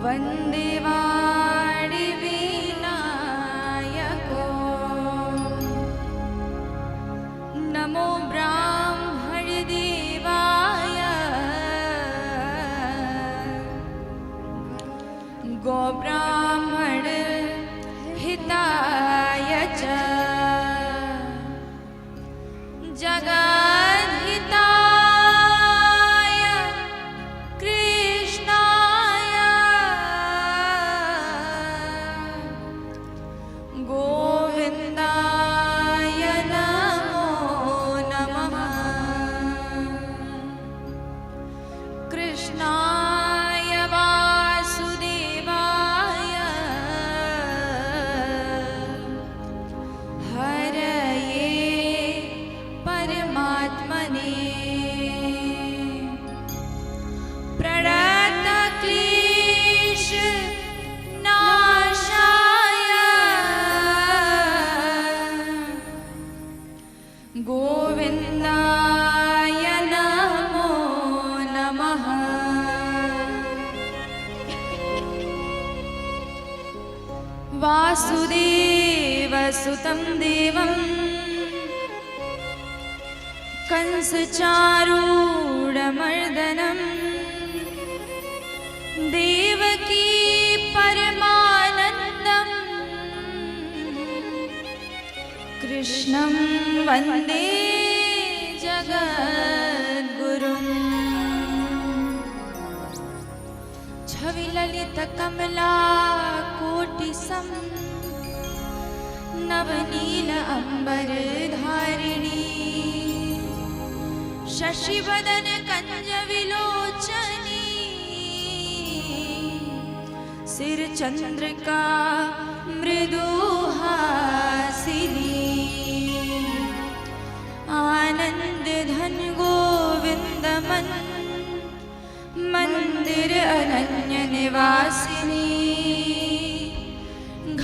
वन्दे वाणिविनायको नमो ब्राह्मणदेवाय गोब्राह्मण हिताय च जगद्हिताय कृष्णाय गोविन्दाय नमो नमः कृष्णाय वासुदेवाय हरये परमात्मने प्रणतक्लेश नाशाय गोविन्दाय नमो नमः वासुदेवसुतं देवं कंसचारूढमर्दनं देवकी परमानन्दं कृष्णं वन्दे जगद्गुरुम् छविललितकमलाकोटिसं नवनील अम्बरधारिणी शशिवदन कंजविलोचनी सिरचन्द्रिका मृदुहासिनी आनन्दधन गोविन्दमन मंदिर अनन्य निवासिनी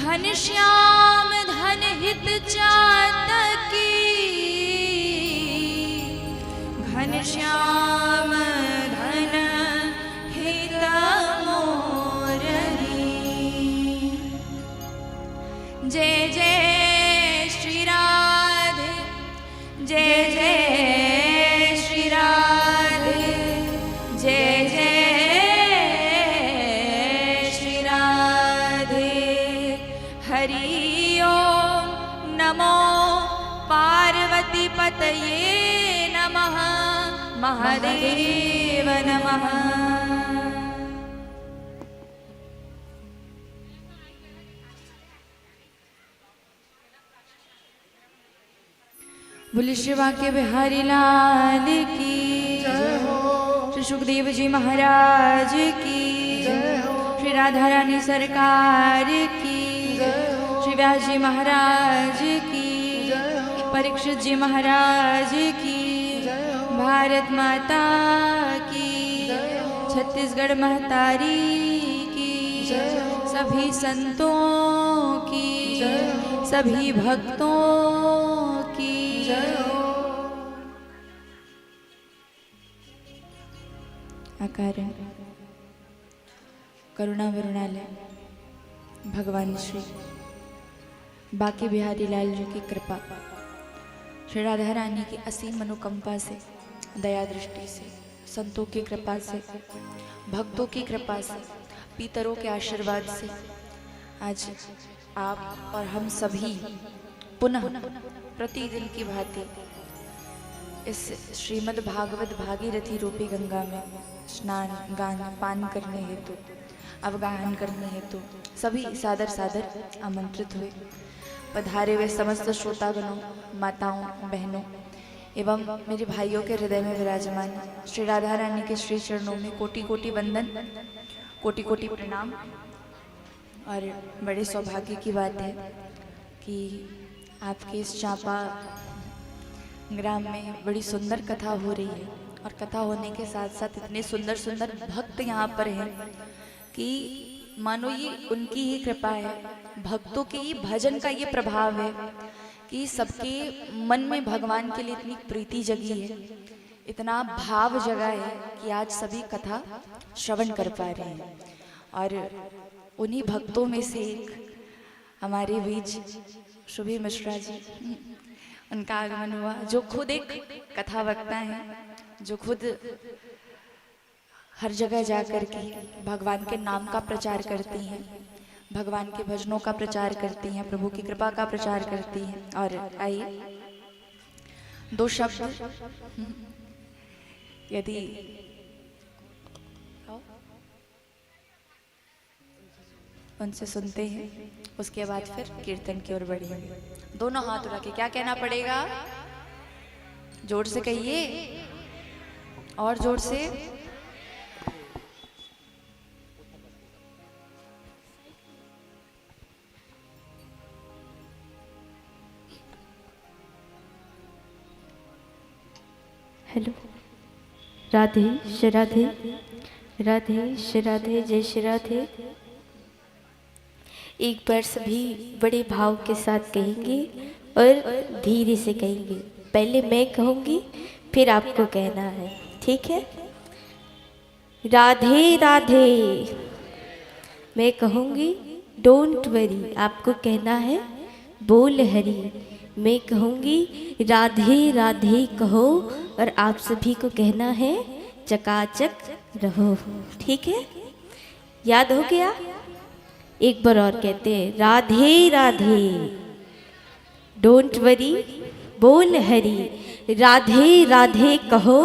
घनश्याम धन हित चातकी घनश्याम धन हित मोरनी जय जय श्री राधे जय जय श्री राधे जय जय श्री राधे हरि ओम नमो पार्वती पतये नमः महादेव नमः। बोले श्री वाक्य बिहारी लाल की जय हो, श्री सुखदेव जी महाराज की जय हो, श्री राधा रानी सरकार की जय हो, श्री व्यास जी महाराज की जय हो, परीक्षित जी महाराज की जय हो, भारत माता की जय हो, छत्तीसगढ़ महतारी की जय हो, सभी संतों की जय हो, सभी भक्तों की जय हो। अकारण करुणा वरुणालय भगवान श्री बांके बिहारी लाल जी की कृपा, श्री राधा रानी की असीम मनोकंपा से, दया दृष्टि से, संतों की कृपा से, भक्तों की कृपा से, पितरों के आशीर्वाद से आज आप और हम सभी पुनः प्रतिदिन की भांति इस श्रीमद् भागवत भागीरथी रूपी गंगा में स्नान गान पान करने हेतु, अवगाहन करने हेतु सभी सादर सादर आमंत्रित हुए। पधारे हुए समस्त श्रोतागणों, माताओं, बहनों एवं मेरे भाइयों के हृदय में विराजमान श्री राधा रानी के श्री चरणों में कोटि कोटि वंदन, कोटि कोटि प्रणाम। और बड़े सौभाग्य की बात है कि आपके इस चांपा ग्राम में बड़ी सुंदर कथा हो रही है, और कथा होने के साथ साथ इतने सुंदर सुंदर भक्त यहाँ पर हैं कि मानो ये उनकी ही कृपा है, भक्तों के ही भजन का ये प्रभाव है कि सबके मन में भगवान के लिए इतनी प्रीति जगी है, इतना भाव जगा है कि आज सभी कथा श्रवण कर पा रहे हैं। और उन्हीं भक्तों में से एक हमारे बीच शुभी मिश्रा जी, उनका आगमन हुआ, जो खुद एक कथा वक्ता हैं, जो खुद हर जगह जाकर के भगवान के नाम का प्रचार करती हैं, भगवान के भजनों का प्रचार करती हैं, प्रभु की कृपा का प्रचार करती हैं। और आइए दो शब्द यदि उनसे सुनते हैं, उसके बाद फिर कीर्तन की ओर बढ़ेंगे। दोनों हाथ उठा के क्या कहना पड़ेगा? जोर से कहिए, और जोर से। हेलो, राधे श्री राधे, राधे श्री राधे, जय श्री राधे। एक बार सभी बड़े भाव के साथ कहेंगे और धीरे से कहेंगे। पहले मैं कहूँगी, फिर आपको कहना है, ठीक है? राधे राधे मैं कहूँगी, डोंट वरी, आपको कहना है बोल हरी। मैं कहूँगी राधे राधे कहो, और आप सभी को कहना है चकाचक रहो, ठीक है? याद हो गया? एक बार और कहते हैं, राधे राधे डोंट वरी बोल हरी, राधे राधे कहो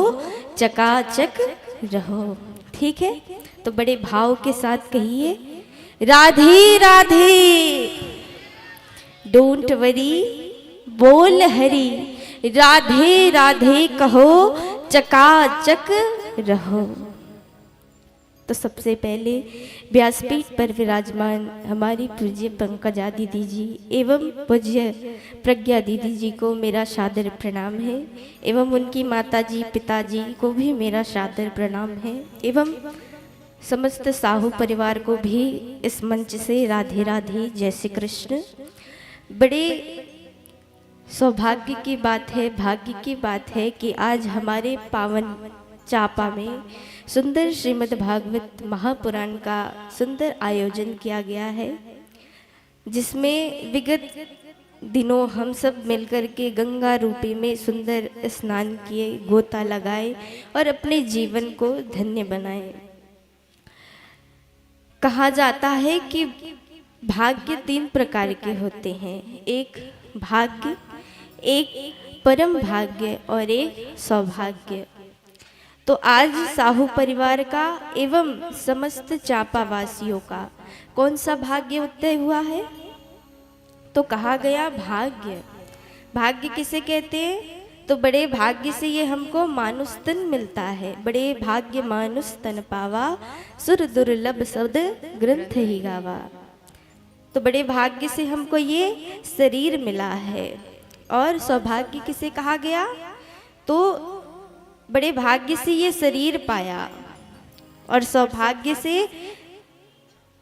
चकाचक रहो, ठीक है? तो बड़े भाव के साथ कहिए, राधे राधे डोंट वरी बोल हरी, राधे राधे कहो चकाचक रहो। तो सबसे पहले व्यासपीठ पर विराजमान हमारी पूज्य पंकजा दीदी जी एवं पूज्य प्रज्ञा दीदी जी को मेरा सादर प्रणाम है, एवं उनकी माताजी पिताजी को भी मेरा सादर प्रणाम है, एवं समस्त साहू परिवार को भी इस मंच से राधे राधे, जय श्री कृष्ण। बड़े सौभाग्य की बात है, भाग्य की बात है कि आज हमारे पावन चापा में सुंदर श्रीमद् भागवत महापुराण का सुंदर आयोजन किया गया है, जिसमें विगत दिनों हम सब मिलकर के गंगा रूपी में सुंदर स्नान किए, गोता लगाए और अपने जीवन को धन्य बनाए। कहा जाता है कि भाग्य 3 प्रकार के होते हैं, एक भाग्य, एक परम भाग्य और एक सौभाग्य। तो आज साहू परिवार का एवं समस्त चापावासियों का कौन सा भाग्य उदय हुआ है? तो कहा गया भाग्य। भाग्य किसे कहते हैं? तो बड़े भाग्य से ये हमको मानुष तन मिलता है। बड़े भाग्य मानुष तन पावा, सुर दुर्लभ शब्द ग्रंथ ही गावा। तो बड़े भाग्य से हमको ये शरीर मिला है। और सौभाग्य किसे कहा गया? तो बड़े भाग्य से ये शरीर पाया, और सौभाग्य से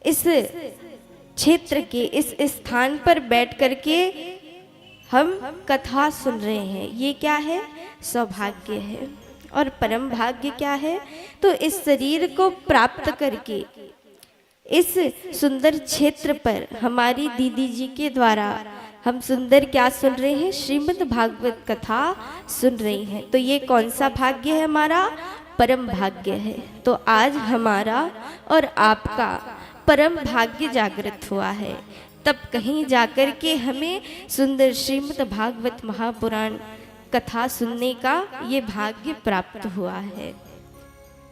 इस क्षेत्र के इस स्थान पर बैठ करके हम कथा सुन रहे हैं। ये क्या है? सौभाग्य है। और परम भाग्य क्या है? तो इस शरीर को प्राप्त करके इस सुंदर क्षेत्र पर हमारी दीदी जी के द्वारा हम सुंदर क्या सुन रहे हैं? श्रीमद् भागवत कथा सुन रहे हैं। तो ये कौन सा भाग्य है? हमारा परम भाग्य है। तो आज हमारा और आपका परम भाग्य जागृत हुआ है। तब कहीं जाकर के हमें सुंदर श्रीमद् भागवत महापुराण कथा सुनने का ये भाग्य प्राप्त हुआ है।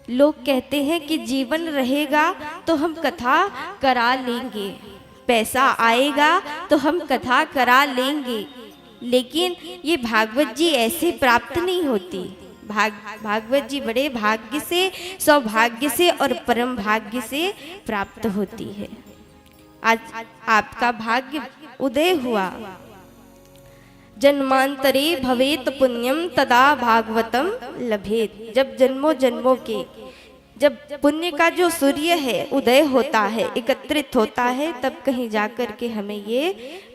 लोग कहते हैं कि जीवन रहेगा तो हम कथा करा लेंगे, पैसा आएगा तो हम कथा करा लेंगे, लेकिन ये भागवत जी ऐसे प्राप्त नहीं होती। भागवत जी बड़े भाग्य से, सौभाग्य से और परम भाग्य से प्राप्त होती है। आज आपका भाग्य उदय हुआ। जन्मांतरे भवेत पुण्यम तदा भागवतम लभेत। जब जन्मों जन्मों के जब पुण्य का जो सूर्य है उदय होता है, एकत्रित होता है, तब कहीं जाकर के हमें ये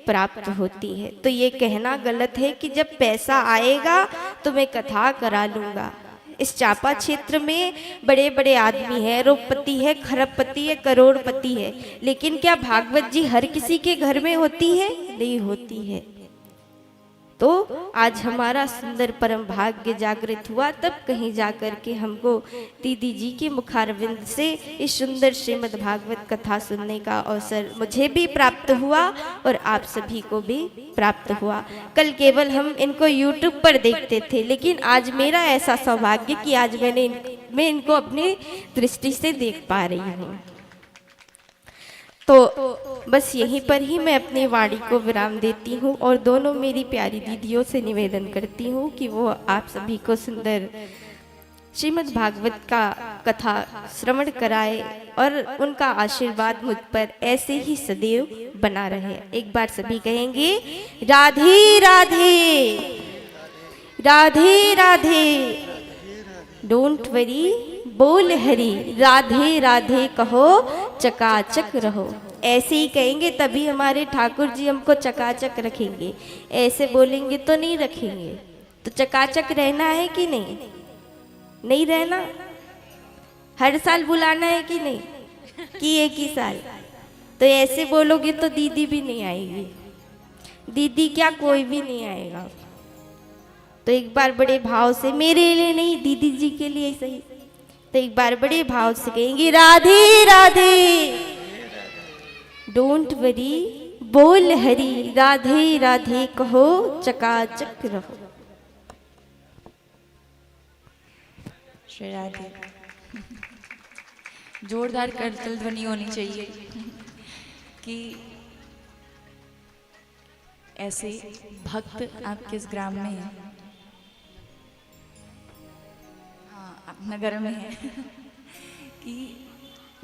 प्राप्त होती है। तो ये कहना गलत है कि जब पैसा आएगा तो मैं कथा करा लूँगा। इस चापा क्षेत्र में बड़े बड़े आदमी हैं, अरबपति है, खरबपति है, करोड़पति है, लेकिन क्या भागवत जी हर किसी के घर में होती है? नहीं होती है। तो आज हमारा सुंदर परम भाग्य जागृत हुआ, तब कहीं जाकर के हमको दीदी जी के मुखारविंद से इस सुंदर श्रीमद् भागवत कथा सुनने का अवसर मुझे भी प्राप्त हुआ और आप सभी को भी प्राप्त हुआ। कल केवल हम इनको YouTube पर देखते थे, लेकिन आज मेरा ऐसा सौभाग्य कि आज मैं इनको अपनी दृष्टि से देख पा रही हूँ। तो बस यहीं पर ही मैं अपनी वाणी को विराम देती हूँ और दोनों मेरी प्यारी दीदियों से निवेदन करती हूँ कि वो आप सभी को सुंदर श्रीमद् भागवत का कथा श्रवण कराए और उनका आशीर्वाद मुझ पर ऐसे ही सदैव बना रहे। एक बार सभी कहेंगे राधे राधे, राधे राधे, डोंट वरी बोल हरि, राधे राधे कहो चकाचक रहो। ऐसे ही कहेंगे तभी हमारे ठाकुर जी हमको चकाचक रखेंगे, ऐसे बोलेंगे तो नहीं रखेंगे। तो चकाचक रहना है कि नहीं? नहीं रहना? हर साल बुलाना है कि नहीं? कि एक ही साल? तो ऐसे बोलोगे तो दीदी भी नहीं आएगी, दीदी क्या कोई भी नहीं आएगा। तो एक बार बड़े भाव से, मेरे लिए नहीं दीदी जी के लिए सही, तो एक बार बड़े भाव से कहेंगे राधे राधे, डोंट वरी बोल हरि, राधे राधे कहो चकाचक रहो। श्री राधे। जोरदार करतल ध्वनि होनी चाहिए कि ऐसे भक्त आपके इस ग्राम में हैं, हाँ नगर में है कि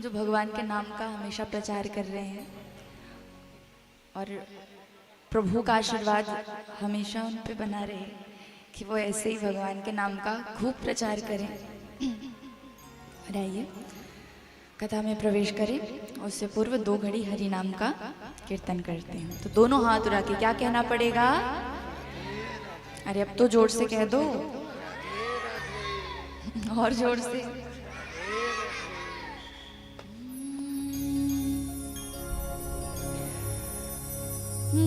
जो भगवान के नाम का हमेशा प्रचार कर रहे हैं और प्रभु का आशीर्वाद हमेशा उन पे बना रहे कि वो ऐसे ही भगवान के नाम का खूब प्रचार करें। आइए कथा में प्रवेश करें, उससे पूर्व 2 घड़ी हरि नाम का कीर्तन करते हैं। तो दोनों हाथ उठा के क्या कहना पड़ेगा? अरे अब तो जोर से कह दो, और जोर से।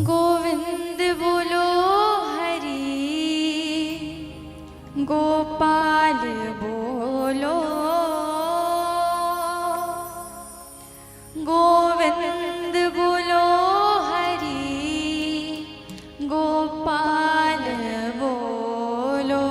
गोविंद बोलो हरि, गोपाल बोलो, गोविंद बोलो हरि, गोपाल बोलो।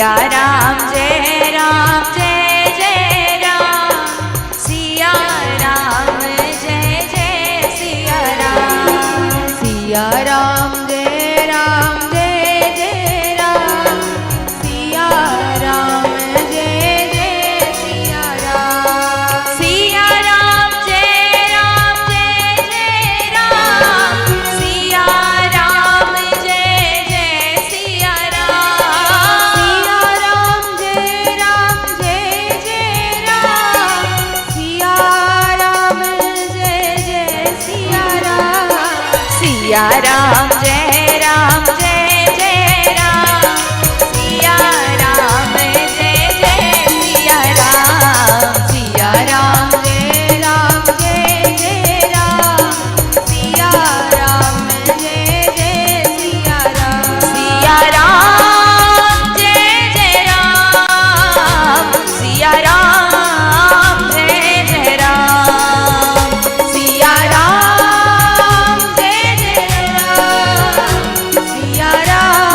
सिया राम जय जय राम, सिया राम जय जय सिया राम, सिया राम जय जय राम, सिया राम जय जय सिया राम, सिया राम जय जय राम, सिया राम जय जय सिया राम, सिया राम जय जय राम, सिया राम जय जय सिया राम, सिया राम जय जय राम, सिया राम जय जय सिया राम, सिया राम जय जय राम, सिया राम जय जय सिया राम, सिया राम जय जय राम, सिया राम जय जय राम, सिया राम जय जय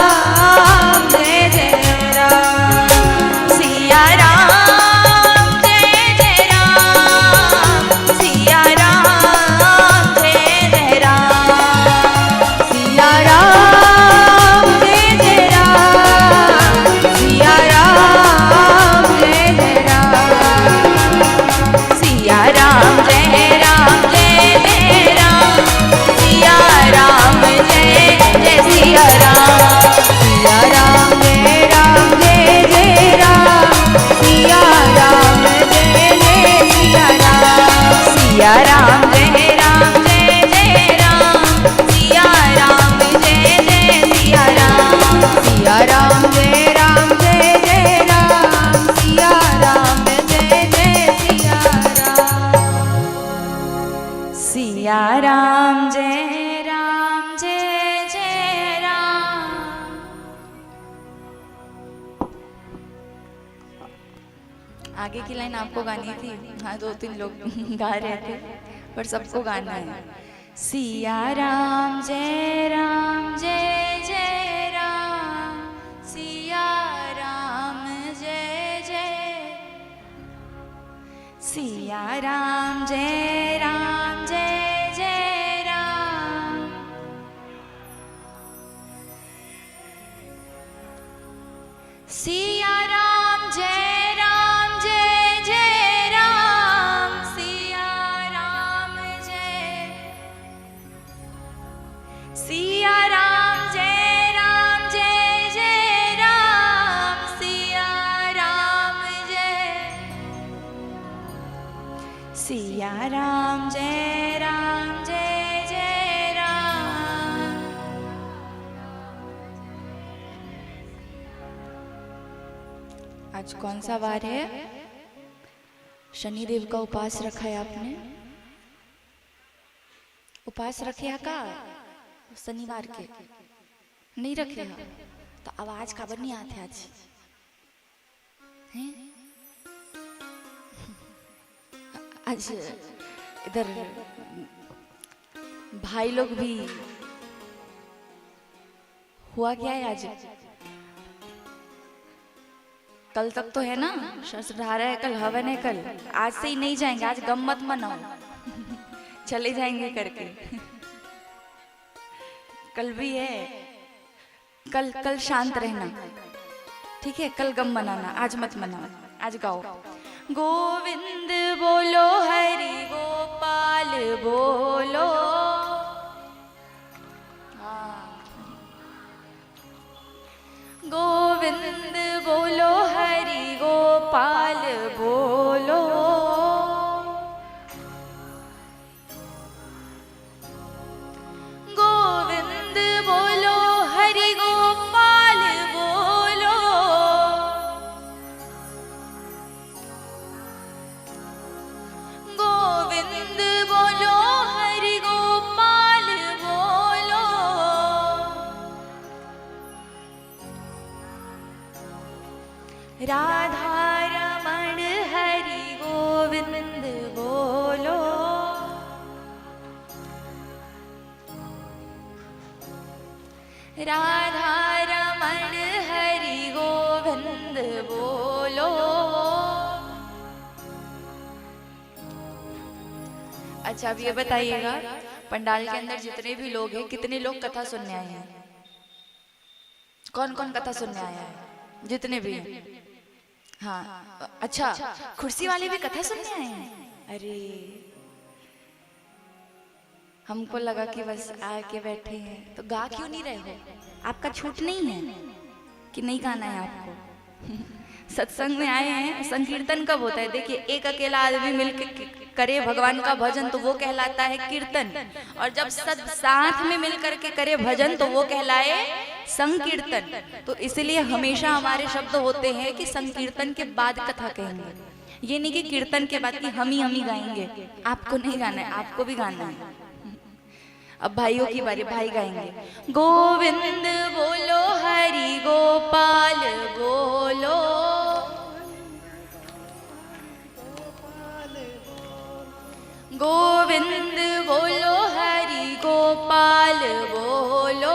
राम, सिया राम जय जय राम, सिया राम जय जय राम, सिया राम जय जय राम, सिया राम जय जय राम, सिया राम जय जय राम, सिया राम जय जय राम, सिया राम जय जय सिया राम, सिया राम जय जय राम, सिया राम जय जय सिया राम, सिया राम जय जय राम, सिया राम जय जय सिया राम, सिया राम जय जय राम, सिया राम जय जय सिया राम, सिया राम जय जय राम। आगे की लाइन आपको गानी थी, हाँ 2-3 लोग गा रहे थे पर सबको गाना है। सिया राम जय जय राम, सिया राम जय जय, सिया राम जय जय राम, सिया राम जय जय राम, सिया राम जय, सिया राम जय जय राम, सिया राम जय, सिया राम जय जय राम। आज कौन सा वार है? शनिदेव का उपास रखा है आपने? उपास रखे है का शनिवार के? नहीं रखे है तो आवाज खबर नहीं आते आज हैं? आज इधर भाई लोग भी हुआ क्या है आज? कल तक तो है ना, शस्त्रधारा है कल, हवन है कल, आज से ही नहीं जाएंगे, आज गम मत मनाओ चले जाएंगे करके। कल भी है, कल शांत रहना, ठीक है? कल गम मनाना, आज मत मनाओ, आज गाओ गोविंद बोलो हरि गोपाल बोलो, गोविंद बोलो हरि गोपाल बोलो, गोविंद बोलो हरि गोपाल बोलो, गोविंद बोलो हरि गोपाल बोलो, राधा रमण हरि गोविंद बोलो, राधा रमण हरि गोविंद बोलो। अच्छा अब ये बताइएगा, पंडाल के अंदर जितने भी लोग हैं, कितने लोग कथा सुनने आए हैं? कौन कौन कथा सुनने आया है? जितने भी हैं। हाँ अच्छा, कुर्सी वाले भी कथा सुनने आए हैं? अरे हमको लगा कि बस आके बैठे हैं, तो गा क्यों नहीं रहे हो? आपका छूट नहीं है कि नहीं गाना है आपको? सत्संग में आए हैं, संकीर्तन कब होता है? देखिए, एक अकेला आदमी मिलकर करे भगवान का भजन तो वो कहलाता है कीर्तन, और जब सब साथ में मिलकर के करे भजन तो वो कहलाए संकीर्तन। तो इसलिए हमेशा हमारे शब्द होते हैं कि संकीर्तन के बाद कथा कहेंगे, ये नहीं कि कीर्तन के बाद कि हम ही गाएंगे। आपको नहीं गाना है, आपको भी गाना है। अब भाइयों की बारी, भाई गाएंगे। गोविंद बोलो, हरि गोपाल बोलो, गोविंद बोलो, हरि गोपाल बोलो,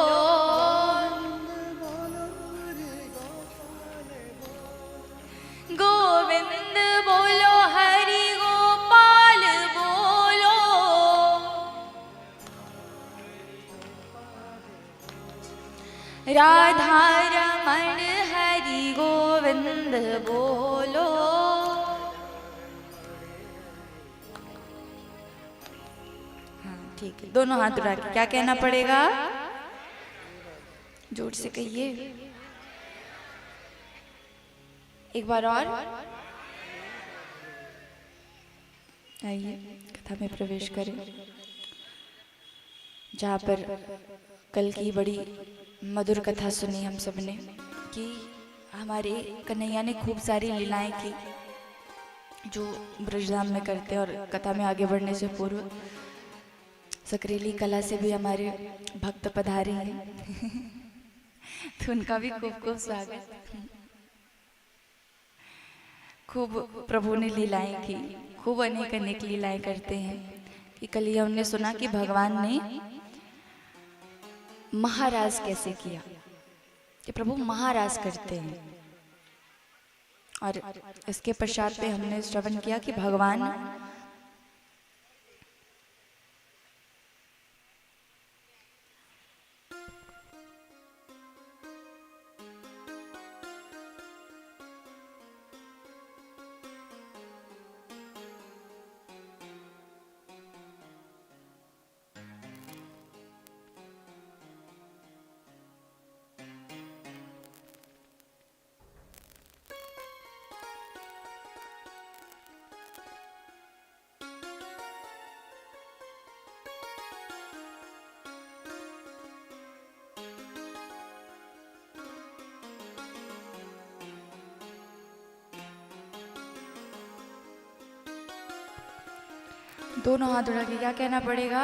गोविंद बोलो, हरि गोपाल बोलो, राधा रमण हरि गोविंद बोलो। हाँ ठीक है, दोनों हाथ उठा के क्या कहना पड़ेगा? जोर से कहिए एक बार और। आइए कथा में प्रवेश करें, जहाँ पर कल की बड़ी मधुर कथा सुनी हम सब ने कि हमारे कन्हैया ने खूब सारी लीलाएं की जो ब्रजधाम में करते हैं। और कथा में आगे बढ़ने से पूर्व सकरेली कला से भी हमारे भक्त पधारे हैं तो उनका भी खूब खूब स्वागत। खूब प्रभु ने लीलाएं की, खूब अनेक अनेक लीलाएं करते हैं। कि कल ये हमने सुना कि भगवान ने महाराज कैसे किया, कि प्रभु महाराज करते हैं। और इसके पश्चात पे हमने श्रवण किया कि भगवान दोनों हाथ उठा के क्या कहना पड़ेगा?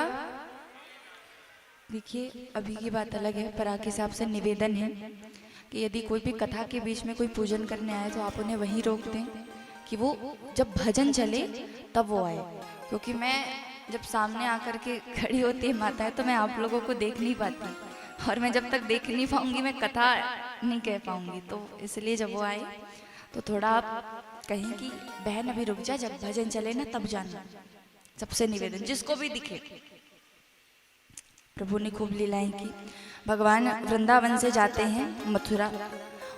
देखिए अभी की बात अलग है, पर आपके हिसाब से निवेदन है कि यदि कोई भी कथा के बीच में कोई पूजन करने आए तो आप उन्हें वहीं रोक दें, कि वो जब भजन चले तब वो आए। क्योंकि मैं जब सामने आकर के खड़ी होती है माता है तो मैं आप लोगों को देख नहीं पाती, और मैं जब तक देख नहीं पाऊंगी मैं कथा नहीं कह पाऊंगी। तो इसलिए जब वो आए तो थोड़ा आप कहें कि बहन अभी रुक जा, जब भजन चले ना तब जाना। सबसे निवेदन, जिसको भी दिखे। प्रभु ने खूब लीलाएं की। भगवान वृंदावन से जाते हैं मथुरा,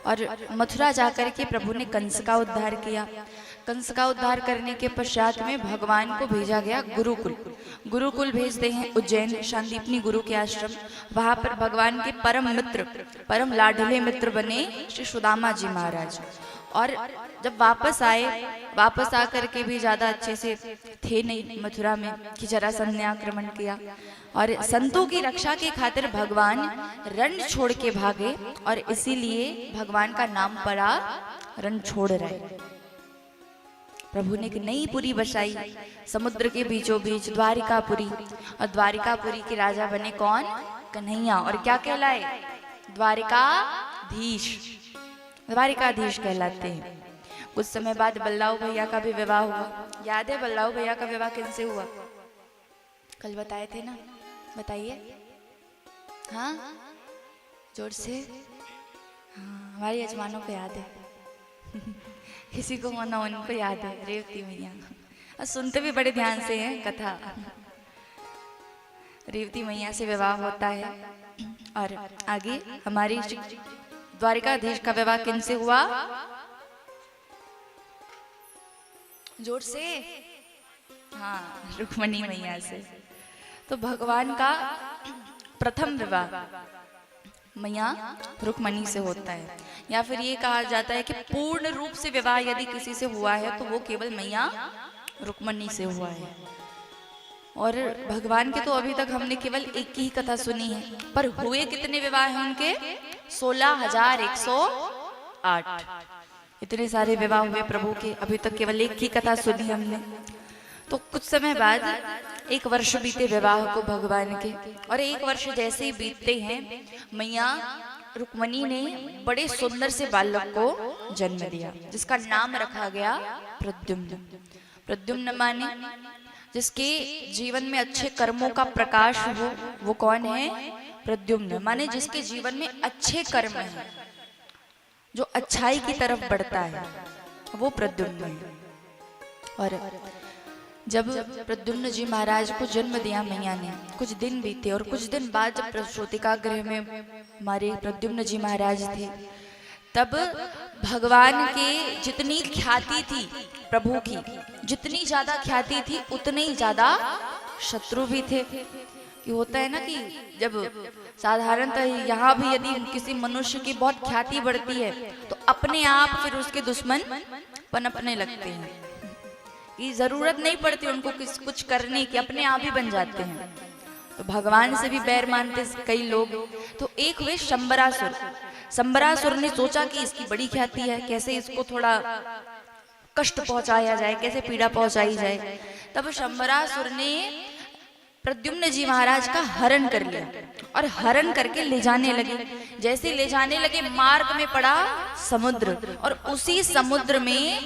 और मथुरा जाकर के प्रभु ने कंस का उद्धार किया। कंस का उद्धार करने के पश्चात में भगवान को भेजा गया गुरुकुल। गुरुकुल भेजते हैं उज्जैन शांतिपनी गुरु के आश्रम। वहां पर भगवान के परम मित्र, परम लाडले मित्र बने श्री सुदामा जी महाराज। और जब वापस आए, वापस आकर के भी ज्यादा अच्छे से थे नहीं मथुरा में कि जरासंध ने आक्रमण किया, और संतों की रक्षा के खातिर भगवान रण छोड़ के भागे, और इसीलिए भगवान का नाम पड़ा रण छोड़ रहे। प्रभु ने एक नई पुरी बसाई समुद्र के बीचों बीच, द्वारिकापुरी। और द्वारिकापुरी के राजा बने कौन? कन्हैया। और क्या कहलाए? द्वारिकाधीश। द्वारिकाधीश कहलाते हैं। कुछ समय बाद बल्लाऊ भैया का भी विवाह हुआ। याद है बल्लाऊ भैया का विवाह किनसे हुआ? कल बताए थे ना, बताइए। हाँ जोर से। हाँ हमारी यजमानों को याद है। किसी को मना उनको याद है रेवती मैया, और सुनते भी बड़े ध्यान से हैं कथा। रेवती मैया से विवाह होता है। और आगे हमारी द्वारिकाधीश का विवाह किनसे हुआ? जोर से, हाँ, रुक्मणी मैया से। तो भगवान का प्रथम विवाह मैया रुक्मणी से होता है, या फिर ये कहा जाता है कि पूर्ण रूप से विवाह यदि किसी से हुआ है तो वो केवल मैया रुक्मणी से हुआ है। और भगवान के तो अभी तक हमने केवल एक ही कथा सुनी है, पर हुए कितने विवाह हैं उनके? 16,108। इतने सारे विवाह हुए प्रभु के, अभी तक केवल एक ही कथा सुनी हमने। तो कुछ समय बाद 1 वर्ष बीते विवाह को भगवान के, और 1 वर्ष जैसे ही बीतते हैं मैया रुक्मणी ने बड़े सुंदर से बालक को जन्म दिया, जिसका नाम रखा गया प्रद्युम्न। प्रद्युम्न माने जिसके जीवन में अच्छे कर्मों का प्रकाश हो, वो कौन है? प्रद्युम्न माने जिसके जीवन में अच्छे कर्म हैं, जो अच्छाई की तरफ बढ़ता है, वो प्रद्युम्न है। और जब प्रद्युम्न जी महाराज को जन्म दिया मैया ने, कुछ दिन बीते, और कुछ दिन बाद जब प्रसूतिका गृह में हमारे प्रद्युम्न जी महाराज थे, तब भगवान के जितनी ख्याति थी प्रभु की, जितनी ज्यादा ख्याति थी उतने ही ज्यादा शत्रु भी थे। कि होता है ना कि जब साधारणतः यहाँ भी यदि किसी मनुष्य की बहुत ख्याति बढ़ती है तो अपने आप फिर उसके दुश्मन पनपने लगते हैं, कि जरूरत नहीं पड़ती उनको कुछ करने की, अपने आप ही बन जाते हैं। तो भगवान से भी बैर मानते कई लोग। तो एक हुए शंबरासुर। शंबरासुर ने सोचा कि इसकी बड़ी ख्याति है, कैसे इसको थोड़ा कष्ट पहुंचाया जाए, कैसे पीड़ा पहुंचाई जाए। तब शंबरासुर ने प्रद्युम्न जी महाराज का हरण कर लिया, और हरण करके ले जाने लगे। जैसे ले जाने लगे, मार्ग में पड़ा समुद्र, और उसी समुद्र में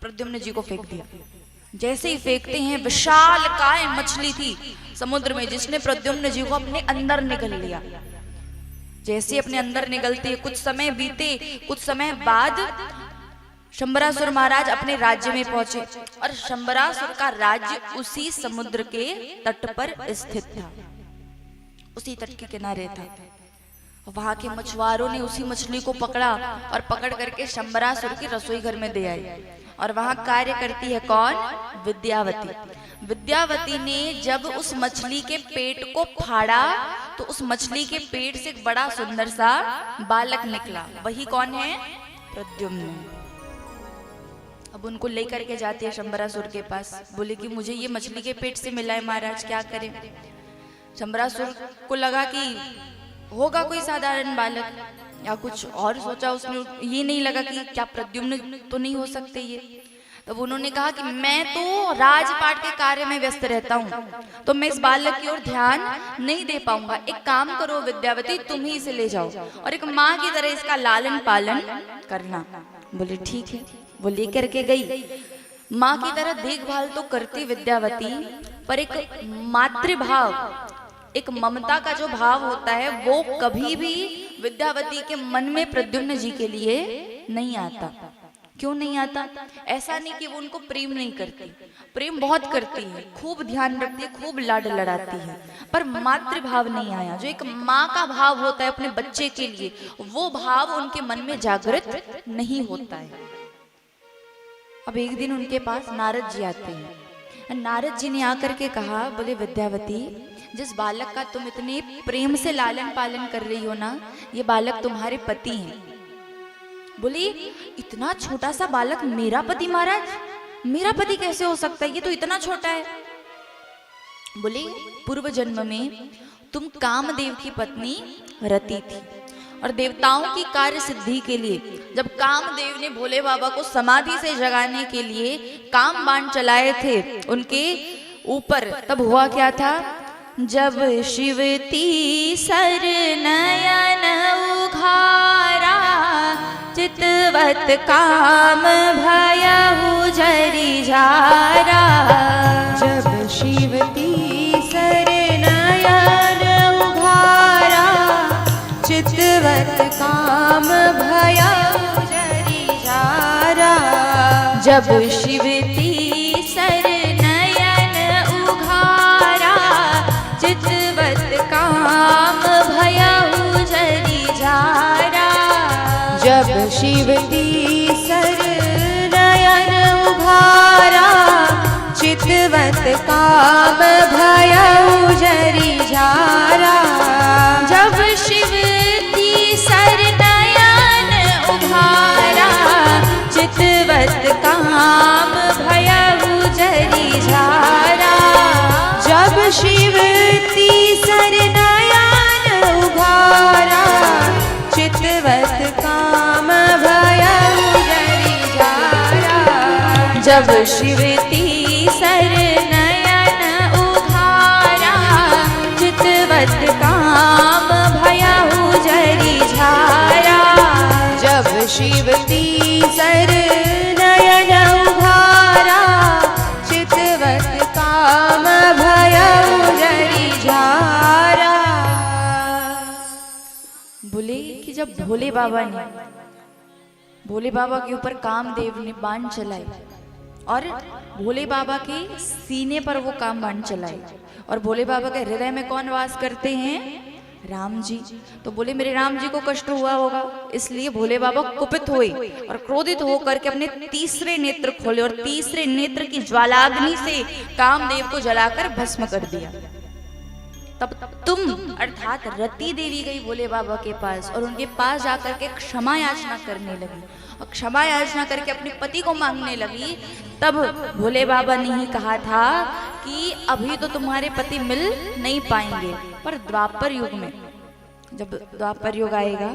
प्रद्युम्न जी को फेंक दिया। जैसे ही फेंकते हैं, विशाल काय मछली थी समुद्र में, जिसने प्रद्युम्न जी को अपने अंदर निगल लिया। जैसे अपने अंदर निगलते, कुछ समय बीते, कुछ समय बाद शंबरासुर महाराज अपने राज्य में पहुंचे, और शंबरासुर का राज्य उसी समुद्र के तट पर स्थित था, उसी तट के किनारे था। वहां के मछुआरों ने उसी मछली को पकड़ा, और पकड़ करके शंबरासुर की रसोई घर में दे आए। और वहां कार्य करती है कौन? विद्यावती। विद्यावती ने जब उस मछली के पेट को फाड़ा, तो उस मछली के पेट से एक बड़ा सुंदर सा बालक निकला। वही कौन है? प्रद्युम्न। अब उनको लेकर के जाती है शंबरासुर के पास, बोले कि मुझे ये मछली के पेट से मिला है महाराज, क्या करें? शंबरासुर को लगा कि होगा कोई साधारण बालक या कुछ और सोचा उसने, ये नहीं लगा कि क्या प्रद्युम्न तो नहीं हो सकते ये। तब उन्होंने कहा कि मैं तो राजपाट के कार्य में व्यस्त रहता हूँ, तो मैं इस बालक की ओर ध्यान नहीं दे पाऊंगा। एक काम करो विद्यावती, तुम ही इसे ले जाओ और एक माँ की तरह इसका लालन पालन करना। बोले ठीक है। वो लेकर के गई। माँ की तरह देखभाल तो करती विद्यावती, पर एक मातृभाव, एक ममता का जो भाव होता है, वो कभी भी विद्यावती के मन में प्रद्युम्न जी के लिए नहीं आता। क्यों नहीं आता? ऐसा नहीं कि वो उनको प्रेम नहीं करती, प्रेम बहुत करती है, खूब ध्यान रखती है, खूब लाड लड़ाती है, पर मातृभाव नहीं आया। जो एक माँ का भाव होता है अपने बच्चे के लिए, वो भाव उनके मन में जागृत नहीं होता है। अब एक दिन उनके पास नारद जी आते हैं। नारद जी ने आकर के कहा, बोले विद्यावती, जिस बालक का तुम इतने प्रेम से लालन पालन कर रही हो ना, ये बालक तुम्हारे पति हैं। बोली इतना छोटा सा बालक मेरा पति? महाराज मेरा पति कैसे हो सकता है, ये तो इतना छोटा है। बोले पूर्व जन्म में तुम कामदेव की पत्नी रति थी, और देवताओं की कार्य सिद्धि के लिए जब कामदेव ने भोले बाबा को समाधि से जगाने के लिए काम बाण चलाए थे उनके ऊपर, तब हुआ क्या था? जब शिवती सर नयन उघारा, चितवत काम भयहु जरि जारा। जब शिवती सर नयन उघारा, चितवत काम भयहु जरि जारा। जब शिवती सर नयन उघारा चितवत काम भयउ जरी झारा। जब शिवती सर नयन उघारा चितवत काम भयउ जरी झारा। जब शिवती सर नयन उघारा चितवत काम भयउ जरी झारा। जब शिवती सर नयन उघारा चितवत काम भयउ जरी झारा। जब शिवती सर नयन उघारा चितवत काम भयउ जरी झारा। जब शिवती सर नयन उघारा चितवत काम भयउ जरी झारा। बोले कि जब भोले बाबा के ऊपर कामदेव ने बाण चलाए और भोले बाबा के सीने पर वो काम बाण चलाए और भोले बाबा के हृदय में कौन वास करते हैं? राम जी। तो बोले मेरे राम जी को कष्ट हुआ होगा, इसलिए भोले बाबा कुपित हुए और क्रोधित होकर के अपने तीसरे नेत्र खोले और तीसरे नेत्र की ज्वालाग्नि से कामदेव को जलाकर भस्म कर दिया। तब तुम अर्थात रति देवी गई भोले बाबा के पास और उनके पास जाकर के क्षमा याचना करने लगी और क्षमा याचना करके अपने पति को मांगने लगी। तब भोले बाबा ने ही कहा था कि अभी तो तुम्हारे पति मिल नहीं पाएंगे, पर द्वापर युग में, जब द्वापर युग आएगा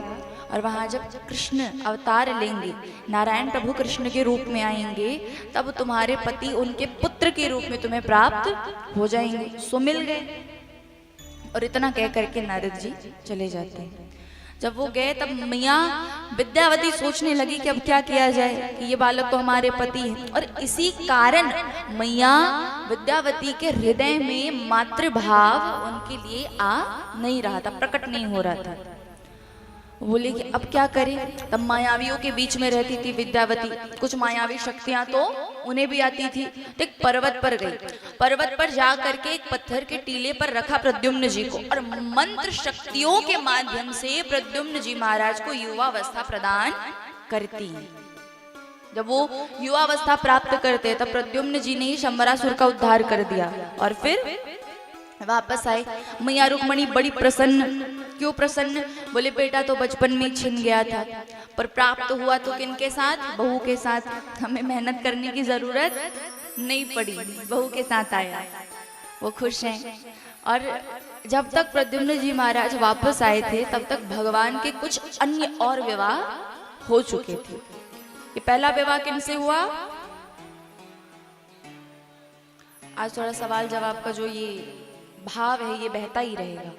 और वहां जब कृष्ण अवतार लेंगे, नारायण प्रभु कृष्ण के रूप में आएंगे, तब तुम्हारे पति उनके पुत्र के रूप में तुम्हें प्राप्त हो जाएंगे। सो मिल गए और इतना कह करके नारद जी चले जाते हैं। जब वो गए तब मैया विद्यावती सोचने लगी कि अब क्या किया जाए कि ये बालक तो हमारे पति है, और इसी कारण मैया विद्यावती के हृदय में मातृभाव उनके लिए आ नहीं रहा था, प्रकट नहीं हो रहा था। बोले कि अब क्या करें। तब मायावियों के बीच में रहती थी विद्यावती, कुछ मायावी शक्तियां तो उन्हें भी आती थी। तो एक पर्वत पर गई, पर्वत पर जा करके एक पत्थर के टीले पर रखा प्रद्युम्न जी को और मंत्र शक्तियों के माध्यम से प्रद्युम्न जी महाराज को युवावस्था प्रदान करती है। जब वो युवावस्था प्राप्त करते तब प्रद्युम्न जी ने ही शंबरासुर का उद्धार कर दिया और फिर वापस आए। मैया रुक्मणी बड़ी प्रसन्न। क्यों प्रसन्न? बोले बेटा तो बचपन में छिन गया था, पर प्राप्त हुआ तो किनके साथ? बहू के साथ। हमें मेहनत करने की जरूरत नहीं पड़ी, बहू के साथ आया। वो खुश हैं। और जब तक प्रद्युम्न जी महाराज वापस आए थे तब तक भगवान के कुछ अन्य और विवाह हो चुके थे। ये पहला विवाह किनसे हुआ? आज थोड़ा सवाल जवाब का जो ये भाव है ये बहता ही रहेगा,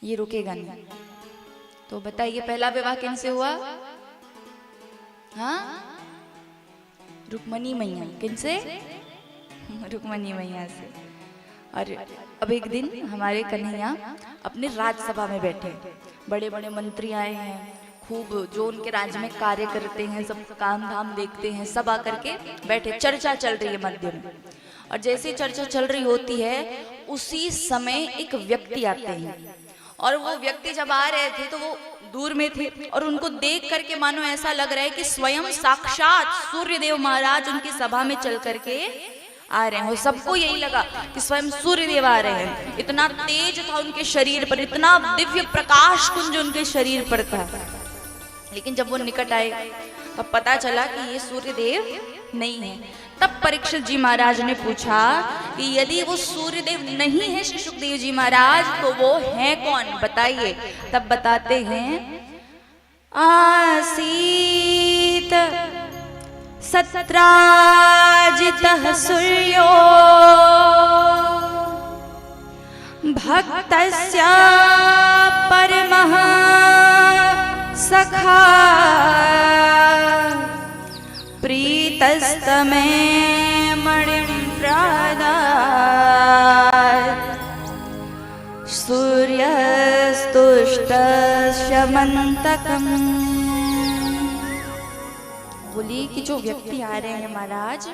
ये रुकेगा नहीं। तो बताइए पहला विवाह किनसे हुआ? हाँ, रुक्मणी मैया। किनसे? रुक्मणी मैया से। और अब एक दिन हमारे कन्हैया अपने राजसभा में बैठे, बड़े बड़े मंत्री आए हैं, खूब जो उनके राज्य में कार्य करते हैं, सब काम धाम देखते हैं, सब आकर के बैठे, चर्चा चल रही है मध्य में। और जैसे चर्चा चल रही होती है उसी समय एक व्यक्ति आते हैं, और वो व्यक्ति जब आ रहे थे तो वो दूर में थे और उनको देख करके मानो ऐसा लग रहा है कि स्वयं साक्षात सूर्यदेव महाराज उनकी सभा में चल करके आ रहे हैं। सबको यही लगा कि स्वयं सूर्यदेव आ रहे हैं। इतना तेज था उनके शरीर पर, इतना दिव्य प्रकाश कुंज उनके शरीर पर था। लेकिन जब वो निकट आए तब पता चला कि ये सूर्यदेव नहीं है। तब परीक्षित जी महाराज ने पूछा कि यदि वो सूर्यदेव नहीं है श्री सुखदेव जी महाराज तो वो है कौन, बताइए। तब बताते हैं, आसीत सत्राजितः सूर्यो भक्तस्य परमः सखा प्रीतस्तमे मणिं प्रदात् सूर्यस्तुष्टस्य मन्तकम्। बोली कि जो व्यक्ति आ रहे हैं महाराज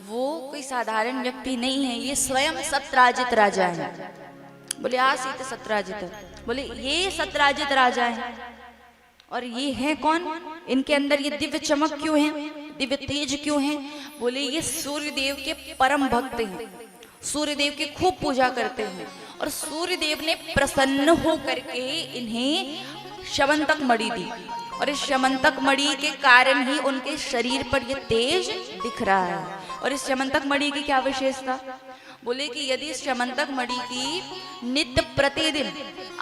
वो कोई साधारण व्यक्ति नहीं है, ये स्वयं सत्राजित राजा है। बोले आसीत सत्राजित, बोले ये सत्राजित राजा है। और ये है कौन, इनके अंदर ये दिव्य चमक क्यों है, दिव्य तेज क्यों है? बोले ये सूर्य देव के परम भक्त हैं, सूर्य देव की खूब पूजा करते हैं और सूर्य देव ने प्रसन्न होकर के इन्हें श्यमंतक मणि दी और इस श्यमंतक मणि के कारण ही उनके शरीर पर ये तेज दिख रहा है। और इस श्यमंतक मणि की क्या विशेषता? बोले कि यदि इस श्यमंतक मणि की नित्य प्रतिदिन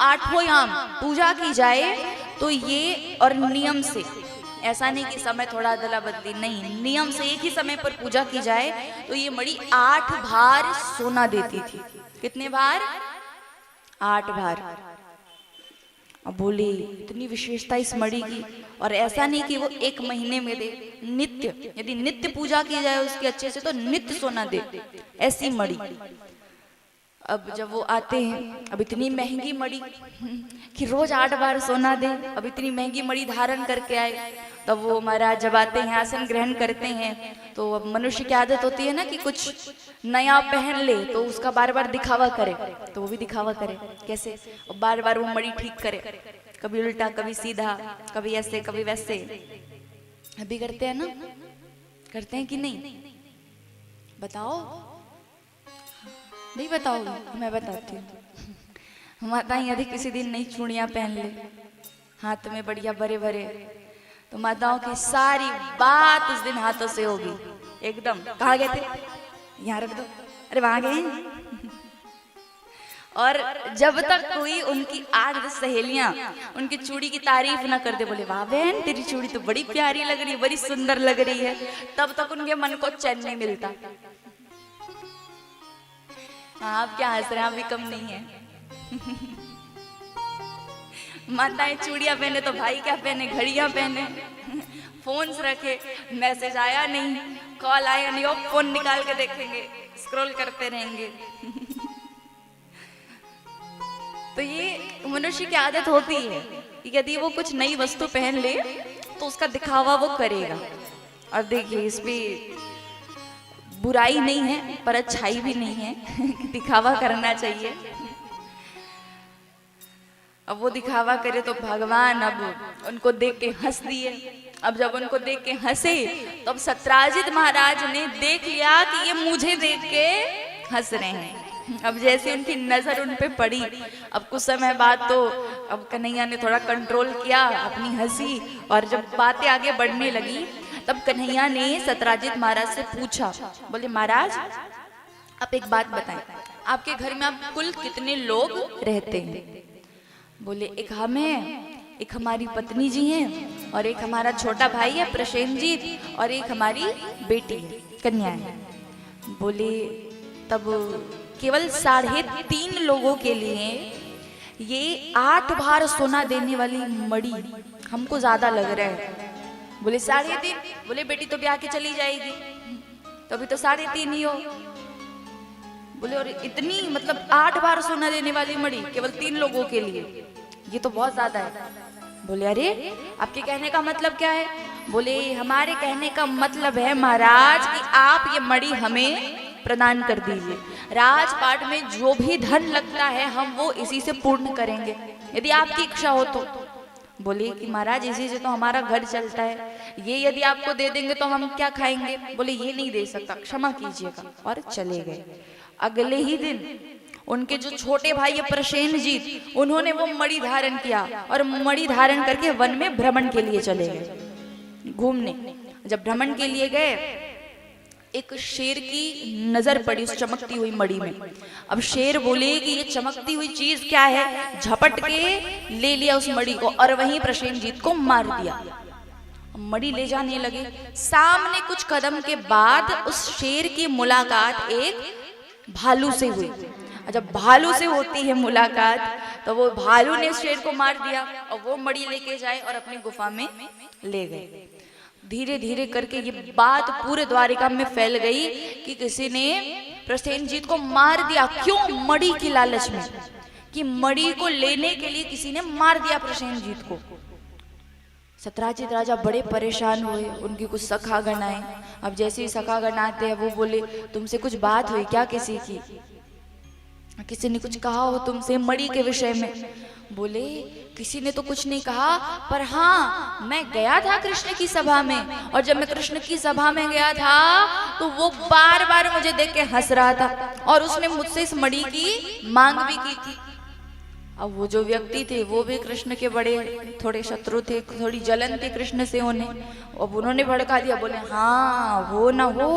8 याम पूजा की जाए तो ये, और नियम से, ऐसा नहीं कि समय थोड़ा अदला बदली, नहीं, नियम से एक ही समय पर पूजा की जाए तो ये मणि 8 भार सोना देती थी। कितने भार? 8 भार। अब बोले इतनी विशेषता इस मणि की, और ऐसा नहीं कि वो 1 महीने में दे, नित्य, यदि नित्य पूजा की जाए उसके अच्छे से तो नित्य सोना दे, ऐसी मणि। अब जब वो आते हैं, अब इतनी महंगी मणि कि रोज 8 बार सोना दे, अब इतनी महंगी मणि धारण करके आए, तब वो महाराज जब आते हैं आसन ग्रहण करते हैं तो अब मनुष्य की आदत होती है ना कि कुछ नया पहन ले तो उसका बार बार दिखावा करे, तो वो भी दिखावा करे। कैसे? बार बार वो मणि ठीक करे, कभी उल्टा कभी सीधा, कभी ऐसे कभी वैसे। अभी करते हैं ना, करते हैं कि नहीं? बताओ। नहीं बताओगे? मैं बताती हूँ। माता यदि किसी दिन नई चूड़ियां पहन ले, हाथ में बढ़िया भरे भरे, तो माताओं की सारी बात उस दिन हाथों से होगी एकदम। कहाँ गए थे? यहाँ रख दो। अरे वहां गए। और जब तक कोई उनकी 8-10 सहेलियां उनकी चूड़ी की तारीफ ना कर दे, बोले वाह बहन तेरी चूड़ी तो बड़ी प्यारी लग रही है, बड़ी सुंदर लग रही है, तब तक उनके मन को चैन नहीं मिलता। हाँ, आप क्या हंस रहे हैं? आप भी कम नहीं है। माताएं चूड़ियां पहने तो भाई क्या पहने, घड़ियां पहने, फोन्स रखे, मैसेज आया नहीं, कॉल आया नहीं, और फोन निकाल के देखेंगे, स्क्रॉल करते रहेंगे। तो ये मनुष्य की आदत होती है कि यदि वो कुछ नई वस्तु पहन ले तो उसका दिखावा वो करेगा। और देखिए इसमें बुराई नहीं है पर अच्छाई भी नहीं है कि दिखावा करना चाहिए। अब वो दिखावा करे तो भगवान अब उनको देख के हंस दिए। अब जब उनको देख के हंसे तो अब सत्राजित महाराज ने देख लिया कि ये मुझे देख के हंस रहे हैं। अब जैसे उनकी नजर उन पे पड़ी, अब कुछ समय बाद तो अब कन्हैया ने थोड़ा कंट्रोल किया अपनी हंसी, और जब बातें आगे बढ़ने लगी तब कन्हैया ने सत्राजित महाराज से पूछा, बोले महाराज आप एक बात बताएं, आपके घर में आप कुल कितने लोग रहते हैं? बोले एक हम हैं, एक हमारी पत्नी जी हैं, और एक हमारा छोटा भाई है प्रसेनजीत, और एक हमारी बेटी है, कन्या है। बोले तब केवल 3.5 लोगों के लिए ये 8 भार सोना देने वाली मणि हमको ज्यादा लग रहा है। बोले 3.5? बोले बेटी तो ब्याह के चली जाएगी, तो अभी तो 3.5 ही हो। बोले और इतनी, मतलब 8 बार सोना देने वाली मणि केवल 3 लोगों के लिए, ये तो बहुत ज्यादा है। बोले अरे आपके कहने का मतलब क्या है? बोले हमारे कहने का मतलब है महाराज कि आप ये मणि हमें प्रदान कर दीजिए, राजपाट में जो भी धन लगता है हम वो इसी से पूर्ण करेंगे, यदि आपकी इच्छा हो तो। बोले कि महाराज इसी से तो हमारा घर चलता है, ये यदि आपको दे देंगे तो हम क्या खाएंगे? बोले ये नहीं दे सकता, क्षमा कीजिएगा, और चले गए। अगले ही दिन उनके जो छोटे भाई है प्रसेनजीत, उन्होंने वो मणि धारण किया और मणि धारण करके वन में भ्रमण के लिए चले गए घूमने। जब भ्रमण के लिए गए एक शेर की नजर पड़ी उस चमकती हुई मणि में। अब शेर बोले कि ये चमकती हुई चीज क्या है, झपट के ले लिया उस मणि को और वहीं प्रसेनजीत को मार दिया। मणि ले जाने लगे, सामने कुछ कदम के बाद उस शेर की मुलाकात एक भालू से हुई। जब भालू से होती है मुलाकात तो वो भालू ने शेर को मार दिया और वो मणि लेके जाए और अपनी गुफा में ले गए। धीरे धीरे करके ये बात पूरे द्वारिका में फैल गई कि किसी ने प्रसेनजीत को मार दिया। क्यों? मणि की लालच में, कि मणि को लेने के लिए किसी ने मार दिया प्रसेनजीत को। सत्राजित राजा बड़े परेशान हुए, उनकी कुछ सखागण आए। अब जैसे ही सखागण आते हैं वो बोले तुमसे कुछ बात हुई क्या किसी की, किसी ने कुछ कहा हो तुमसे मणि के विषय में? बोले किसी ने तो कुछ नहीं कहा, पर हाँ मैं गया था कृष्ण की सभा में, और जब मैं कृष्ण की सभा में गया था तो वो बार बार मुझे देख के हंस रहा था और उसने मुझसे इस मणि की मांग भी की थी। अब वो जो व्यक्ति थे वो भी कृष्ण के बड़े थोड़े शत्रु थे, थोड़ी जलन थी कृष्ण से उन्हें। अब उन्होंने भड़का दिया, बोले हाँ वो ना हो,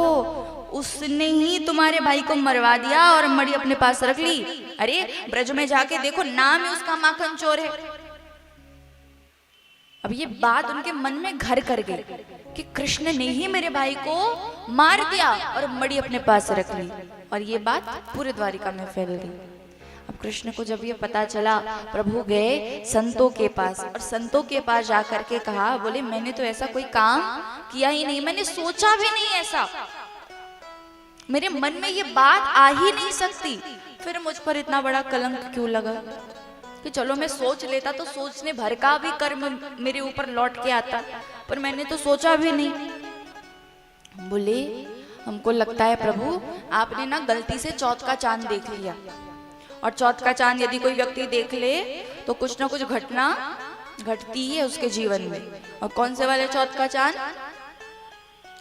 उसने ही तुम्हारे भाई को मरवा दिया और मणि अपने पास रख ली। अरे ब्रज में जाके देखो, नाम है उसका माखन चोर है। अब ये बात उनके मन में घर कर गई कि कृष्ण ने ही मेरे भाई को मार दिया और मणि अपने पास रख ली, और ये बात पूरे द्वारिका में फैल गई। अब कृष्ण को जब ये पता चला, प्रभु गए संतों के पास, और संतों के पास जाकर के कहा, बोले मैंने तो ऐसा कोई काम किया ही नहीं, मैंने सोचा भी नहीं ऐसा, मेरे मन में ये बात आ ही नहीं सकती, फिर मुझ पर इतना बड़ा कलंक क्यों लगा कि चलो मैं सोच लेता तो सोचने भर का भी कर्म मेरे ऊपर लौट के आता, पर मैंने तो सोचा भी नहीं। बोले हमको लगता है प्रभु आपने ना गलती से चौथ का चांद देख लिया, और चौथ का चांद यदि कोई व्यक्ति देख ले तो कुछ ना कुछ घटना घटती है उसके जीवन में। और कौन से वाले चौथ का चांद?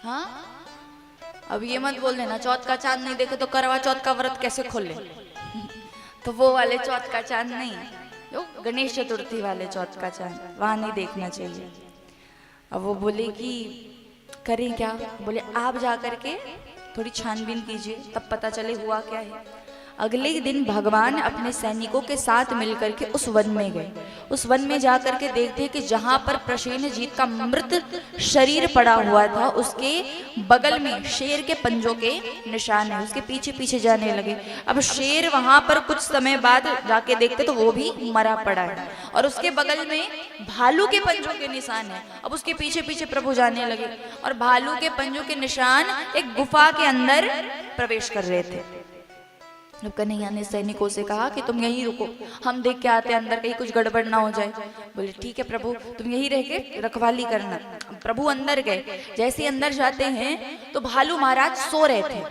हाँ अब ये मत बोल देना चौथ का चांद नहीं देखे तो करवा चौथ का व्रत कैसे खोले तो वो वाले चौथ का चांद नहीं, जो गणेश चतुर्थी वाले चौथ का चांद, वहां नहीं देखना चाहिए। अब वो बोले कि करें क्या? बोले आप जा करके थोड़ी छानबीन कीजिए, तब पता चले हुआ क्या है। अगले दिन भगवान अपने सैनिकों के साथ मिलकर के उस वन में गए। उस वन में जाकर के देखते कि जहां पर प्रसेनजीत का मृत शरीर पड़ा हुआ था, उसके बगल में शेर के पंजों के निशान है। उसके पीछे पीछे जाने लगे। अब शेर वहां पर कुछ समय बाद जाके देखते तो वो भी मरा पड़ा है, और उसके बगल में भालू के पंजों के निशान है। अब उसके पीछे पीछे प्रभु जाने लगे, और भालू के पंजों के निशान एक गुफा के अंदर प्रवेश कर रहे थे। जब कन्हैया ने सैनिकों से कहा कि तुम यहीं रुको, हम देख के आते अंदर, कहीं कुछ गड़बड़ ना हो जाए। बोले ठीक है प्रभु, तुम यहीं रह के रखवाली करना। प्रभु अंदर गए। जैसे अंदर जाते हैं तो भालू महाराज सो रहे थे,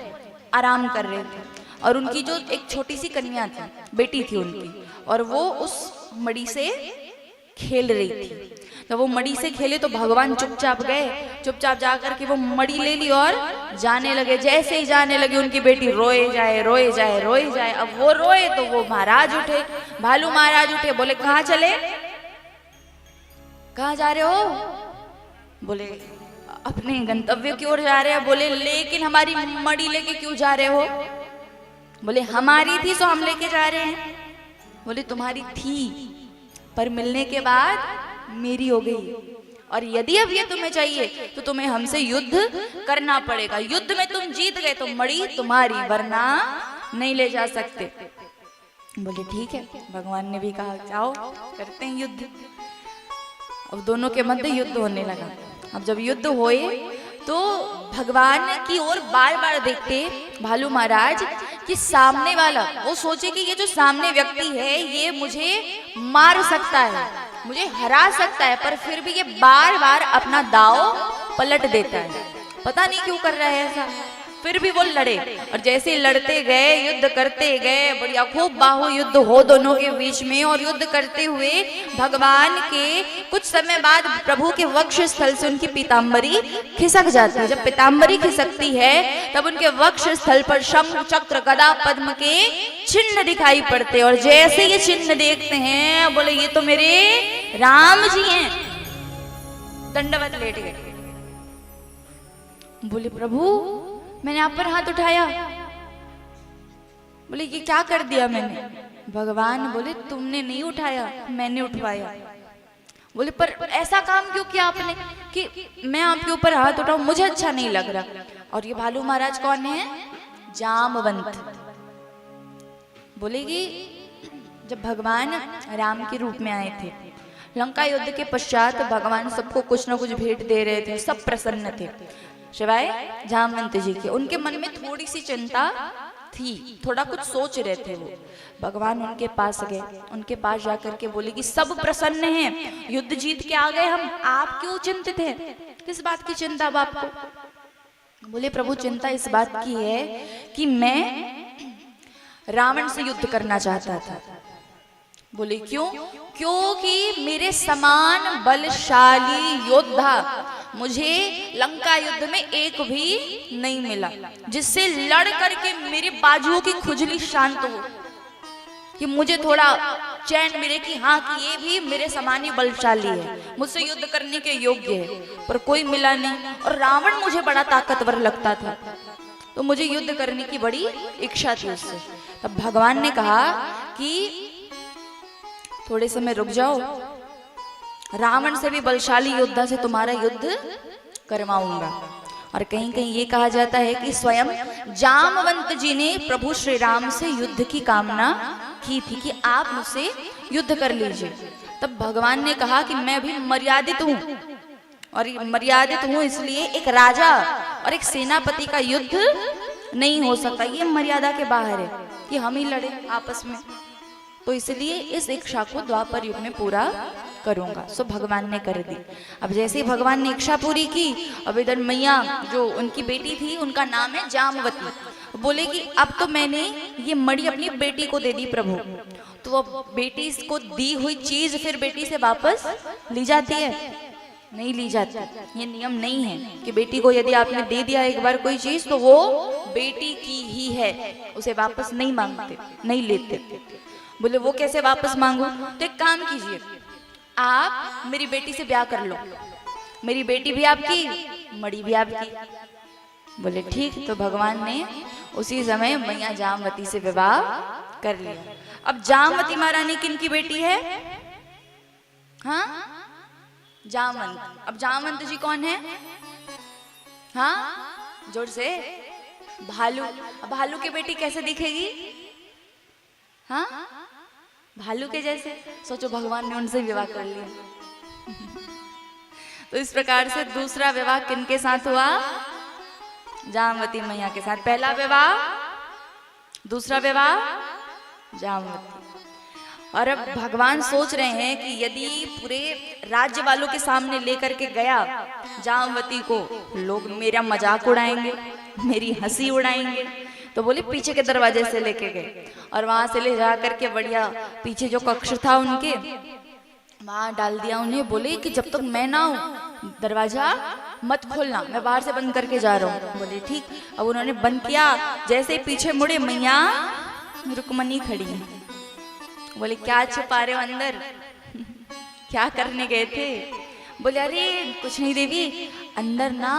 आराम कर रहे थे, और उनकी जो एक छोटी सी कन्या थी, बेटी थी उनकी, और वो उस मड़ी से खेल रही थी। जब वो मड़ी से खेले तो भगवान चुपचाप गए, चुपचाप जाकर के वो मड़ी ले ली और जाने लगे। जैसे ही जाने लगे उनकी बेटी रोए जाए रोए जाए रोए जाए। अब वो रोए तो वो महाराज उठे, भालू महाराज उठे। बोले कहाँ चले, कहाँ जा रहे हो? बोले अपने गंतव्य की ओर जा रहे हैं। बोले लेकिन हमारी मड़ी लेके क्यों जा रहे हो? बोले हमारी थी तो हम लेके जा रहे हैं। बोले तुम्हारी थी, पर मिलने के बाद मेरी हो गई, और यदि अब ये तुम्हें चाहिए तो तुम्हें हमसे युद्ध करना पड़ेगा। युद्ध में तुम जीत गए तो मड़ी तुम्हारी, वरना नहीं ले जा सकते। बोले ठीक है। भगवान ने भी कहा जाओ करते हैं युद्ध। अब दोनों के मध्य युद्ध होने लगा। अब जब युद्ध होए तो भगवान की ओर बार बार देखते भालू महाराज कि सामने वाला, वो सोचे कि ये जो सामने व्यक्ति है ये मुझे मार सकता है, मुझे हरा सकता है, पर फिर भी ये बार बार अपना दाव पलट देता है। पता नहीं क्यों कर रहा है ऐसा। फिर भी वो लड़े, और जैसे लड़ते गए, युद्ध करते गए, बढ़िया खूब बाहु युद्ध हो दोनों के बीच में। और युद्ध करते हुए भगवान के कुछ समय बाद प्रभु के वक्ष स्थल से उनकी पीताम्बरी खिसक जाती है। जब पीताम्बरी खिसकती है तब उनके वक्ष स्थल पर शंख चक्र गदा पद्म के चिन्ह दिखाई पड़ते, और जैसे ये चिन्ह देखते हैं बोले ये तो मेरे राम जी हैं। दंडवत लेट गए। बोले प्रभु मैंने आप पर हाथ उठाया। बोले ये क्या कर दिया मैंने? भगवान बोले तुमने नहीं उठाया, मैंने उठवाया। बोले पर ऐसा काम क्यों किया आपने कि मैं आपके ऊपर हाथ उठाऊं? मुझे अच्छा नहीं लग रहा। और ये भालू महाराज कौन है? जामवंत। बोले कि जब भगवान राम के रूप में आए थे, लंका युद्ध के पश्चात भगवान सबको कुछ ना कुछ भेंट दे रहे थे, सब प्रसन्न थे सिवाय जामवंत जी के। उनके मन में थोड़ी सी चिंता थी, थोड़ा कुछ सोच रहे थे वो। भगवान उनके पास गए, उनके पास जाकर के बोले कि सब प्रसन्न हैं, युद्ध जीत के आ गए हम, आप क्यों चिंतित हैं, किस बात की चिंता अब आपको? बोले प्रभु चिंता इस बात की है कि मैं रावण से युद्ध करना चाहता था। बोले क्यों? क्योंकि मेरे समान बलशाली योद्धा मुझे लंका युद्ध में एक भी नहीं मिला, जिससे लड़ करके मेरे बाजुओं की खुजली शांत हो, कि मुझे थोड़ा चैन मिले कि हाँ कि ये भी मेरे समान ही बलशाली है, मुझसे युद्ध करने के योग्य है। पर कोई मिला नहीं, और रावण मुझे बड़ा ताकतवर लगता था, तो मुझे युद्ध करने की बड़ी इच्छा थी उससे। तब भगवान ने कहा कि थोड़े समय रुक जाओ, रावण से भी बलशाली योद्धा से तुम्हारा युद्ध करवाऊंगा। और कहीं कहीं ये कहा जाता है कि स्वयं जामवंत जी ने प्रभु श्री राम से युद्ध की कामना की थी कि आप मुझसे युद्ध कर लीजिए। तब भगवान ने कहा कि मैं भी मर्यादित हूँ, और मर्यादित हूँ इसलिए एक राजा और एक सेनापति का युद्ध नहीं हो सकता, ये मर्यादा के बाहर है कि हम ही लड़े आपस में, तो इसलिए इस इच्छा को द्वापर युग में पूरा करूंगा। सो भगवान ने कर दी। अब जैसे ही भगवान ने इच्छा पूरी की, अब इधर मैया जो उनकी बेटी थी उनका नाम है जामवती, बोले कि अब तो मैंने ये मणि अपनी बेटी को दे दी प्रभु, तो अब बेटी को दी हुई चीज फिर बेटी से वापस ली जाती है? नहीं ली जाती। ये नियम नहीं है कि बेटी को यदि आपने दे दिया एक बार कोई चीज तो वो बेटी की ही है, उसे वापस नहीं मांगते, नहीं लेते। बोले वो कैसे वापस मांगू? तो एक काम कीजिए, आप मेरी बेटी से ब्याह कर लो, मेरी बेटी भी आपकी, मणि भी आपकी। बोले ठीक। तो भगवान ने उसी समय मैया जामवती से विवाह कर लिया। अब जामवती महारानी किन की बेटी है? हाँ, जामवंत। अब जामवंत जी कौन है? हाँ, जोर से। भालू। अब भालू की बेटी कैसे दिखेगी? हाँ, भालू के जैसे। सोचो भगवान ने उनसे विवाह कर लिया। तो इस प्रकार से दूसरा विवाह किनके साथ हुआ? जामवती मैया के साथ। पहला विवाह, दूसरा विवाह जामवती। और अब भगवान सोच रहे हैं कि यदि पूरे राज्य वालों के सामने लेकर के गया जामवती को, लोग मेरा मजाक उड़ाएंगे, मेरी हंसी उड़ाएंगे, तो बोले पीछे के दरवाजे से लेके गए और वहां से ले जा करके बढ़िया पीछे जो कक्ष था उनके वहां डाल दिया उन्हें। बोले कि जब तक मैं ना हूं दरवाजा मत खोलना, मैं बाहर से बंद करके जा रहा हूँ। बोले ठीक। अब उन्होंने बंद किया, जैसे पीछे मुड़े मैया रुक्मणी खड़ी है। बोले क्या छुपा रहे हो अंदर, क्या करने गए थे? बोले अरे कुछ नहीं देवी, अंदर ना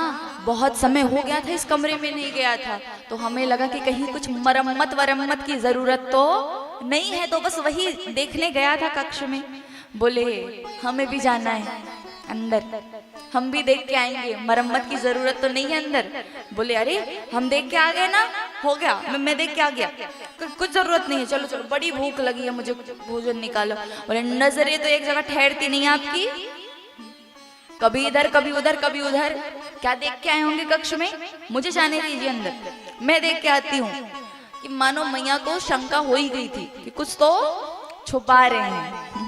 बहुत समय हो गया था, इस कमरे में नहीं गया था, तो हमें लगा कि कहीं कुछ मरम्मत की जरूरत तो नहीं है, तो बस वही देखने गया था कक्ष में। बोले हमें भी जाना है अंदर, हम भी देख के आएंगे, मरम्मत की जरूरत तो नहीं है अंदर। बोले अरे हम देख के आ गए ना, हो गया, मैं देख के आ गया, कुछ जरूरत नहीं है, चलो चलो, बड़ी भूख लगी है मुझे, भोजन निकालो। बोले नजरें तो एक जगह ठहरती नहीं है आपकी, कभी इधर कभी उधर कभी उधर, क्या देख के आए होंगे कक्ष में? मुझे जाने दीजिए अंदर, मैं देख के आती हूँ। कि मानो मैया को शंका हो ही गई थी कि कुछ तो छुपा रहे हैं,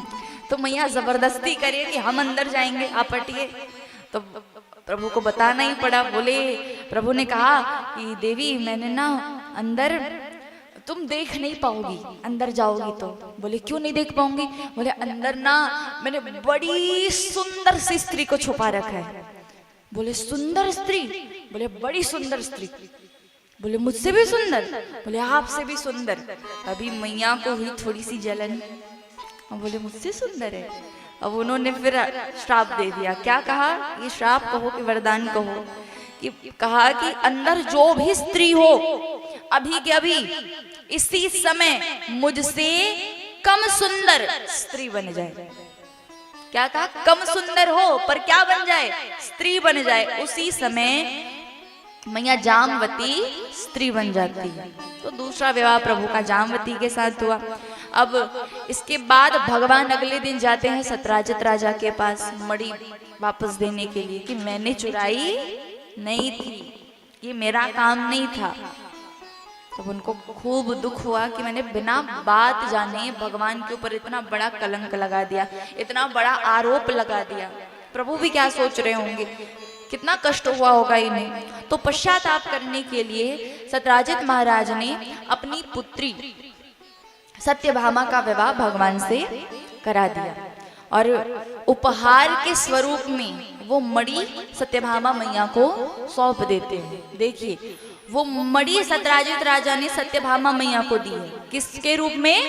तो मैया जबरदस्ती करे कि हम अंदर जाएंगे, आप हटिए। तो प्रभु को बताना ही पड़ा। बोले प्रभु ने कहा कि देवी मैंने ना अंदर, तुम देख नहीं पाओगी अंदर जाओगी तो। बोले क्यों नहीं देख पाऊंगी? बोले अंदर ना मैंने बड़ी सुंदर सी स्त्री को छुपा रखा है। बोले सुंदर स्त्री? बोले बड़ी सुंदर स्त्री। बोले मुझसे भी सुंदर? बोले आपसे भी सुंदर। अभी मैया को हुई थोड़ी सी जलन, बोले मुझसे सुंदर है। अब उन्होंने फिर श्राप दे दिया। क्या कहा? ये श्राप कहो कि वरदान कहो, कि कहा कि अंदर जो भी स्त्री हो अभी के अभी इसी समय मुझसे कम सुंदर स्त्री बन जाए। क्या कहा? कम सुंदर हो पर क्या बन जाए? स्त्री बन जाए। उसी समय मैया जामवती स्त्री बन जाती है। तो दूसरा विवाह प्रभु का जामवती के साथ हुआ। अब इसके बाद भगवान अगले दिन जाते हैं सतराजित राजा के पास मणि वापस देने के लिए, कि मैंने चुराई नहीं थी, ये मेरा काम नहीं था। तब उनको खूब दुख हुआ कि मैंने बिना बात जाने भगवान के ऊपर इतना बड़ा कलंक लगा दिया, इतना बड़ा आरोप लगा दिया। प्रभु भी क्या सोच रहे होंगे, कितना कष्ट हुआ होगा इन्हें। तो पश्चाताप करने के लिए सत्यराजित महाराज ने अपनी पुत्री सत्यभामा का विवाह भगवान से करा दिया और उपहार के स्वरूप में वो मणि सत्यभामा मैया को सौंप देते हैं। देखिए वो मणि सत्यराजित राजा ने सत्यभामा मैया को दी है, किसके रूप में?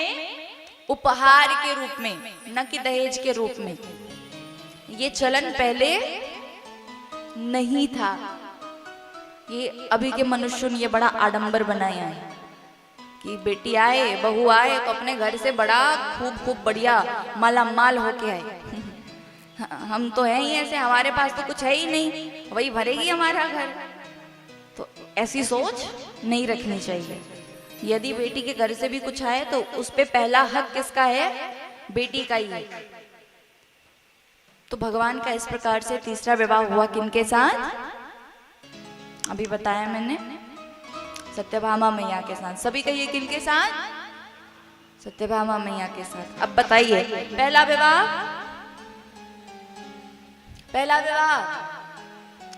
उपहार के रूप में, न कि दहेज के रूप में। ये चलन पहले नहीं था, ये अभी के मनुष्यों ने ये बड़ा आडंबर बनाया है कि बेटी आए, बहू आए तो अपने घर से बड़ा खूब बढ़िया माला माल होके आए। हम तो हैं ही ऐसे, हमारे पास तो कुछ है ही नहीं, वही भरेगी हमारा घर। तो ऐसी सोच नहीं रखनी चाहिए। यदि बेटी के घर से भी कुछ आए तो उस पे पहला हक किसका है? बेटी का ही है। तो भगवान का इस प्रकार से तीसरा विवाह हुआ किनके साथ? अभी बताया मैंने, सत्यभामा मैया के साथ। सभी कहिए किनके साथ? सत्यभामा मैया के साथ। अब बताइए पहला विवाह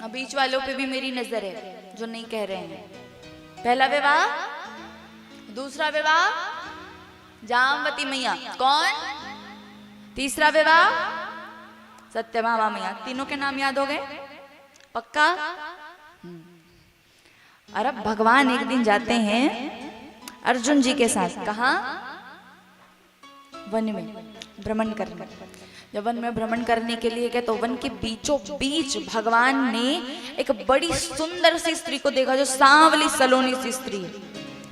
बीच वालों पे भी मेरी नजर है जो नहीं कह रहे हैं। पहला विवाह, दूसरा विवाह जामवती मैया, कौन? तीसरा विवाह सत्यभामा मैया। तीनों के नाम याद हो गए? पक्का? और अब भगवान एक दिन जाते हैं अर्जुन जी के साथ। कहाँ? वन में भ्रमण करने। जब वन में भ्रमण करने के लिए गए तो वन के बीचों बीच भगवान ने एक बड़ी सुंदर सी स्त्री को देखा, जो सांवली सलोनी सी स्त्री,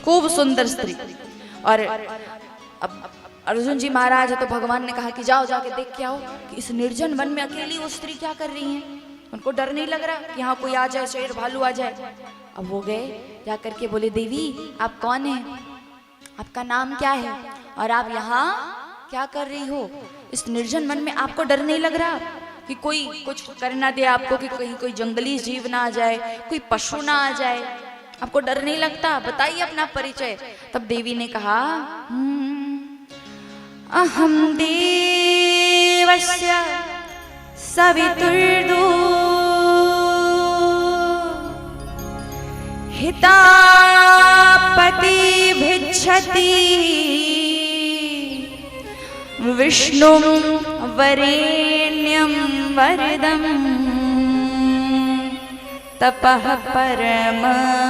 खूब सुंदर स्त्री। और अब अर्जुन जी महाराज है तो भगवान ने कहा कि जाओ जाके देख के आओ कि इस निर्जन वन में अकेली वो स्त्री क्या कर रही है। उनको डर नहीं लग रहा कि यहाँ कोई आ जाए, शेर भालू आ जाए। अब वो गए, जाकर के बोले, देवी आप कौन हैं? आपका नाम क्या है? और आप यहाँ क्या कर रही हो? इस निर्जन वन में आपको डर नहीं लग रहा कि कोई कुछ कर ना दे आपको, कि कहीं कोई जंगली जीव ना आ जाए, कोई पशु ना आ जाए? आपको डर नहीं लगता? बताइए अपना परिचय। तब देवी ने कहा, अहम देवस्य सवितुर्दो हितापति भिक्षति विष्णु वरेण्यं वरदं तपः परममास्थिता।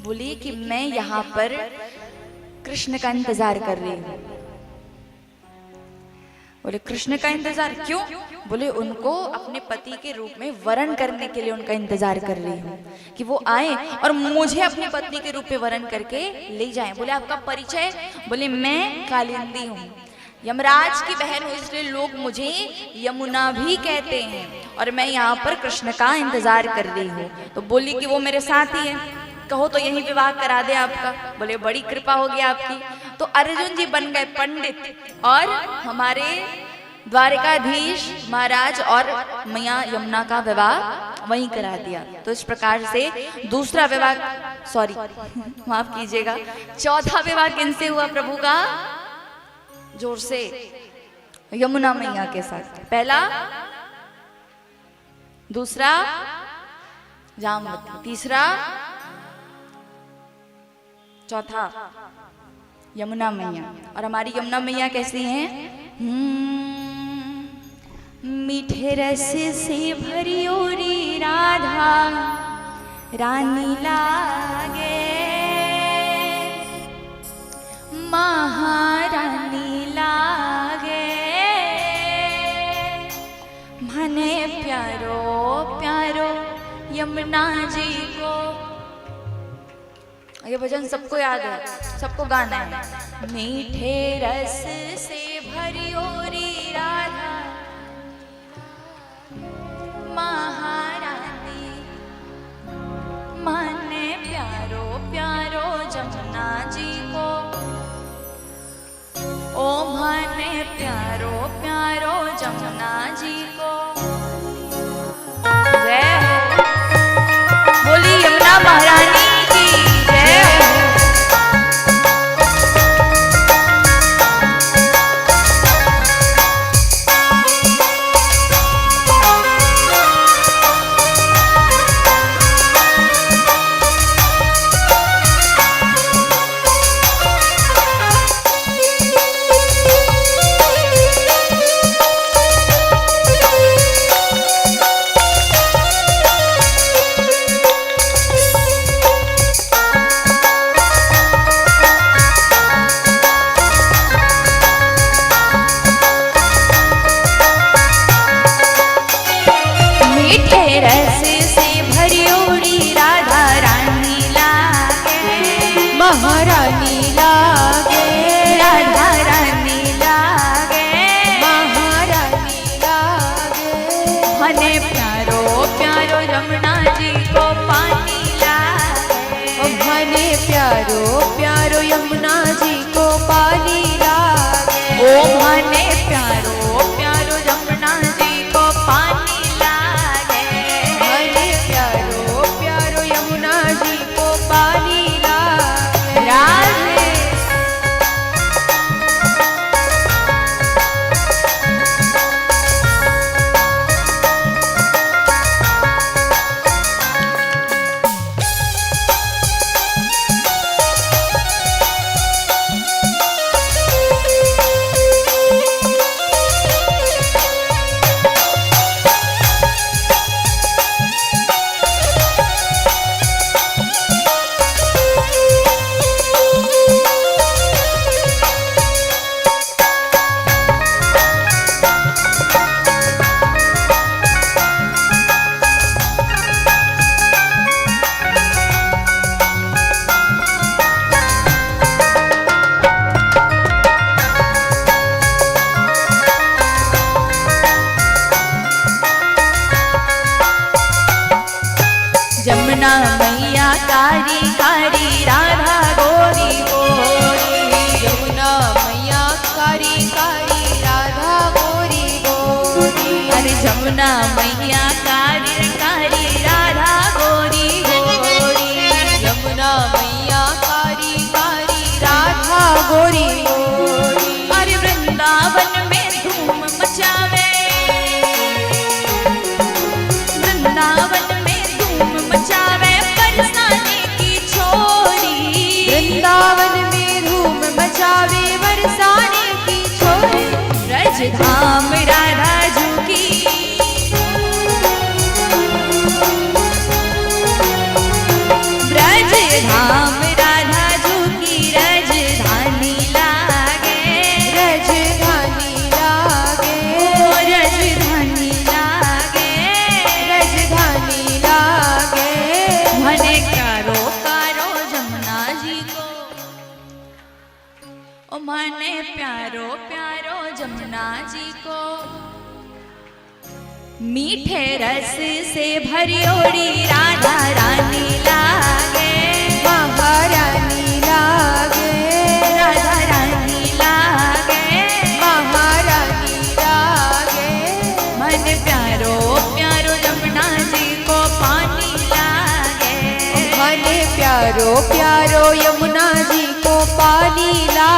बोलिए कि मैं यहाँ पर कृष्ण का इंतजार कर रही हूँ। बोले कृष्ण का इंतजार क्यों? बोले उनको अपने पति के रूप में वरण करने के लिए उनका इंतजार कर रही हूँ कि वो आए और मुझे अपने पत्नी के रूप में वरण करके ले जाएं। बोले आपका परिचय? बोले मैं कालिंदी हूँ, यमराज की बहन हूँ, इसलिए लोग मुझे यमुना भी कहते हैं और मैं यहाँ पर कृष्ण का इंतजार कर रही हूँ। तो बोली कि वो मेरे साथ ही है, कहो तो यही विवाह करा दे आपका। बोले बड़ी कृपा होगी आपकी। तो अर्जुन जी बन गए पंडित और हमारे द्वारिकाधीश महाराज और मैया यमुना का विवाह वहीं करा दिया। तो इस प्रकार से दूसरा विवाह, सॉरी माफ कीजिएगा, चौथा विवाह किनसे हुआ प्रभु का? जोर से, यमुना मैया के साथ। पहला, दूसरा जामवती, तीसरा, चौथा यमुना मैया। और हमारी यमुना मैया कैसी हैं? मीठे रस से भरी ओरी राधा रानी लागे, महारानी लागे, मने प्यारो प्यारो यमुना जी को। ये भजन सबको याद है, सबको गाना है। मीठे रस से भरी ओरी राधा महारानी, माने प्यारो प्यारो जमुना जी को। ओ माने प्यारो प्यारो जमुना जी को। जय मने प्यारो प्यारो यमुना जी को पानी लागे। ओ मने प्यारो प्यारो यमुना जी को पानी लागे। मने प्यारो प्यारो यमुना जी को पानी लागे। राधे जमुना मैया कारी कारी राधा गोरी गोरी। यमुना मैया कारी कारी राधा गोरी गोरी। अरे जमुना मैया कारी कारी राधा गोरी गोरी। यमुना मैया कारी कारी राधा गोरी गोरी। अरे वृंदावन में धूम मचावे। वृंदावन में धूम मचावे बरसाने की छोरी। वृंदावन में धूम मचावे बरसाने की छोरी। ब्रज धाम राधा जू की। ब्रज धाम राधा जू की रजधानी लागे। रजधानी लागे। ओ रजधानी लागे। रजधानी लागे। मने प्यारो प्यारो जमुना जी को। ओ मने प्यारो प्यारो जमुना जी को। मीठे रस से भरियोड़ी राधा रानी लागे। महारानी लागे। राधा रानी लागे। महारानी लागे। मन प्यारो प्यारो जमुना जी को पानी लागे। मने प्यारो प्यारो यमुना जी को पानी लागे।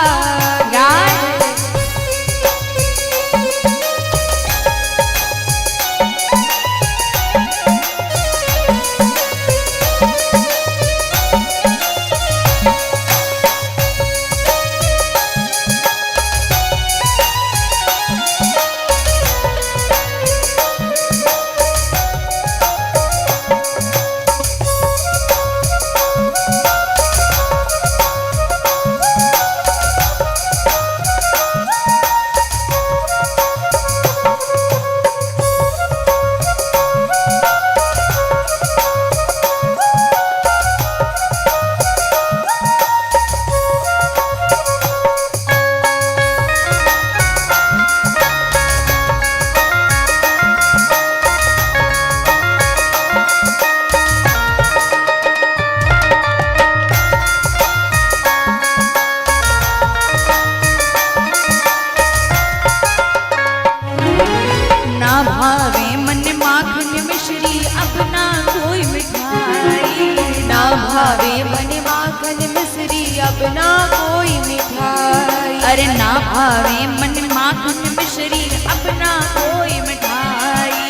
भावे मन माखन मिश्री अब ना कोई मिठाई। अरे ना भावे मन माखन मिश्री अब ना कोई मिठाई।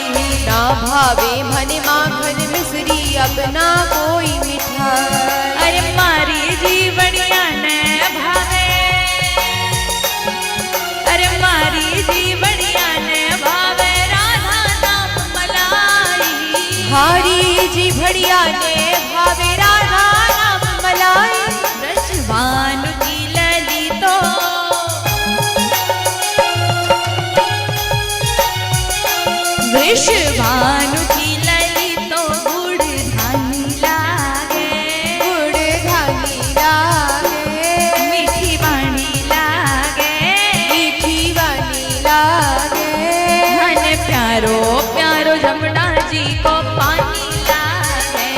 ना भावे मन माखन मिश्री अब ना कोई मिठाई। अरे मारी जीवनिया ने भावे। अरे मारी जीवनिया ने भावे राधा नाम मलाई। हारी जी भड़िया ने भावे राधा नाम मलाई। ब्रजभान की ललितो वृषभानु की ललितो गुड़ धानी लागे। गुड़ धानी लागे। मीठी वाणी लागे। मीठी वाणी लागे। मन प्यारो प्यारो जमुना जी को पानी लागे।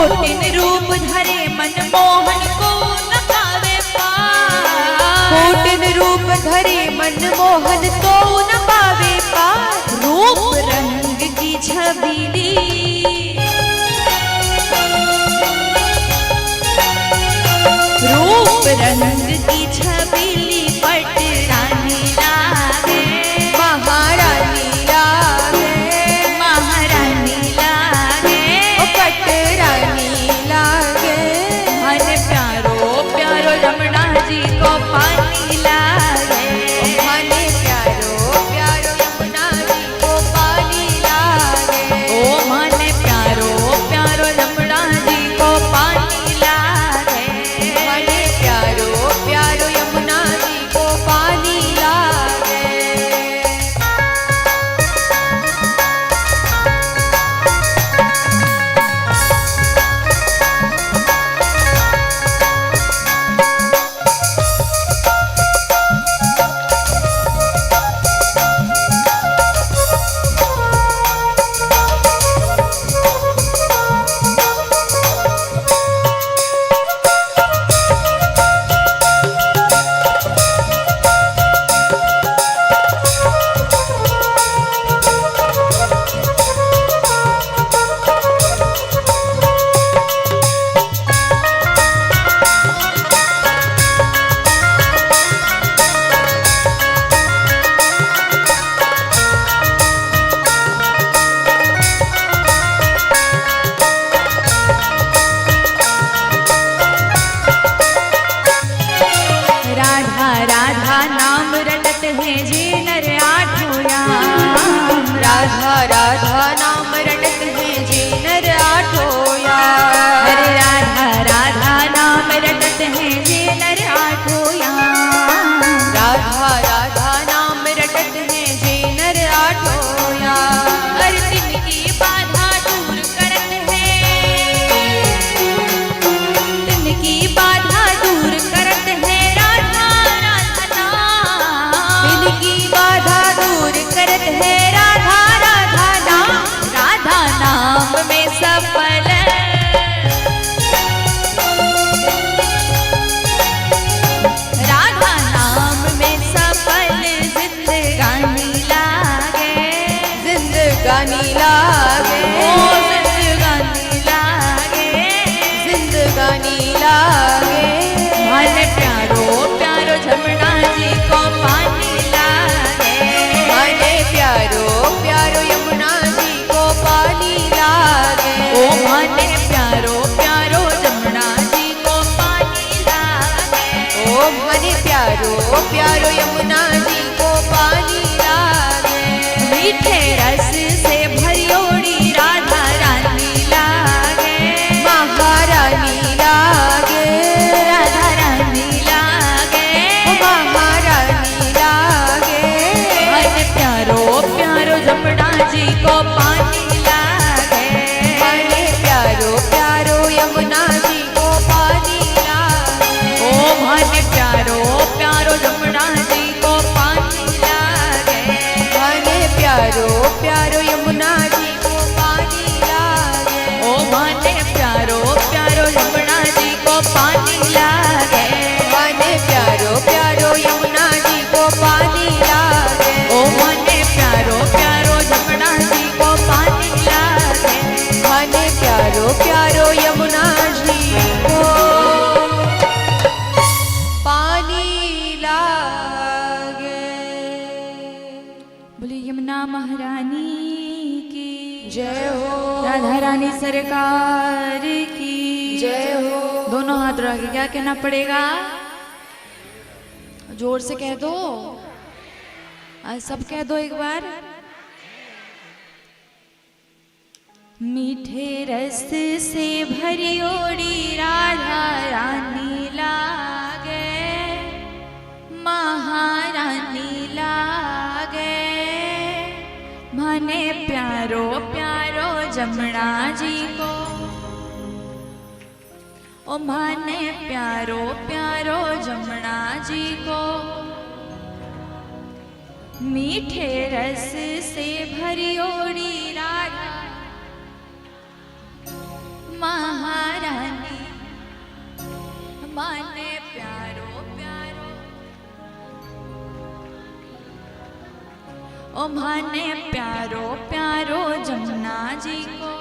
कोटिन रूप धरे मनमोहन को न पावे पार। कोटिन रूप धरे मनमोहन तो न पावे पार। रूप रंग की छबीली रूप रंग की छबीली पट रानी लागे। महारानी लागे महारानी लागे ओ पट रानी लागे। मन प्यारो प्यारो रमणा जी को पानी लागे। मन प्यारो प्यारो यमुना जी को पानी लागे। ओ मन प्यारो प्यारो रमणा जी को पानी लागे। मन प्यारो प्यारो यमुना जी को पानी लागे। राधा राधा नाम रटत है जे नर आठों याम। राधा राधा नाम रटत है जे नर आठों याम। अरे राधा राधा नाम रटत है जे नर आठों याम। राधा राधा नाम रटत है जे नर आठों याम। हर दिन की बाधा दूर करत है। दिन की बाधा दूर करत है राधा राधा नाम। दिन की बाधा दूर करत है राधा राधा नाम। राधा नाम में सफल राधा नाम में सफल जिंदगानी लागे। जिंदगानी लागे ओ जिंदगानी लागे। जिंदगानी लागे। मन प्यारो प्यारो जमुना जी को पानी लागे। मन प्यारो प्यारो यमुना जी को पानी लागे। ओ मन प्यारो प्यारो जमुना जी को पानी लागे। ओ मन प्यारो प्यारो यमुना जी को पानी लागे। मीठे रस से भरियोड़ी राधा रानी लागे। महारानी लागे राधा रानी लागे। महारानी लागे। मन प्यारो प्यारो जमुना जी को पानी लागे। मन प्यारो प्यारो यमुना जी को पानी लागे। ओ मन प्यारो प्यारो जमुना जी को पानी लागे। मन प्यारो प्यारो यमुना जी को पानी लागे। ओ मन प्यारो प्यारो जमुना जी को पानी लागे। मन प्यारो प्यारो यमुना जी को पानी लागे। ओ मन प्यारो प्यारो जमुना जी को पानी लागे। मन प्यारो प्यारो यमुना जी को पानी लागे। बोली यमुना महारानी की जय हो। राधा रानी सरकार की जय हो। दोनों हाथ उठा के क्या कहना पड़ेगा? जोर से कह दो। आज सब कह दो एक बार। मीठे रस से भरी ओड़ी राधा रानी लागे। महारानी लागे। मने प्यारो प्यारो जमुना जी को। ओ मने प्यारो प्यारो जमुना जी को। मीठे रस से भरी ओड़ी राधा महा ओ माने प्यारो प्यारो जमुना जी को।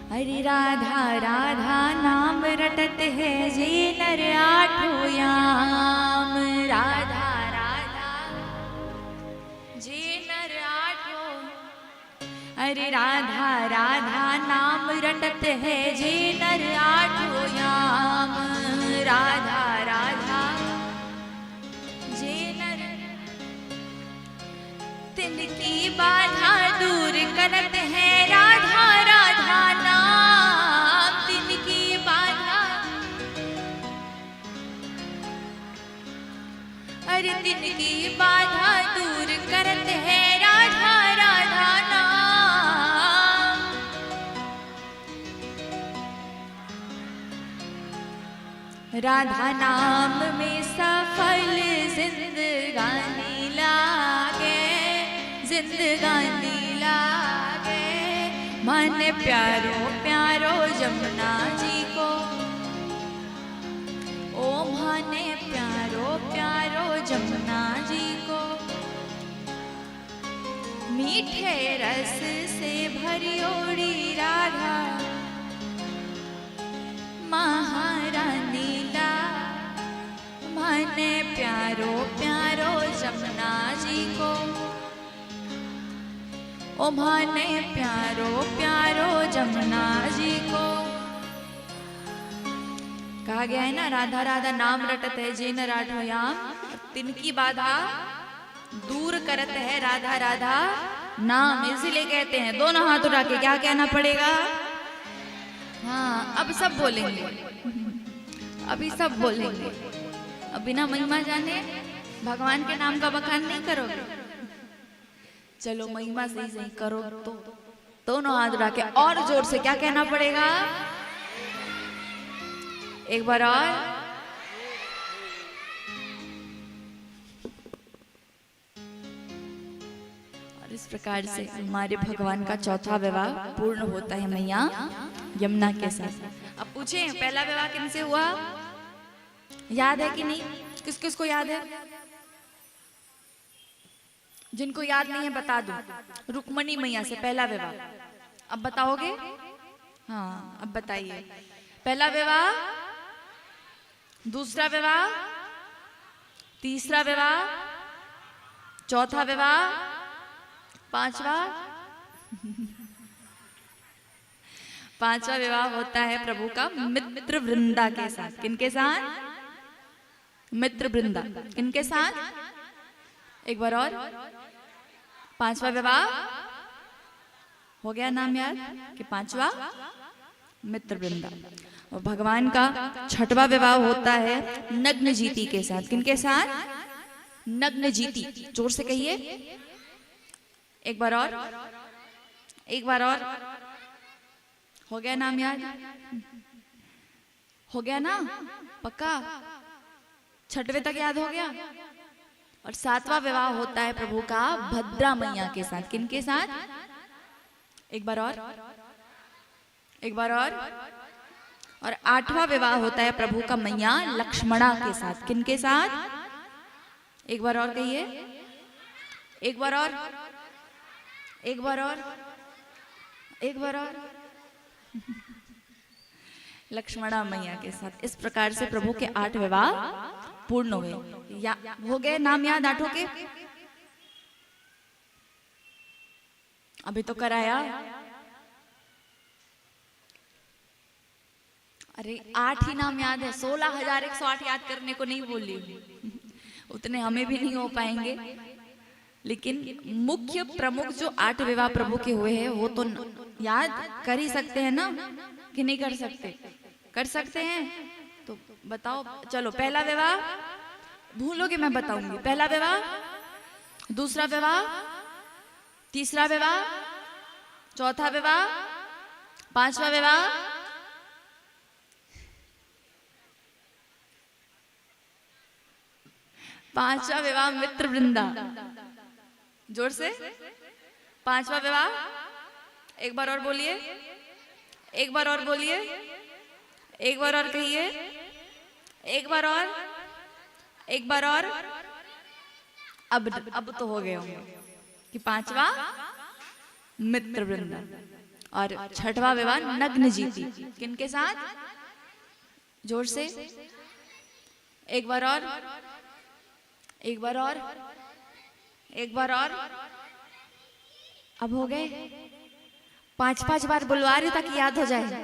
हरि राधा राधा नाम रटत है जी नर आठों याम। राधा राधा जी नर आठों। हरि राधा राधा नाम रटत है जी नर आठों याम। राधा राधा जी नर तिनकी बाधा दूर करत है राधा राधा नाम। तिनकी बाधा अरे तिनकी बाधा दूर करत है राधा राधा नाम। राधा नाम में सफल जिंदगानी लागे। जिंदगानी लागे मन प्यारो प्यारो जमुना जी को। ओ माने प्यारो प्यारो जमुना जी को। मीठे रस से भरी ओड़ी राधा महारानी ला। माने प्यारो प्यारो जमुना जी को। ओ माने प्यारो प्यारो जमुना जी को। कहा गया है ना, राधा राधा नाम रटत है जे न राठो याम। तिनकी बाधा दूर करत है राधा राधा नाम। इसीलिए कहते हैं दोनों हाथ उठा के क्या कहना पड़ेगा। हाँ अब सब बोलेंगे, अभी सब बोलेंगे। अब बिना महिमा जाने भगवान के नाम का बखान नहीं करोगे। चलो महिमा सही सही करो तो दोनों हाथ उठा के और जोर से क्या कहना पड़ेगा। एक बार और। इस प्रकार से हमारे भगवान का चौथा विवाह पूर्ण होता है मैया यमुना के साथ। अब पूछे पहला विवाह किनसे हुआ, याद है कि नहीं? किस किस को याद है? जिनको याद नहीं है बता दो। रुक्मणी मैया से पहला विवाह। अब बताओगे? हाँ अब बताइए। पहला विवाह, दूसरा विवाह, तीसरा विवाह, चौथा विवाह, पांचवा। पांचवा विवाह होता है प्रभु का मित्र वृंदा के साथ। किनके साथ? मित्र वृंदा। किनके साथ? एक बार और। पांचवा विवाह हो गया, नाम याद कि पांचवा मित्र वृंदा। और भगवान का छठवा विवाह होता है नग्न जीती के साथ। किनके साथ? नग्न जीती। जोर से कहिए एक बार और, एक बार और। हो गया नाम याद? हो गया ना पक्का? छठवें तक याद हो गया। और सातवां विवाह होता है प्रभु का भद्रा मैया के साथ। किनके साथ? एक बार और, एक बार और आठवां विवाह होता है प्रभु का मैया लक्ष्मणा के साथ। किनके साथ? एक बार और कहिए, एक बार और, एक बार और, एक बार और। लक्ष्मणा मैया के साथ। इस प्रकार से प्रभु के 8 विवाह पूर्ण हुए। हो गए नाम याद आठों के? अभी तो कराया। अरे 8 ही नाम याद है, 16,108 याद करने को नहीं बोली। उतने हमें भी नहीं हो पाएंगे, लेकिन मुख्य प्रमुख जो 8 विवाह प्रभु के हुए हैं वो तो याद कर ही सकते हैं ना, कि नहीं कर सकते? कर सकते हैं तो बताओ। चलो पहला विवाह भूलोगे मैं बताऊंगी। पहला विवाह, दूसरा विवाह, तीसरा विवाह, चौथा विवाह, पांचवा विवाह, पांचवा विवाह मित्र वृंदा। जोर से पांचवा विवाह। एक बार और बोलिए, एक बार और बोलिए, एक बार और कहिए, एक बार और, एक बार और, अब तो हो गए होंगे कि पांचवा मित्र वृंद और छठवां विवाह नग्न जीती। किनके साथ? जोर से एक बार और, एक बार और, एक बार और। अब हो गए? 5-5 बार बुलवा रही ताकि याद हो जाए।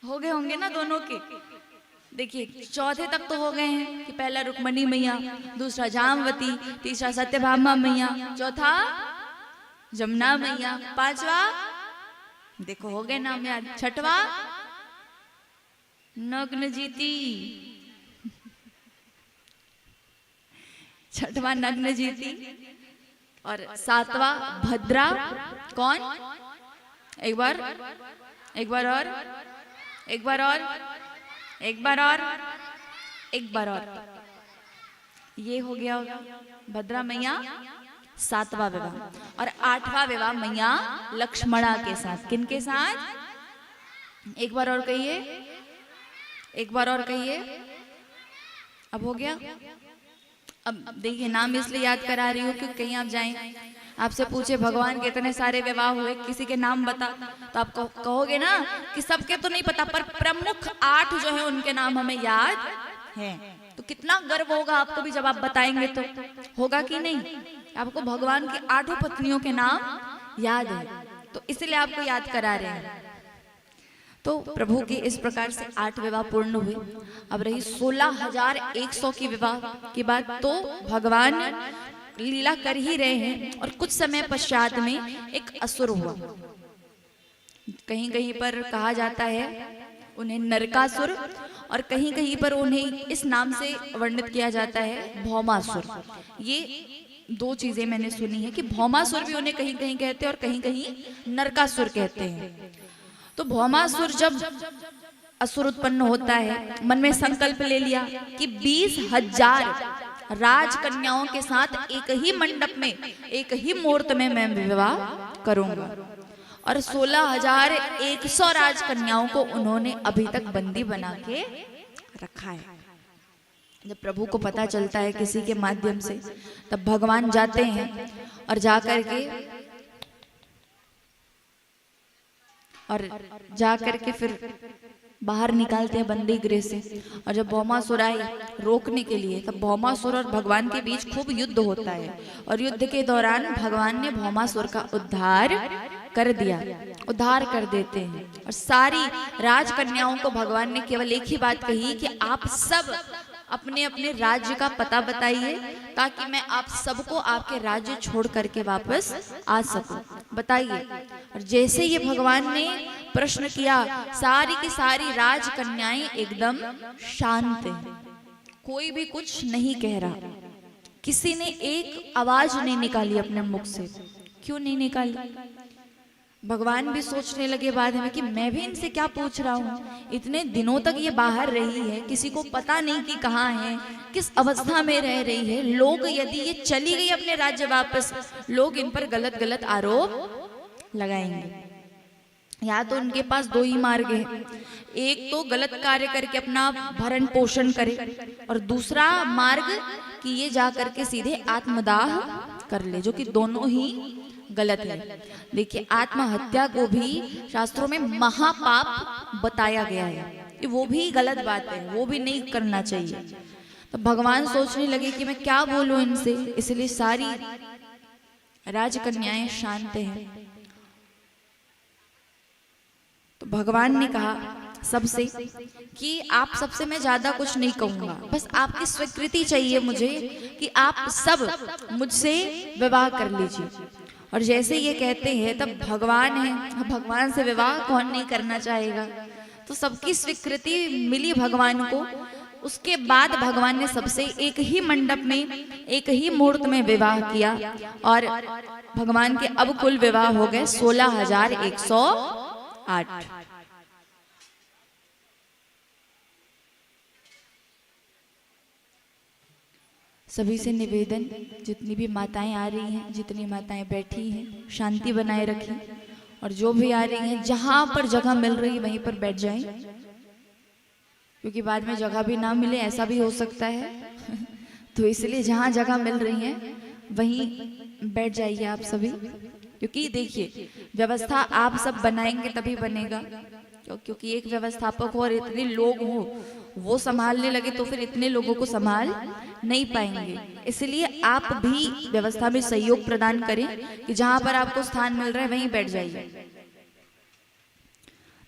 हो गए होंगे ना दोनों के। देखिए चौथे तक तो हो गए हैं कि पहला रुक्मणी मैया, दूसरा जामवती, तीसरा सत्यभामा मैया, चौथा जमुना मैया, पांचवा देखो हो गए नाम याद, छठवा नग्न जीती, छठवा नग्न जीती और सातवां भद्रा। कौन? एक बार, एक बार और, एक बार और, एक बार और, एक बार और। ये हो गया भद्रा मैया सातवां विवाह। और आठवां विवाह मैया लक्ष्मणा के साथ। किनके साथ? एक बार और कहिए, एक बार और कहिए। अब हो गया? अब देखिए नाम इसलिए याद करा रही हूँ क्योंकि कहीं आप जाएं, आपसे पूछे भगवान के इतने सारे विवाह हुए, किसी के नाम बता, तो आप कहोगे ना कि सबके तो नहीं पता, पर प्रमुख 8 जो है उनके नाम हमें याद हैं। तो कितना गर्व होगा आपको भी जब आप बताएंगे, तो होगा कि नहीं? आपको भगवान की 8 पत्नियों के नाम याद है, तो इसलिए आपको याद करा रहे हैं। तो प्रभु के इस प्रकार से 8 विवाह पूर्ण हुए। अब रही 16,100 की विवाह की बात। तो भगवान लीला कर ही रहे हैं और कुछ समय पश्चात में एक असुर हुआ। कहीं कहीं पर कहा जाता है उन्हें नरकासुर, और कहीं कहीं पर उन्हें इस नाम से वर्णित किया जाता है भौमासुर। ये 2 चीजें मैंने सुनी है कि भौमासुर भी उन्हें कहीं कहीं कहते हैं और कहीं कहीं नरकासुर कहते हैं। तो भौमासुर जब असुर उत्पन्न होता है, मन में संकल्प ले लिया कि 20,000 राजकन्याओं के साथ एक ही मंडप में, एक ही मुहूर्त में मैं विवाह करूंगा। और 16,100 राजकन्याओं को उन्होंने अभी तक बंदी बना के रखा है। जब प्रभु को पता चलता है किसी के माध्यम से, तब भगवान जाते हैं और जाकर के फिर बाहर निकालते हैं बंदी गृह से। और जब भौमासुर आए रोकने के लिए, तब भौमासुर और भगवान के बीच खूब युद्ध होता है। और युद्ध के दौरान भगवान ने भौमासुर का उद्धार कर दिया, उद्धार कर देते हैं। और सारी राजकन्याओं को भगवान ने केवल एक ही बात कही कि आप सब अपने अपने राज्य का पता बताइए, ताकि मैं आप सबको आपके राज्य छोड़ करके वापस आ सकूं। बताइए। और जैसे ये भगवान ने प्रश्न किया, सारी की सारी राजकन्याएं एकदम शांत हैं, कोई भी कुछ नहीं कह रहा। किसी ने एक आवाज नहीं निकाली अपने मुख से। क्यों नहीं निकाली? भगवान भी सोचने लगे बाद में कि मैं भी इनसे क्या पूछ रहा हूँ। इतने दिनों तक ये बाहर रही है, किसी को पता नहीं कि कहाँ है, किस अवस्था में रह रही है। लोग यदि ये चली गई अपने राज्य वापस, लोग इन पर गलत गलत आरोप लगाएंगे। या तो उनके पास 2 ही मार्ग है, एक तो गलत कार्य करके अपना भरण पोषण करे, और दूसरा मार्ग कि ये जा करके सीधे आत्मदाह कर ले, जो कि दोनों ही गलत है। देखिए आत्महत्या को भी शास्त्रों में महापाप बताया गया है, कि वो भी गलत बात है, वो भी नहीं करना चाहिए। तो भगवान सोचने लगे कि मैं क्या बोलूं इनसे, इसलिए सारी राजकन्याएं शांत हैं। तो भगवान ने कहा सबसे कि आप सबसे मैं ज्यादा कुछ नहीं कहूंगा, बस आपकी स्वीकृति चाहिए मुझे कि आप सब मुझसे विवाह कर लीजिए। और जैसे ये कहते हैं, तब भगवान है, भगवान से विवाह कौन नहीं करना चाहेगा। तो सबकी स्वीकृति मिली भगवान को। उसके बाद भगवान ने सबसे एक ही मंडप में, एक ही मुहूर्त में विवाह किया। और भगवान के अब कुल विवाह हो गए 16,108। सभी से निवेदन, जितनी भी माताएं आ रही हैं, जितनी माताएं बैठी हैं, शांति बनाए रखें। और जो भी आ रही हैं, जहां पर जगह मिल रही है वहीं पर बैठ जाएं, क्योंकि बाद में जगह भी ना मिले, ऐसा भी हो सकता है। तो इसलिए जहाँ जगह मिल रही है वहीं बैठ जाइए आप सभी, क्योंकि देखिए व्यवस्था आप सब बनाएंगे तभी बनेगा। क्योंकि एक व्यवस्थापक हो और इतने लोग हो वो संभालने लगे तो फिर इतने लोगों को संभाल नहीं पाएंगे। इसलिए आप भी व्यवस्था में सहयोग प्रदान करें कि जहां पर आपको स्थान मिल रहा है वहीं बैठ जाइए।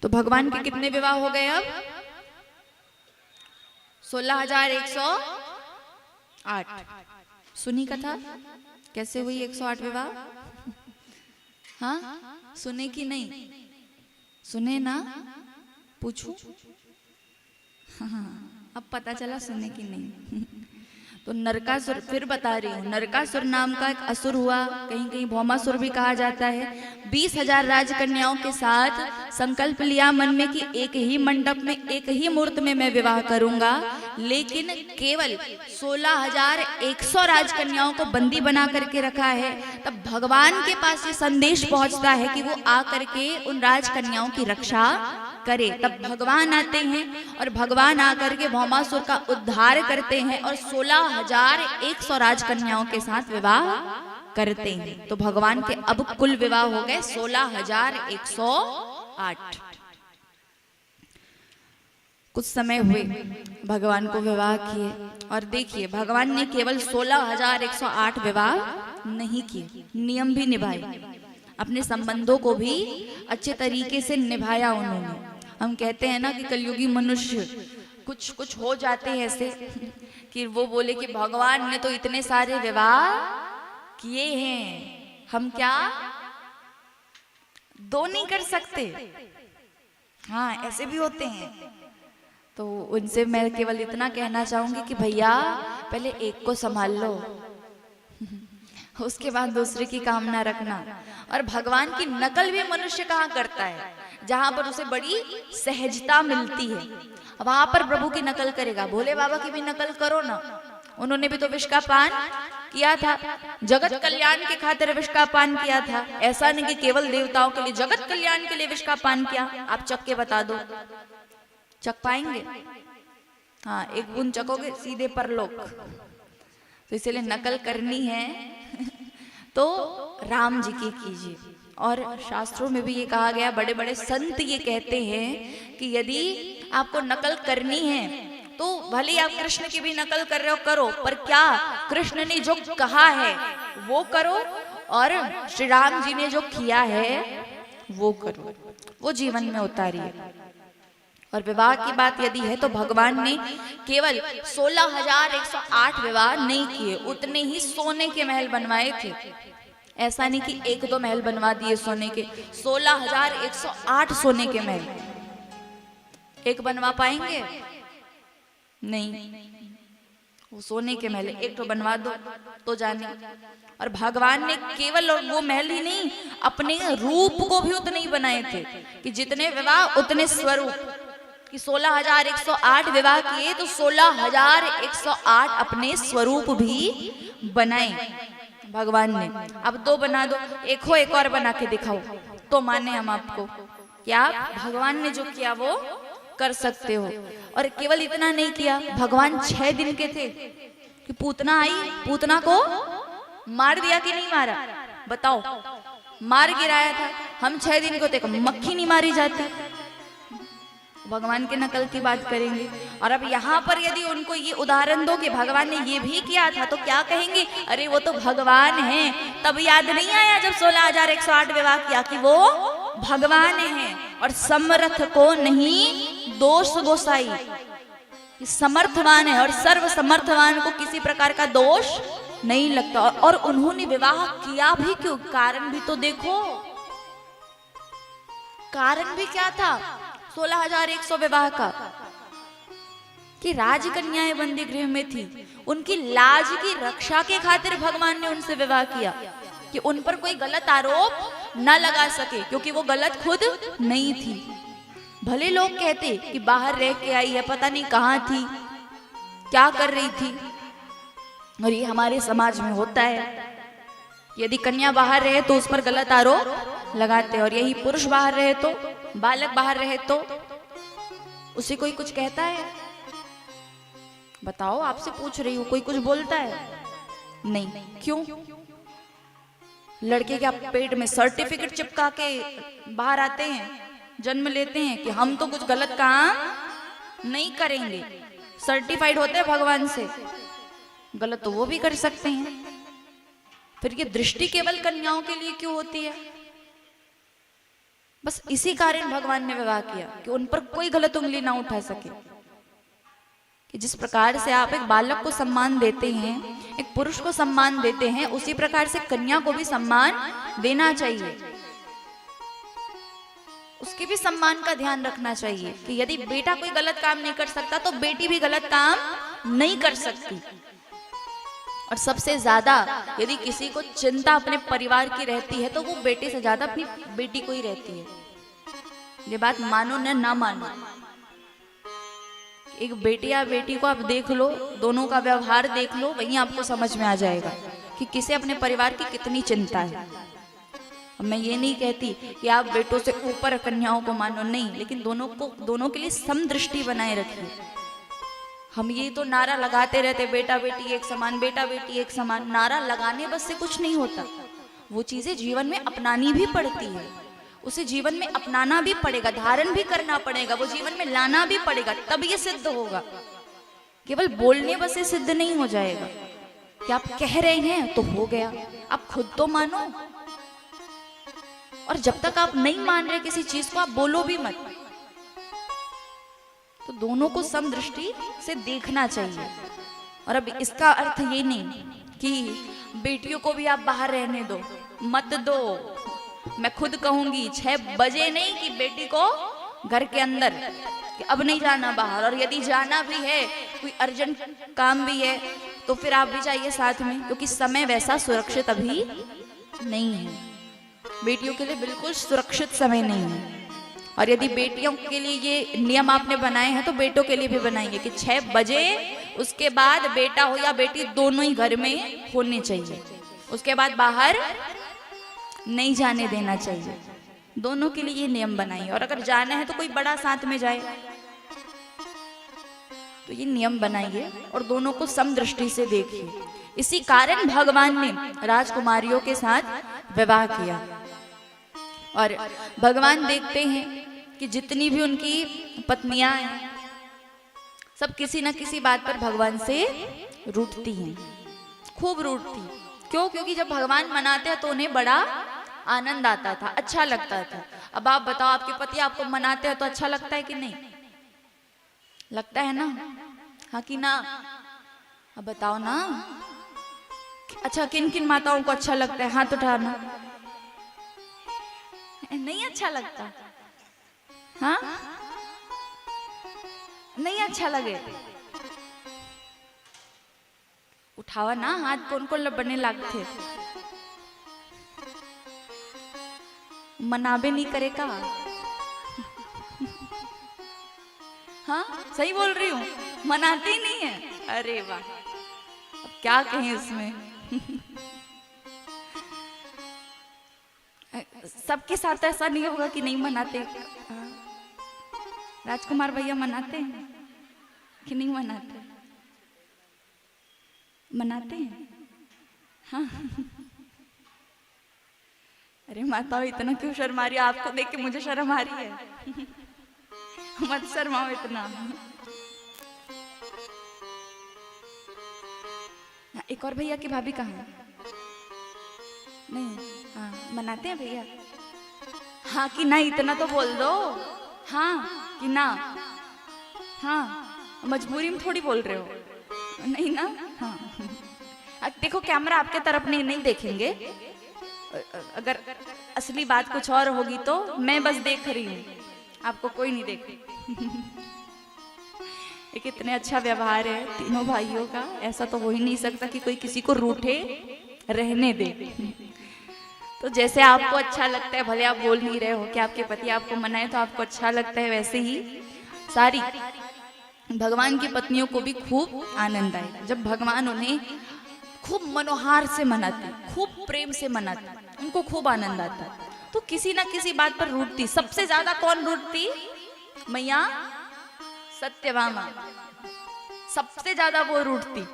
तो भगवान के कितने विवाह हो गए अब? 16,108। सुनी कथा कैसे हुई 108 विवाह? हाँ सुने कि नहीं सुने ना? पूछूं? हाँ अब पता चला सुने कि नहीं। तो नरकासुर, फिर बता रही हूँ, नरकासुर नाम का एक असुर हुआ, कहीं कहीं भौमासुर भी कहा जाता है। 20,000 राजकन्याओं के साथ संकल्प लिया मन में कि एक ही मंडप में एक ही मुहूर्त में मैं विवाह करूंगा, लेकिन केवल 16,100 राजकन्याओं को बंदी बना करके रखा है। तब भगवान के पास ये संदेश पहुंचता है कि वो आकर के उन राजकन्याओं की रक्षा करे। तब भगवान आते हैं और भगवान आकर के भौमासुर का उद्धार करते हैं और 16,100 राजकन्याओं के साथ विवाह करते हैं। तो भगवान के अब कुल विवाह हो गए 16,108। कुछ समय हुए भगवान को विवाह किए और देखिए भगवान ने केवल 16,108 विवाह नहीं किए, नियम भी निभाए, अपने संबंधों को भी अच्छे तरीके से निभाया उन्होंने। हम कहते हैं ना कि कलयुगी मनुष्य कुछ कुछ हो जाते हैं ऐसे कि वो बोले कि भगवान ने तो इतने सारे विवाह किए हैं, हम क्या 2 नहीं कर सकते? हाँ ऐसे भी होते हैं। तो उनसे मैं केवल इतना कहना चाहूंगी कि भैया पहले एक को संभाल लो, उसके बाद दूसरे की कामना रखना। और भगवान की नकल भी मनुष्य कहाँ करता है? जहां पर उसे बड़ी सहजता मिलती है वहां पर प्रभु की नकल करेगा। भोले बाबा की भी नकल करो ना, उन्होंने भी तो विष का पान किया था, जगत कल्याण के खातिर विष का पान किया था। ऐसा नहीं कि केवल देवताओं के लिए, जगत कल्याण के लिए विष का पान किया। आप चख के बता दो, चख पाएंगे? हाँ एक बूंद चखोगे सीधे परलोक। तो इसलिए नकल करनी है तो राम जी की कीजिए। और शास्त्रों में भी ये कहा गया, बड़े बड़े संत ये कहते हैं कि यदि आपको नकल करनी है तो भले आप कृष्ण की भी नकल कर रहे हो करो, पर क्या कृष्ण ने जो कहा है वो करो और श्री राम जी ने जो किया है वो करो, वो जीवन में उतारिए। और विवाह की बात यदि है तो भगवान ने केवल 16,108 विवाह नहीं किए, उतने ही सोने के महल बनवाए थे। ऐसा नहीं कि 1-2 महल बनवा दिए सोने के, 16,108 सोने के महल। एक बनवा पाएंगे? नहीं, वो सोने के महल एक तो बनवा दो तो जाने। और भगवान ने केवल वो महल ही नहीं, अपने रूप को भी उतने ही बनाए थे कि जितने विवाह उतने स्वरूप। कि 16,108 विवाह किए तो 16,108 अपने स्वरूप भी बनाए भगवान ने। अब 2 बना दो, एक हो एक और बना के दिखाओ तो माने हम आपको कि आप भगवान ने जो किया वो कर सकते हो। और केवल इतना नहीं किया, भगवान 6 दिन के थे कि पूतना आई, पूतना को मार दिया कि नहीं मारा? बताओ, मार गिराया था। हम 6 दिन को थे, मक्खी नहीं मारी जाती। भगवान के नकल की बात करेंगे। और अब यहाँ पर यदि उनको ये उदाहरण दो कि भगवान ने ये भी किया था तो क्या कहेंगे? अरे वो तो भगवान हैं। तब याद नहीं आया जब 16,108 विवाह किया कि वो भगवान हैं और समर्थ को नहीं दोष गोसाई, समर्थवान है और सर्व समर्थवान को किसी प्रकार का दोष नहीं लगता। और उन्होंने विवाह किया भी क्यों? कारण भी तो देखो, कारण भी क्या था 16,100 विवाह का? कि राजकन्याएं बंदी गृह में थी, उनकी लाज की रक्षा के खातिर भगवान ने उनसे विवाह किया कि उन पर कोई गलत आरोप न लगा सके, क्योंकि वो गलत खुद नहीं थी। भले लोग कहते कि बाहर रह के आई है, पता नहीं कहाँ थी, क्या कर रही थी। और ये हमारे समाज में होता है, यदि कन्या बाहर रहे तो उस पर गलत आरोप लगाते, और यही पुरुष बाहर रहे तो, बालक बाहर रहे तो उसे कोई कुछ कहता है? बताओ, आपसे पूछ रही हूँ, कोई कुछ बोलता है? नहीं। क्यों? लड़के के आप पेट में सर्टिफिकेट चिपका के बाहर आते हैं, जन्म लेते हैं कि हम तो कुछ गलत काम नहीं करेंगे, सर्टिफाइड होते हैं भगवान से। गलत तो वो भी कर सकते हैं। फिर ये दृष्टि केवल कन्याओं के लिए क्यों होती है? बस इसी कारण भगवान ने विवाह किया कि उन पर कोई गलत उंगली ना उठा सके। कि जिस प्रकार से आप एक बालक को सम्मान देते हैं, एक पुरुष को सम्मान देते हैं, उसी प्रकार से कन्या को भी सम्मान देना चाहिए। उसके भी सम्मान का ध्यान रखना चाहिए कि यदि बेटा कोई गलत काम नहीं कर सकता तो बेटी भी गलत काम नहीं कर सकती। और सबसे ज्यादा यदि किसी को चिंता अपने परिवार की रहती है तो वो बेटे से ज्यादा अपनी बेटी को ही रहती है। ये बात मानो ना मानो, एक बेटी या बेटी को आप देख लो, दोनों का व्यवहार देख लो, वहीं आपको समझ में आ जाएगा कि किसे अपने परिवार की कितनी चिंता है। मैं ये नहीं कहती कि आप बेटों से ऊपर कन्याओं को मानो, नहीं, लेकिन दोनों के लिए समदृष्टि बनाए रखिए। हम ये तो नारा लगाते रहते, बेटा बेटी एक समान, बेटा बेटी एक समान। नारा लगाने बस से कुछ नहीं होता, वो चीजें जीवन में अपनानी भी पड़ती है, उसे जीवन में अपनाना भी पड़ेगा, धारण भी करना पड़ेगा, वो जीवन में लाना भी पड़ेगा, तब ये सिद्ध होगा। केवल बोलने बस से सिद्ध नहीं हो जाएगा कि आप कह रहे हैं तो हो गया, आप खुद तो मानो। और जब तक आप नहीं मान रहे किसी चीज को, आप बोलो भी मत। तो दोनों को समदृष्टि से देखना चाहिए। और अब इसका अर्थ ये नहीं कि बेटियों को भी आप बाहर रहने दो, मत दो। मैं खुद कहूंगी 6 बजे नहीं कि बेटी को घर के अंदर, कि अब नहीं जाना बाहर। और यदि जाना भी है, कोई अर्जेंट काम भी है, तो फिर आप भी जाइए साथ में, क्योंकि समय वैसा सुरक्षित अभी नहीं है। बेटियों के लिए बिल्कुल सुरक्षित समय नहीं है। और यदि बेटियों के लिए ये नियम आपने बनाए हैं तो बेटों के लिए भी बनाएंगे कि 6 बजे उसके बाद बेटा हो या बेटी दोनों ही घर में होने चाहिए, उसके बाद बाहर नहीं जाने देना चाहिए। दोनों के लिए ये नियम बनाइए। और अगर जाना है तो कोई बड़ा साथ में जाए, तो ये नियम बनाइए और दोनों को समदृष्टि से देखिए। इसी कारण भगवान ने राजकुमारियों के साथ विवाह किया। और भगवान देखते हैं कि जितनी भी उनकी पत्नियां हैं, सब किसी न किसी बात पर भगवान से रूठती हैं, खूब रूठती। क्यों? क्योंकि जब भगवान मनाते हैं तो उन्हें बड़ा आनंद आता था, अच्छा लगता था। अब आप बताओ, आपके पति आपको मनाते हैं तो अच्छा लगता है कि नहीं? लगता है ना? हाँ कि ना? अब बताओ ना। अच्छा, किन किन माताओं को अच्छा लगता है? हाथ उठाना। नहीं अच्छा लगता? हाँ, नहीं अच्छा लगे? उठावा ना हाथ, कौन कौन बनने लगते? मनाबे नहीं करे का? हाँ, सही बोल रही हूँ, मनाते ही नहीं है। अरे वाह, अब क्या कहें इसमें। सबके साथ ऐसा नहीं होगा कि नहीं मनाते। राजकुमार भैया मनाते हैं कि नहीं मनाते? मनाते हैं। हाँ। अरे माता, इतना क्यों शर्मा रही है? आपको देख के मुझे शर्म आ रही है। मत शर्माओ इतना। एक और भैया की भाभी कहाँ है? नहीं, हाँ मनाते हैं भैया। हाँ कि ना, इतना तो बोल दो। हाँ कि ना? हाँ, मजबूरी में थोड़ी बोल रहे हो। नहीं ना? हाँ देखो, कैमरा आपके तरफ नहीं देखेंगे। अगर असली बात कुछ और होगी तो मैं बस देख रही हूँ, आपको कोई नहीं देख। एक इतने अच्छा व्यवहार है तीनों भाइयों का, ऐसा तो हो ही नहीं सकता कि कोई किसी को रूठे रहने दे। तो जैसे आपको अच्छा लगता है, भले आप बोल नहीं रहे हो कि आपके पति आपको मनाए तो आपको अच्छा लगता है, वैसे ही सारी भगवान की पत्नियों को भी खूब आनंद आए जब भगवान उन्हें खूब मनोहार से मनाते, खूब प्रेम से मनाते, उनको खूब आनंद आता। तो किसी ना किसी बात पर रूठती। सबसे ज्यादा कौन रूठती? मैया सत्यभामा सबसे ज्यादा वो रूठती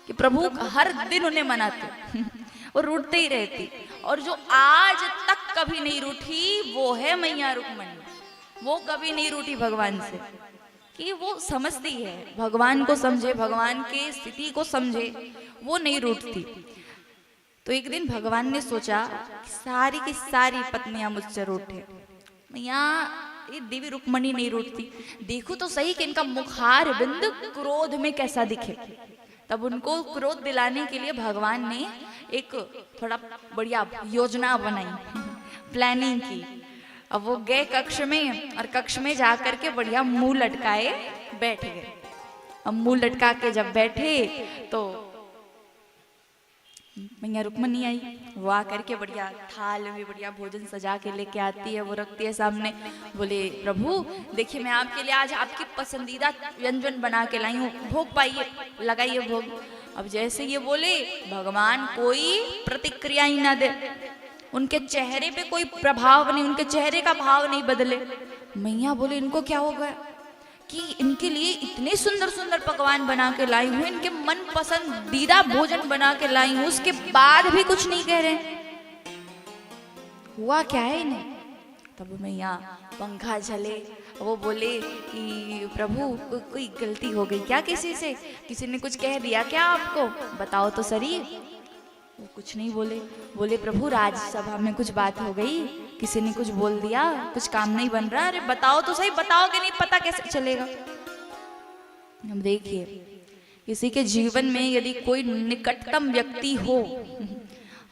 कि प्रभु हर दिन उन्हें मनाते वो रूठते ही रहती। और जो आज तक कभी नहीं रूठी वो है मैया रुक्मणी। वो कभी नहीं रूठी भगवान से, कि वो समझती है, भगवान को समझे, भगवान के स्थिति को समझे, वो नहीं रूठती। तो एक दिन भगवान ने सोचा कि सारी की सारी पत्नियां मुझसे रूठे, मैया ये देवी रुक्मणी नहीं रूठती, देखो तो सही कि इनका मुखार बिंद क्रोध में कैसा दिखे। तब उनको क्रोध दिलाने के लिए भगवान ने एक थोड़ा बढ़िया योजना बनाई, प्लानिंग की। अब वो गए कक्ष में और कक्ष में जाकर के बढ़िया मुंह लटकाए बैठ गए। अब मुंह लटका के जब बैठे तो मैया रुक्मणी आई। वो आकर के बढ़िया थाल में बढ़िया भोजन सजा के लेके आती है, वो रखती है सामने। बोले प्रभु देखिए मैं आपके लिए आज आपकी पसंदीदा व्यंजन बना के लाई हूँ, भोग पाइए, लगाइए भोग। अब जैसे ये बोले भगवान कोई प्रतिक्रिया ही ना दे, उनके चेहरे पे कोई प्रभाव नहीं, उनके चेहरे का भाव नहीं बदले। मैया बोले इनको क्या हो गया कि इनके लिए इतने सुंदर सुंदर पकवान बना के लाई हूँ, इनके मन पसंदीदा भोजन बना के लाई हूँ, उसके बाद भी कुछ नहीं कह रहे, हुआ क्या है इन्हें। तब मैया पंखा झले, वो बोले कि प्रभु कोई गलती हो गई क्या किसी से, किसी ने कुछ कह दिया क्या आपको, बताओ तो सही। वो कुछ नहीं बोले। बोले प्रभु राज्यसभा में कुछ बात हो गई, किसी ने कुछ बोल दिया, कुछ काम नहीं बन रहा, अरे बताओ तो सही, बताओगे नहीं पता कैसे चलेगा। अब देखिए किसी के जीवन में यदि कोई निकटतम व्यक्ति हो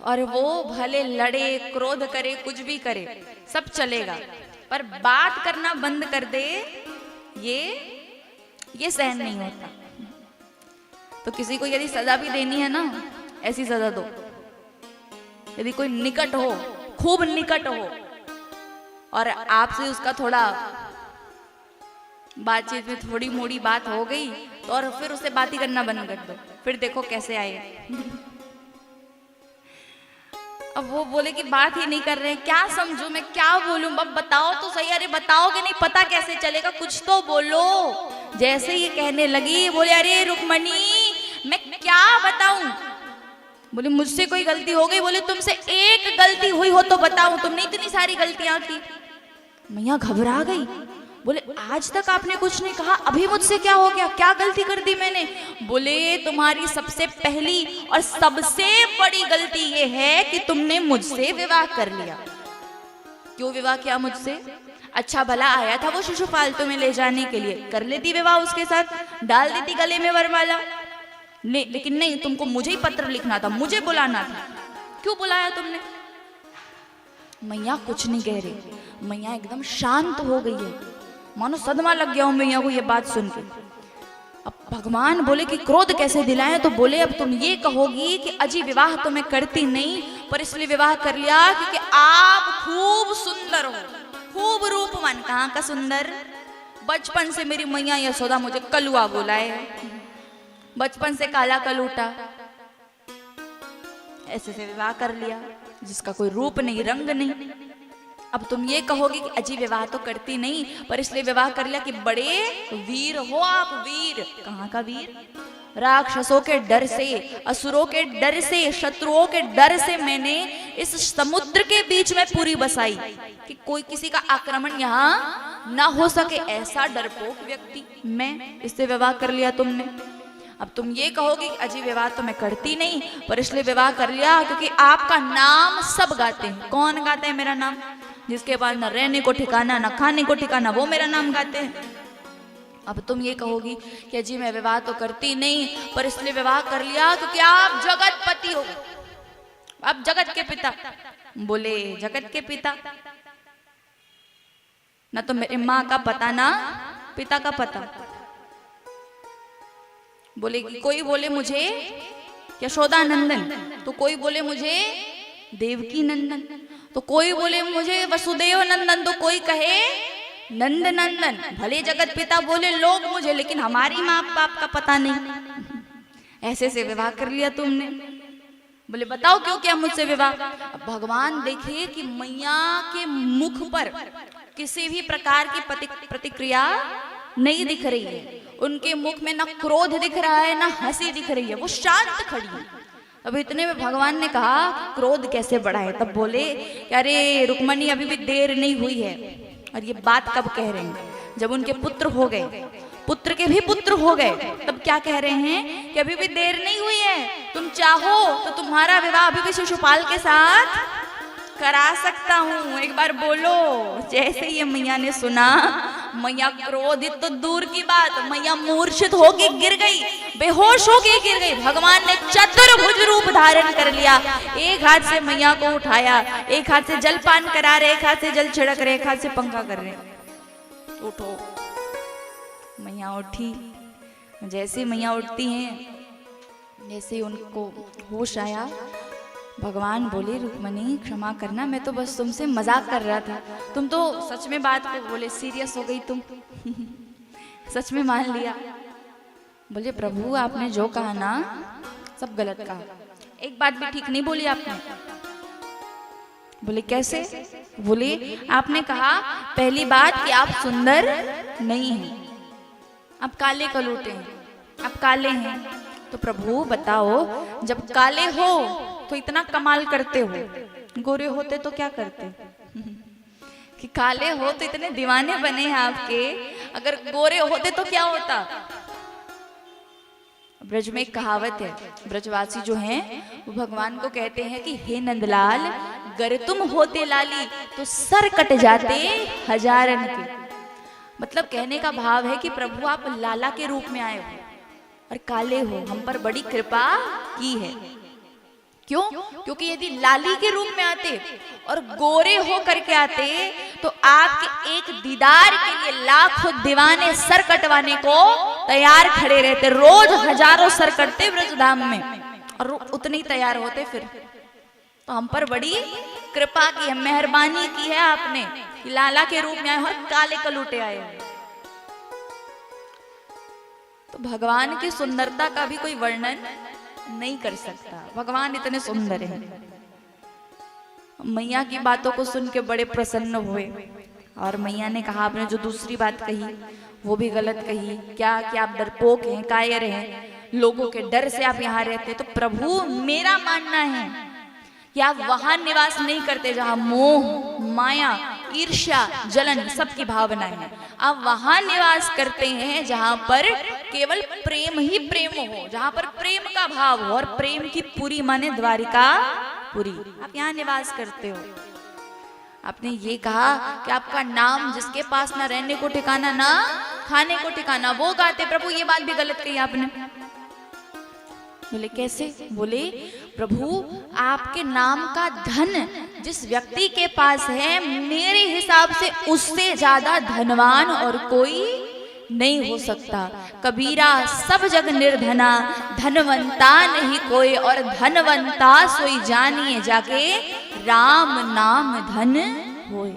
और वो भले लड़े, क्रोध करे, कुछ भी करे, सब चलेगा, पर बात करना बंद कर दे ये सहन नहीं होता। तो किसी को यदि सजा भी देनी है ना, ऐसी सजा दो। यदि कोई निकट हो, खूब निकट हो और आपसे उसका थोड़ा बातचीत में थोड़ी मोड़ी बात हो गई तो और फिर उसे बात ही करना बंद कर दो, फिर देखो कैसे आएगा। अब वो बोले कि बात ही नहीं कर रहे, क्या समझूं मैं, क्या बोलूं, अब बताओ तो सही। अरे बताओगे नहीं पता कैसे चलेगा, कुछ तो बोलो। जैसे ये कहने लगी बोले अरे रुक्मणी मैं क्या बताऊं। बोले मुझसे कोई गलती हो गई। बोले तुमसे एक गलती हुई हो तो बताओ, तुमने इतनी सारी गलतियां की। मैया घबरा गई। बोले आज तक आपने कुछ नहीं कहा, अभी मुझसे क्या हो गया, क्या गलती कर दी मैंने। बोले तुम्हारी सबसे पहली और सबसे बड़ी गलती ये है कि तुमने मुझसे विवाह कर लिया। क्यों विवाह किया मुझसे, अच्छा भला आया था वो शिशुपाल तुम्हें ले जाने के लिए, कर लेती विवाह उसके साथ, डाल देती गले में वरमाला, नहीं लेकिन नहीं, तुमको मुझे ही पत्र लिखना था, मुझे बुलाना था, क्यों बुलाया तुमने। मैया कुछ नहीं कह रही, मैया एकदम शांत हो गई है, मानो सदमा लग गया हूं मैया को ये बात सुन के। अब भगवान बोले कि क्रोध कैसे दिलाए, तो बोले अब तुम ये कहोगी कि अजी विवाह तो मैं करती नहीं, पर इसलिए विवाह कर लिया क्योंकि आप खूब सुंदर हो, खूब रूपवान। कहाँ का सुंदर, बचपन से मेरी मैया यशोदा मुझे कलुआ बुलाए, बचपन से काला कलूटा, ऐसे से विवाह कर लिया जिसका कोई रूप नहीं, रंग नहीं। अब तुम ये कहोगे कि अजी विवाह तो करती नहीं, पर इसलिए विवाह कर लिया कि बड़े वीर हो आप, वीर। कहाँ का वीर, राक्षसों के डर से, असुरों के डर से, शत्रुओं के डर से मैंने इस समुद्र के बीच में पूरी बसाई कि कोई किसी का आक्रमण यहाँ ना हो सके, ऐसा डरपोक व्यक्ति मैं, इससे विवाह कर लिया तुमने। अब तुम ये कहोगे कि अजी विवाह तो मैं करती नहीं, पर इसलिए विवाह कर लिया क्योंकि आपका नाम सब गाते हैं। कौन गाते हैं मेरा नाम, जिसके पास न रहने को ठिकाना न खाने को ठिकाना, वो मेरा नाम गाते हैं। अब तुम ये कहोगी कि अजी मैं विवाह तो करती नहीं, पर इसलिए विवाह कर लिया क्योंकि आप जगतपति हो, आप जगत के पिता। बोले जगत के पिता, ना तो मेरी माँ का पता ना पिता का पता। बोले कोई बोले मुझे यशोदा नंदन, तो कोई बोले मुझे देवकी नंदन, तो कोई बोले मुझे वसुदेव नंदन, तो कोई कहे नंद नंदन। भले जगत पिता बोले लोग मुझे, लेकिन हमारी माँ बाप का पता नहीं। ऐसे से विवाह कर लिया तुमने। बोले बताओ क्यों किया मुझसे विवाह। अब भगवान देखिए कि मैया के मुख पर किसी भी प्रकार की प्रतिक्रिया नहीं दिख रही है, उनके मुख में ना क्रोध दिख रहा है ना हंसी दिख रही है, वो शांत खड़ी है। अब इतने में भगवान ने कहा क्रोध कैसे बढ़ाए, तब बोले कि अरे रुक्मणी अभी भी देर नहीं हुई है। और ये बात कब कह रहे हैं, जब उनके पुत्र हो गए, पुत्र के भी पुत्र हो गए, तब क्या कह रहे हैं कि अभी भी देर नहीं हुई है, तुम चाहो तो तुम्हारा विवाह अभी भी शिशुपाल के साथ करा सकता हूं। एक बार बोलो। जैसे ये मैया ने सुना, मैया क्रोधित तो दूर की बात, मैया मूर्छित होके गिर गई, बेहोश होके गिर गई। भगवान ने चतुर्भुज रूप धारण कर लिया, एक हाथ से मैया को उठाया, एक हाथ से जलपान करा रहे, एक हाथ से जल छिड़क रहे, एक हाथ से पंखा कर रहे। उठो। मैया उठी। जैसे मैया उठती हैं, जैसे उनको होश आया, भगवान बोले रुक्मणी क्षमा करना, मैं तो बस तुमसे मजाक कर रहा था, तुम तो सच में बात को बोले सीरियस हो गई तुम सच में मान लिया। बोले प्रभु आपने जो कहा ना सब गलत कहा, एक बात भी ठीक नहीं बोली आपने। बोले कैसे? बोले आपने कहा पहली बात कि आप सुंदर नहीं हैं, आप काले कलूटे हैं, आप काले हैं। तो प्रभु बताओ जब काले हो तो इतना कमाल करते हो, गोरे होते तो क्या करते कि काले हो तो इतने दीवाने बने हैं आपके, अगर गोरे होते तो क्या होता। ब्रज में एक कहावत है, ब्रजवासी जो हैं वो भगवान को कहते हैं कि हे नंदलाल गर तुम होते लाली तो सर कट जाते हजारन के। मतलब कहने का भाव है कि प्रभु आप लाला के रूप में आए हो और काले हो, हम पर बड़ी कृपा की है। क्यों? क्योंकि यदि लाली के रूप में आते और गोरे हो करके आते तो आपके एक दीदार के लिए लाखों दीवाने सर कटवाने को तैयार खड़े रहते, रोज हजारों सर कटते ब्रजधाम में और उतने ही तैयार होते फिर। तो हम पर बड़ी कृपा की है, मेहरबानी की है आपने कि लाला के रूप में आए और काले कलूटे आए। तो भगवान की सुंदरता का भी कोई वर्णन नहीं कर सकता, भगवान इतने सुंदर हैं। मैया की बातों को सुन के बड़े प्रसन्न हुए और मैया ने कहा आपने जो दूसरी बात कही वो भी गलत कही, क्या कि आप डरपोक हैं, कायर हैं, लोगों के डर से आप यहाँ रहते। तो प्रभु मेरा मानना है कि आप वहां निवास नहीं करते जहां मोह माया ईर्ष्या जलन सबकी भावना है, आप वहां निवास करते हैं जहां पर केवल प्रेम ही प्रेम हो, जहां पर प्रेम का भाव हो, और प्रेम की पूरी माने द्वारिका पुरी, आप यहाँ निवास करते हो। आपने ये कहा कि आपका नाम जिसके पास ना रहने को ठिकाना ना खाने को ठिकाना वो गाते। प्रभु ये बात भी गलत कही आपने। बोले कैसे? बोले प्रभु आपके नाम का धन जिस व्यक्ति के पास है मेरे हिसाब से उससे ज्यादा धनवान और कोई नहीं हो सकता। कबीरा सब जग निर्धना धनवंता नहीं कोई, और धनवंता सोई जानिए जाके राम नाम धन होए।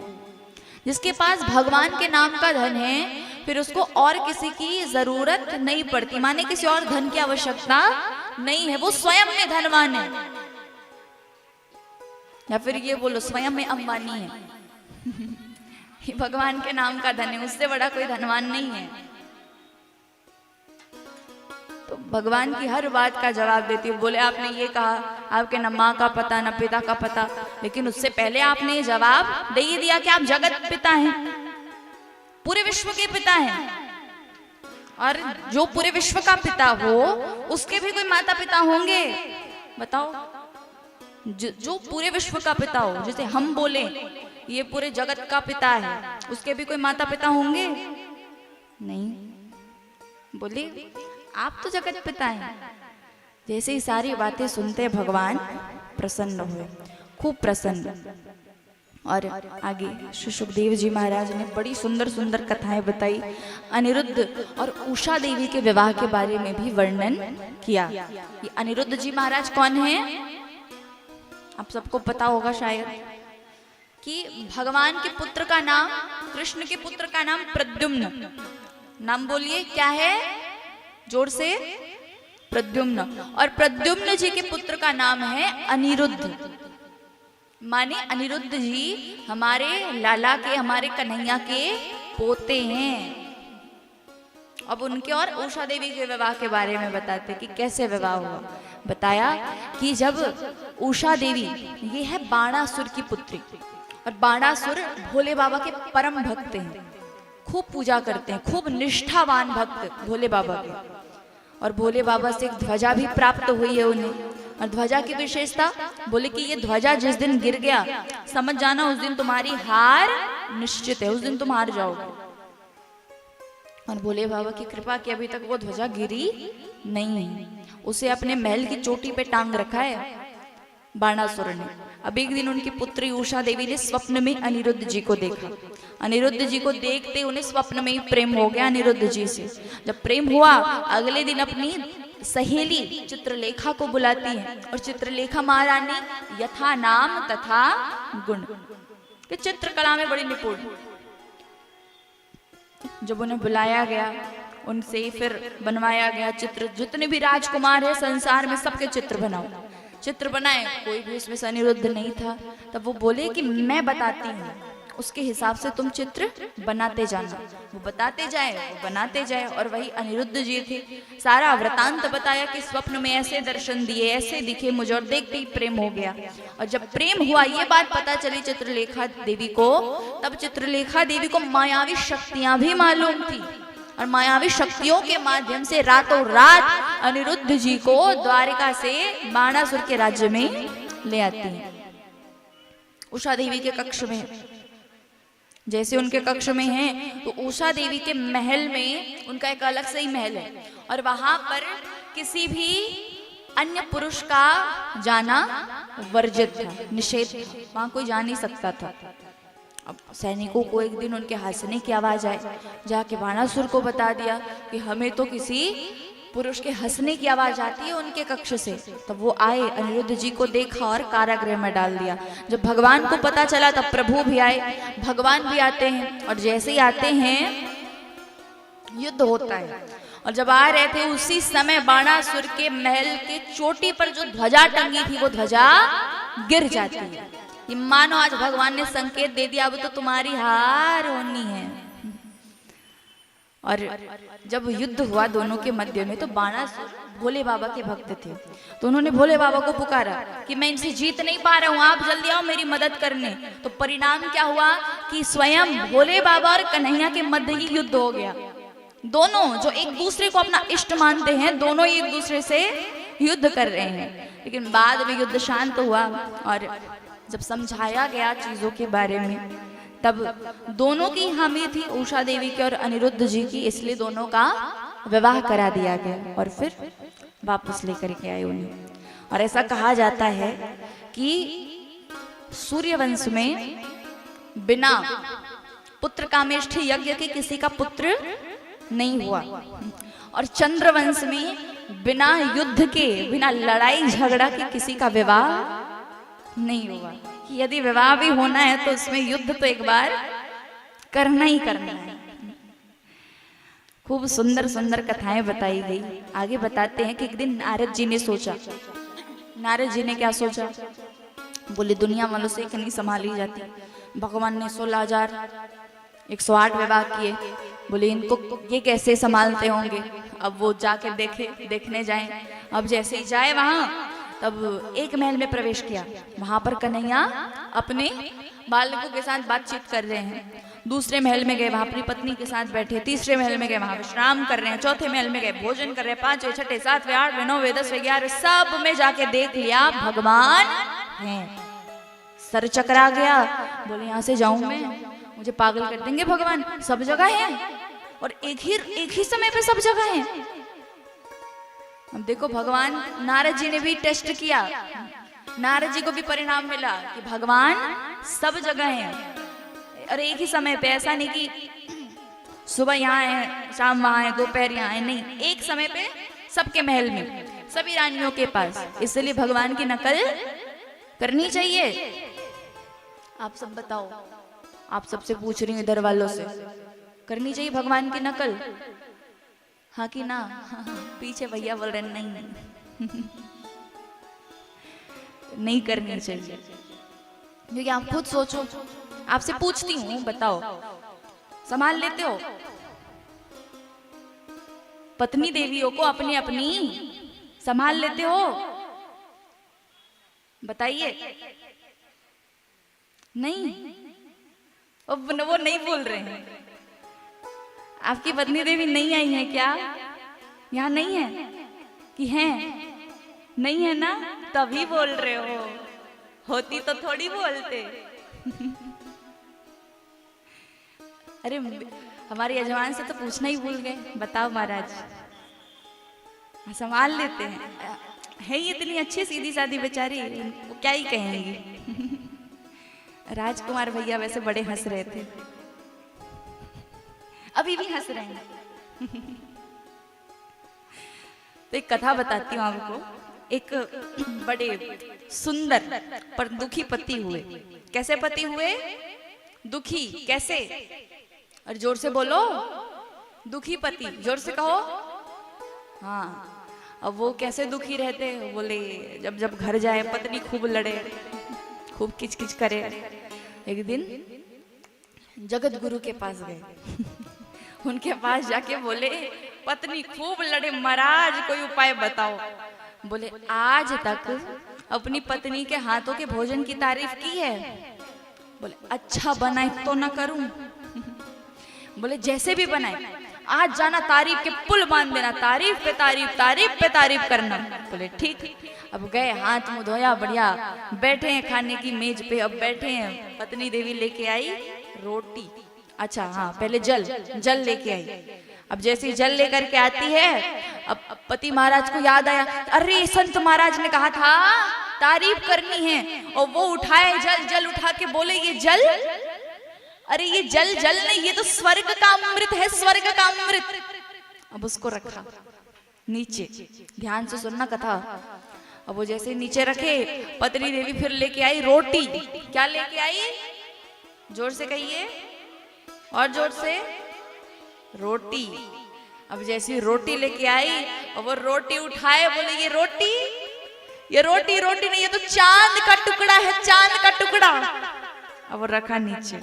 जिसके पास भगवान के नाम का धन है फिर उसको और किसी की जरूरत नहीं पड़ती, माने किसी और धन की आवश्यकता नहीं है, वो स्वयं में धनवान है। या फिर ये बोलो स्वयं में अंबानी है ये भगवान के नाम का धन है, उससे बड़ा कोई धनवान नहीं है। तो भगवान की हर बात का जवाब देती है। बोले आपने ये कहा आपके न माँ का पता न पिता का पता, लेकिन उससे पहले आपने ये जवाब दे ही दिया कि आप जगत पिता हैं, पूरे विश्व के पिता हैं। और जो पूरे विश्व का पिता हो उसके भी कोई माता पिता होंगे? बताओ। जो पूरे विश्व का पिता हो, जैसे हम बोले ये पूरे जगत का पिता है, उसके भी कोई माता पिता होंगे? नहीं। बोले आप तो जगत पिता हैं। जैसे ही सारी बातें सुनते भगवान प्रसन्न हुए, खूब प्रसन्न। और आगे श्री सुखदेव जी महाराज ने बड़ी सुंदर सुंदर कथाएं बताई, अनिरुद्ध और उषा देवी के विवाह के बारे में भी वर्णन किया। ये अनिरुद्ध जी महाराज कौन हैं? आप सबको पता होगा शायद कि भगवान के पुत्र का नाम, कृष्ण के पुत्र का नाम प्रद्युम्न। नाम बोलिए क्या है जोर से? प्रद्युम्न। और प्रद्युम्न जी के पुत्र का नाम है अनिरुद्ध। माने अनिरुद्ध जी हमारे लाला के, हमारे कन्हैया के पोते हैं। अब उनके और उषा देवी के विवाह के बारे में बताते कि कैसे विवाह हुआ। बताया कि जब उषा देवी, ये है बाणासुर की पुत्री, और बाणासुर भोले बाबा के परम भक्त हैं, खूब पूजा करते हैं, खूब निष्ठावान भक्त भोले बाबा के। और भोले बाबा से एक ध्वजा भी प्राप्त हुई है उन्हें। और ध्वजा की विशेषता, बोले कि ये ध्वजा जिस दिन गिर गया, समझ जाना उस दिन तुम्हारी हार निश्चित है, उस दिन तुम हार जाओगे। और भोले बाबा की कृपा की अभी तक वो ध्वजा गिरी नहीं है, उसे अपने महल की चोटी पे टांग रखा है बाणासुर ने। अब एक दिन उनकी पुत्री उषा देवी ने स्वप्न में अनिरुद्ध जी को देखा। अनिरुद्ध जी को देखते उन्हें स्वप्न में ही प्रेम हो गया अनिरुद्ध जी से। जब प्रेम हुआ, अगले दिन अपनी सहेली चित्रलेखा को बुलाती है, और चित्रलेखा महारानी यथा नाम तथा गुण के चित्रकला में बड़ी निपुण। जब उन्हें बुलाया गया, उनसे फिर बनवाया गया चित्र, जितने भी राजकुमार है संसार में सबके चित्र बनाओ। चित्र बनाए, कोई भी उसमें से अनिरुद्ध नहीं था। तब वो बोले कि मैं बताती हूँ, उसके हिसाब से तुम चित्र बनाते जाना। वो बताते जाए, वो बनाते जाए, और वही अनिरुद्ध जी थे। सारा वृतांत बताया कि स्वप्न में ऐसे दर्शन दिए, ऐसे दिखे मुझे, और देखते ही प्रेम हो गया। और जब प्रेम हुआ, ये बात पता चली चित्रलेखा देवी को, तब चित्रलेखा देवी को मायावी शक्तियां भी मालूम थी, और मायावी शक्तियों के माध्यम से रातों रात अनिरुद्ध जी को द्वारिका से बाणासुर के राज्य में ले आती है। उषा देवी के कक्ष में, जैसे उनके कक्ष में हैं, तो उषा देवी के महल में उनका एक अलग से ही महल है, और वहां पर किसी भी अन्य पुरुष का जाना वर्जित था, निषेध था, वहां कोई जा नहीं सकता था। अब सैनिकों को एक दिन उनके हंसने की आवाज आई, जाके बाणासुर को बता दिया कि हमें तो किसी पुरुष के हंसने की आवाज आती है उनके कक्ष से। तब वो आए, अनिरुद्ध जी को देखा और कारागृह में डाल दिया। जब भगवान को पता चला, तब प्रभु भी आए, भगवान भी आते हैं, और जैसे ही आते हैं युद्ध होता है। और जब आ रहे थे, उसी समय बाणासुर के महल के चोटी पर जो ध्वजा टंगी थी, वो ध्वजा गिर जाती है। ये मानो आज भगवान ने संकेत दे दिया, अब तो तुम्हारी हार होनी है। और जब युद्ध हुआ दोनों के मध्य में, तो बाणासुर भोले बाबा के भक्त थे, तो उन्होंने भोले बाबा को पुकारा कि मैं इनसे जीत नहीं पा रहा हूँ, आप जल्दी आओ मेरी मदद करने। तो परिणाम क्या हुआ कि स्वयं भोले बाबा और कन्हैया के मध्य ही युद्ध हो गया। दोनों जो एक दूसरे को अपना इष्ट मानते हैं, दोनों एक दूसरे से युद्ध कर रहे हैं। लेकिन बाद में युद्ध शांत हुआ, और जब समझाया गया चीजों के बारे में, तब दोनों की हामी थी, उषा देवी की और अनिरुद्ध जी की, इसलिए दोनों का विवाह करा दिया गया और फिर वापस लेकर के आए उन्हें। और ऐसा कहा जाता है कि सूर्यवंश में बिना पुत्र कामेष्ठी यज्ञ के किसी का पुत्र नहीं हुआ, और चंद्रवंश में बिना युद्ध के, बिना लड़ाई झगड़ा के किसी का विवाह नहीं हुआ। कि यदि विवाह भी होना है तो उसमें युद्ध तो एक बार करना ही करना है। खूब सुंदर सुंदर कथाएं बताई गई। आगे बताते हैं कि एक दिन नारद जी ने सोचा। नारद जी ने क्या सोचा? बोले दुनिया वालों से एक नहीं संभाली जाती। भगवान ने 16,108 विवाह किए, बोले इनको ये कैसे संभालते होंगे। अब वो जाके देखने जाए। अब जैसे ही जाए वहां, तब एक महल में प्रवेश किया। वहां पर कन्हैया अपने बालकों के साथ बातचीत कर रहे हैं। दूसरे महल में गए, वहां अपनी पत्नी के साथ बैठे। तीसरे महल में गए, वहां विश्राम कर रहे हैं। चौथे महल में गए, भोजन कर रहे हैं। 5वें, 6ठे, 7वें, 8वें, 9वें, 10वें, 11वें, सब में जाके देख लिया भगवान हैं। सर चकरा गया, बोले यहाँ से जाऊं मैं, मुझे पागल कर देंगे भगवान। सब जगह है और एक ही समय पे सब जगह है। अब देखो भगवान, नारद जी ने भी टेस्ट किया, नारद जी को भी परिणाम मिला कि भगवान सब जगह हैं और एक ही समय पे। ऐसा नहीं कि सुबह यहाँ है, शाम वहां है, दोपहर यहाँ है, नहीं, एक समय पे सबके महल में, सभी रानियों के पास। इसलिए भगवान की नकल करनी चाहिए। आप सब बताओ, आप सबसे पूछ रही हूँ, इधर वालों से, करनी चाहिए भगवान की नकल, हाँ कि ना? पीछे भैया बोल रहे नहीं नहीं करनी चाहिए। क्योंकि आप खुद सोचो, आपसे पूछती हूँ, बताओ संभाल लेते हो? पत्नी देवियों को अपनी अपनी संभाल लेते हो? बताइए। नहीं, वो नहीं बोल रहे हैं। आपकी पत्नी देवी नहीं आई है क्या? यहाँ नहीं है कि हैं? नहीं है ना, तभी बोल रहे हो। होती तो थोड़ी बोलते। अरे हमारे यजमान से तो पूछना ही भूल गए। बताओ महाराज, संभाल लेते हैं। है ही इतनी अच्छी सीधी सादी बेचारी, वो क्या ही कहेंगी। राजकुमार भैया वैसे बड़े हंस रहे थे, अभी भी हंस रहे हैं। तो एक कथा बताती हूँ आपको। एक बड़े सुंदर पर दुखी पति हुए। कैसे पति हुए? दुखी। कैसे? और जोर से बोलो, दुखी पति, जोर से कहो। हाँ, अब वो कैसे दुखी रहते? बोले जब जब घर जाए पत्नी खूब लड़े, खूब किचकिच करे। एक दिन जगत गुरु के पास गए। उनके पास जाके बोले पत्नी खूब लड़े, महाराज कोई उपाय बताओ। बोले आज तक अपनी पत्नी के हाथों के भोजन की तारीफ की है? बोले अच्छा बनाए तो ना करूं। बोले जैसे भी बनाए आज जाना तारीफ के पुल बांध देना, तारीफ पे तारीफ, तारीफ पे तारीफ करना। बोले ठीक। अब गए, हाथ मुंह धोया, बढ़िया बैठे हैं खाने की मेज पे। अब बैठे हैं, पत्नी देवी लेके आई रोटी। अच्छा हाँ, पहले जल लेके आई। अब जैसे जल लेकर के आती है, अब पति महाराज को याद आया, अरे संत महाराज ने कहा था तारीफ करनी है। और वो उठाए जल उठा के बोले ये जल, अरे ये जल नहीं, ये तो स्वर्ग का अमृत है, स्वर्ग का अमृत। अब उसको रखा नीचे, ध्यान से सुनना कथा। अब वो जैसे नीचे रखे, पत्नी देवी फिर लेके आई रोटी। क्या लेके आई? जोर से कहिए, और जोर से, रोटी। अब जैसी रोटी लेके आई और वो रोटी उठाए, बोले ये रोटी नहीं, ये तो चांद का टुकड़ा है, चांद का टुकड़ा। अब वो रखा नीचे।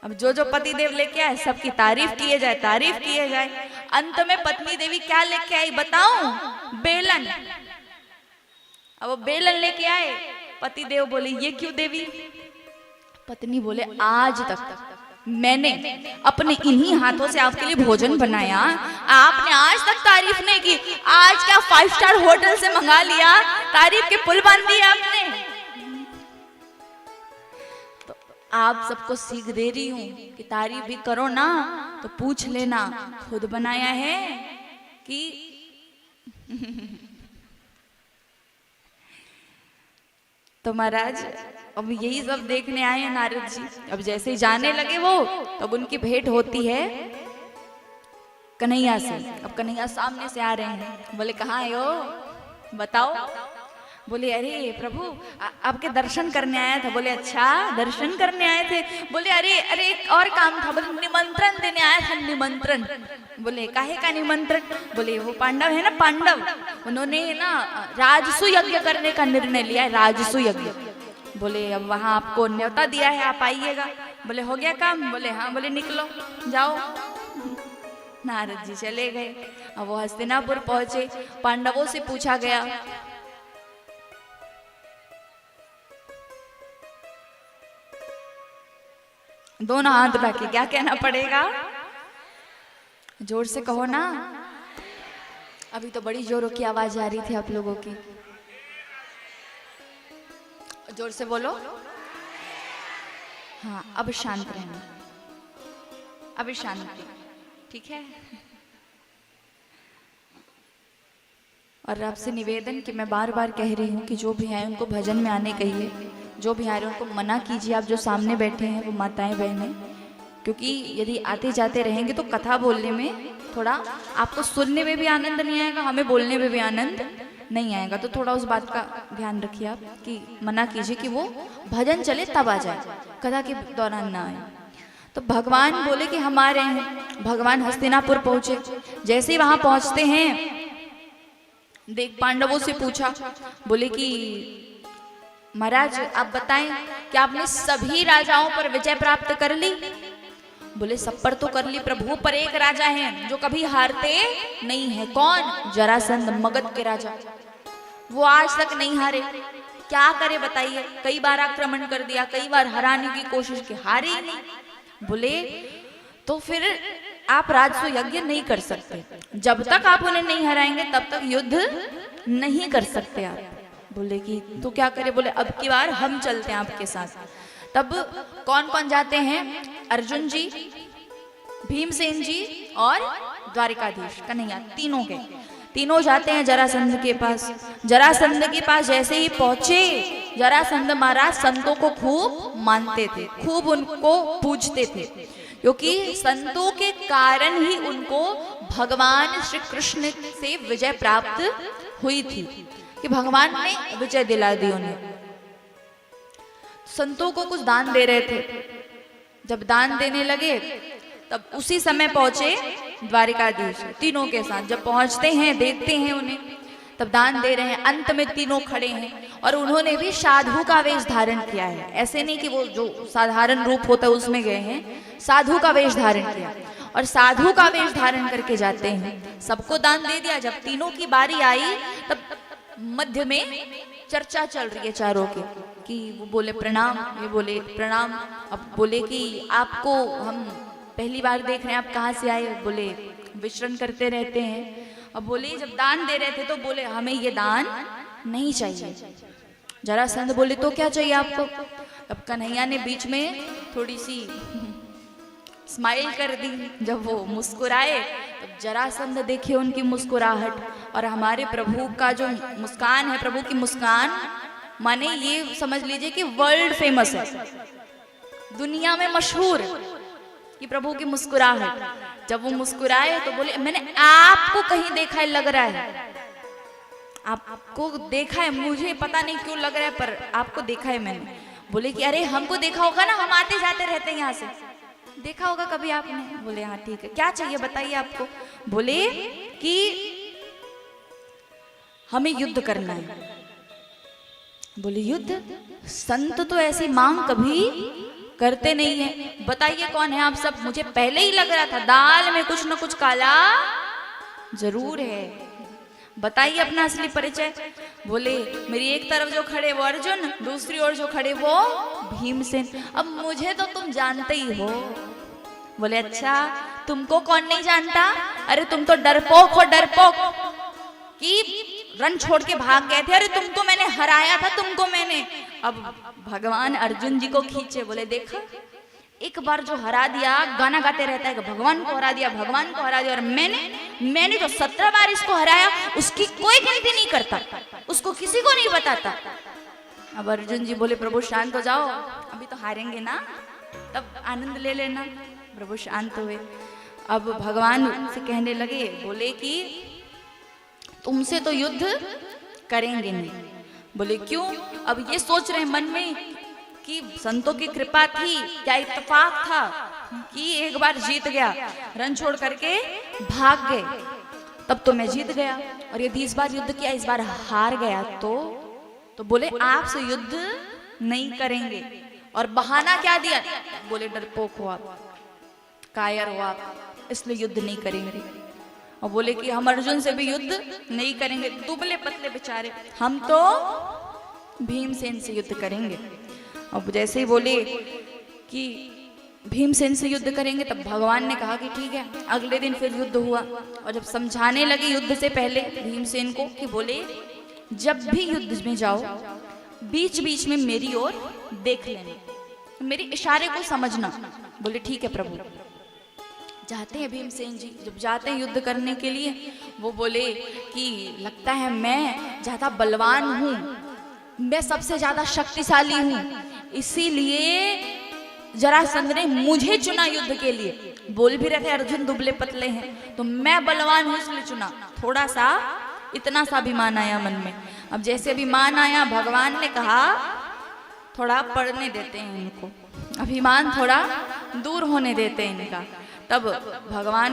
अब जो पति देव लेके आए सबकी तारीफ किए जाए, तारीफ किए जाए। अंत में पत्नी देवी क्या लेके आई बताऊं? बेलन। अब वो बेलन लेके आए, पति देव बोले ये क्यों देवी? पत्नी बोले आज तक मैंने अपने इन्हीं हाथों से आपके लिए भोजन बनाया, आपने आज तक तारीफ नहीं की। आज क्या 5 स्टार होटल से मंगा लिया, तारीफ के पुल बांध दिए आपने। तो आप सबको सीख दे रही हूं कि तारीफ भी करो ना तो पूछ लेना खुद बनाया है कि तो महाराज अब यही सब देखने आए हैं नारद जी। अब जैसे ही जाने लगे वो, तब उनकी भेंट होती है कन्हैया से। अब कन्हैया सामने से आ रहे हैं। बोले कहाँ आए हो, बताओ। बोले अरे प्रभु आपके दर्शन करने आया था। बोले अच्छा दर्शन करने आए थे? बोले अरे एक और काम था। बोले निमंत्रण देने आया था, निमंत्रण। बोले काहे का निमंत्रण? बोले वो पांडव है ना, पांडव, उन्होंने ना राजसु यज्ञ करने का निर्णय लिया है, राजसु यज्ञ। बोले अब वहां आपको न्योता दिया है, आप आइएगा। बोले हो गया काम? बोले हाँ। बोले निकलो जाओ। नारद जी चले गए। अब वो हस्तिनापुर पहुंचे। पांडवों से पूछा गया, दोनों हाथ उठा के क्या कहना पड़ेगा? जोर से कहो ना। अभी तो बड़ी जोरों की आवाज आ रही थी आप लोगों की। जोर से बोलो। हाँ अब शांत रहना, अब शांति, ठीक है। और आपसे निवेदन कि मैं बार बार कह रही हूँ कि जो भी आए उनको भजन में आने कहिए, जो भी आ रहे हैं उनको मना कीजिए। आप जो सामने बैठे हैं वो माताएं बहनें, क्योंकि यदि आते जाते रहेंगे तो कथा बोलने में थोड़ा आपको सुनने में भी आनंद नहीं आएगा, हमें बोलने में भी आनंद नहीं आएगा। तो थोड़ा उस बात का ध्यान रखिए आप कि मना कीजिए कि वो भजन चले तब आ जाए, कथा के दौरान ना आए। तो भगवान बोले कि हम आ रहे हैं। भगवान हस्तिनापुर पहुंचे। जैसे ही वहां पहुंचते हैं, देख पांडवों से पूछा, बोले कि महाराज आप बताएं कि आपने सभी राजाओं पर विजय प्राप्त कर ली? बोले सब पर तो कर ली प्रभु, पर एक राजा है जो कभी हारते नहीं है। कौन? जरासंध, मगध के राजा। वो आज तक नहीं हारे। क्या करे बताइए? कई बार आक्रमण कर दिया, कई बार हराने की कोशिश की, हारे ही नहीं। बोले तो फिर आप राजसू यज्ञ नहीं कर सकते, जब तक आप उन्हें नहीं हराएंगे तब तक युद्ध नहीं कर सकते आप। बोले कि तो क्या करे? बोले अब की बार हम चलते हैं आपके साथ। तब कौन कौन जाते हैं? अर्जुन जी, भीमसेन जी और द्वारिकाधीश कन्हैया, तीनों जाते हैं जरासंध के पास। जरासंध के पास जैसे ही पहुंचे, जरासंध महाराज संतों को खूब मानते थे, खूब उनको पूजते थे, क्योंकि संतों के कारण ही उनको भगवान श्री कृष्ण से विजय प्राप्त हुई थी, कि भगवान ने विजय दिला दी उन्हें। संतों को कुछ दान दे रहे थे। जब दान देने लगे तब उसी समय पहुंचे द्वारिकाधीश तीनों के साथ। जब पहुंचते हैं, देखते हैं उन्हें, तब दान दे रहे हैं। अंत में तीनों खड़े हैं और उन्होंने भी साधु का वेश धारण किया है। ऐसे नहीं कि वो जो साधारण रूप होता है उसमें गए हैं, साधु का वेश धारण किया। और साधु का वेश धारण करके जाते हैं। सबको दान दे दिया। जब तीनों की बारी आई तब मध्य में चर्चा चल रही है चारों की, कि वो बोले प्रणाम, ये बोले प्रणाम। अब बोले कि आपको हम पहली बार देख रहे हैं, आप कहाँ से आए? बोले विचरण करते रहते हैं। अब बोले जब दान दे रहे थे तो बोले हमें ये दान नहीं चाहिए। जरासंध बोले तो क्या चाहिए आपको? अब कन्हैया ने बीच में थोड़ी सी स्माइल कर दी। जब वो मुस्कुराए तो जरासंध देखिए उनकी मुस्कुराहट, और हमारे प्रभु का जो मुस्कान है, प्रभु की मुस्कान माने ये समझ लीजिए कि वर्ल्ड फेमस है, दुनिया में मशहूर कि प्रभु की मुस्कुराहट। जब वो मुस्कुराए तो बोले मैंने आपको कहीं देखा है, लग रहा है आपको देखा है, मुझे पता नहीं क्यों लग रहा है पर आपको देखा है मैंने। बोले कि अरे हमको देखा होगा ना, हम आते जाते रहते हैं यहाँ से, देखा होगा कभी आपने। बोले हाँ ठीक है, क्या चाहिए बताइए आपको? बोले कि हमें युद्ध करना है। बोले युद्ध? संत तो ऐसी मांग कभी करते नहीं है, बताइए कौन है आप सब? मुझे पहले ही लग रहा था दाल में कुछ न कुछ काला जरूर है, बताइए अपना असली परिचय। बोले मेरी एक तरफ जो खड़े वो अर्जुन, दूसरी ओर जो खड़े वो भीमसेन। अब मुझे तो तुम जानते ही हो। बोले अच्छा, तुमको कौन नहीं जानता? अरे तुम तो डरपोक हो, डरपोक कि रन छोड़ के भाग गए थे। अरे तुमको मैंने हराया था, तुमको मैंने। अब भगवान अर्जुन जी को खींचे, बोले देखा एक बार जो हरा दिया, गाना गाते रहता है कि भगवान को हरा दिया, भगवान को हरा दिया, और मैंने जो 17 बार इसको हराया उसकी कोई गिनती नहीं करता, उसको किसी को नहीं बताता। अब अर्जुन जी बोले प्रभु शांत हो जाओ, अभी तो हारेंगे ना, तब आनंद ले लेना। प्रभु शांत हुए। अब भगवान से कहने लगे, बोले कि तुमसे तो युद्ध करेंगे नहीं। बोले क्यों? अब ये सोच रहे मन में कि संतों की कृपा थी, क्या इत्तेफाक था कि एक बार जीत गया, रन छोड़ करके भाग गए, तब तो मैं जीत गया। और यदि इस बार युद्ध किया, इस बार हार गया तो बोले आपसे युद्ध नहीं करेंगे। और बहाना क्या दिया? बोले डरपोक हो आप, कायर हो आप, इसलिए युद्ध नहीं करेंगे। और बोले कि हम अर्जुन से भी युद्ध नहीं करेंगे, दुबले पतले बेचारे, हम तो भीमसेन से युद्ध करेंगे। और जैसे ही बोले कि भीमसेन से युद्ध करेंगे, तब भगवान ने कहा कि ठीक है। अगले दिन फिर युद्ध हुआ। और जब समझाने लगे युद्ध से पहले भीमसेन को, कि बोले जब भी युद्ध में जाओ बीच बीच में मेरी ओर देख लेना, मेरे इशारे को समझना। बोले ठीक है प्रभु। जाते हैं भीमसेन जी, जब जाते हैं युद्ध करने के लिए, वो बोले कि लगता है मैं ज्यादा बलवान हूँ, मैं सबसे ज्यादा शक्तिशाली हूँ, इसीलिए जरासंध ने मुझे चुना युद्ध के लिए। बोल भी रहे थे अर्जुन दुबले पतले हैं, तो मैं बलवान हूँ इसलिए चुना। थोड़ा सा इतना सा अभिमान आया मन में। अब जैसे अभिमान आया, भगवान ने कहा थोड़ा पढ़ने देते हैं इनको, अभिमान थोड़ा दूर होने देते हैं इनका। तब भगवान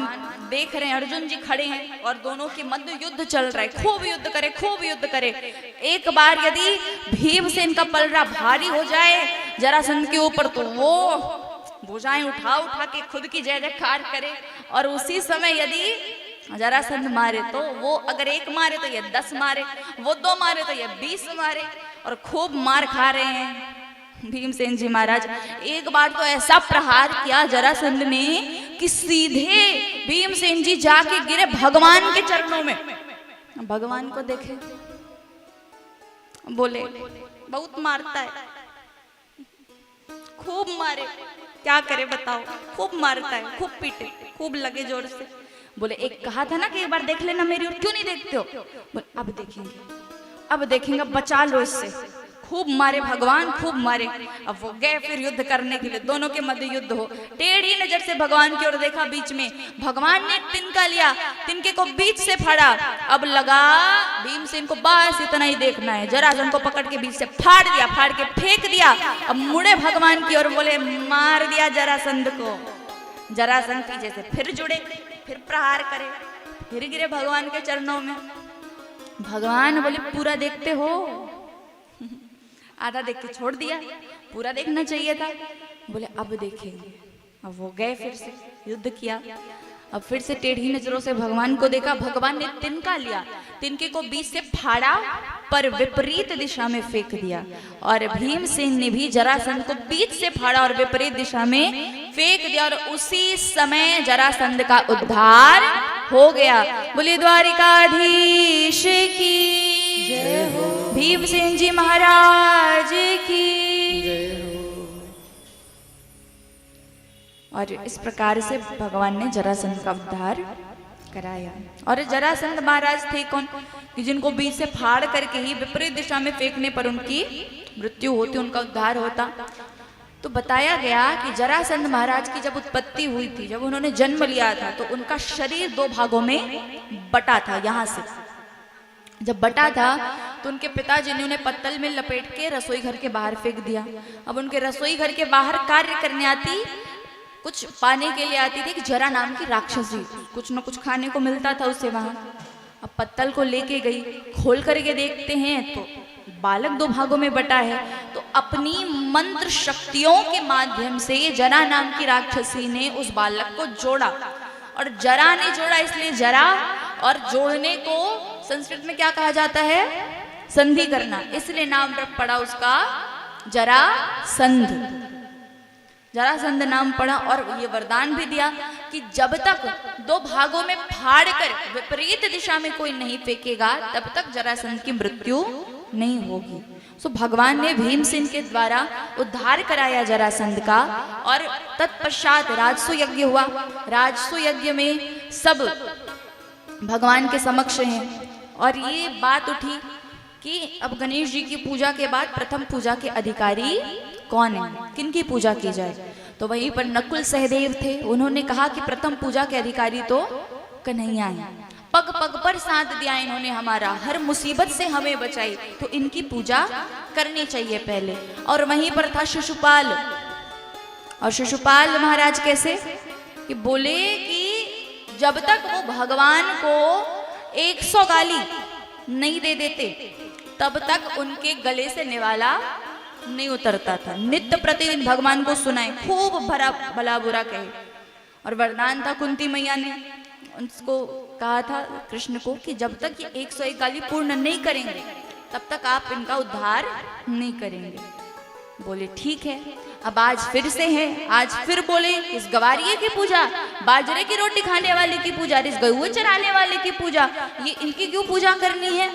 देख रहे हैं अर्जुन जी खड़े हैं और दोनों के मध्य युद्ध चल रहा है, खूब युद्ध करे, खूब युद्ध करे। एक बार यदि भीमसेन का पलड़ा भारी हो जाए जरासंध के ऊपर, तो वो भुजाएं उठा उठा के खुद की जय जयकार करे। और उसी समय यदि जरासंध मारे तो वो अगर 1 मारे तो ये 10 मारे, वो 2 मारे तो ये 20 मारे, और खूब मार खा रहे हैं भीमसेन जी महाराज। एक बार तो ऐसा प्रहार किया जरासंध ने कि सीधे भीमसेन जी जाके गिरे भगवान के चरणों में। भगवान को देखे, बोले बहुत मारता है, खूब मारे, क्या करे बताओ, खूब मारता है, खूब पीटे, खूब लगे जोर से। बोले एक कहा था ना कि एक बार देख लेना मेरी ओर, क्यों नहीं देखते हो? बोले अब देखेंगे, अब देखेंगे, बचा लो इससे। खूब मारे भगवान, खूब मारे। अब वो गए फिर युद्ध करने के लिए, दोनों के मध्य युद्ध हो। टेढ़ी नजर से भगवान की ओर देखा, बीच में भगवान ने तिनका लिया, तिनके को बीच से फाड़ा। अब लगा भीमसेन को बस इतना ही देखना है, जरासंध को पकड़ के बीच से फाड़ दिया, फाड़ के फेंक दिया। अब मुड़े भगवान की ओर, बोले मार दिया जरासंध को। जरासंध पीछे से फिर जुड़े, फिर प्रहार करे, फिर गिरे भगवान के चरणों में। भगवान बोले पूरा देखते हो? आधा देख के छोड़ दिया, पूरा देखना चाहिए था। बोले अब देखेंगे। अब वो गए, फिर से युद्ध किया। अब फिर से टेढ़ी नजरों से भगवान को देखा। भगवान ने तिनका लिया, तिनके को बीच से फाड़ा पर विपरीत दिशा में फेंक दिया। और भीमसेन ने भी जरासंध को बीच से फाड़ा और विपरीत दिशा में फेंक दिया। और उसी समय जरासंध का उद्धार हो गया। बोले द्वारिकाधीश की जय हो, भीमसेन जी महाराज की जय हो। और इस प्रकार से भगवान ने जरासंध का उद्धार कराया। और जरासंध महाराज थे कौन कि जिनको बीच से फाड़ करके ही विपरीत दिशा में फेंकने पर उनकी मृत्यु होती, उनका उद्धार होता। तो बताया गया कि जरासंध महाराज की जब उत्पत्ति हुई थी, जब उन्होंने जन्म लिया था, तो उनका शरीर 2 भागों में बटा था। यहाँ से जब बटा था तो उनके पिताजी ने उन्हें पत्तल में लपेट के रसोई घर के बाहर फेंक दिया। अब उनके रसोई घर के बाहर कार्य करने आती, कुछ पाने के लिए आती थी कि जरा नाम की राक्षसी, कुछ न कुछ खाने को मिलता था उसे वहां। अब पत्तल को लेके गई, खोल करके देखते हैं तो बालक 2 भागों में बटा है। तो अपनी मंत्र शक्तियों के माध्यम से जरा नाम की राक्षसी ने उस बालक को जोड़ा। और जरा ने जोड़ा, इसलिए जरा और जोड़ने को संस्कृत में क्या कहा जाता है? संधि करना, इसलिए नाम पड़ा उसका जरासंध। जरासंध नाम पड़ा। और ये वरदान भी दिया कि जब तक 2 भागों में फाड़ कर विपरीत दिशा में कोई नहीं फेंकेगा, तब तक जरासंध की मृत्यु नहीं होगी। सो भगवान ने भीमसेन के द्वारा उद्धार कराया जरासंध का। और तत्पश्चात राजसु यज्ञ हुआ। राजसु यज्ञ में सब भगवान के समक्ष हैं। और ये बात उठी कि अब गणेश जी की पूजा के बाद प्रथम पूजा के अधिकारी कौन है, किनकी पूजा की जाए? तो वहीं पर नकुल सहदेव थे। उन्होंने कहा कि प्रथम पूजा के अधिकारी तो कन्हैया है, पग पग पर साथ दिया इन्होंने हमारा, हर मुसीबत से हमें बचाई, तो इनकी पूजा करनी चाहिए पहले। और वहीं पर था शिशुपाल। और शिशुपाल महाराज कैसे कि बोले कि जब तक वो भगवान को 100 गाली नहीं दे देते, तब तक उनके गले से निवाला नहीं उतरता था। नित्य प्रतिदिन भगवान को सुनाए, खूब भला बुरा कहे। और वरदान था, कुंती मैया ने उसको कहा था कृष्ण को कि जब तक ये 101 गाली पूर्ण नहीं करेंगे, तब तक आप इनका उद्धार नहीं करेंगे। बोले ठीक है। अब आज फिर से है, आज फिर बोले इस गवारिये की पूजा, बाजरे की रोटी खाने वाले की पूजा, इस गऊ चराने वाले की पूजा, ये इनकी क्यों पूजा करनी है?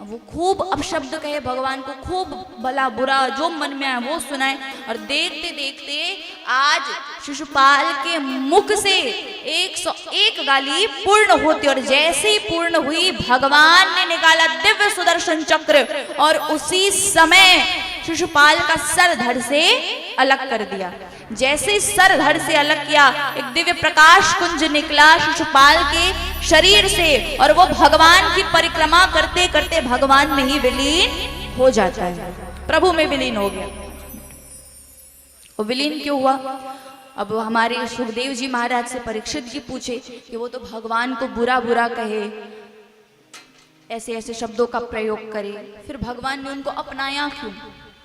वो खूब अपशब्द कहे भगवान को, खूब भला बुरा जो मन में आए वो सुनाए। और देखते देखते आज शिशुपाल के मुख से 101 गाली पूर्ण होती। और जैसे ही पूर्ण हुई, भगवान ने निकाला दिव्य सुदर्शन चक्र और उसी समय शिशुपाल का सर धड़ से अलग कर दिया। जैसे सर धड़ से अलग किया, एक दिव्य प्रकाश कुंज निकला शिशुपाल के शरीर से, और वो भगवान की परिक्रमा करते करते भगवान में ही विलीन हो जाता है, प्रभु में विलीन हो गया। वो विलीन क्यों हुआ? अब हमारे सुखदेव जी महाराज से परीक्षित जी पूछे कि वो तो भगवान को बुरा बुरा कहे, ऐसे ऐसे शब्दों का प्रयोग करे, फिर भगवान ने उनको अपनाया क्यों?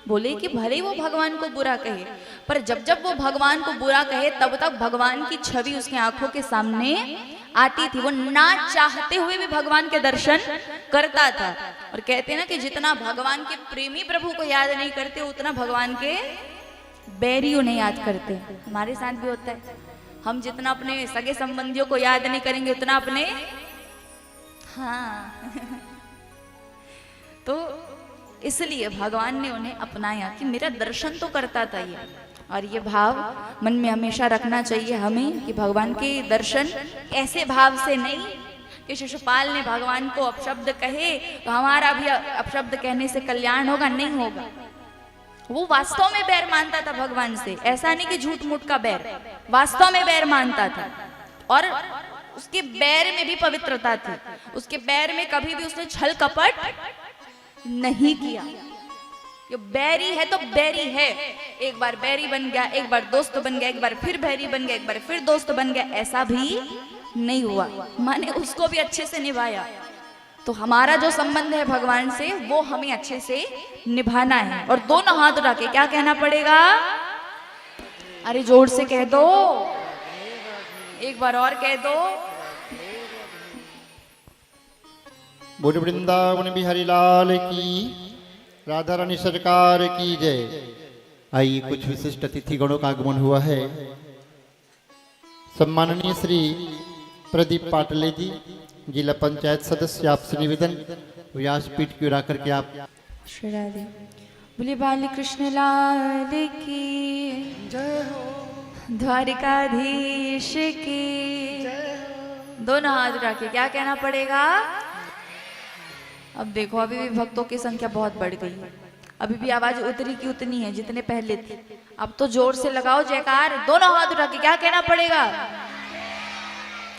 बोले कि भले ही वो भगवान को बुरा कहे, पर जब जब वो भगवान को बुरा कहे तब तक भगवान की छवि उसकी आंखों के सामने आती थी। वो ना चाहते हुए भी भगवान के दर्शन करता था। और कहते हैं ना कि जितना भगवान के प्रेमी प्रभु को याद नहीं करते उतना भगवान के बैरी उन्हें याद करते। हमारे साथ भी होता है, हम जितना अपने सगे संबंधियों को याद नहीं करेंगे उतना अपने हाँ तो इसलिए भगवान ने उन्हें अपनाया कि मेरा दर्शन तो करता था ये। और ये भाव मन में हमेशा रखना चाहिए हमें कि भगवान के दर्शन ऐसे भाव से नहीं कि शिशुपाल ने भगवान को अपशब्द कहे तो हमारा भी अपशब्द कहने से कल्याण होगा, नहीं होगा। वो वास्तव में बैर मानता था भगवान से, ऐसा नहीं कि झूठ मूठ का बैर, वास्तव में बैर मानता था। और उसके बैर में भी पवित्रता थी, उसके बैर में कभी भी उसने छल कपट नहीं किया। ये बैरी है तो बैरी है, एक बार बैरी बन गया, एक बार दोस्त बन गया, एक बार फिर बैरी बन गया, एक बार फिर दोस्त बन गया, ऐसा भी नहीं हुआ। माने उसको भी अच्छे से निभाया। तो हमारा जो संबंध है भगवान से वो हमें अच्छे से निभाना है। और दोनों हाथ उठा के क्या कहना पड़ेगा? अरे जोर से कह दो, एक बार और कह दो। बोल वृंदावन बिहारी लाल की, राधा रानी सरकार की जय। आइए कुछ विशिष्ट अतिथि गणों का आगमन हुआ है। सम्माननीय श्री प्रदीप पाटले जी, जिला पंचायत सदस्य, आपसे निवेदन व्यासपीठ की ओर आकर के आप श्री राधे बोले बाल कृष्ण लाल की जय हो, द्वारिकाधीश की जय हो। दोनों हाथ उठा के क्या कहना पड़ेगा? अब देखो अभी भी भक्तों की संख्या बहुत बढ़ गई है, अभी भी आवाज उतरी की उतनी है जितने पहले थे। अब तो जोर से लगाओ जयकार, दोनों हाथ उठा के क्या कहना पड़ेगा?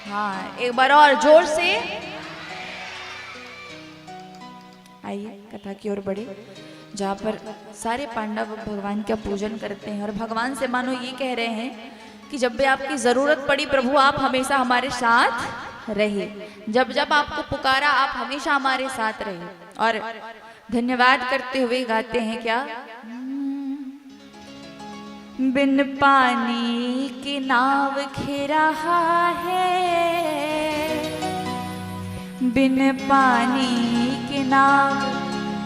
हाँ एक बार और जोर से। आइए कथा की ओर बढ़े, जहाँ पर सारे पांडव भगवान का पूजन करते हैं और भगवान से मानो ये कह रहे हैं कि जब भी आपकी जरूरत पड़ी प्रभु आप हमेशा हमारे साथ रहे, जब जब आपको पुकारा आप हमेशा हमारे साथ रहे। और धन्यवाद करते हुए गाते हैं क्या? बिन पानी की नाव खे रहा है, बिन पानी की नाव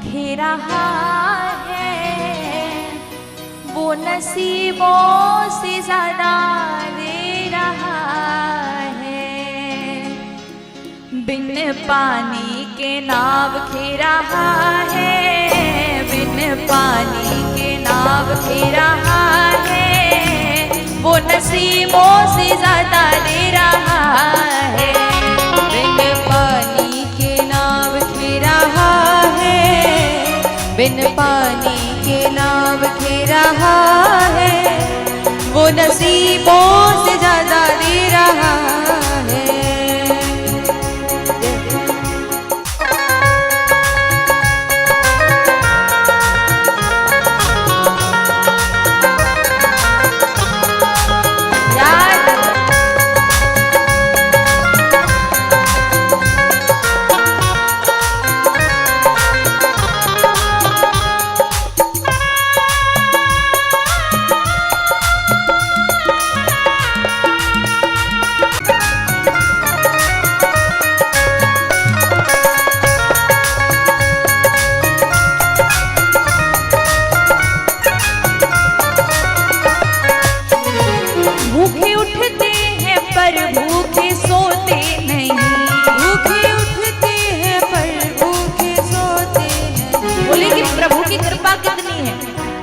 खे रहा है, वो नसीबों से ज्यादा दे रहा है। बिन पानी के नाव खे रहा है, बिन पानी के नाव खे रहा है, वो नसीबों से ज्यादा दे रहा है। बिन पानी के नाव खे रहा है, बिन पानी के नाव खे रहा है, वो नसीबों से ज्यादा दे रहा है।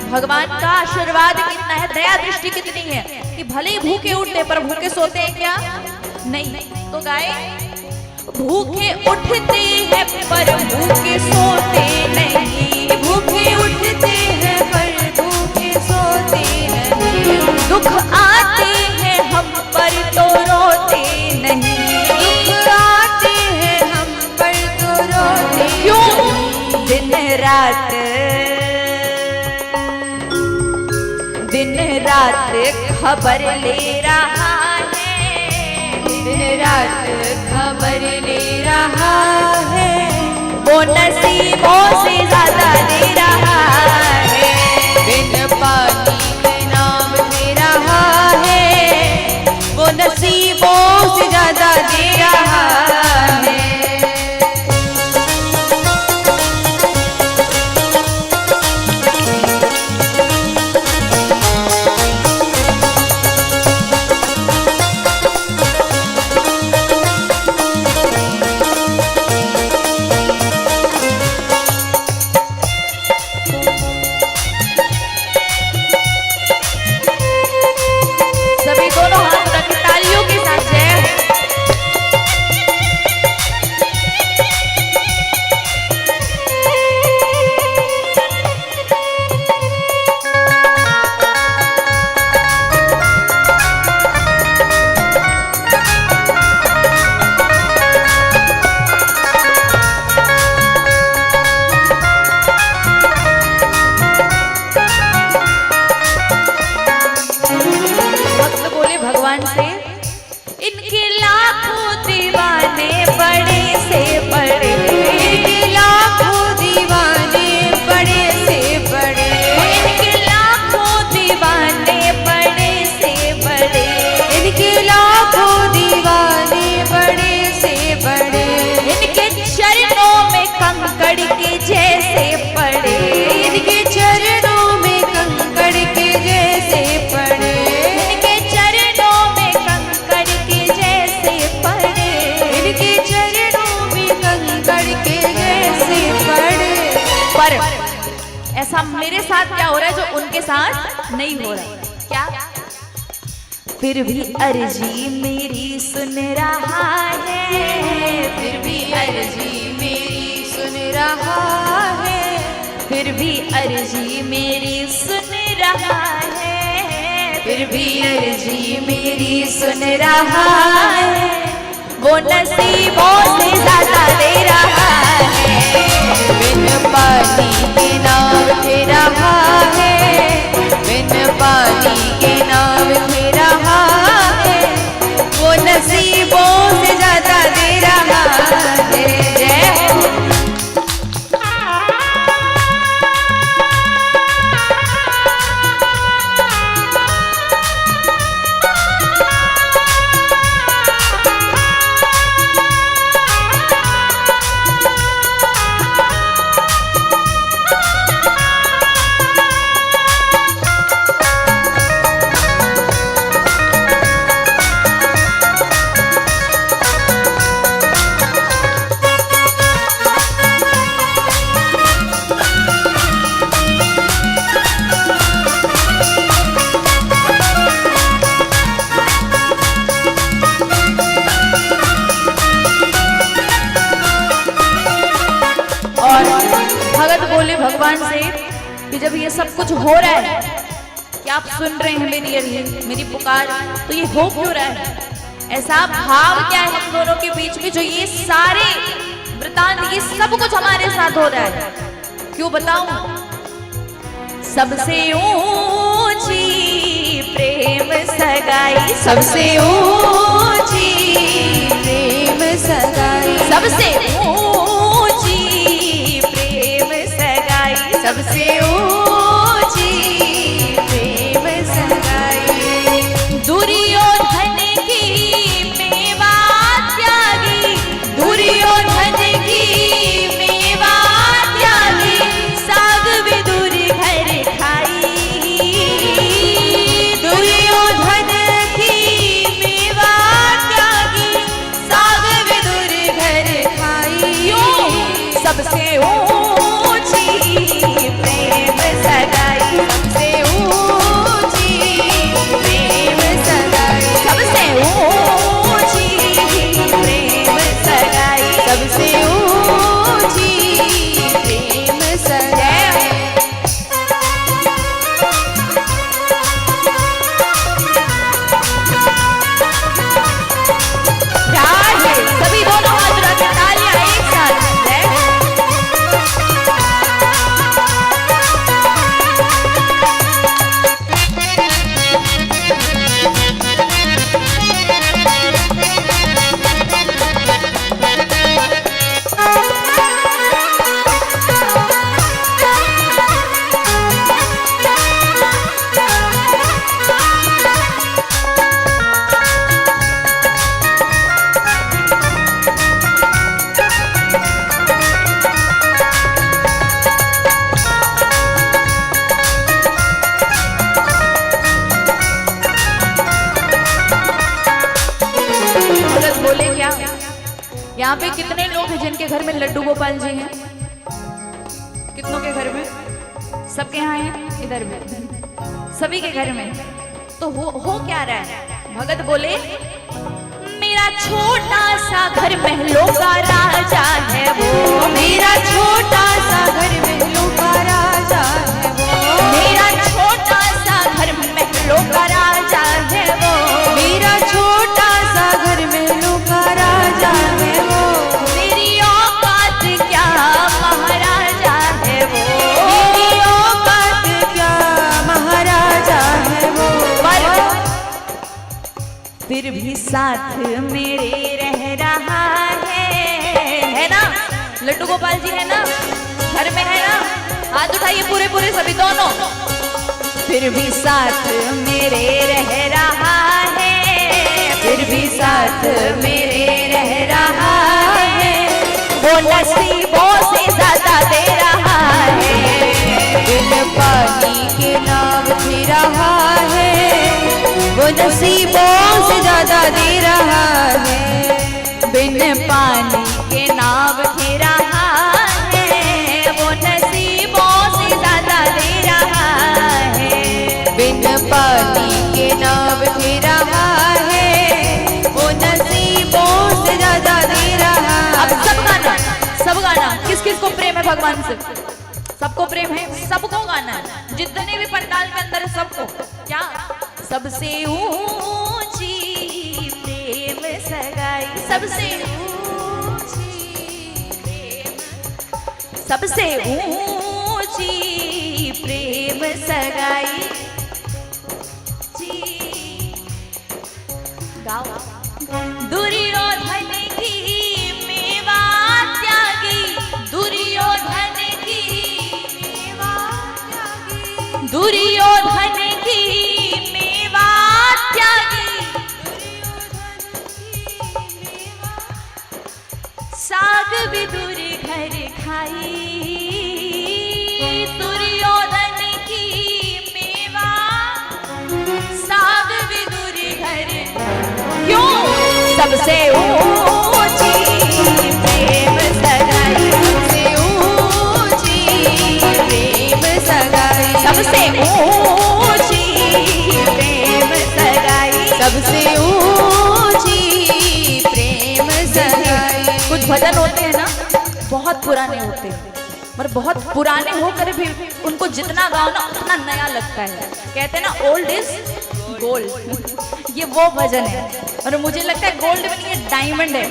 भगवान का आशीर्वाद कितना है, दया दृष्टि कितनी है कि भले ही भूखे उठते पर भूखे सोते हैं क्या? नहीं। तो गाए भूखे उठते हैं पर भूखे सोते नहीं, भूखे उठते हैं पर भूखे सोते नहीं, दुख आते हैं हम पर तो रोते नहीं, दुख आते हैं हम पर तो रोते क्यों? दिन रात खबर ले रहा है, दिन रात खबर ले रहा है, वो नसीबों से ज्यादा दे रहा है। भगवान से, इनके लाखों दीवाने बड़े से बड़े, इनके लाखों दीवाने बड़े से बड़े, इनके लाखों दीवाने बड़े से बड़े, इनके लाखों दीवाने बड़े से बड़े, इनके चरणों में कंकड़ के जैसे पड़े, इनके चरणों में कंकड़ के जैसे पड़े, इनके चरणों में कंकड़ के जैसे पड़े, इनके चरणों में कंकड़ के जैसे पड़े। पर ऐसा मेरे साथ क्या हो रहा है जो उनके साथ नहीं हो रहा? क्या? फिर भी अर्जी मेरी सुन रहा है, फिर भी अर्जी मेरी सुन रहा है, फिर भी अर्जी मेरी सुन रहा है, फिर भी अर्जी मेरी सुन रहा है, वो नसीबों से ज्यादा दे रहा है, बिन पानी के नाव दे रहा है, बिन पानी के नाव दे रहा है, वो नसीबों से ज्यादा दे रहा है। जय हो। और भगत बोले भगवान से कि जब ये सब कुछ हो रहा है, कि आप सुन रहे हैं मेरी अर्जी, मेरी पुकार, तो ये हो क्यों रहा है? ऐसा भाव क्या है हम दोनों के बीच में जो ये सारे वृतांत, ये सब कुछ हमारे साथ हो रहा है? क्यों बताऊं? सबसे ऊंची प्रेम सगाई, सबसे ऊंची प्रेम सगाई, सबसे ऊंची प्रेम सगाई, सबसे ऊंची प्रेम सगाई, दुर्योधन की मेवा त्यागी, दुर्योधन की मेवा त्यागी, साग विदुर घर खाई, दुर्योधन की मेवा त्यागी, साग विदुर घर खाई, सबसे ऊंची प्रेम सगाई, सबसे ऊंची प्रेम सगाई, सबसे ऊंची प्रेम सगाई, सबसे ऊंची प्रेम सगाई। प्यार है, सभी दोनों हाथ उठा के तालियां एक साथ। जय हो। भगत बोले क्या? यहाँ पे कितने लोग हैं जिनके घर में लड्डू गोपाल जी हैं? कितनों के घर में? सबके यहाँ हैं? इधर में सभी के घर में। तो हो क्या रहा है? भगत बोले मेरा छोटा सा घर महलों का राजा है वो, मेरा छोटा सा घर महलों का राजा है वो, मेरा छोटा सा घर महलों का राजा है वो, मेरा छोटा सा घर महलों का राजा है वो, मेरी औकात क्या महाराजा है वो, मेरी औकात क्या महाराजा है वो। पर फिर भी साथ मेरे रह रहा है ना? लड्डू गोपाल जी है ना? घर में है ना? हाथ उठाइए पूरे पूरे सभी दोनों। फिर भी साथ मेरे रह रहा है, फिर भी साथ मेरे रह रहा है, वो नसीबों से ज्यादा दे रहा है। बिन पानी के नाव दे रहा है, वो नसीबों से ज्यादा दे रहा है। बिन पानी के नाव दे रहा है, वो नसीबों से ज्यादा दे रहा है। बिन पानी के नाव दे रहा है, वो नसीबों से ज्यादा दे रहा है। अब सब गाना किस किस को प्रेम है भगवान से? सबको प्रेम है, सबको गाना है, जितने भी पंडाल के अंदर है सबको। क्या? सबसे ऊंची प्रेम सगाई, सबसे ऊंची प्रेम, सबसे ऊंची प्रेम सगाई जी। गाओ। दुर्योधन की मेवा त्यागी, दुर्योधन की मेवा त्यागी, दुर्योधन की मेवा त्यागी, साग विदुर घर खाई, दुर्योधन की मेवा साग विदुर घर। क्यों? सबसे ऊंची प्रेम सगाई, सबसे ऊंची प्रेम सगाई, सबसे ऊंची प्रेम सगाई, सबसे ऊंची प्रेम सगाई। कुछ भजन होते हैं ना बहुत पुराने होते हैं, पर बहुत पुराने होकर भी उनको जितना गाओ ना उतना नया लगता है। कहते हैं ना ओल्ड इज गोल्ड, ये वो भजन है। और मुझे लगता है गोल्ड में नहीं, ये डायमंड है।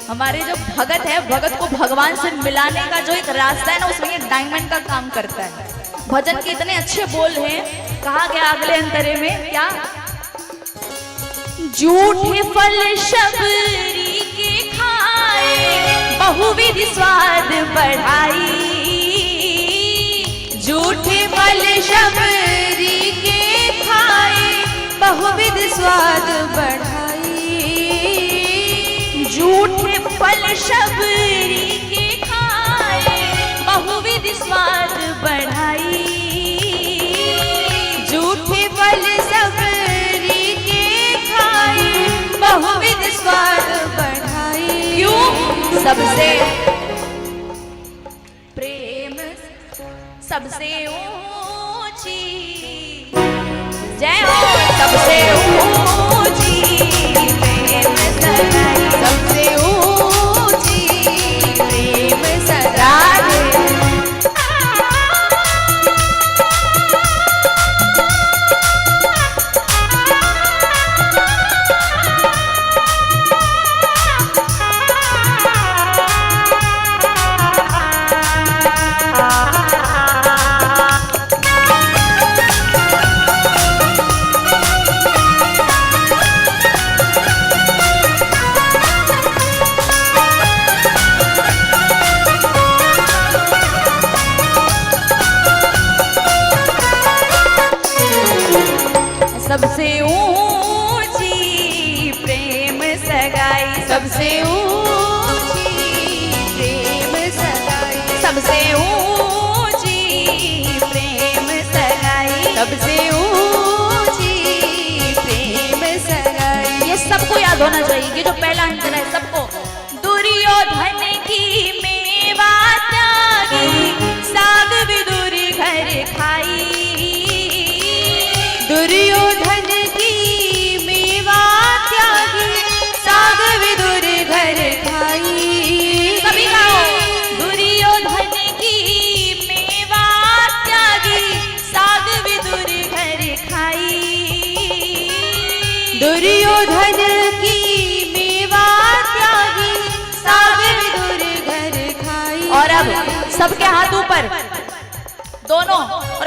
हमारे जो भगत है, भगत को भगवान से मिलाने का जो एक रास्ता है ना, उसमें ये डायमंड का काम करता है। भजन के इतने अच्छे बोल हैं। कहा गया अगले अंतरे में, क्या? झूठे फल शबरी के खाए, बहुविध स्वाद बढ़ाई, झूठे फल शबरी के खाए, बहुविध स्वाद बढ़ाई, झूठे फल शबरी के खाए, बहुविध स्वाद बढ़ाई, झूठे फल शबरी के खाए, बहुविध स्वाद बढ़ाई। क्यों? सबसे प्रेम, सबसे ऊंची, जय हो, सबसे ऊंची प्रेम सगाई, सबसे ऊंची प्रेम सगाई। सबसे ऊंची प्रेम सगाई, सबसे ऊंची प्रेम सगाई, सबसे ऊंची प्रेम सगाई, सबसे ऊंची प्रेम सगाई। ये सबको याद होना चाहिए। ये जो पहला अंतर है सबको। दुर्योधन की मेवा त्यागी, साग विदुर घर खाई, दुर्योधन की मेवा त्यागी, साग विदुर घर खाई। सभी गाओ। दुर्योधन की मेवा त्यागी, साग विदुर घर खाई, दुर्योधन की मेवा त्यागी, साग विदुर घर खाई। और अब सबके हाथ ऊपर दोनों, और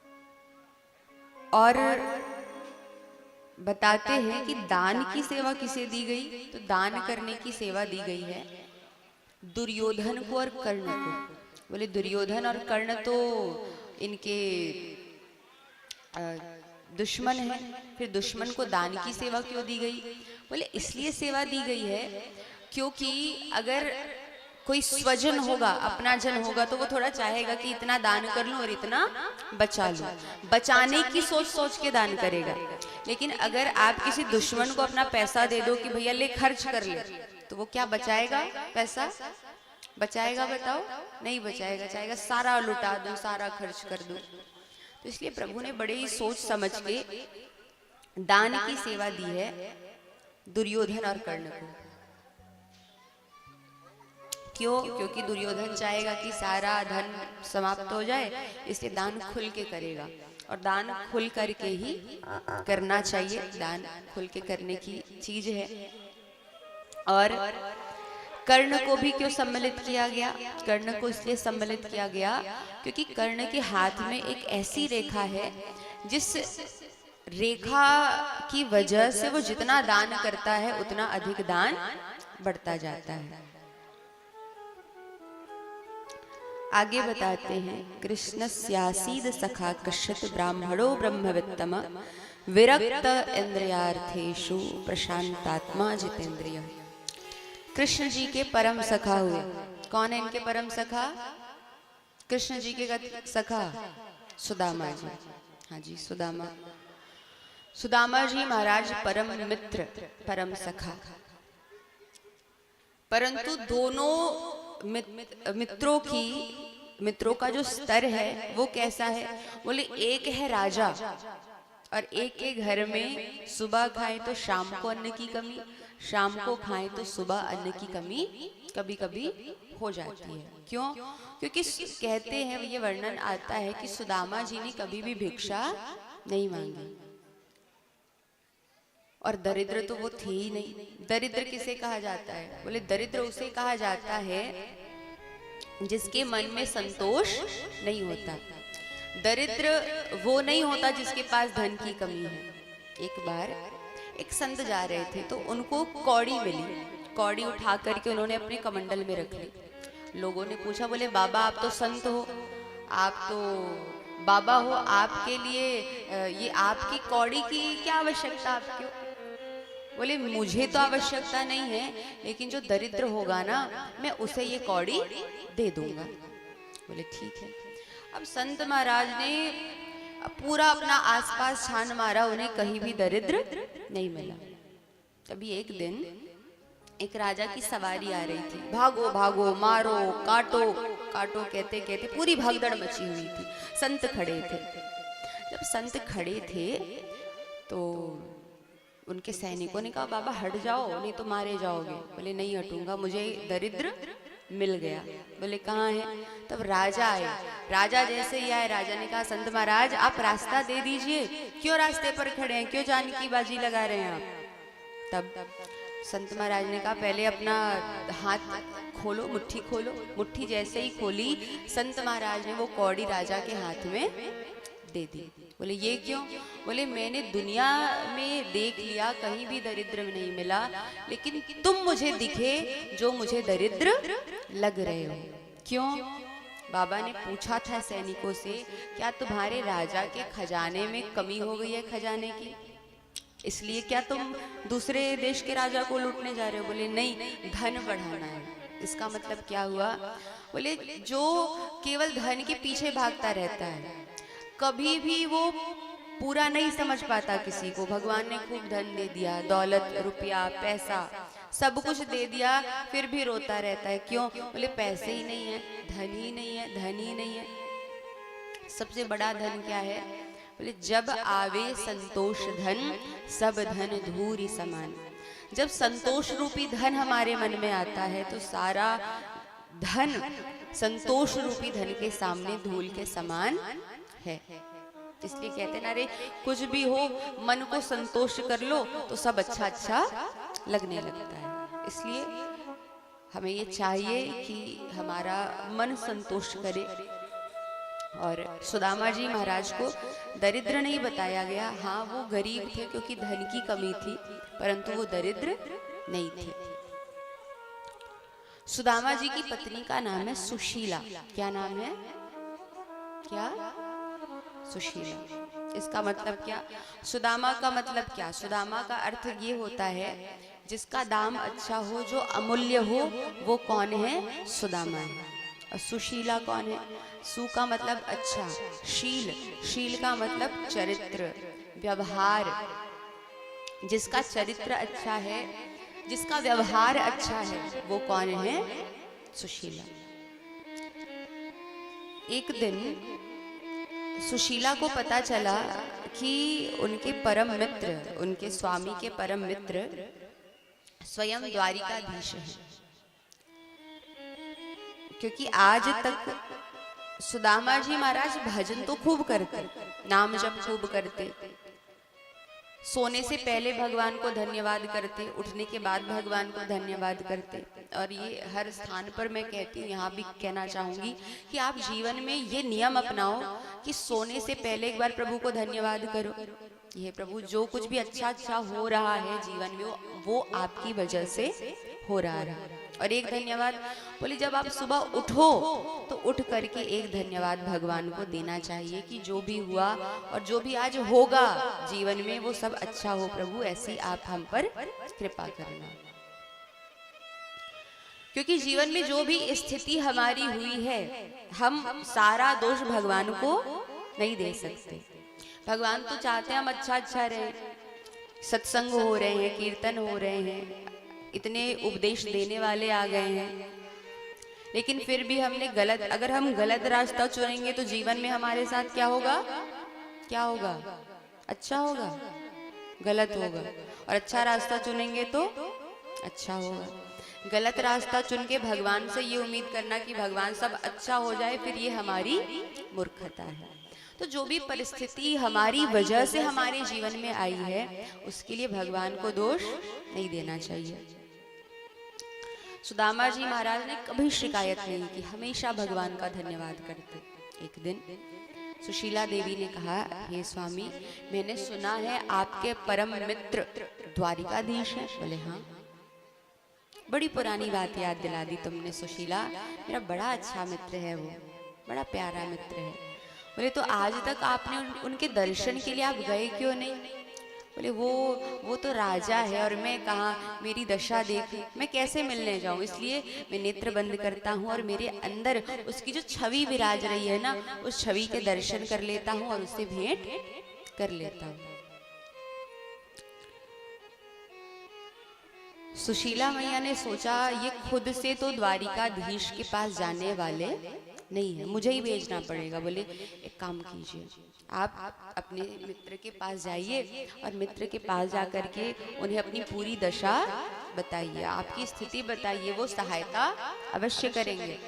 और बताते हैं कि दान की सेवा किसे दी गई, तो दान करने की सेवा दी गई है दुर्योधन को और कर्ण को। बोले दुर्योधन और कर्ण तो इनके दुश्मन है, फिर दुश्मन को दान की सेवा क्यों दी गई? बोले इसलिए सेवा दी गई है क्योंकि अगर कोई स्वजन होगा, अपना जन होगा, तो वो थोड़ा चाहेगा कि इतना दान कर लूं और इतना बचा लूं, बचाने की सोच सोच के दान करेगा। लेकिन अगर आप किसी दुश्मन को अपना पैसा दे दो कि भैया ले खर्च कर ले, तो वो क्या बचाएगा? पैसा बचाएगा? बताओ, नहीं बचाएगा, चाहेगा सारा लुटा दूं, सारा खर्च कर दूं। तो इसलिए प्रभु ने बड़े ही सोच समझ के दान की सेवा दी है दुर्योधन और कर्ण को। क्यों? क्योंकि दुर्योधन चाहेगा कि सारा धन समाप्त हो जाए, इसलिए दान खुल के करेगा, और दान खुल करके ही करना चाहिए, दान खुल के करने की चीज है। और कर्ण को भी क्यों सम्मिलित किया गया? कर्ण को इसलिए सम्मिलित किया गया क्योंकि कर्ण के हाथ में एक ऐसी रेखा है जिस रेखा की वजह से वो जितना दान करता है उतना अधिक दान बढ़ता जाता है। आगे बताते हैं, कृष्णस्यासीद सखा कश्चित् ब्राह्मणो ब्रह्मवित्तम विरक्त इंद्रियार्थेषु प्रशांतात्मा जितेंद्रिय। कृष्ण जी के परम सखा हुए। कौन है इनके परम सखा? कृष्ण जी के सखा सुदामा जी। हाँ जी, सुदामा। सुदामा जी महाराज परम मित्र, परम सखा। परंतु दोनों मित्रों का जो स्तर है वो कैसा है? बोले एक है राजा, और एक के घर में सुबह खाए तो शाम को अन्न की कमी, शाम को खाए तो सुबह अन्न की कमी कभी कभी हो जाती है। क्यों? क्योंकि कहते हैं, ये वर्णन आता है कि सुदामा जी ने कभी भी भिक्षा नहीं मांगी, और दरिद्र तो वो थे ही नहीं। दरिद्र किसे कहा जाता है? बोले दरिद्र उसे कहा जाता है जिसके मन में संतोष नहीं होता। दरिद्र वो नहीं होता जिसके पास धन की कमी है। एक बार एक संत जा रहे थे तो उनको कौड़ी मिली, कौड़ी उठा करके उन्होंने अपने कमंडल में रख ली। लोगों ने पूछा, बोले बाबा आप तो संत हो, आप तो बाबा हो, आपके लिए ये आपकी कौड़ी की क्या आवश्यकता आपको? बोले मुझे तो आवश्यकता नहीं है, लेकिन जो दरिद्र होगा ना मैं उसे ये कौड़ी दे दूंगा। बोले ठीक है। अब संत महाराज ने पूरा अपना आसपास छान मारा, उन्हें कहीं भी दरिद्र नहीं मिला। तभी एक दिन एक राजा की सवारी आ रही थी। भागो भागो, मारो, काटो, काटो कहते कहते पूरी भगदड़ मची हुई थी। संत खड़े थे। जब संत खड़े थे तो उनके सैनिकों ने कहा, बाबा हट जाओ नहीं तो मारे जाओगे। बोले नहीं हटूंगा, मुझे दरिद्र मिल गया। बोले कहाँ है? तब राजा आए। राजा जैसे ही आए, राजा ने कहा, संत महाराज आप रास्ता दे दीजिए, क्यों रास्ते पर खड़े हैं, क्यों जान की बाजी लगा रहे हैं आप? तब संत महाराज ने कहा, पहले अपना हाथ खोलो, मुट्ठी खोलो। मुट्ठी जैसे ही खोली, संत महाराज ने वो कौड़ी राजा के हाथ में दे दी। बोले ये क्यों? बोले मैंने दुनिया में देख लिया, कहीं भी दरिद्र नहीं मिला, लेकिन तुम मुझे दिखे जो मुझे दरिद्र लग रहे हो। क्यों? बाबा ने पूछा था सैनिकों से, क्या तुम्हारे राजा के खजाने में कमी हो गई है खजाने की, इसलिए क्या तुम दूसरे देश के राजा को लूटने जा रहे हो? बोले नहीं, धन बढ़ाना है। इसका मतलब क्या हुआ? बोले जो केवल धन के पीछे भागता रहता है, कभी भी वो पूरा नहीं समझ पाता किसी को। भगवान ने खूब धन दे दिया, दौलत, रुपया, पैसा सब कुछ दे दिया, फिर भी रोता रहता है। क्यों? बोले पैसे ही नहीं है, धन ही नहीं है, धन ही नहीं है। सबसे बड़ा धन क्या है? बोले जब आवे संतोष धन, सब धन धूरी समान। जब संतोष रूपी धन हमारे मन में आता है तो सारा धन संतोष रूपी धन के सामने धूल के समान है। इसलिए कहते हैं ना, रे कुछ भी हो मन को संतोष कर लो तो सब अच्छा अच्छा लगने लगता है। इसलिए हमें ये चाहिए कि हमारा मन संतोष करे और सुदामा जी महाराज को दरिद्र नहीं बताया गया। हाँ, वो गरीब थे क्योंकि धन की कमी थी, परंतु वो दरिद्र नहीं थे। सुदामा जी की पत्नी का नाम है सुशीला। क्या नाम है? क्या? सुशीला। इसका मतलब क्या? सुदामा का मतलब क्या? सुदामा का अर्थ ये होता है जिसका दाम अच्छा हो, जो अमूल्य हो, वो कौन है? सुदामा है। और सुशीला कौन है? सु का मतलब अच्छा, शील, शील का मतलब चरित्र, व्यवहार। जिसका चरित्र अच्छा है, जिसका व्यवहार अच्छा है, वो कौन है? सुशीला। एक दिन सुशीला को पता चला कि उनके परम मित्र, उनके स्वामी के परम मित्र स्वयं द्वारिकाधीश हैं। क्योंकि आज तक सुदामा जी महाराज भजन तो खूब करते, नाम जप खूब करते, सोने से पहले भगवान को धन्यवाद करते, उठने के बाद भगवान को धन्यवाद करते। और ये हर स्थान पर मैं कहती हूँ, यहाँ भी कहना चाहूंगी कि आप जीवन में ये नियम अपनाओ कि सोने से पहले एक बार प्रभु को धन्यवाद करो। ये प्रभु, जो कुछ भी अच्छा हो रहा है जीवन में, वो आपकी वजह से हो रहा है। और एक धन्यवाद बोले, जब आप सुबह उठो तो उठ करके एक धन्यवाद भगवान को देना चाहिए कि जो भी हुआ और जो भी आज होगा जीवन में, वो सब अच्छा हो प्रभु, ऐसी आप हम पर कृपा करना। क्योंकि जीवन में जो भी स्थिति हमारी हुई है, हम सारा दोष भगवान को नहीं दे सकते। भगवान तो चाहते हैं हम अच्छा रहें, सत्संग हो रहे हैं, कीर्तन हो रहे हैं, इतने उपदेश देने वाले आ गए हैं, लेकिन फिर भी हमने गलत, अगर हम गलत रास्ता चुनेंगे तो जीवन में हमारे साथ क्या होगा? क्या होगा? अच्छा होगा? गलत होगा। और अच्छा रास्ता चुनेंगे तो अच्छा होगा। गलत रास्ता चुन के भगवान से ये उम्मीद करना कि भगवान सब अच्छा हो जाए, फिर ये हमारी मूर्खता है। तो जो भी परिस्थिति हमारी वजह से हमारे जीवन में आई है, उसके लिए भगवान को दोष नहीं देना चाहिए। सुदामा जी महाराज ने कभी शिकायत नहीं की, हमेशा भगवान का धन्यवाद करते। एक दिन सुशीला देवी ने कहा, हे स्वामी, मैंने सुना है आपके परम मित्र द्वारिकाधीश हैं। बोले हाँ। बड़ी पुरानी बात याद दिला दी तुमने सुशीला, मेरा बड़ा अच्छा मित्र है वो, बड़ा प्यारा मित्र है। बोले तो आज तक आपने उनके दर्शन के लिए आप गए क्यों नहीं? बोले वो तो राजा है और मैं कहाँ, मेरी दशा देख मैं कैसे मिलने जाऊं, इसलिए मैं नेत्र बंद करता हूँ और मेरे अंदर उसकी जो छवि विराज रही है ना, उस छवि के दर्शन कर लेता हूँ और उससे भेंट कर लेता हूँ। सुशीला मैया ने सोचा, ये खुद से तो द्वारिकाधीश के पास जाने वाले नहीं है, मुझे ही भेजना पड़ेगा। बोले एक काम कीजिए, आप अपने मित्र के पास जाइए और मित्र के पास जाकर के उन्हें अपनी पूरी दशा बताइए, आपकी स्थिति बताइए, वो सहायता अवश्य करेंगे।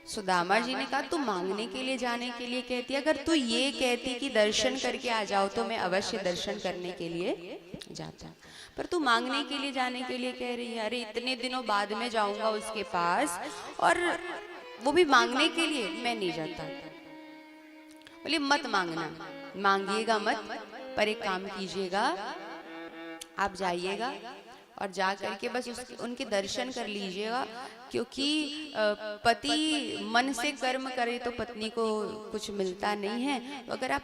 सुदामा जी ने कहा, तू मांगने के लिए जाने के लिए कहती, अगर तू ये कहती कि दर्शन करके आ जाओ तो मैं अवश्य दर्शन करने के लिए जाता, पर तू मांगने के लिए जाने के लिए कह रही है। अरे इतने दिनों बाद में जाऊंगा उसके पास और वो भी मांगने के लिए, मैं नहीं जाता। बोले मत मांगना, मांगिएगा मत, पर एक काम कीजिएगा, आप जाइएगा और जा करके बस उनके दर्शन कर लीजिएगा, क्योंकि पति मन से कर्म करे तो पत्नी को कुछ मिलता नहीं है। तो अगर आप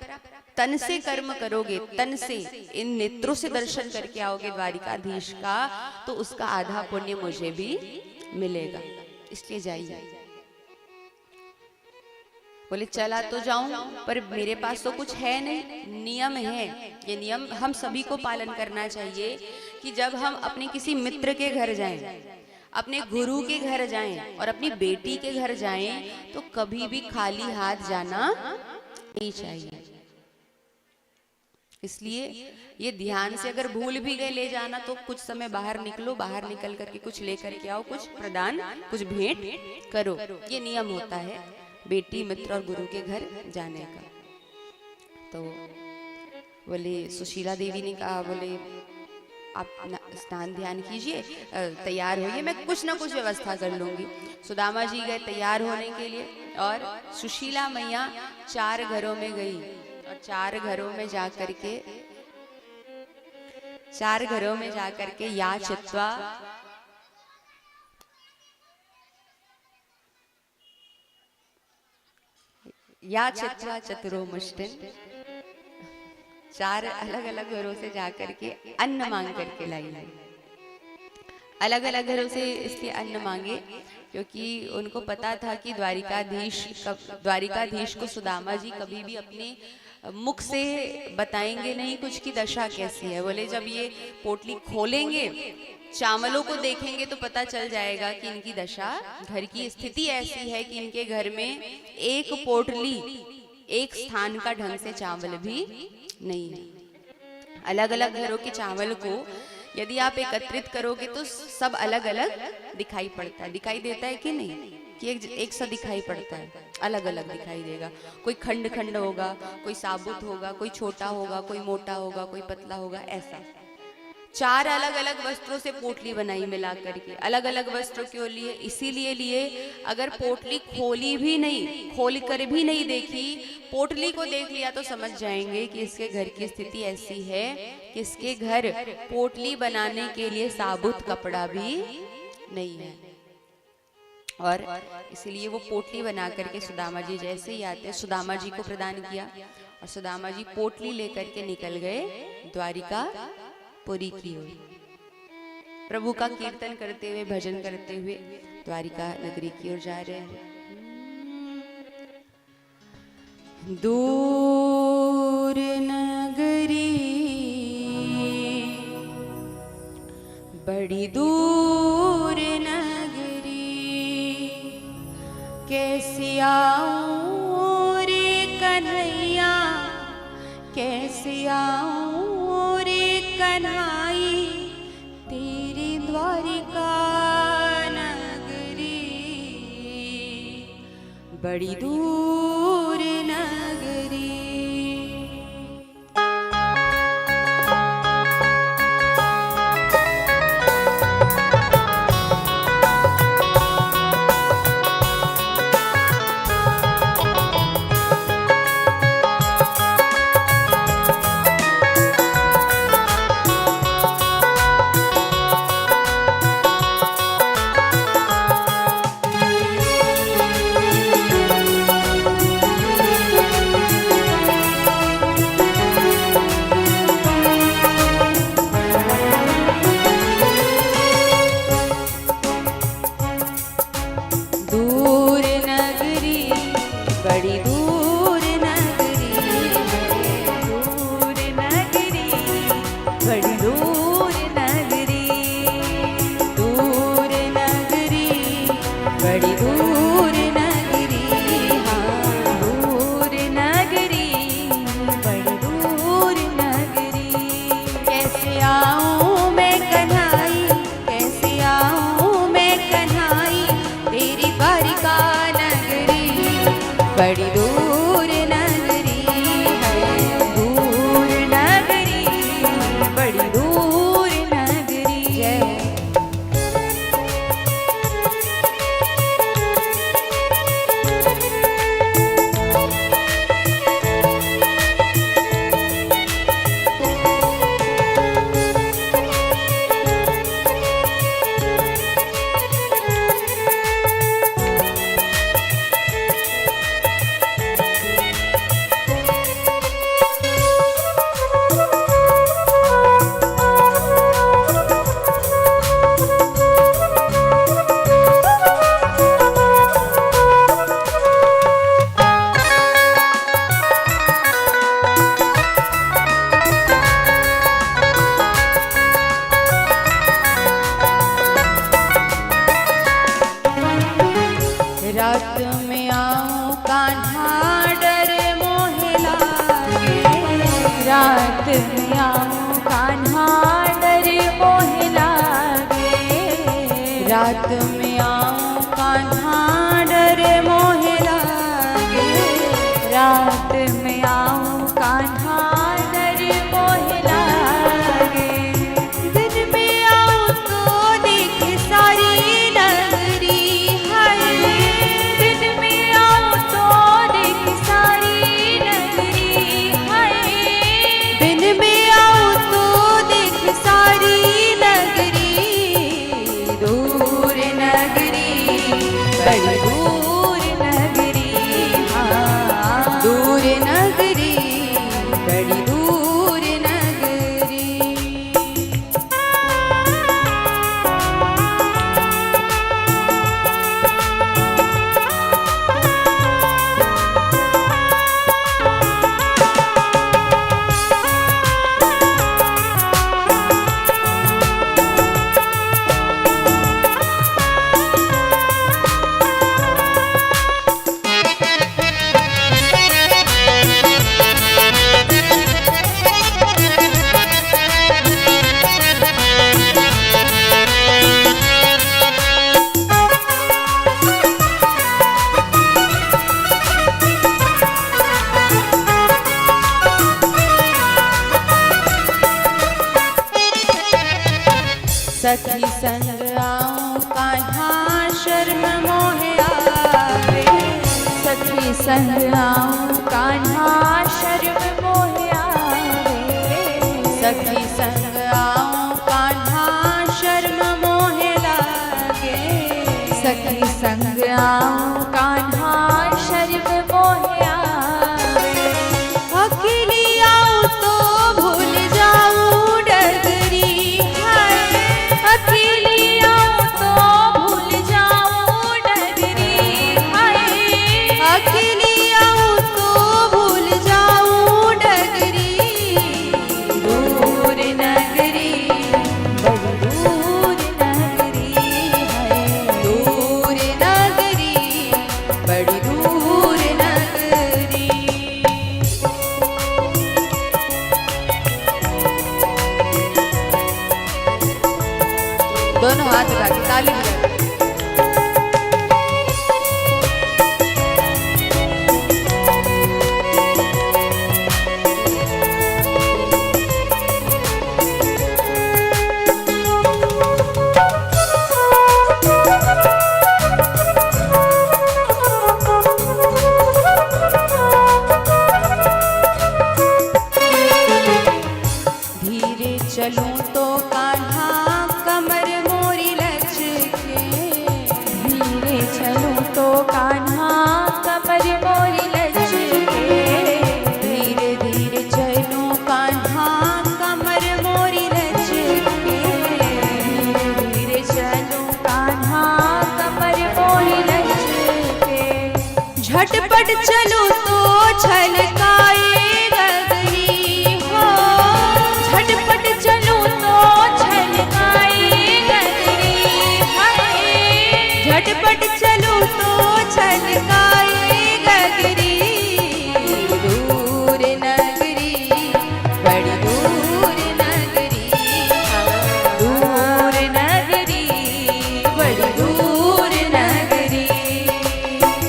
तन से कर्म करोगे, तन से इन नेत्रों से दर्शन करके आओगे द्वारिकाधीश का, तो उसका आधा पुण्य मुझे भी मिलेगा, इसलिए जाइए। बोले चला तो जाऊं, पर मेरे पास तो कुछ है नहीं। नियम है, ये नियम हम सभी को पालन करना चाहिए कि जब हम अपने किसी मित्र के घर जाएं, अपने गुरु के घर जाएं और अपनी बेटी के घर जाएं, तो कभी भी खाली हाथ जाना नहीं चाहिए। इसलिए ये ध्यान से, अगर भूल भी गए ले जाना तो कुछ समय बाहर निकलो, बाहर निकल करके कुछ लेकर के आओ, कुछ प्रदान, कुछ भेंट करो। ये नियम होता है बेटी, मित्र और गुरु के घर जाने का। तो बोले सुशीला देवी ने कहा, बोले आप स्नान ध्यान कीजिए, तैयार होइए, मैं कुछ ना कुछ व्यवस्था कर लूंगी। सुदामा जी गए तैयार होने के लिए। और सुशीला मैया 4 घरों में गई और 4 घरों में जाकर के या चित्वा चतुरो मुष्टिन 4 अलग अलग घरों से जाकर के अन्न मांग करके लाई। अलग अलग घरों से इसलिए अन्न मांगे क्योंकि उनको पता था कि द्वारिकाधीश को सुदामा जी कभी भी अपने मुख से बताएंगे नहीं कुछ की दशा कैसी है। बोले जब ये पोटली खोलेंगे, चावलों को देखेंगे तो पता चल जाएगा कि इनकी दशा, घर की स्थिति ऐसी है कि इनके घर में एक पोटली, एक स्थान का ढंग से चावल भी नहीं है। अलग अलग घरों के चावल को यदि आप एकत्रित करोगे तो सब अलग अलग दिखाई पड़ता है, दिखाई देता है कि नहीं, कि एक सा दिखाई पड़ता है, अलग अलग दिखाई देगा। कोई खंड खंड होगा, कोई साबुत होगा, कोई छोटा होगा, कोई मोटा होगा, कोई पतला होगा, ऐसा। 4 अलग अलग वस्त्रों से पोटली बनाई मिला करके। अलग अलग वस्त्रों क्यों लिए? इसीलिए लिए अगर पोटली खोल कर भी नहीं देखी, पोटली को देख लिया तो समझ जाएंगे कि इसके घर की स्थिति ऐसी है कि इसके घर पोटली बनाने के लिए साबुत कपड़ा भी नहीं है। और इसीलिए वो पोटली बना करके सुदामा जी जैसे ही आते हैं, सुदामा जी को प्रदान किया और सुदामा जी पोटली लेकर के निकल गए द्वारिका पुरी की ओर। प्रभु का कीर्तन करते हुए, भजन करते हुए द्वारिका नगरी की ओर जा रहे हैं। दूर नगरी, बड़ी दूर नगरी, कैसी आऊं रे कन्हैया, कैसी आऊं रे कन्हाई, तेरी द्वारिका नगरी, बड़ी दूर नगरी। बड़ी दूर नगरी है, दूर नगरी, बड़ी दूर नगरी। जय रात में आऊं कान्हा डर मोहे लागे, रात में आऊं कान्हा डर मोहे लागे, रात में आऊं कान्हा डर मोहे लागे, रात में आऊं कान्हा डर मोहे लागे, दिन में आऊं तो देख सारी नगरी है, दिन में आऊं सखी संग आऊं कान्हा शर्म मोह आवे। सखी संग आऊं कान्हा शर्म मोह आवे। सखी संग आऊं कान्हा शर्म मोह लागे। सखी संग आऊं कान्हा शर्म मोह आवे। अकेली आऊं तो भूल जाऊं डगरी हाय। अकेली आऊं तो भूल जाऊं डगरी हाय। अकेली आऊं तो भूल जाऊं डगरी। दूर नगरी बड़ी दूर नगरी है। दूर नगरी बड़ी दूर नगरी। दोनों हाथ उठा के ताली बजाओ। धीरे चलूं तो कान्हा कमर मोरी लचके। धीरे चलूं तो कान्हा कमर मोरी लचके। धीरे धीरे चलूं कान्हा कमर मोरी लचके। धीरे धीरे चलूं कान्हा कमर मोरी लचके। झटपट चलूं तो छलकाए गगरी हो। झटपट चलूं तो छलकाए गगरी हाय। झटपट चलूं तो छलकाए गगरी। दूर नगरी बड़ी दूर नगरी। दूर नगरी बड़ी दूर नगरी।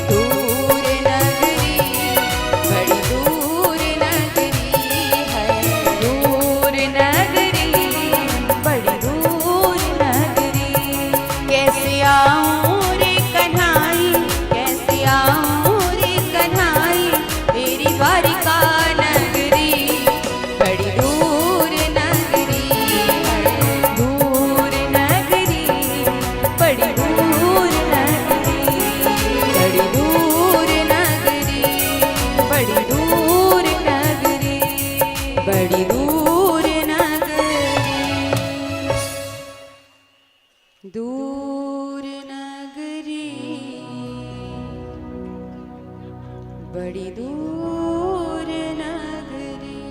दूर नगरी बड़ी दूर नगरी है। दूर नगरी बड़ी दूर नगरी। कैसे आऊं रे कन्हाई, कैसे आऊं रे कन्हाई, तेरी द्वारिका नगरी बड़ी दूर नगरी है। दूर नगरी बड़ी दूर नगरी। बड़ी दूर नगरी बड़ी दूर नगरी। बड़ी दूर नगरी। दूर नगरी बड़ी दूर नगरी।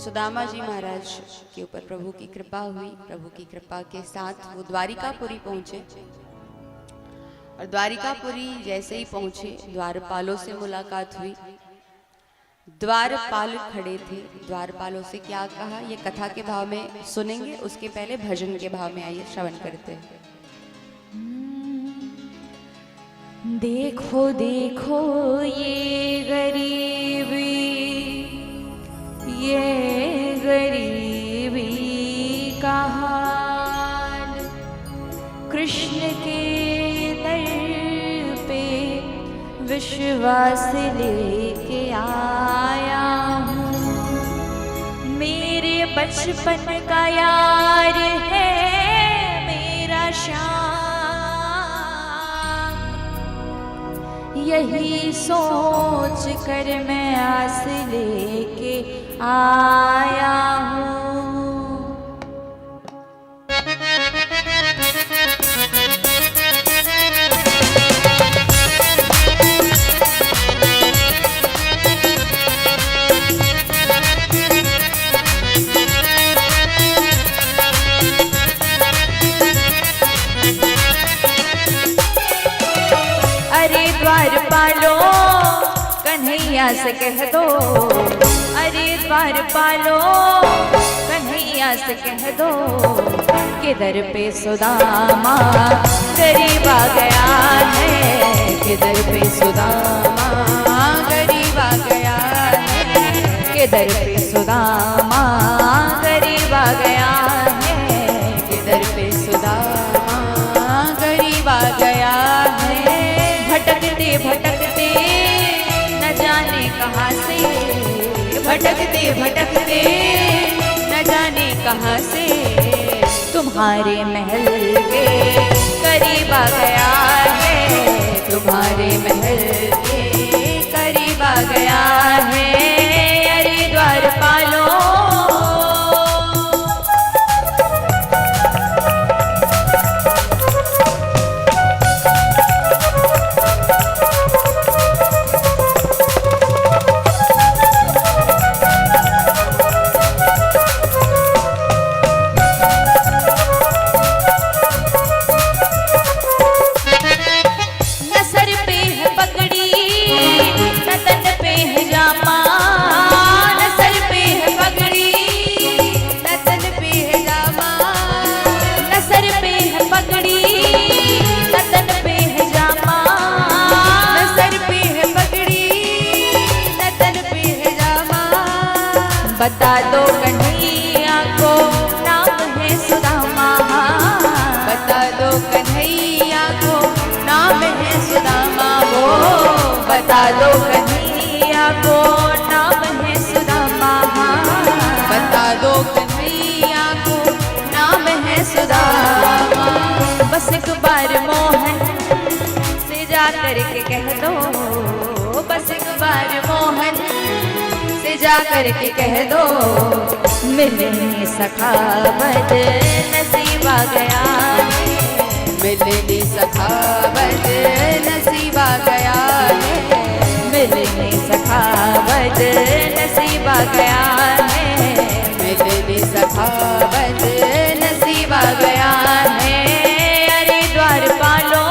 सुदामा जी महाराज के ऊपर प्रभु की कृपा हुई। प्रभु की कृपा के साथ वो द्वारिकापुरी पहुंचे और द्वारिकापुरी जैसे ही पहुंचे द्वारपालों से मुलाकात हुई। द्वारपाल खड़े थे। द्वारपालों से क्या कहा ये कथा के भाव में सुनेंगे, उसके पहले भजन के भाव में आइए श्रवण करते हैं। देखो देखो ये गरीबी, ये गरीबी का हाल। कृष्ण के दर पे विश्वास लेके आया हूँ। मेरे बचपन का यार है मेरा श्याम। यही सोच कर मैं आस लेके आया हूँ। अरे द्वारपालो कन्हैया से कह दो। अरे द्वारपालो कन्हैया से कह दो कि दर पे सुदामा गरीब आ गया है। कि दर पे सुदामा गरीब आ गया है। के दर पे सुदामा गरीब आ गया है। भटकते न जाने कहाँ से, भटकते भटकते न जाने कहाँ से तुम्हारे महल के करीब आ गया है, तुम्हारे महल के करीब आ गया है। अरे द्वारपालो बता दो कन्हैया को नाम है सुदामा, बता दो कन्हैया को नाम है सुदामा हो, बता दो कन्हैया को नाम है सुदामा, बता दो कन्हैया को नाम है सुदामा। बस एक बार मोहन से जा करके कह दो, बस एक बार मोहन जा करके कह दो मिलने सखावत नसीब आ गया है, मिलने सखावत नसीब आ गया है, मिलने सखावत नसीब आ गया है, मिलने सखावत नसीब आ गया है। अरे द्वारपालो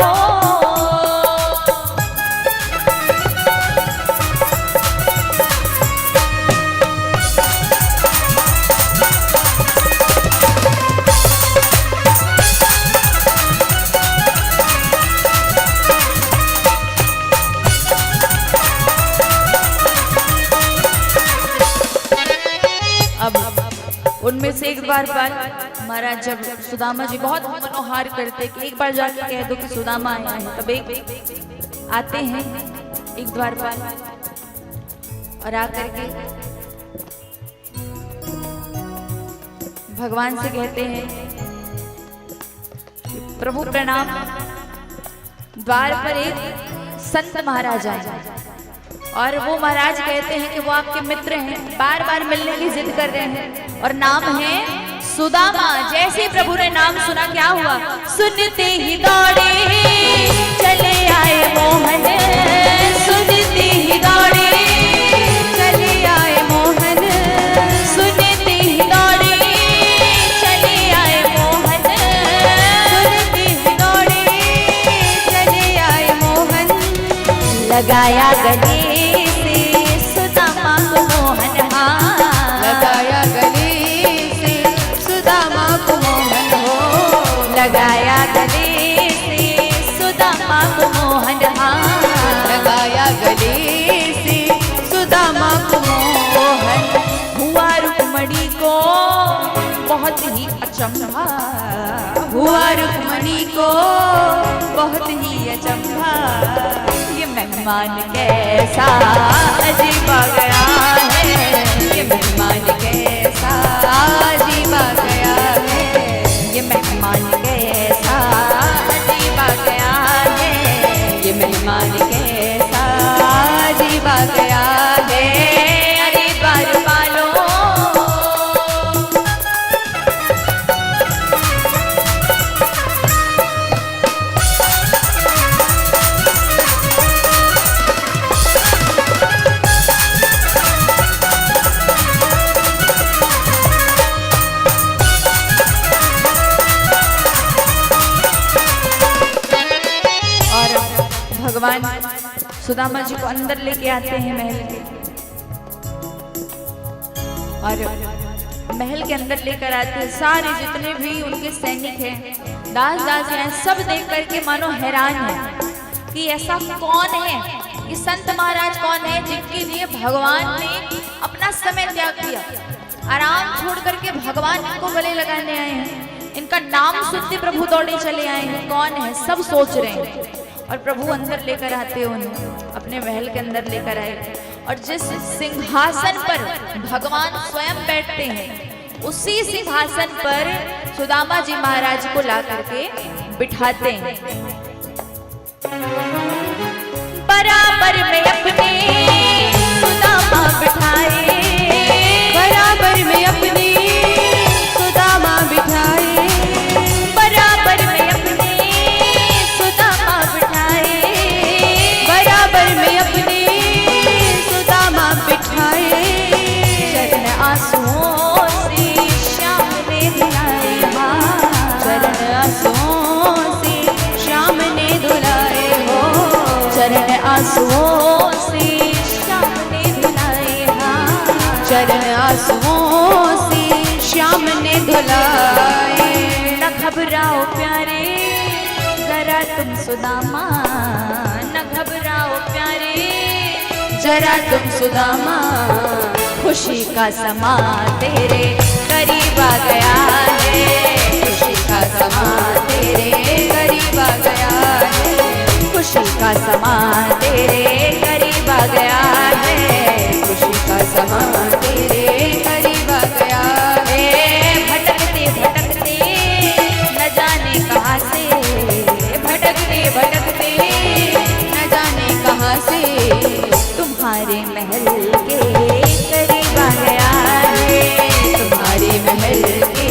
उनमें से एक बार महाराज जब सुदामा जी बहुत मनोहार करते कि एक बार जाके कह दो कि सुदामा आया है, तब एक आते हैं एक द्वारपाल और आकर के भगवान से कहते हैं प्रभु प्रणाम, द्वार पर एक संत महाराज आए और वो महाराज कहते हैं कि वो आपके मित्र हैं, बार बार मिलने की जिद कर रहे हैं और नाम है सुदामा। जैसे ही प्रभु ने नाम सुना क्या हुआ, सुनते ही दौड़े चले आए मोहन, सुनते ही दौड़े चले आए मोहन, सुनते ही दौड़े चले आए मोहन, सुनते ही दौड़े चले आए मोहन। लगाया गले लगाया गले से सुदामा को मोहन हो, लगाया गले से सुदामा को मोहन, लगाया गले से सुदामा को मोहन। हुआ रुक्मणी को बहुत ही अचंभा, हुआ रुक्मणी को बहुत ही अचंभा, ये मेहमान कैसा अजीब आ गया है, ये मेहमान कैसा अजीब आ गया है, ये मेहमान कैसा अजीब आ गया है, ये मेहमान कैसा अजीब आ गया है। अरे द्वारपालो भगवान सुदामा जी को अंदर लेके आते हैं महल के, और महल के अंदर लेकर आते हैं। सारे जितने भी उनके सैनिक हैं, दास दास हैं, सब देख करके मानो हैरान है कि ऐसा कौन है, ये संत महाराज कौन है जिनके लिए भगवान ने अपना समय त्याग दिया, आराम छोड़ करके भगवान इनको गले लगाने आए हैं, इनका नाम सुनते प्रभु दौड़े चले आए हैं, कौन है सब सोच रहे हैं। और प्रभु अंदर लेकर आते उन्हें, अपने महल के अंदर लेकर आए और जिस सिंहासन पर भगवान स्वयं बैठते हैं उसी सिंहासन पर सुदामा जी महाराज को ला करके बिठाते हैं। बराबर में अपने सुदामा बिठाए, बराबर में अपने सुदामा बिठाए, बराबर में अपने सुदामा बिठाए, बराबर में अपने सुदामा बिठाए। चरण आंसुओं से श्याम ने धुलाए, चरण आंसुओं से श्याम ने धुलाए हो, चरण आंसुओं से श्याम ने धुलाए, चरण आंसुओं से श्याम ने धुलाए। न घबराओ प्यारे जरा तुम सुदामा, न घबराओ प्यारे जरा तुम सुदामा, खुशी का समा तेरे करीब आ गया है, खुशी का समा तेरे करीब आ गया है, खुशी का समा तेरे करीब आ गया है, खुशी का समा तेरे करीब आ गया है। भटकते भटकते न जाने कहाँ से, भटकते भटकते न जाने कहाँ से तुम्हारे महल के करीब आ गया है, तुम्हारे महल के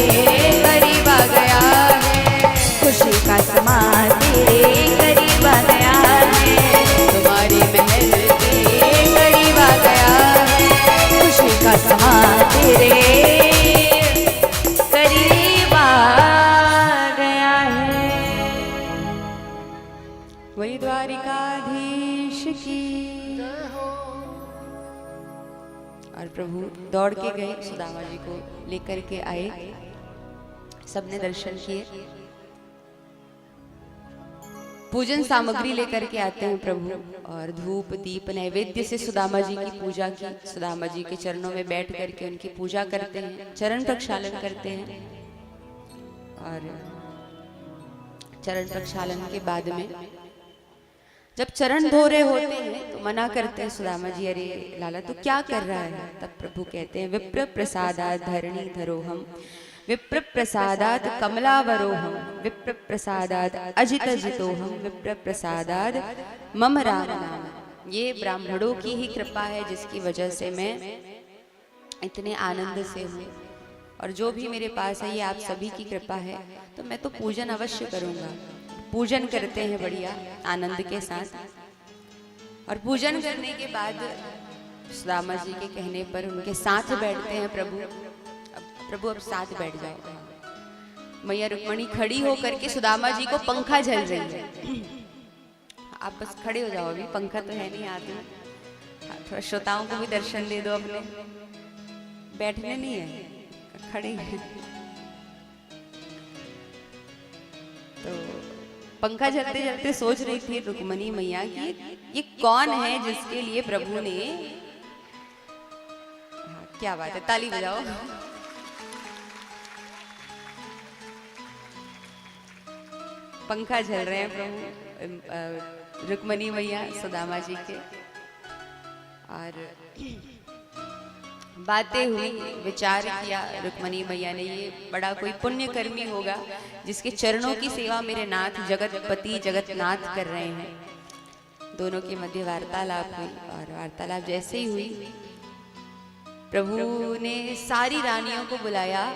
करीब आ गया है, खुशी का समा तेरे करीब आ गया है, तुम्हारे महल के करीब आ गया है, खुशी का समा तेरे करीब आ गया है। वही द्वारिकाधीश की। और प्रभु दौड़ के गए, सुदामा जी को लेकर के आए, सबने दर्शन किए। पूजन सामग्री लेकर के आते हैं प्रभु और धूप दीप नैवेद्य से सुदामा जी की पूजा की। सुदामा जी के चरणों में बैठ करके उनकी पूजा करते हैं, चरण प्रक्षालन करते हैं। और चरण प्रक्षालन के बाद में जब चरण धो रहे होते हैं तो मना करते हैं सुदामा जी, अरे लाला तू क्या कर रहा है। तब प्रभु कहते हैं, विप्र प्रसादात धरणी धरोहम, विप्र प्रसादात कमलावरोहम, विप्र प्रसादात अजित अजितोहम, विप्र प्रसादात मम राम नाम। ये ब्राह्मणों की ही कृपा है जिसकी वजह से मैं इतने आनंद से हूँ, और जो भी मेरे पास है ये आप सभी की कृपा है, तो मैं तो पूजन अवश्य करूँगा। पूजन करते हैं बढ़िया आनंद के साथ। और पूजन करने के बाद सुदामा जी के कहने पर उनके साथ बैठते हैं प्रभु। प्रभु अब साथ बैठ जाओ। मैया रुक्मणी खड़ी होकर के सुदामा जी को पंखा झल रही है। आप बस खड़े हो जाओ, अभी पंखा तो है नहीं हाथ में। थोड़ा श्रोताओं को भी दर्शन दे दो अपने, बैठने नहीं है, खड़े हैं। तो पंखा झलते झलते सोच रही थी रुक्मणी मैया कि ये कौन है जिसके लिए प्रभु ने, क्या बात है, ताली बजाओ। पंखा झल रहे हैं प्रभु रुक्मणी मैया सुदामा जी के। और बातें हुई, विचार किया रुक्मणी मैया ने, ये बड़ा कोई पुण्य कर्मी होगा जिसके चरणों की सेवा मेरे नाथ जगतपति जगतनाथ कर रहे हैं। दोनों के मध्य वार्तालाप हुई, और वार्तालाप जैसे ही हुई प्रभु ने सारी रानियों को बुलाया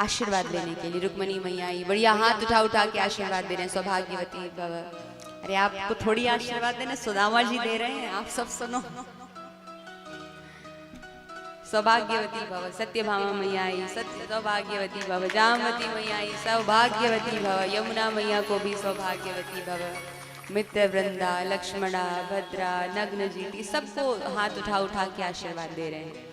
आशीर्वाद लेने के लिए। रुक्मणी मैया आई, बढ़िया हाथ उठा उठा के आशीर्वाद दे रहे हैं, सौभाग्यवती भव। अरे आपको थोड़ी आशीर्वाद देना, सुदामा जी दे रहे हैं, आप सब सुनो। सौभाग्यवती भव, सत्यभामा मैया आई, सत्य सौभाग्यवती भव, जामवती मैया आई, सौभाग्यवती भव, यमुना मैया को भी सौभाग्यवती भव, मित्र वृंदा, लक्ष्मणा, भद्रा, नग्न जीती, सबको हाथ उठा उठा के आशीर्वाद दे रहे हैं।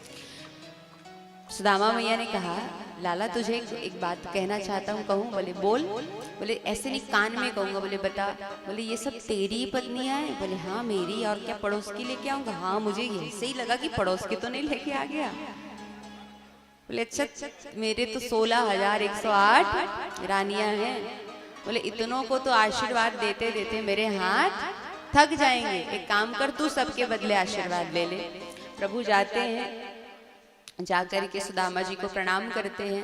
सुदामा मैया ने कहा, लाला तुझे एक बात कहना चाहता हूँ, कहूँ? बोले बोल। बोले ऐसे नहीं, कान में कहूँगा। बोले बता। बोले ये सब तेरी पत्नियां हैं? बोले हाँ मेरी, और क्या पड़ोस की लेके आऊँगा? हाँ मुझे ऐसे ही लगा कि पड़ोस की तो नहीं लेके आ गया। बोले अच्छा, मेरे तो 16,108 रानियां हैं, बोले इतनों को तो आशीर्वाद देते देते मेरे हाथ थक जाएंगे, एक काम कर तू सबके बदले आशीर्वाद ले ले। प्रभु जाते हैं, जाकर के सुदामा जी को प्रणाम करते हैं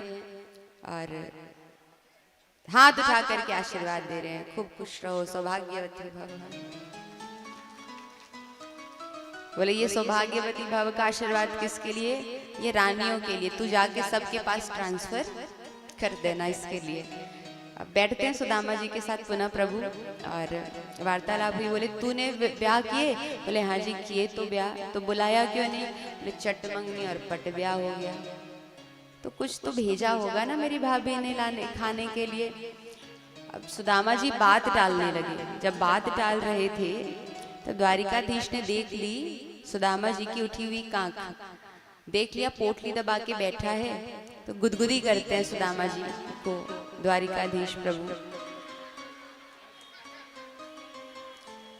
और हाथ उठा करके आशीर्वाद दे रहे हैं, खूब खुश रहो, सौभाग्यवती भव। बोले ये सौभाग्यवती भव का आशीर्वाद किसके लिए? ये रानियों के लिए, तू जाके सबके पास ट्रांसफर कर देना इसके लिए। अब बैठते हैं सुदामा जी के साथ पुनः प्रभु और वार्तालाप हुई। बोले तूने ब्याह किए? बोले हाँ जी किए तो ब्याह, तो बुलाया क्यों नहीं? बोले चट मंगनी और पट ब्याह हो गया। तो कुछ तो भेजा होगा ना मेरी भाभी ने लाने खाने के लिए। अब सुदामा जी बात टालने लगे। जब बात टाल रहे थे तो द्वारिकाधीश ने देख ली सुदामा जी की उठी हुई कांख, देख लिया पोटली दबा के बैठा है, तो गुदगुदी करते हैं सुदामा जी को द्वारिकाधीश प्रभु।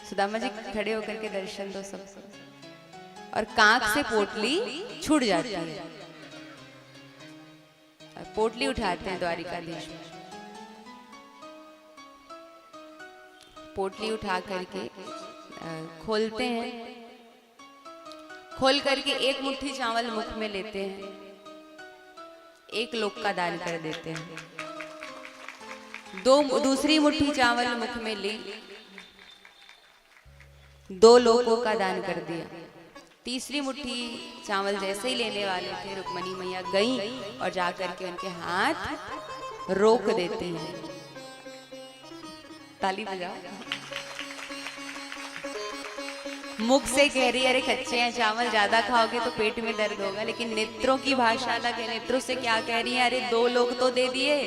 सुदामा जी खड़े होकर के दर्शन दो सबको, और कांख से पोटली छूट जाती है। पोटली उठाते हैं द्वारिकाधीश, पोटली उठा करके खोलते हैं, खोल करके एक मुट्ठी चावल मुख में लेते हैं, एक लोक का दान कर देते हैं। दूसरी मुट्ठी चावल मुख में ली, 2 लोकों का दान कर दिया। तीसरी मुट्ठी चावल जैसे ही लेने वाले थे, रुक्मणी मैया गई और जाकर के उनके हाथ रोक देती हैं। ताली बजाओ। मुख से कह रही अरे कच्चे हैं चावल, ज्यादा खाओगे तो पेट में दर्द होगा, लेकिन नेत्रों की भाषा अलग है। नेत्रों से क्या कह रही है? अरे 2 लोग तो दे दिए,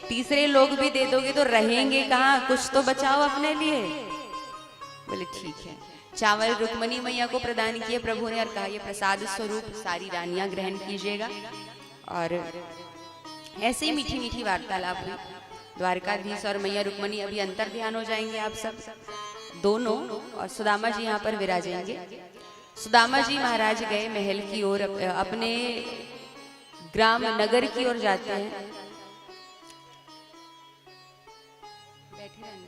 तीसरे लोग भी दे दोगे तो रहेंगे कहाँ, कुछ तो बचाओ अपने लिए। बोले ठीक है। चावल रुक्मणी मैया को प्रदान किए प्रभु ने और कहा ये प्रसाद स्वरूप सारी रानियां ग्रहण कीजिएगा। और ऐसे ही मीठी मीठी वार्तालाप हुई। द्वारकाधीश और मैया रुक्मणी अभी अंतर ध्यान हो जाएंगे आप सब दोनों, और सुदामा जी यहाँ पर विराजेंगे। सुदामा जी महाराज गए महल की ओर, अपने ग्राम नगर की ओर जाते हैं। बैठे रहना।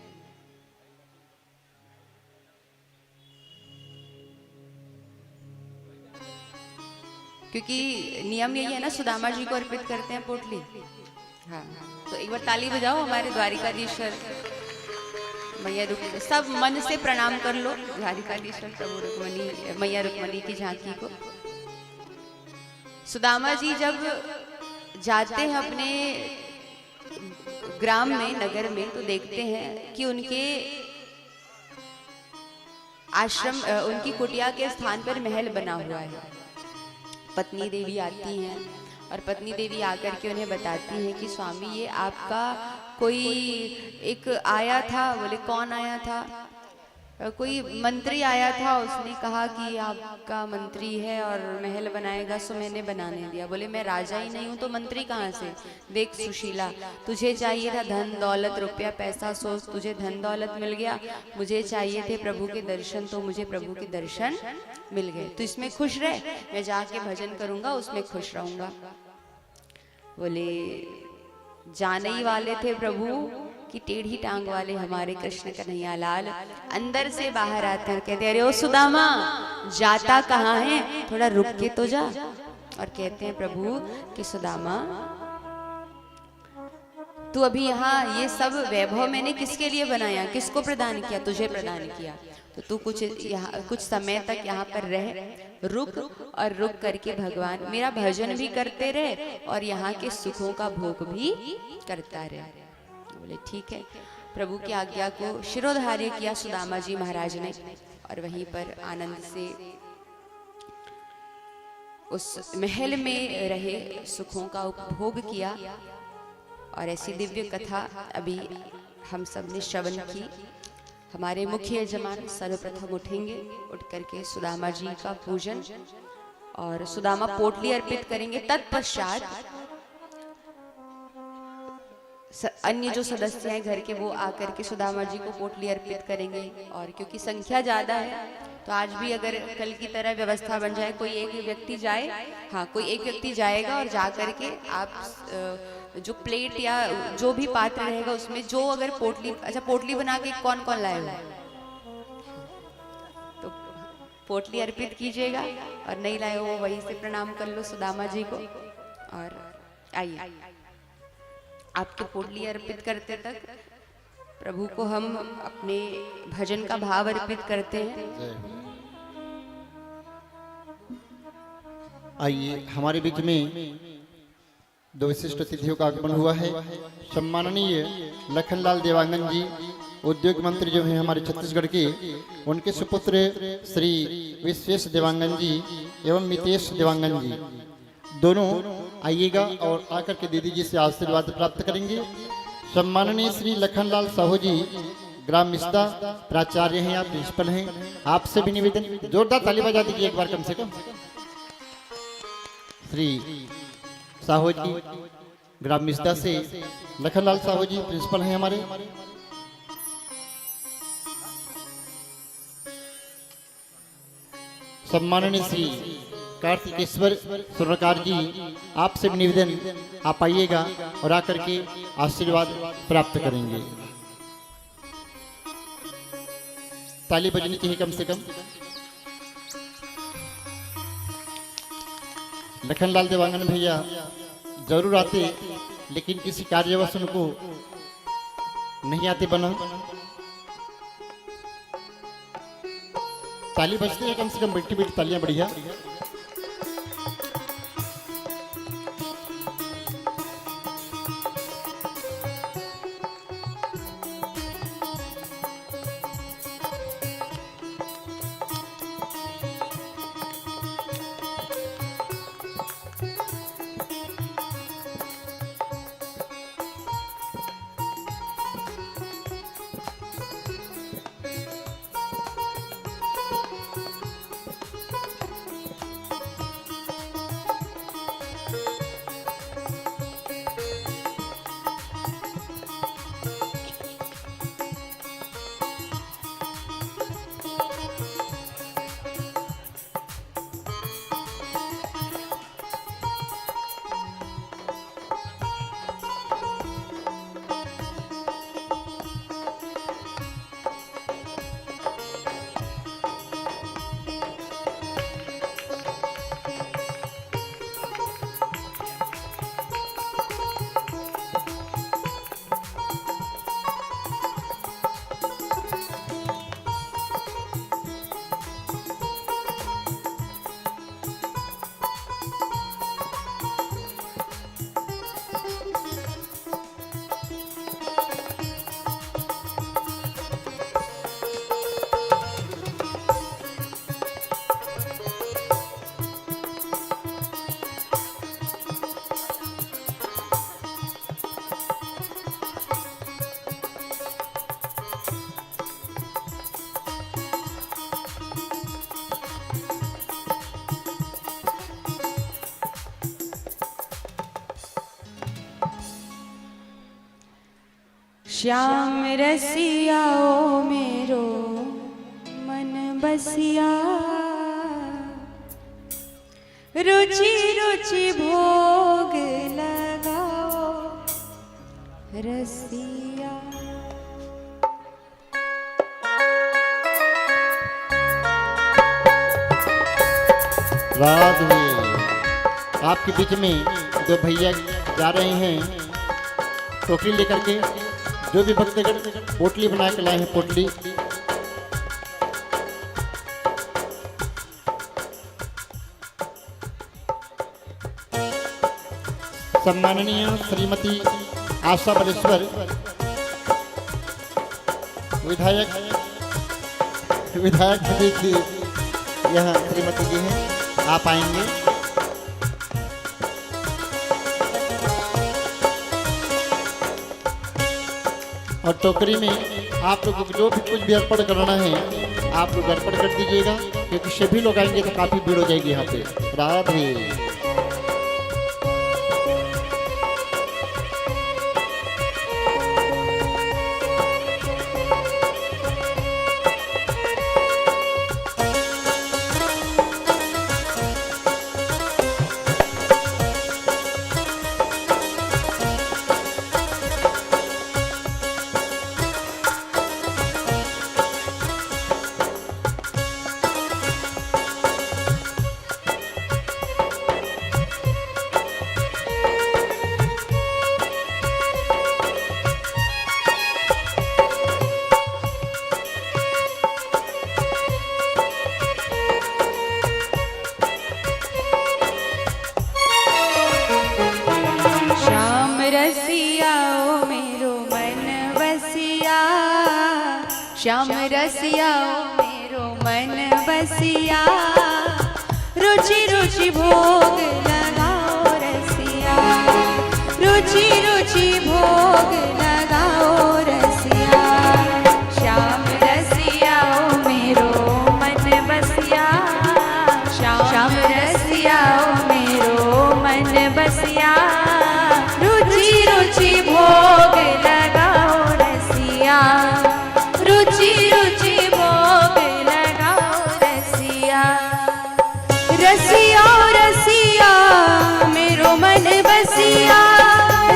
क्योंकि नियम यही है ना, सुदामा जी को अर्पित करते हैं पोटली। हाँ, तो एक बार ताली बजाओ हमारे द्वारिकाधीश्वर मैया रुक्मणी, सब मन से प्रणाम कर लो द्वारिकाधीश्वर प्रभु रुक्मणी मैया रुक्मणी की झांकी को। सुदामा जी जब जाते हैं अपने ग्राम में, नगर में, तो देखते हैं कि उनके आश्रम, उनकी कुटिया के स्थान पर महल बना हुआ है। पत्नी देवी आती हैं और पत्नी देवी आकर के उन्हें बताती हैं कि स्वामी ये आपका कोई एक आया था। बोले कौन आया था? कोई मंत्री आया था, उसने कहा कि आपका मंत्री है और महल बनाएगा, सो मैंने बनाने दिया। बोले मैं राजा ही नहीं हूँ तो मंत्री कहाँ से? देख सुशीला, तुझे चाहिए था धन दौलत रुपया पैसा, सो तुझे धन दौलत मिल गया। मुझे चाहिए थे प्रभु के दर्शन, तो मुझे प्रभु के दर्शन मिल गए। तो इसमें खुश रह, मैं जाके भजन करूंगा, उसमें खुश रहूंगा। बोले जाने ही वाले थे प्रभु कि टेढ़ी टांग वाले हमारे कृष्ण कन्हैया लाल अंदर से बाहर आते हैं, कहते अरे ओ सुदामा जाता कहाँ है, थोड़ा रुक के तो जा। और कहते हैं प्रभु कि सुदामा तू अभी यहाँ, ये सब वैभव मैंने किसके लिए बनाया, किसको प्रदान किया? तुझे प्रदान किया। तो तू कुछ समय तक यहाँ पर रह, रुक, और रुक करके भगवान मेरा भजन भी करते रहे और यहाँ के सुखों का भोग भी करता रहे। बोले ठीक है। प्रभु की आज्ञा को शिरोधार्य किया सुदामा जी महाराज ने, और वहीं पर आनंद से उस महल में रहे, सुखों का उपभोग किया। और ऐसी दिव्य कथा अभी हम सब ने श्रवण की। हमारे मुख्य यजमान सर्वप्रथम उठेंगे, उठ करके सुदामा जी का पूजन और सुदामा पोटली अर्पित करेंगे। तत्पश्चात अन्य जो सदस्य हैं घर के, वो आकर के सुदामा जी को पोटली अर्पित करेंगे। और क्योंकि संख्या ज्यादा है तो आज भी अगर कल की तरह व्यवस्था बन जाए, कोई एक व्यक्ति जाए, हाँ कोई एक व्यक्ति जाएगा और जा करके आप जो प्लेट या जो भी पात्र रहेगा उसमें जो अगर पोटली, अच्छा पोटली बना के कौन कौन लाए हो, तो पोटली अर्पित कीजिएगा और नहीं लाए हो वहीं से प्रणाम कर लो सुदामा जी को। और आइए आपके पोटली अर्पित करते तक प्रभु को हम अपने भजन का भाव अर्पित करते हैं। आइए हमारे बीच में दो विशिष्ट अतिथियों का आगमन हुआ है। सम्माननीय लखनलाल देवांगन जी उद्योग मंत्री जो हैं हमारे छत्तीसगढ़ के, उनके सुपुत्र श्री विश्वेश देवांगन जी एवं मितेश देवांगन जी दोनों आइएगा और आकर के दीदी जी से आशीर्वाद प्राप्त करेंगे। सम्माननीय श्री लखनलाल साहू जी ग्राम मिस्दा प्राचार्य हैं, आप प्रिंसिपल हैं, आपसे भी निवेदन, जोरदार ताली बजा दीजिए एक बार कम से कम। श्री साहू जी ग्राम मिस्दा से, लखनलाल साहू जी प्रिंसिपल हैं हमारे। सम्माननीय श्री कार्तिकेश्वर स्वर्णकार जी, आपसे भी निवेदन, आप आइएगा और आकर के आशीर्वाद प्राप्त करेंगे। ताली बजनी चाहिए कम से कम। लखनलाल देवांगन भैया जरूर आते, लेकिन किसी कार्यवश उनको नहीं आते बना। ताली बजती है कम से कम, बैठी बैठी तालियां बढ़िया। श्याम रसिया ओ मेरो मन बसिया, रुचि रुचि भोग लगाओ रसिया। राधे, आपके बीच में दो भैया जा रहे हैं टोकरी लेकर के, जो भी भक्तगण पोटली बना के लाए हैं पोटली। सम्माननीय श्रीमती आशा बलेश्वर विधायक सभी यहाँ श्रीमती जी हैं, आप आएंगे। और टोकरी में आप लोगों को जो भी कुछ भी अर्पण करना है आप लोग अर्पण कर दीजिएगा, क्योंकि सभी लोग आएंगे तो काफी भीड़ हो जाएगी यहाँ पे। राधे। श्याम रसिया मेरो मन बसिया रुचि रुचि भोग लगाओ रसिया रुचि रुचि भोग लगाओ रसिया श्याम रसिया मेरो मन बसिया श्याम रसिया मेरो मन बसिया रुचि रुचि भोग लगाओ रसिया रुचि रुचि भोग लगाओ रसिया रसिया रसिया मेरो मन बसिया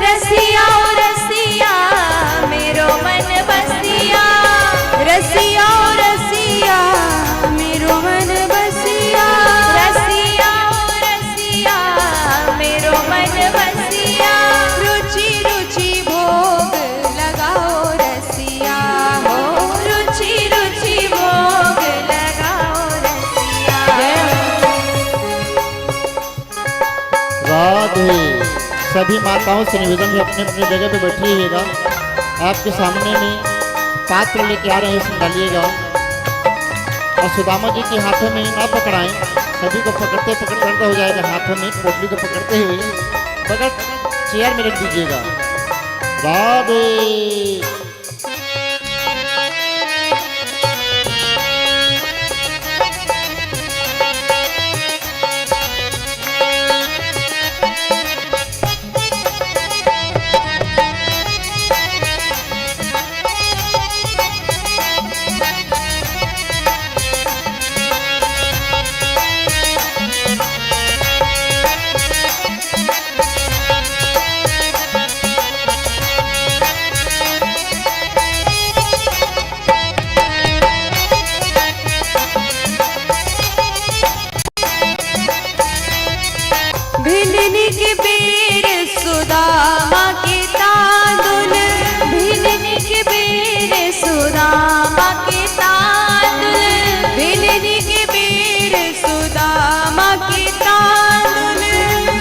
रसिया रसिया मेरो मन बसिया रसिया रसिया मेरो मन बसिया रसिया रसिया मेरो मन बसिया रुचि रुचि भोग लगाओ रसिया हो रुचि रुचि भोग लगाओ रसिया राधे। सभी माताओं से निवेदन है अपने अपने जगह पे बैठी रहिएगा। आपके सामने में पात्र लेके आ रहे हैं, इसमें डालिएगा और सुदामा जी के हाथों में ना पकड़ाएं। सभी को पकड़ते पकड़ते हो जाएगा हाथों में, पोटली को पकड़ते हुए पकड़ चेयर में रख दीजिएगा। राधे। भिलनी के बेर सुदामा के तांदुल भिलनी के बेर सुदामा के तांदुल भिलनी के बेर सुदामा के तांदुल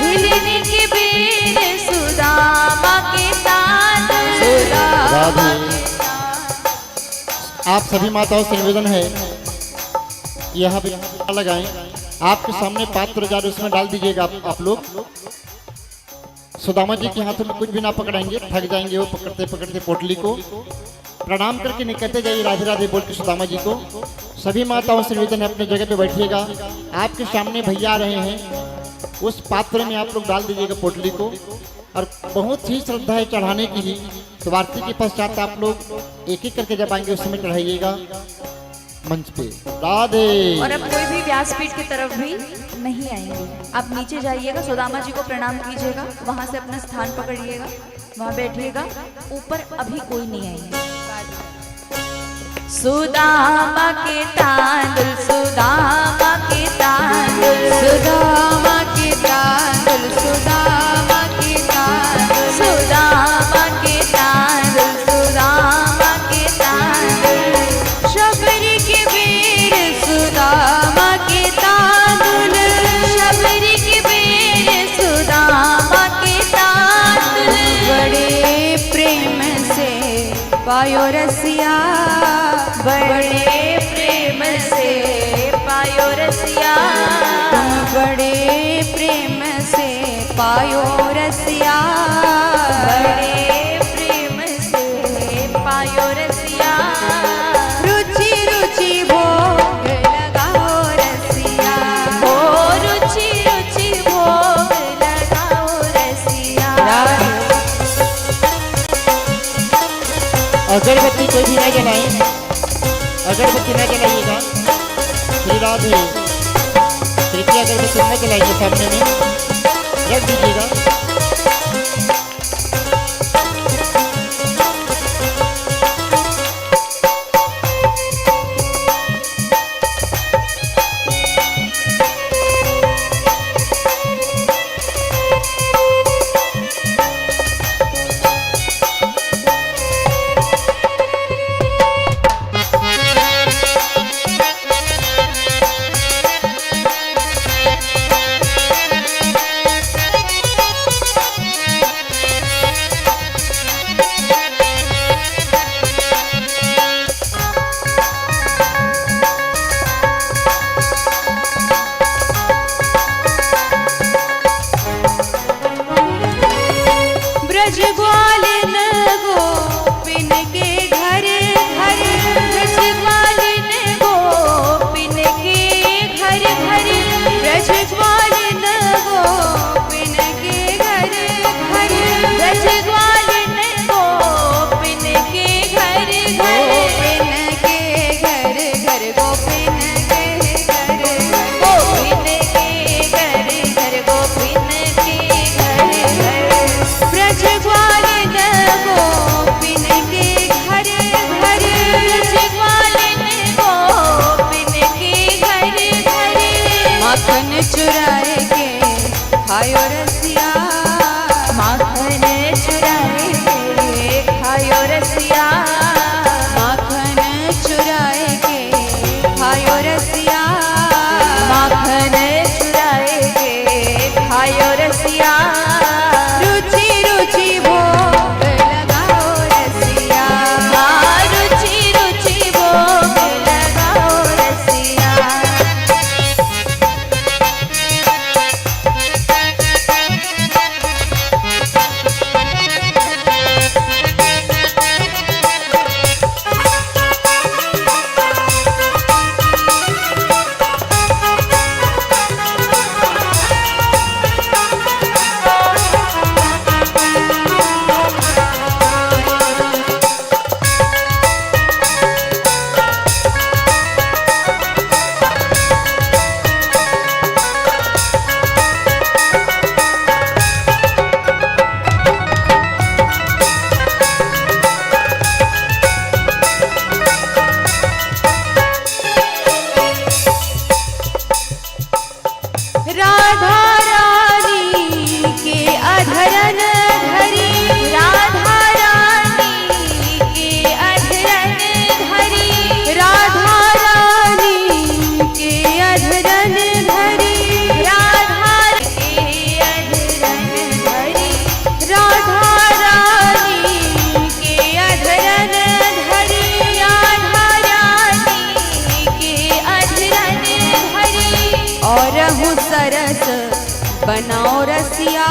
भिलनी के बेर सुदामा के तांदुल राधे। आप सभी माताओं से निवेदन है यहाँ पे लगाएं। आपके सामने पात्र जार उसमें डाल दीजिएगा। आप लोग सुदामा जी के हाथों में कुछ भी ना पकड़ाएंगे, थक जाएंगे वो पकड़ते पकड़ते पोटली को। प्रणाम करके निकलते जाइए राधे राधे बोल के सुदामा जी को। सभी माताओं से निवेदन है अपने जगह पे बैठिएगा। आपके सामने भैया आ रहे हैं, उस पात्र में आप लोग डाल दीजिएगा पोटली को। और बहुत ही श्रद्धा है चढ़ाने की ही, तो आरती के पश्चात आप लोग एक एक करके जब आएंगे उस समय चढ़ाइएगा मंच पे। राधे। और अब कोई भी व्यासपीठ की तरफ भी नहीं आएंगे, आप नीचे जाइएगा, सुदामा जी को प्रणाम कीजिएगा, वहां से अपना स्थान पकड़िएगा, वहां बैठिएगा। ऊपर अभी कोई नहीं आएंगे। सुदामा के तांदुल सुदामा के तांदुल सुदामा के तांदुल सुदामा के तांदुल सुदामा के तांदुल सुदामा के तांदुल शबरी के बेर सुदामा के तांदुल शबरी के बेर सुदामा के तांदुल बड़े प्रेम से पायो रसिया बड़े प्रेम से पायो रसिया बड़े प्रेम से पायो रसिया बड़े प्रेम से पायो रसिया रुचि रुचि भोग लगाओ रसिया हो रुचि रुचि भोग लगाओ रसिया। अगरबत्ती कोई भी ना जलाएं, अगरबत्ती ना जलाइएगा। श्री राधे। कृपया अगरबत्ती ना जलाइए, सामने में रख दीजिएगा। रसिया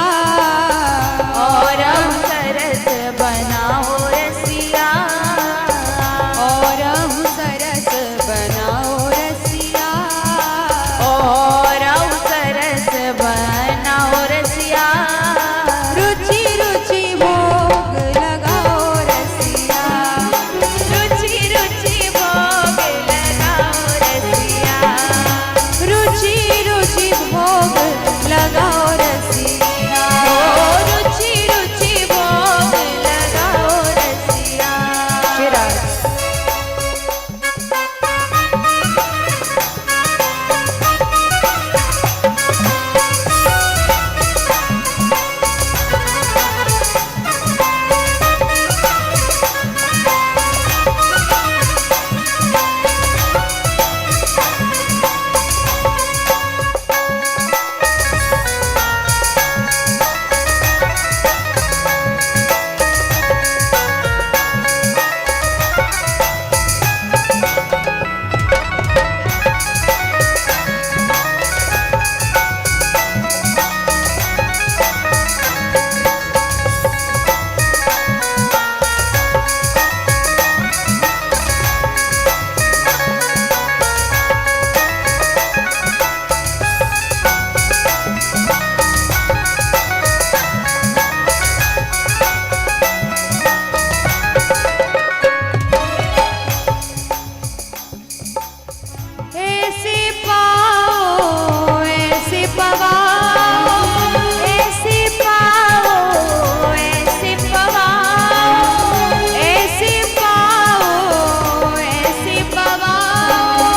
और सरस बनाओ रसिया और सरस बनाओ रसिया और सरस बनाओ रसिया रुचि रुचि भोग लगाओ रसिया रुचि रुचि भोग लगाओ रसिया रुचि रुचि भोग लगाओ रसिया रुचि रुचि भोग लगाओ रसिया। शिराज ऐसे पाओ ऐसे पवाओ ऐसे पाओ ऐसे पवाओ ऐसे पाओ ऐसे पवाओ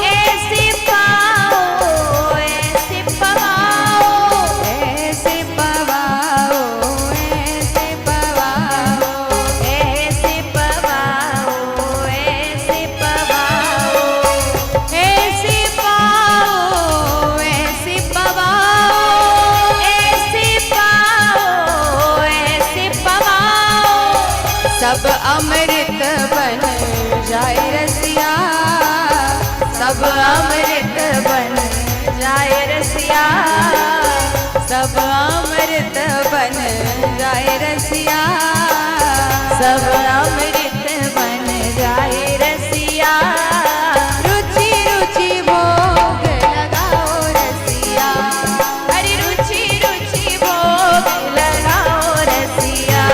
ऐसे पाओ ऐसे पवाओ ऐसे पवाओ ऐसे पवाओ ऐसे पवाओ ऐसे पवाओ ऐसे पाओ ऐसे पवाओ ऐसे पाओ ऐसे पवाओ सब अमृत बन जाए रसिया सब अमृत बन जाए रसिया सब अमृत बन जाए रसिया सब अमृत बन जाए रसिया रुचि रुचि भोग लगाओ रसिया अरे रुचि रुचि भोग लगाओ रसिया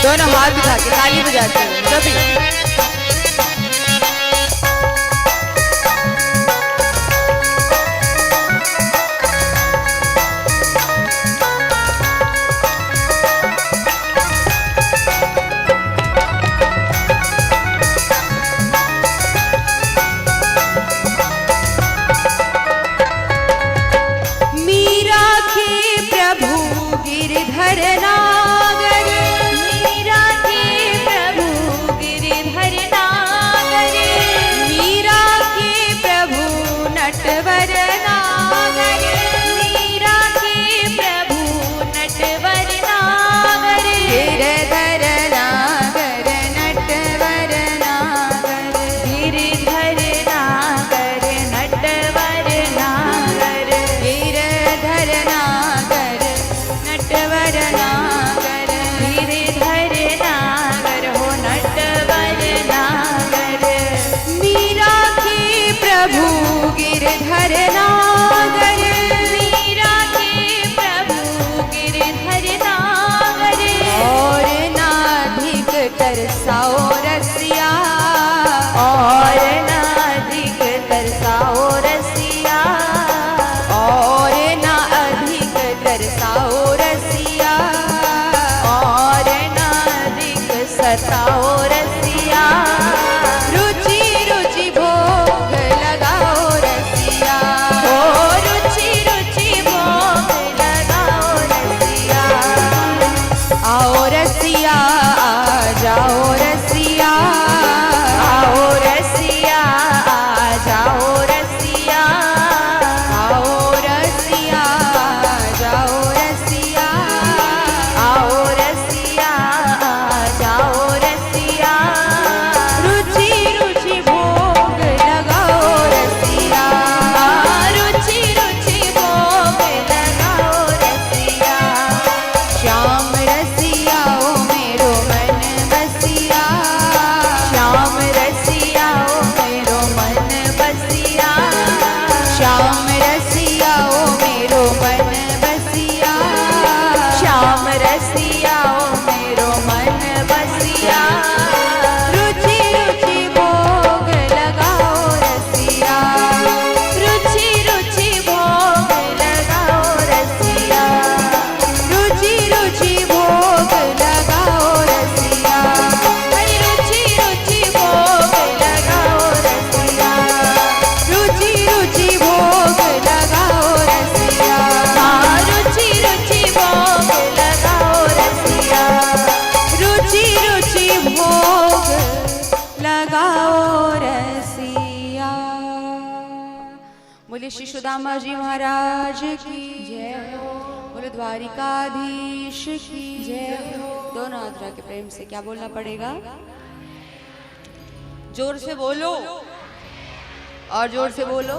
दोनों हाथ उठा के ताली बजाते हैं सभी मीरा के प्रभु गिरधर नागर मीरा के प्रभु गिरिधर बोले श्री सुदामा जी महाराज की जय हो। बोले द्वारिकाधीश की जय हो। दोनों हाथ रख के प्रेम से क्या बोलना पड़ेगा? जोर से बोलो और जोर से बोलो।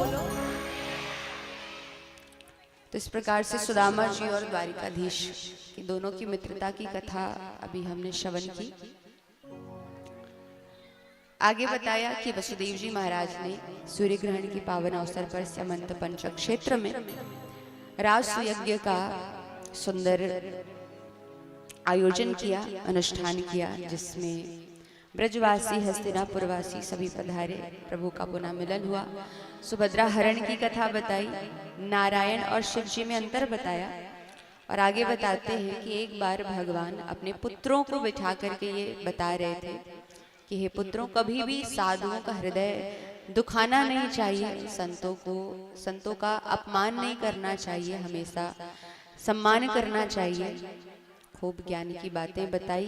तो इस प्रकार से सुदामा जी और द्वारिकाधीश की दोनों की मित्रता की कथा अभी हमने श्रवण की। आगे बताया कि वसुदेव जी महाराज ने सूर्य ग्रहण की पावन अवसर पर समंत पंचक क्षेत्र में राजसु यज्ञ का सुंदर आयोजन किया, अनुष्ठान किया, जिसमें ब्रजवासी हस्तिनापुरवासी सभी पधारे। प्रभु का पुनः मिलन हुआ। सुभद्रा हरण की कथा बताई, नारायण और शिव जी में अंतर बताया। और आगे बताते हैं कि एक बार भगवान अपने पुत्रों को बिठा करके ये बता रहे थे कि हे पुत्रों, कभी भी साधुओं का हृदय दुखाना नहीं चाहिए, संतों का अपमान नहीं करना चाहिए, हमेशा सम्मान करना चाहिए। खूब ज्ञान की बातें बताई।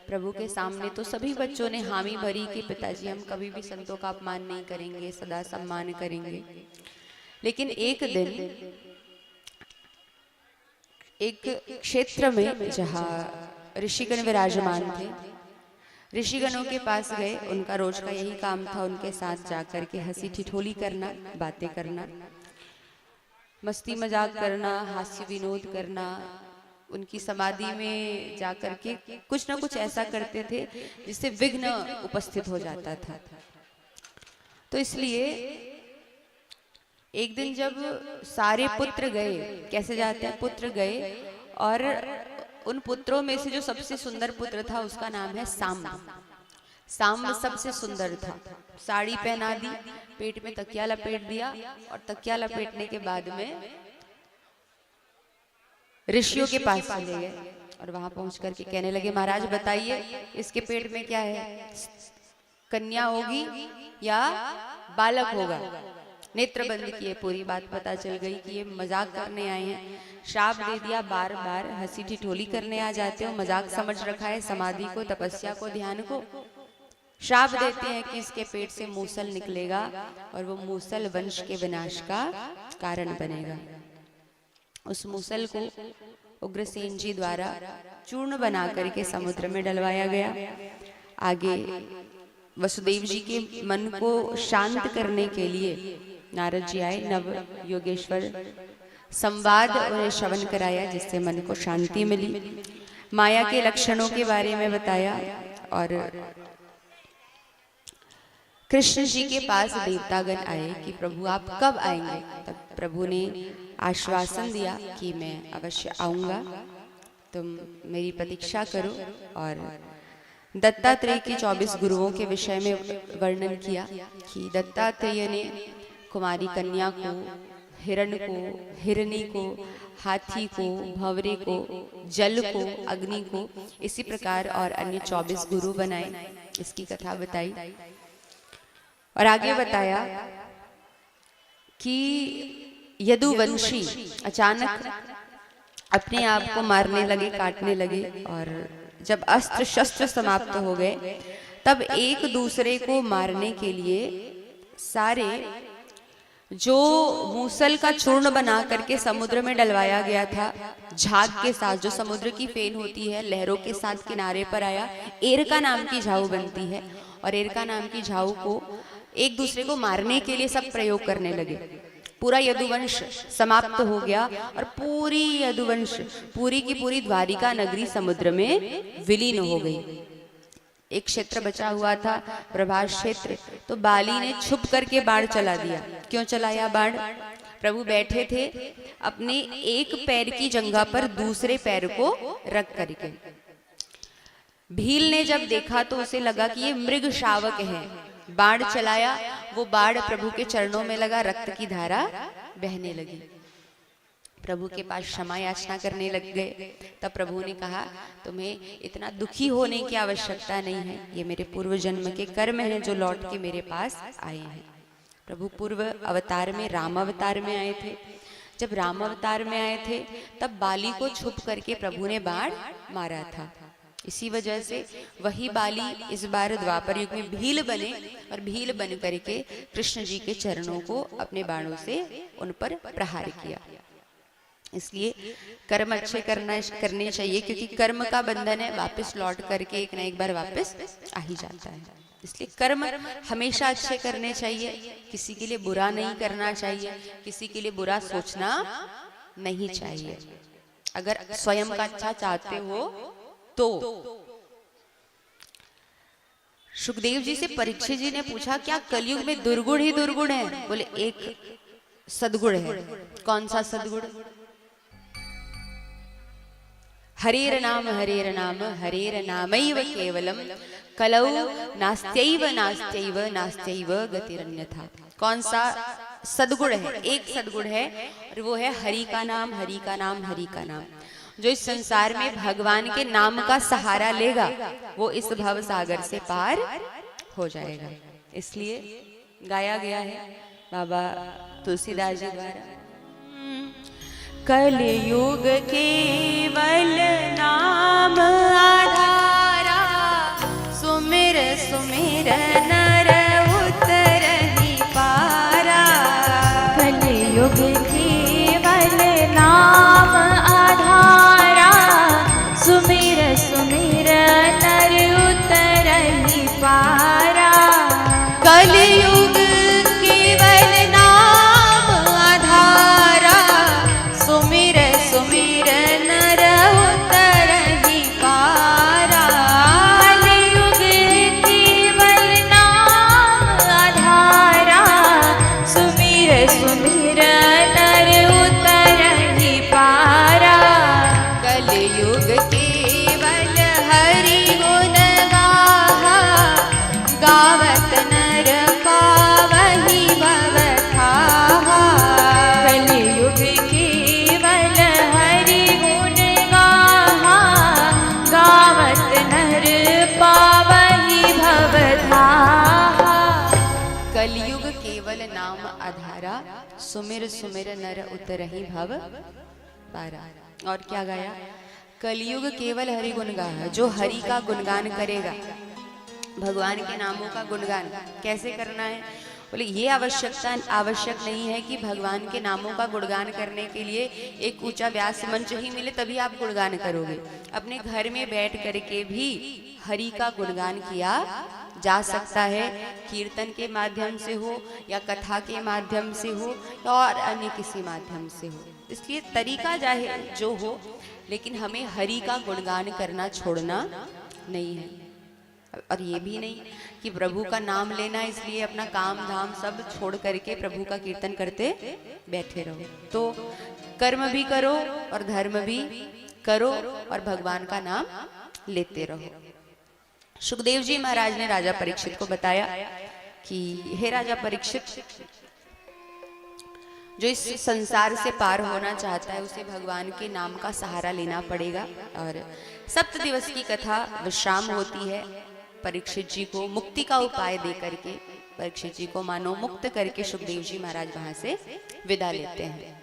प्रभु के सामने तो सभी बच्चों ने हामी भरी कि पिताजी हम कभी भी संतों का अपमान नहीं करेंगे, सदा सम्मान करेंगे। लेकिन एक दिन एक क्षेत्र में जहाँ ऋषिगण विराजमान थे, ऋषिगणों के पास गए। उनका रोज का यही काम था, उनके साथ जाकर के हंसी ठिठोली करना, बातें करना, मस्ती मजाक करना, हास्य विनोद करना। उनकी समाधि में जाकर के कुछ ना कुछ ऐसा करते थे जिससे विघ्न उपस्थित हो जाता था। तो इसलिए एक दिन जब सारे पुत्र गए, कैसे जाते हैं, पुत्र गए, और उन पुत्रों में से जो सबसे सुंदर पुत्र था उसका नाम है सांब। सांब सबसे सुंदर था। साड़ी पहना दी, पेट में तकिया लपेट दिया, और तकिया लपेटने के बाद में ऋषियों के पास चले गए और वहां पहुंच करके कहने लगे, महाराज बताइए इसके पेट में क्या है, कन्या होगी या बालक होगा? नेत्र बंद किए, पूरी बात पता चल गई कि ये मजाक करने आए हैं। श्राप दे दिया, बार बार हंसी ठिठोली करने आ जाते हो, मजाक समझ रखा है समाधि को, तपस्या को, ध्यान को। श्राप देते हैं कि इसके पेट से मूसल निकलेगा और वो मूसल वंश के विनाश का कारण बनेगा। उस मूसल को उग्रसेन जी द्वारा चूर्ण बना करके समुद्र में डलवाया गया। आगे वसुदेव जी के मन को शांत करने के लिए नारद जी आए, नव योगेश्वर संवाद उन्हें श्रवण कराया, जिससे मन को शांति मिली। माया के लक्षणों के बारे में बताया। और कृष्ण जी के पास देवतागण आए कि प्रभु आप कब आएंगे? तब प्रभु ने आश्वासन दिया कि मैं अवश्य आऊंगा, तुम मेरी प्रतीक्षा करो। और दत्तात्रेय के 24 गुरुओं के विषय में वर्णन किया कि दत्तात्रेय ने कुमारी कन्या को, हिरण को, हिरनी को, हाथी को, भंवरे को, जल को, अग्नि को, इसी प्रकार और अन्य 24 गुरु बनाए। इसकी कथा बताई। और आगे बताया कि यदुवंशी अचानक अपने आप को मारने लगे, काटने लगे। और जब अस्त्र शस्त्र समाप्त हो गए, तब एक दूसरे को मारने के लिए सारे जो मूसल का चूर्ण बना करके समुद्र में डलवाया गया था, झाग के साथ, जो समुद्र की फेन होती है, लहरों के साथ किनारे पर आया। एरका नाम की झाऊ बनती है, और एरका नाम की झाऊ को एक दूसरे को मारने के लिए सब प्रयोग करने लगे। पूरा यदुवंश समाप्त हो गया और पूरी यदुवंश, पूरी की पूरी द्वारिका नगरी समुद्र में विलीन हो गई। एक क्षेत्र बचा हुआ था, प्रभास क्षेत्र, तो बाली ने छुप करके बाण चला दिया। क्यों चलाया बाण? प्रभु बैठे थे अपने एक पैर की जंघा पर दूसरे पैर को रख करके। भील ने जब देखा तो उसे लगा कि ये मृग शावक है। बाण चलाया, वो बाण प्रभु के चरणों में लगा, रक्त की धारा बहने लगी। प्रभु के पास क्षमा याचना करने लग गए। तब प्रभु ने कहा, तुम्हें इतना दुखी होने की आवश्यकता नहीं है, ये मेरे पूर्व जन्म के कर्म हैं जो लौट के मेरे पास आए हैं। प्रभु पूर्व अवतार में, राम अवतार में आए थे। जब राम अवतार में आए थे तब बाली को छुप करके प्रभु ने बाण मारा था। इसी वजह से वही बाली इस बार द्वापर युग में भील बने और भील बन करके कृष्ण जी के चरणों को अपने बाणों से उन पर प्रहार किया। इसलिए कर्म अच्छे करने चाहिए, क्योंकि कर्म का बंधन है, वापस लौट करके एक ना एक बार वापस आ ही जाता है। इसलिए कर्म हमेशा अच्छे करने चाहिए, किसी के लिए बुरा नहीं करना चाहिए, किसी के लिए बुरा सोचना नहीं चाहिए। अगर स्वयं का अच्छा चाहते हो तो। सुखदेव जी से परीक्षित जी ने पूछा, क्या कलयुग में दुर्गुण ही दुर्गुण है? बोले एक सद्गुण है। कौन सा सद्गुण? हरेर नाम हरेर नामैव केवलम कलौ नास्त्यैव नास्त्यैव नास्त्यैव गतिरन्यथा। कौन सा सद्गुण है? एक सद्गुण है, और वो है हरि का नाम, हरि का नाम, हरि का नाम। जो इस संसार में भगवान के नाम का सहारा लेगा वो इस भव सागर से पार हो जाएगा। इसलिए गाया गया है बाबा तुलसीदास जी द्वारा, कलयुग केवल नाम आधारा, सुमिर सुमिर नर उतरहि पारा। कलयुग केवल नाम आधारा, सुमिर सुमिर नर उतरहि पारा। कलयुग केवल नाम आधारा, सुमिर सुमिर नर उतरहि पारा। कलयुग केवल नाम आधारा, सुमिर सुमिर नर उतरहि पारा। कलयुग केवल हरि गुण गाहा, गावत नर पावहि भव ठाहा। कलयुग केवल हरि गुण गाहा, गावत नर पावहि भव धाहा। कलयुग केवल नाम आधारा, सुमिर सुमिर नर उतरहि भव पारा। और क्या गाया? कलयुग केवल हरि गुण गाहा। जो हरि का गुणगान करेगा, भगवान के नामों का गुणगान कैसे करना है? बोले ये आवश्यक नहीं है कि भगवान के नामों का गुणगान करने के लिए एक ऊंचा व्यास मंच ही मिले तभी आप गुणगान करोगे। अपने घर में बैठ करके भी हरि का गुणगान किया जा सकता है, कीर्तन के माध्यम से हो या कथा के माध्यम से हो और अन्य किसी माध्यम से हो। इसलिए तरीका चाहे जो हो, लेकिन हमें हरि का गुणगान करना छोड़ना नहीं है। और ये भी नहीं कि प्रभु का नाम लेना इसलिए अपना काम धाम सब छोड़ करके प्रभु का कीर्तन करते बैठे रहो। तो कर्म भी करो और धर्म भी करो और भगवान का नाम लेते रहो। सुखदेव जी महाराज ने राजा परीक्षित को बताया कि हे राजा परीक्षित, जो इस संसार से पार होना चाहता है उसे भगवान के नाम का सहारा लेना पड़ेगा। और 7 दिवस की कथा विश्राम होती है। परीक्षित जी को मुक्ति का उपाय दे करके, परीक्षित जी को मानो मुक्त करके सुखदेव जी महाराज वहां से विदा लेते हैं।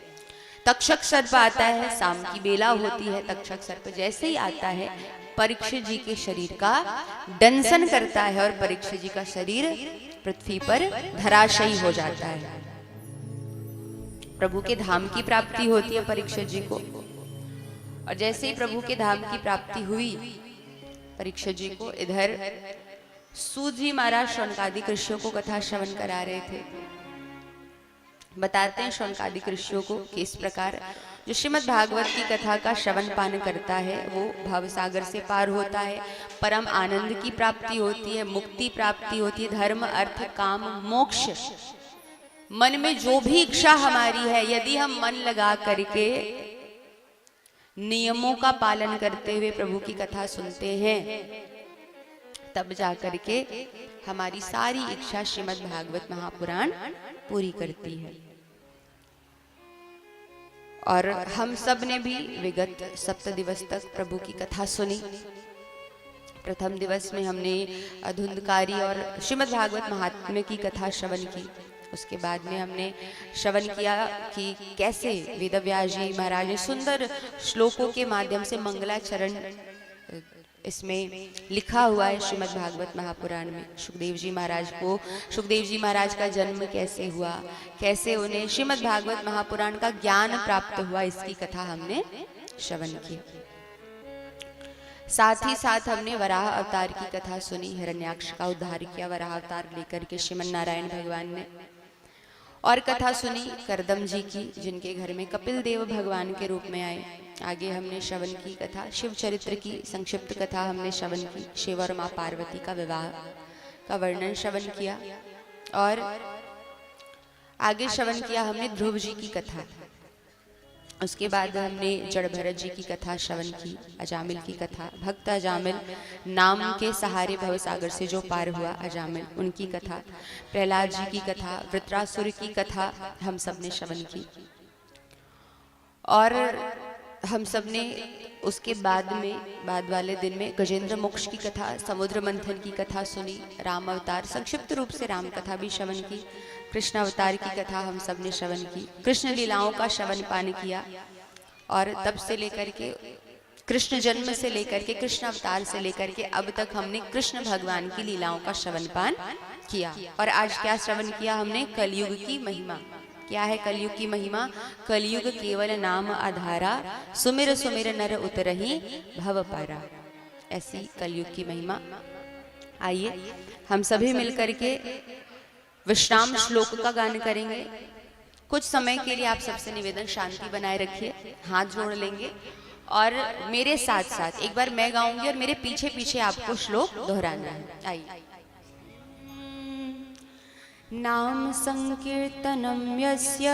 तक्षक सर्प आता है, शाम की बेला होती है। तक्षक सर्प जैसे ही आता है परीक्षित जी के शरीर का दंसन करता है और परीक्षित जी का शरीर पृथ्वी पर धराशायी हो जाता है। प्रभु के धाम की प्राप्ति होती है परीक्षित जी को। और जैसे ही प्रभु के धाम की प्राप्ति हुई परीक्षित जी को, इधर सूत जी महाराज शौनकादिक ऋषियों को कथा श्रवण करा रहे थे। बताते हैं शौनकादिक ऋषियों को कि इस प्रकार जो श्रीमद् भागवत की कथा का श्रवण पान करता है वो भवसागर से पार होता है, परम आनंद की प्राप्ति होती है, मुक्ति प्राप्ति होती है, धर्म अर्थ काम मोक्ष। मन में जो भी इच्छा हमारी है, यदि हम मन लगा करके नियमों का पालन करते हुए प्रभु की कथा सुनते हैं, तब जा करके हमारी सारी इच्छा श्रीमद् भागवत महापुराण पूरी करती है। और हम सब ने भी विगत 7 दिवस तक प्रभु की कथा सुनी। प्रथम दिवस में हमने धुंधकारी और श्रीमद् भागवत महात्म्य की कथा श्रवण की। उसके बाद में हमने श्रवण किया कि कैसे वेदव्यास जी महाराज ने सुंदर श्लोकों के माध्यम से मंगलाचरण इसमें लिखा हुआ है श्रीमद् भागवत महापुराण में सुखदेव जी महाराज का जन्म कैसे हुआ, कैसे उन्हें श्रीमद् भागवत महापुराण का ज्ञान प्राप्त हुआ, इसकी कथा हमने श्रवण की। साथ ही साथ हमने वराह अवतार की कथा सुनी। हिरण्याक्ष का उद्धार किया वराह अवतार लेकर के श्रीमन नारायण भगवान ने। और कथा सुनी करदम जी की, जिनके घर में कपिल देव भगवान के रूप में आए। आगे हमने श्रवण की कथा शिव चरित्र की संक्षिप्त कथा हमने श्रवण की। शिव और माँ पार्वती का विवाह का वर्णन श्रवण किया। और आगे श्रवण किया हमने ध्रुव जी की कथा। उसके बाद हमने जड़ भरत जी की कथा श्रवण की, अजामिल की कथा, भक्त अजामिल नाम के सहारे भवसागर से जो पार हुआ अजामिल, उनकी कथा, प्रहलाद जी की कथा, वृत्रासुर की कथा हम सब ने श्रवण की। और हम सब ने उसके बाद वाले दिन में गजेंद्र मोक्ष की कथा, समुद्र मंथन की कथा सुनी, राम अवतार संक्षिप्त रूप से राम कथा भी श्रवण की, कृष्ण अवतार की कथा हम सब ने श्रवण की, कृष्ण लीलाओं का श्रवण पान किया। और तब से लेकर के कृष्ण जन्म से लेकर के कृष्ण अवतार से लेकर के अब तक हमने कृष्ण भगवान की लीलाओं का श्रवण पान किया। और आज क्या श्रवण किया हमने? कलयुग की महिमा। क्या है कलयुग की महिमा? कलयुग केवल नाम आधारा, सुमिर सुमिर नर उतरही भव पारा। ऐसी कलयुग की महिमा। आइए हम सभी मिलकर के विश्राम श्लोक का गान करेंगे। कुछ समय के लिए आप सबसे निवेदन शांति बनाए रखिए, हाथ जोड़ लेंगे और मेरे साथ साथ एक बार मैं गाऊंगी और मेरे पीछे पीछे आपको श्लोक दोहराना है। आइए। नाम संकीर्तनम यस्य,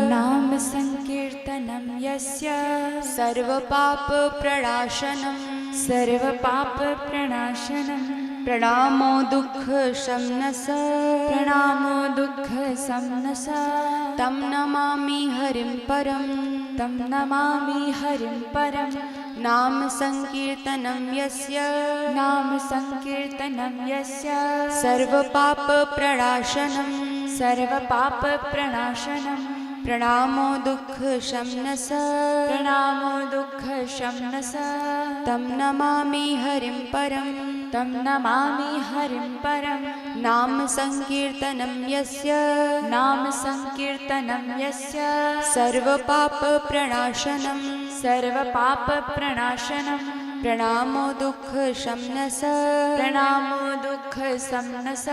नाम संकीर्तनम यस्य, सर्व पाप प्रणाशनम, सर्व पाप प्रणाशनम, प्रणामो दुख शमनस, प्रणामो दुख शमनस, तम नमामि हरिं परम, तम नमामि हरिं परम। नाम संकीर्तनम यस्य, नाम संकीर्तनम यस्य, सर्व पाप प्रणाशनम, सर्व पाप प्रणाशनम, प्रणामो दुख शमनस, प्रणामो दुख शमनस, तम नमामि हरिं परम, तम नमामि हरिं परम। नाम संकीर्तनम यस्य, नाम संकीर्तनम यस्य, सर्व पाप प्रणाशनम, सर्व पाप प्रणाशनम, प्रणामो दुख शमनस, प्रणामो दुख शमनस,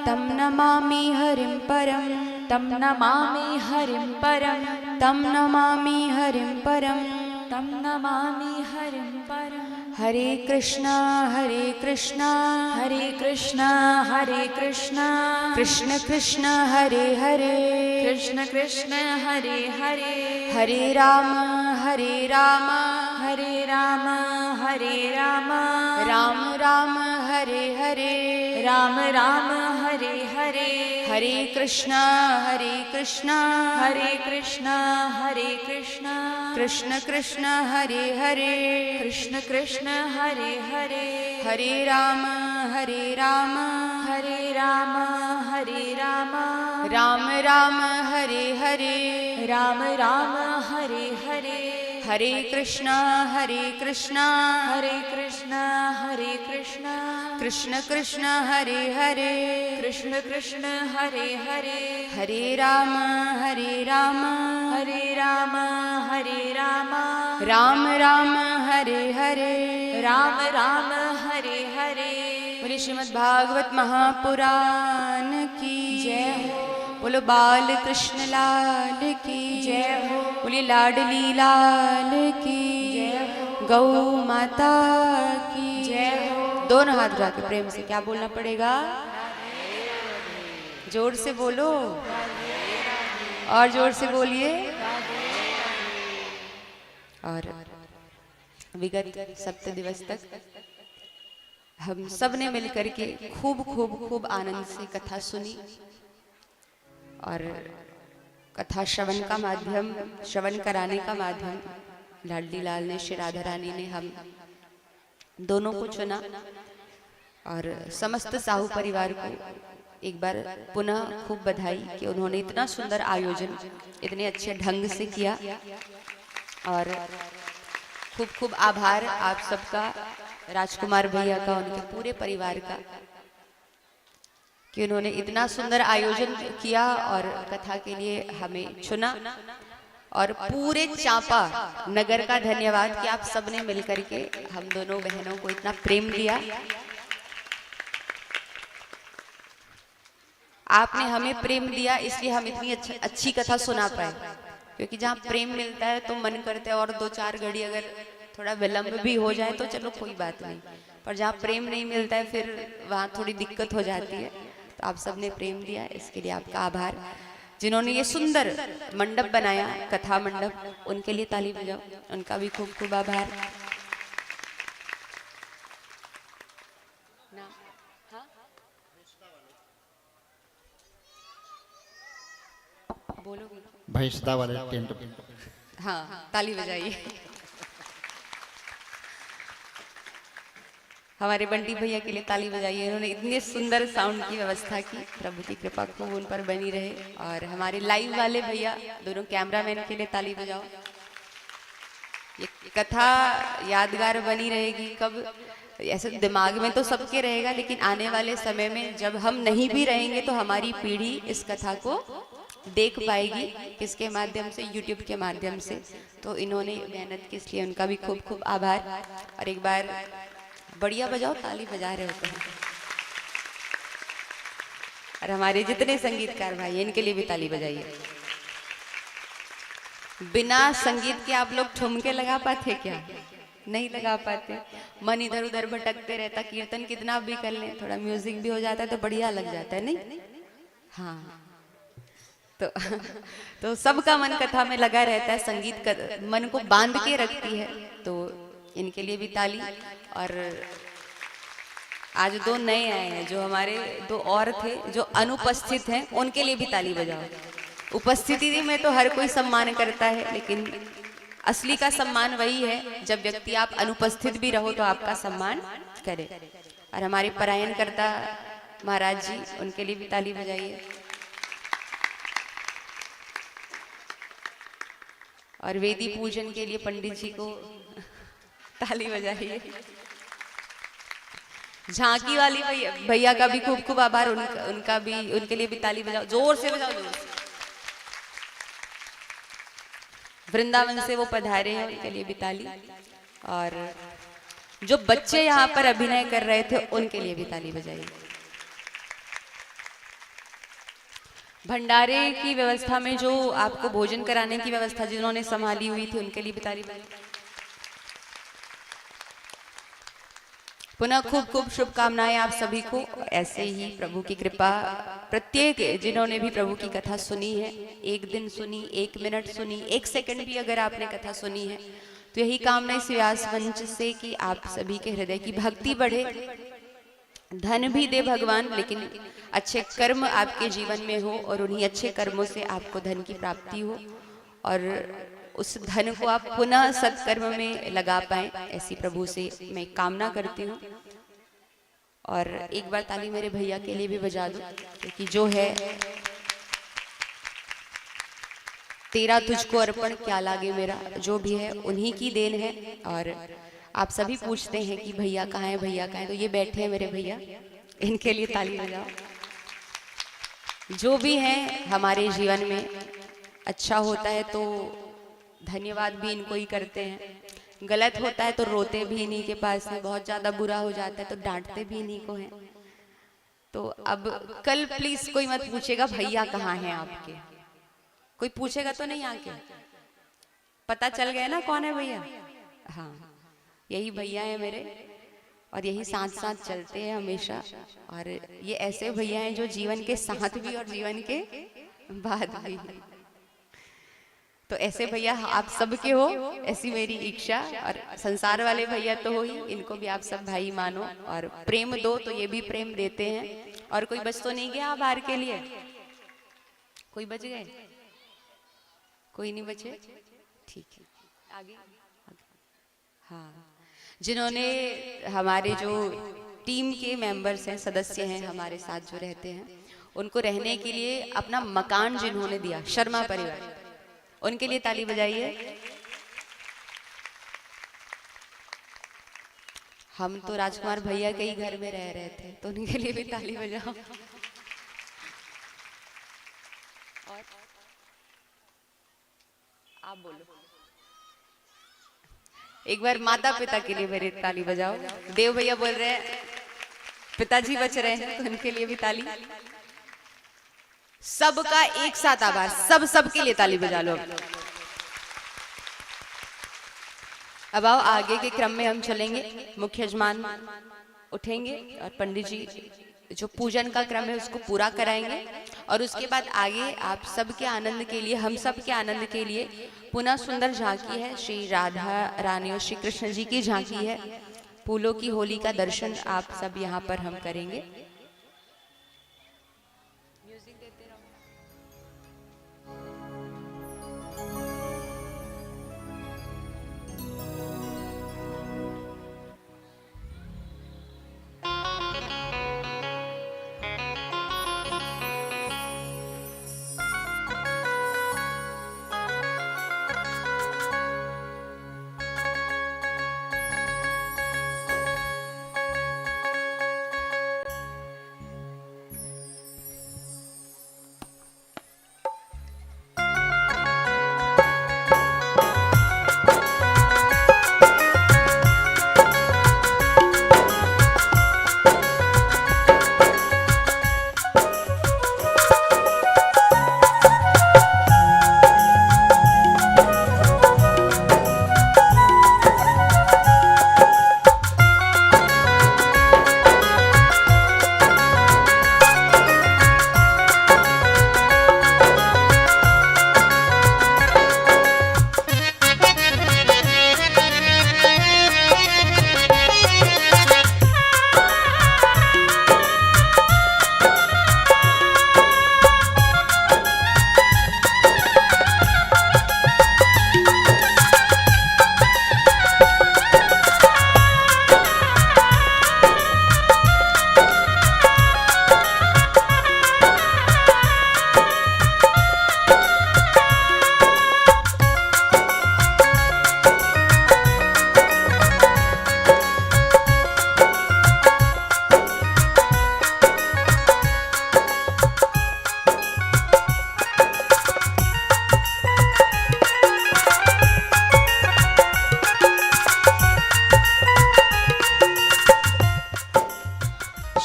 तम नमामि हरिं परम, तम नमामि हरिं परम, तम नमामि हरिं परम, तम नमामि हरिं परम। हरे कृष्णा हरे कृष्णा, हरे कृष्णा हरे कृष्णा, कृष्ण कृष्ण हरे हरे, कृष्ण कृष्ण हरे हरे, हरे राम हरे राम, हरे राम हरे राम, राम राम हरे हरे, राम राम हरे हरे, हरे कृष्णा हरे कृष्णा, हरे कृष्णा हरे कृष्णा, कृष्ण कृष्ण हरे हरे, कृष्ण कृष्ण हरे हरे, हरे राम हरे राम, हरे राम हरे राम, राम राम हरे हरे, राम राम हरे हरे, हरे कृष्णा हरे कृष्णा, हरे कृष्णा हरे कृष्णा, कृष्ण कृष्ण हरे हरे, कृष्ण कृष्ण हरे हरे, हरे राम हरे राम, हरे राम हरे राम, राम राम हरे हरे, राम राम हरे हरे। बोले श्रीमद् भागवत महापुराण की जय हो। बोलो बाल कृष्ण लाल की जय हो। बोले लाडली लाल की जय हो। गौ माता की जय हो। दोनों हाथ उठा के प्रेम से क्या बोलना पड़ेगा? जोर से बोलो और जोर से बोलिए। और विगत 7 दिवस तक हम सब ने मिलकर के खूब खूब खूब आनंद से कथा सुनी और कथा श्रवण का माध्यम, श्रवण कराने का माध्यम लाडली लाल ने, श्री राधा रानी ने हम दोनों को चुना। और समस्त साहू परिवार को एक बार पुनः खूब बधाई कि उन्होंने इतना सुंदर आयोजन इतने अच्छे ढंग से किया। और खूब खूब आभार आप सबका राजकुमार भैया का, उनके पूरे परिवार का, कि उन्होंने इतना सुंदर आयोजन किया और कथा के लिए हमें चुना। और पूरे चांपा नगर का धन्यवाद कि आप सबने मिलकर के हम दोनों बहनों को इतना प्रेम दिया। आपने हमें प्रेम दिया, इसलिए हम इतनी अच्छी कथा सुना पाए। क्योंकि जहाँ प्रेम मिलता है तो मन करता है और 2-4 घड़ी अगर थोड़ा विलंब भी हो जाए तो चलो कोई बात नहीं, पर जहाँ प्रेम नहीं मिलता है फिर वहाँ थोड़ी दिक्कत हो जाती है। तो आप सबने प्रेम दिया, इसके लिए आपका आभार। जिन्होंने ये सुंदर मंडप बनाया, कथा मंडप, उनके लिए ताली बजाओ, उनका भी खूब खूब आभार। बोलोगे? भाई सदा वाले टेंट। हाँ, ताली बजाइए। हमारे बंटी भैया के लिए ताली बजाइए, उन्होंने इतनी सुंदर साउंड की व्यवस्था की। प्रभु की कृपा खूब उन पर बनी रहे। और हमारे लाइव वाले भैया, दोनों कैमरामैन के लिए ताली बजाओ। ये कथा यादगार बनी रहेगी। कब ऐसे दिमाग में तो सबके रहेगा, लेकिन आने वाले समय में जब हम नहीं भी रहेंगे तो हमारी पीढ़ी इस कथा को देख पाएगी। किसके माध्यम से? यूट्यूब के माध्यम से। तो इन्होंने मेहनत की, इसलिए उनका भी खूब खूब आभार। और एक बार बढ़िया बजाओ, ताली बजा रहे होते हैं। और हमारे जितने संगीतकार भाई, इनके लिए भी ताली बजाइए। बिना संगीत के आप लोग ठुमके लगा पाते क्या? नहीं लगा पाते। मन इधर उधर भटकते रहता। कीर्तन कितना भी कर लें, थोड़ा म्यूजिक भी हो जाता है तो बढ़िया लग जाता है, नहीं? हाँ, तो सबका मन कथा में लगा रहता है। संगीत मन को बांध के रखती है, तो इनके लिए भी ताली। और आज 2 नए आए हैं, जो हमारे 2 और थे जो अनुपस्थित हैं, उनके लिए भी ताली बजाओ। उपस्थिति में तो हर कोई सम्मान करता है, लेकिन असली का सम्मान वही है जब व्यक्ति आप अनुपस्थित भी रहो तो आपका सम्मान करे। और हमारे परायणकर्ता महाराज जी, उनके लिए भी ताली बजाइए। और वेदी पूजन के लिए पंडित जी को ताली बजाइए। झांकी वाली भैया का भी खूब खूब आभार। उनका भी, उनके लिए भी ताली बजाओ, जोर से बजाओ, जोर से। वृंदावन से वो पधारे हैं, उनके लिए भी ताली। और जो बच्चे यहाँ पर अभिनय कर रहे थे, उनके लिए भी ताली बजाइए। भंडारे की व्यवस्था में जो आपको भोजन कराने की व्यवस्था जिन्होंने संभाली हुई थी, उनके लिए भी ताली बजाइए। पुनः खूब खूब शुभकामनाएं आप सभी को। ऐसे ही प्रभु की कृपा प्रत्येक जिन्होंने भी प्रभु की कथा सुनी है, 1 दिन सुनी, 1 मिनट सुनी, 1 सेकंड भी अगर आपने कथा सुनी है, तो यही कामना इस व्यास मंच से कि आप सभी के हृदय की भक्ति बढ़े, धन भी दे भगवान, लेकिन अच्छे कर्म आपके जीवन में हो और उन्हीं अच्छे कर्मों से आपको धन की प्राप्ति हो और उस धन को आप पुनः सत्कर्म में लगा पाएं, ऐसी प्रभु से मैं कामना करती हूँ। और एक बार ताली मेरे भैया के लिए भी बजा दूं, क्योंकि जो है तेरा तुझको अर्पण क्या लागे मेरा, जो भी है उन्हीं की देन है। और आप सभी पूछते हैं कि भैया कहाँ है, भैया कहाँ है, तो ये बैठे हैं मेरे भैया, इनके लिए ताली बजाओ। जो भी है हमारे जीवन में अच्छा होता है तो धन्यवाद भी इनको ही करते हैं, गलत होता है तो रोते भी इन्हीं के पास है, बहुत ज्यादा बुरा हो जाता है तो डांटते भी इन्हीं को हैं। तो अब कल प्लीज कोई मत पूछेगा भैया कहाँ हैं आपके, कोई पूछेगा तो नहीं आके, पता चल गया ना कौन है भैया। हाँ, यही भैया है मेरे और यही साथ साथ चलते हैं हमेशा। और ये ऐसे भैया हैं जो जीवन के साथ भी और जीवन के बाद भी। तो ऐसे भैया आप सबके हो, ऐसी मेरी इच्छा। और संसार वाले भैया तो हो ही, इनको भी आप सब भाई मानो और प्रेम दो, तो ये भी प्रेम देते हैं। और कोई बच तो नहीं गया आभार के लिए? कोई बच गए? कोई नहीं बचे? ठीक है, आगे। हाँ, जिन्होंने हमारे जो टीम के मेंबर्स हैं, सदस्य हैं, हमारे साथ जो रहते हैं, उनको रहने के लिए अपना मकान जिन्होंने दिया, शर्मा परिवार, उनके लिए ताली बजाइए। हम तो राजकुमार भैया के ही घर में रह रहे थे, तो उनके लिए भी ताली बजाओ। और आप बोलो, एक बार माता पिता के लिए मेरे ताली बजाओ। देव भैया बोल रहे हैं, पिताजी बच रहे हैं, तो उनके लिए भी ताली। सबका एक साथ आभार, सबके लिए ताली बजा लो। अब आओ आगे के क्रम में हम चलेंगे। मुख्य यजमान उठेंगे और पंडित जी जो पूजन का क्रम है उसको पूरा कराएंगे, और उसके बाद आगे आप सबके आनंद के लिए, हम सब के आनंद के लिए पुनः सुंदर झांकी है। श्री राधा रानी और श्री कृष्ण जी की झांकी है। फूलों की होली का दर्शन आप सब यहाँ पर हम करेंगे।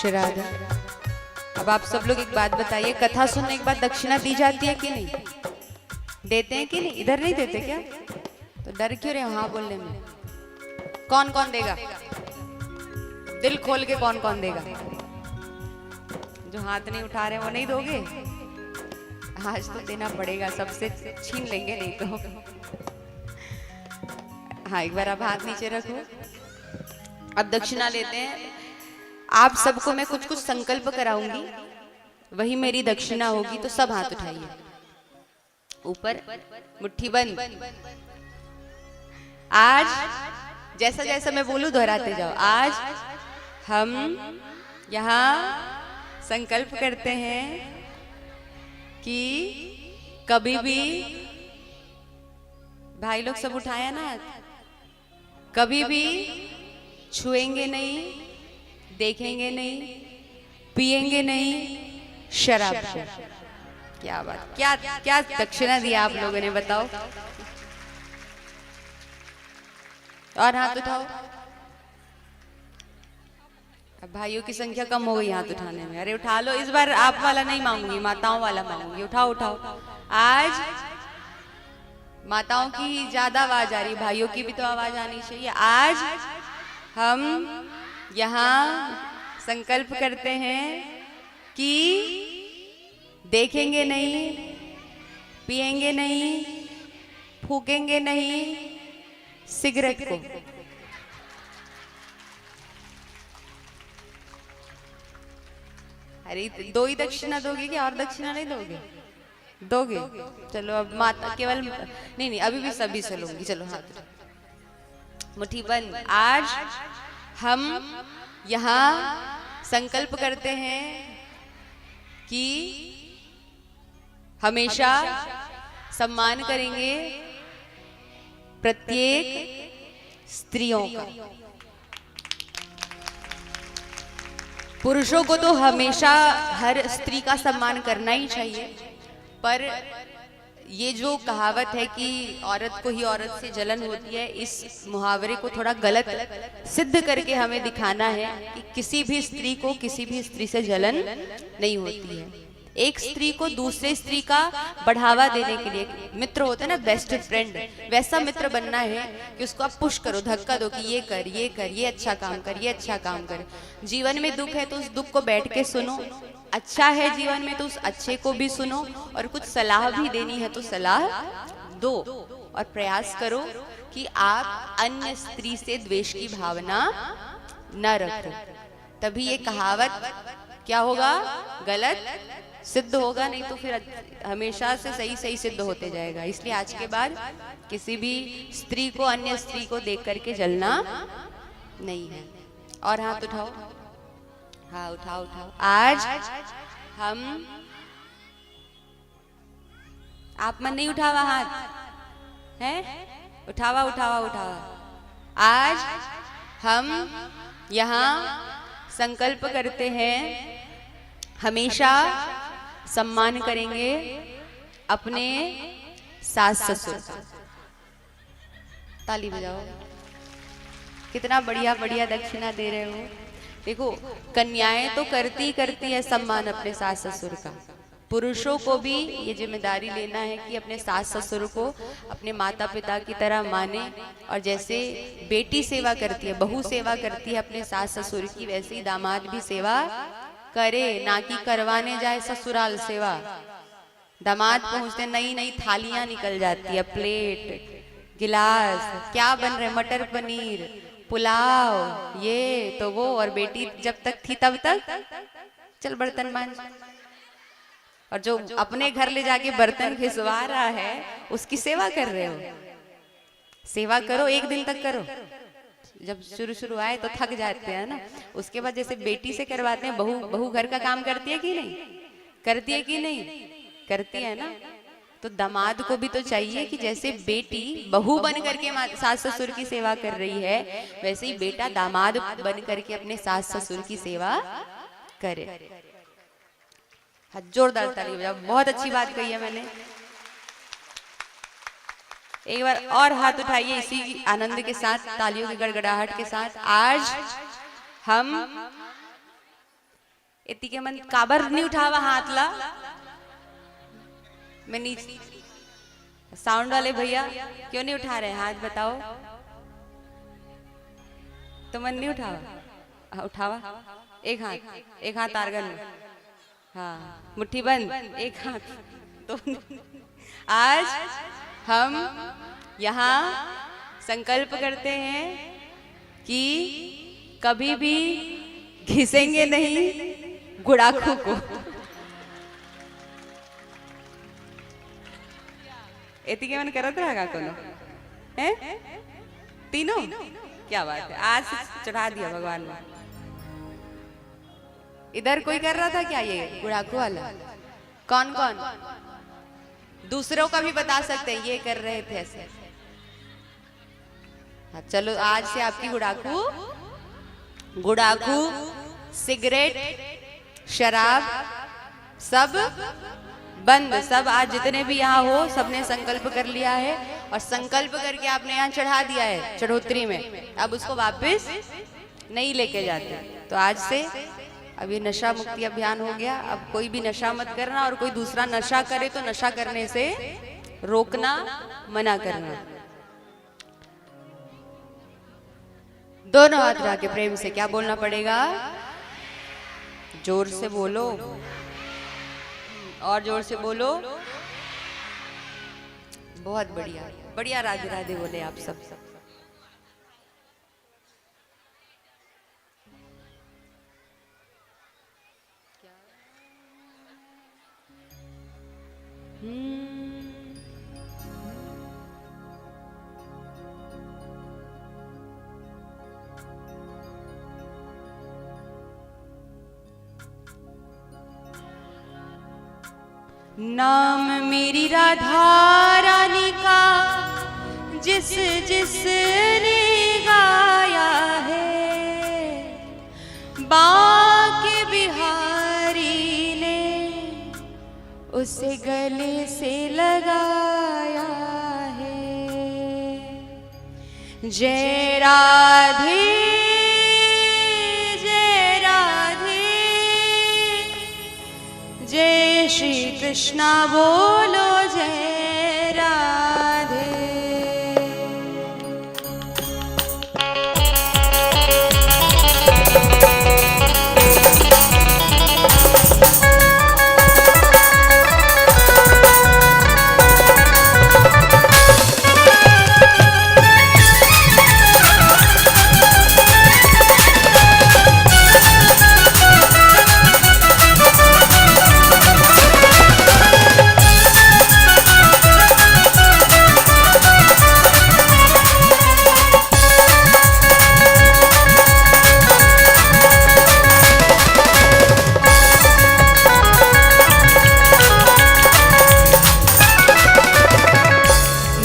राधा, अब आप सब लोग एक बात बताइए, कथा सुनने के बाद दक्षिणा दी जाती है कि नहीं? देते हैं कि नहीं? इधर नहीं देते क्या? तो डर क्यों रहे हाँ बोलने में? कौन कौन देगा? दिल खोल के कौन कौन देगा? जो हाथ नहीं उठा रहे वो नहीं दोगे? आज तो देना पड़ेगा, सबसे छीन लेंगे नहीं तो। हाँ, एक बार आप हाथ नीचे रखो। अब दक्षिणा लेते हैं। आप सबको मैं कुछ कुछ संकल्प कराऊंगी, वही मेरी दक्षिणा होगी, तो सब हाथ उठाइए ऊपर, मुट्ठी बंद। आज जैसा जैसा मैं बोलूं दोहराते जाओ। आज हम यहाँ संकल्प करते हैं कि कभी भी, भाई लोग सब उठाया ना, कभी भी छुएंगे नहीं, देखेंगे नहीं, पिएंगे नहीं शराब को। क्या बात, क्या क्या दक्षिणा दिया आप लोगों ने, बताओ। और हाथ उठाओ। अब भाइयों की संख्या कम हो गई हाथ उठाने में। अरे उठा लो, इस बार आप वाला नहीं मांगूंगी, माताओं वाला मांगूंगी। उठाओ उठाओ। आज माताओं की ही ज्यादा आवाज आ रही, भाइयों की भी तो आवाज आनी चाहिए। आज हम यहाँ संकल्प करते हैं कि देखेंगे नहीं, पिएंगे नहीं, फूकेंगे नहीं सिगरेट को। अरे दो ही दक्षिणा दोगे क्या? और दक्षिणा नहीं दोगे? दोगे? चलो अब माता केवल नहीं, अभी भी सभी से लूंगी। चलो हाथ मुट्ठी बंद। आज हम यहाँ संकल्प करते हैं कि हमेशा सम्मान करेंगे प्रत्येक स्त्रियों का। पुरुषों को तो हमेशा हर स्त्री का सम्मान करना ही चाहिए, पर ये जो कहावत है कि औरत को ही औरत से जलन होती है, इस मुहावरे को थोड़ा गलत सिद्ध करके हमें दिखाना है कि किसी भी स्त्री को किसी भी स्त्री से जलन नहीं होती है। एक स्त्री को दूसरे स्त्री का बढ़ावा देने के लिए, मित्र होते हैं ना, बेस्ट फ्रेंड, वैसा मित्र बनना है कि उसको आप पुश करो, धक्का दो कि ये कर, ये कर, ये अच्छा काम कर, ये अच्छा काम कर। जीवन में दुख है तो उस दुख को बैठ के सुनो, अच्छा है जीवन में तो उस अच्छे को भी सुनो, और कुछ सलाह भी देनी है तो सलाह दो, और प्रयास करो कि आप अन्य स्त्री से द्वेष की भावना न रखो। तभी ये कहावत क्या होगा, गलत सिद्ध होगा, नहीं तो फिर हमेशा से सही सही सिद्ध होते जाएगा। इसलिए आज के बाद किसी भी स्त्री को अन्य स्त्री को देख करके जलना नहीं है। और हाथ उठाओ, हाँ उठाओ उठाओ। आज हम, आप मन नहीं उठावा हाथ है, उठावा उठावा उठावा। आज हम यहाँ संकल्प करते हैं हमेशा सम्मान करेंगे अपने सास ससुर का। ताली बजाओ, कितना बढ़िया बढ़िया दक्षिणा दे रहे हो। देखो, कन्याएं तो करती करती है सम्मान अपने सास ससुर का, पुरुषों को भी ये जिम्मेदारी लेना है कि अपने सास ससुर को अपने माता पिता की तरह माने, और जैसे बेटी सेवा करती है, बहू सेवा करती है अपने सास ससुर की, वैसे ही दामाद भी सेवा करे, ना कि करवाने जाए ससुराल सेवा। दामाद पहुंचते नई नई थालियां निकल जाती है, प्लेट गिलास, क्या बन रहे, मटर पनीर पुलाव, ये तो वो, और बेटी जब तक थी तब तक चल बर्तन मांज। और जो अपने घर ले जाके बर्तन खिसवा रहा है उसकी सेवा कर रहे हो। सेवा करो, एक दिन तक करो, जब शुरू शुरू आए तो थक जाते हैं ना, उसके बाद जैसे बेटी से करवाते हैं, बहू घर का काम करती है कि नहीं, करती है कि नहीं, करती है ना। तो दामाद को भी तो चाहिए कि जैसे बेटी बहू बन करके सास ससुर की सेवा कर रही है, वैसे ही बेटा दामाद बन करके अपने सास ससुर की सेवा करे। जोरदार ताली बजाओ, बहुत अच्छी बात कही है मैंने। एक बार और हाथ उठाइए इसी आनंद के साथ, तालियों की गड़गड़ाहट के साथ। आज हम इतनी के मन काबर नहीं उठावा हाथ ला, मैं नीचे, साउंड वाले भैया क्यों नहीं उठा रहे हाथ, बताओ। तो मन नहीं उठावा, उठावा एक हाथ आर्गन में, हाँ मुट्ठी बंद, एक हाथ। तो आज हम यहाँ संकल्प करते हैं कि कभी भी घिसेंगे नहीं गुड़ाखू को। एती के मन करत रहेगा कोनो है, तीनों क्या बात है, आज चढ़ा दिया भगवान ने। इधर कोई कर रहा था क्या ये गुड़ाखू वाला, कौन कौन, दूसरों का भी बता सकते हैं ये कर रहे थे ऐसे। हाँ चलो, आज से आपकी गुड़ाखू सिगरेट शराब सब बंद। सब आज जितने भी यहाँ हो सबने संकल्प कर लिया है, और संकल्प करके आपने यहाँ चढ़ा दिया है चढ़ोतरी में, अब उसको वापस नहीं लेके जाते। तो आज से अब ये नशा मुक्ति अभियान हो गया। अब कोई भी नशा मत करना, और कोई दूसरा नशा करे तो नशा करने से रोकना, मना करना। दोनों हाथ उठा के प्रेम से क्या बोलना पड़ेगा, जोर से बोलो, और जोर से बोलो। बहुत बढ़िया बढ़िया, राधे राधे बोले आप सब। नाम मेरी राधा रानी का जिस जिसने गाया है, बाके उसे गले से लगाया है। जय राधे जय राधे, जय श्री कृष्णा बोलो जय राधे।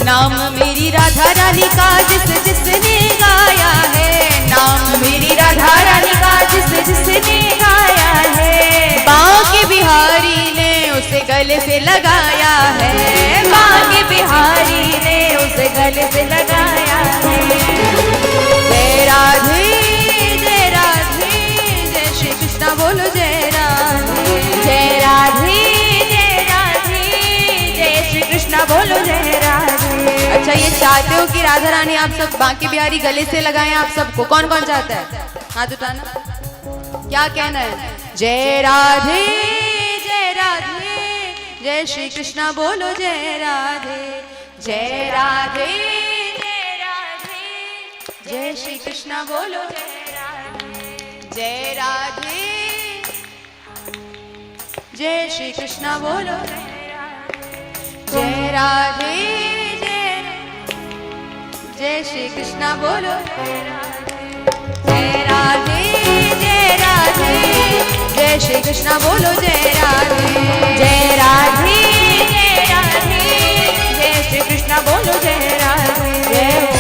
नाम मेरी राधा रानी का जिस जिसने गाया है, नाम मेरी राधा रानी का जिस जिसने गाया है, बांके बिहारी ने उसे गले से लगाया है, बांके बिहारी ने उसे गले से लगाया है। जय राधे जय राधे, जय श्री कृष्णा बोलो जय राधे। जय राधे जय राधे, जय श्री कृष्णा बोलो जय राधे। अच्छा, ये चाहते हो कि राधा रानी आप सब बांके बिहारी गले से लगाएं? आप सबको कौन कौन चाहता है? हाथ उठाना, क्या कहना है? जय राधे जय राधे, जय श्री कृष्णा बोलो जय राधे। जय राधे जय राधे, जय श्री कृष्णा बोलो जय राधे। जय राधे जय श्री कृष्णा बोलो जय राधे। जय राधे जय श्री कृष्णा बोलो जय राधे। जय राधे जय श्री कृष्णा बोलो जय राधे। जय राधे जय राधे, जय श्री कृष्णा बोलो जय राधे। जय हो।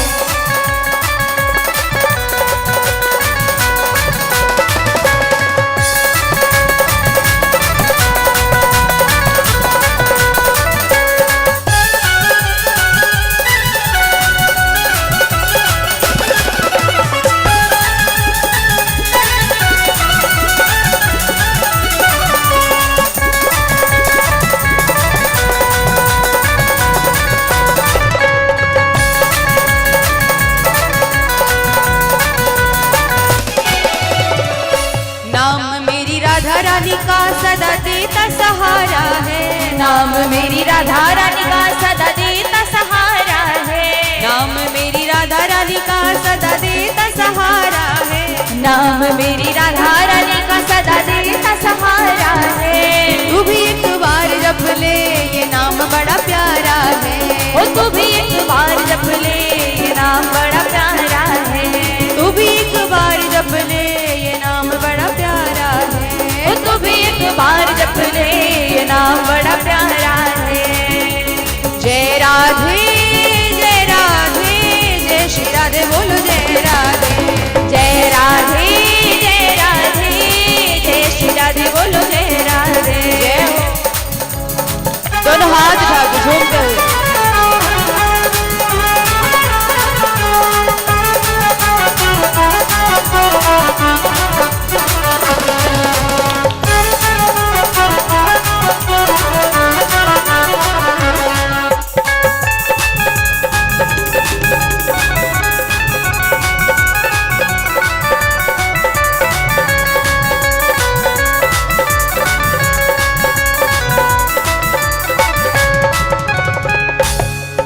रानी का सदा देता सहारा है, नाम मेरी राधा रानी का सदा देता सहारा है। नाम मेरी राधा रानी का सदा देता सहारा है, नाम मेरी राधा रानी का सदा देता सहारा है। तू भी एक बार जप ले ये नाम बड़ा प्यारा है, ओ तू भी एक बार जप ले ये नाम बड़ा प्यारा है। तू भी एक बार जप ले ये नाम बड़ा प्यारा है, तो भी एक बार जप ले ये नाम बड़ा प्यारा है। जय राधे जय राधे, जय श्री राधे बोलो जय राधे। जय राधे जय राधे, जय श्री राधे बोलो जय राधे। जय हो। दोनों हाथ उठा के झूमते हुए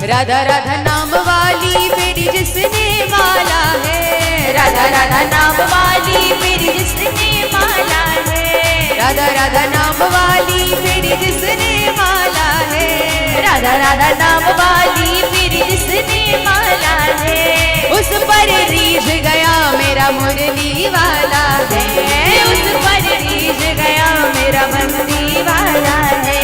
राधा राधा नाम वाली मेरी जिसने माला है, राधा राधा नाम वाली मेरी जिसने माला है। राधा राधा नाम वाली मेरी जिसने माला है, राधा राधा नाम वाली मेरी जिसने माला है। उस पर रीझ गया मेरा मुरली वाला है, उस पर रीझ गया मेरा मुरली वाला है।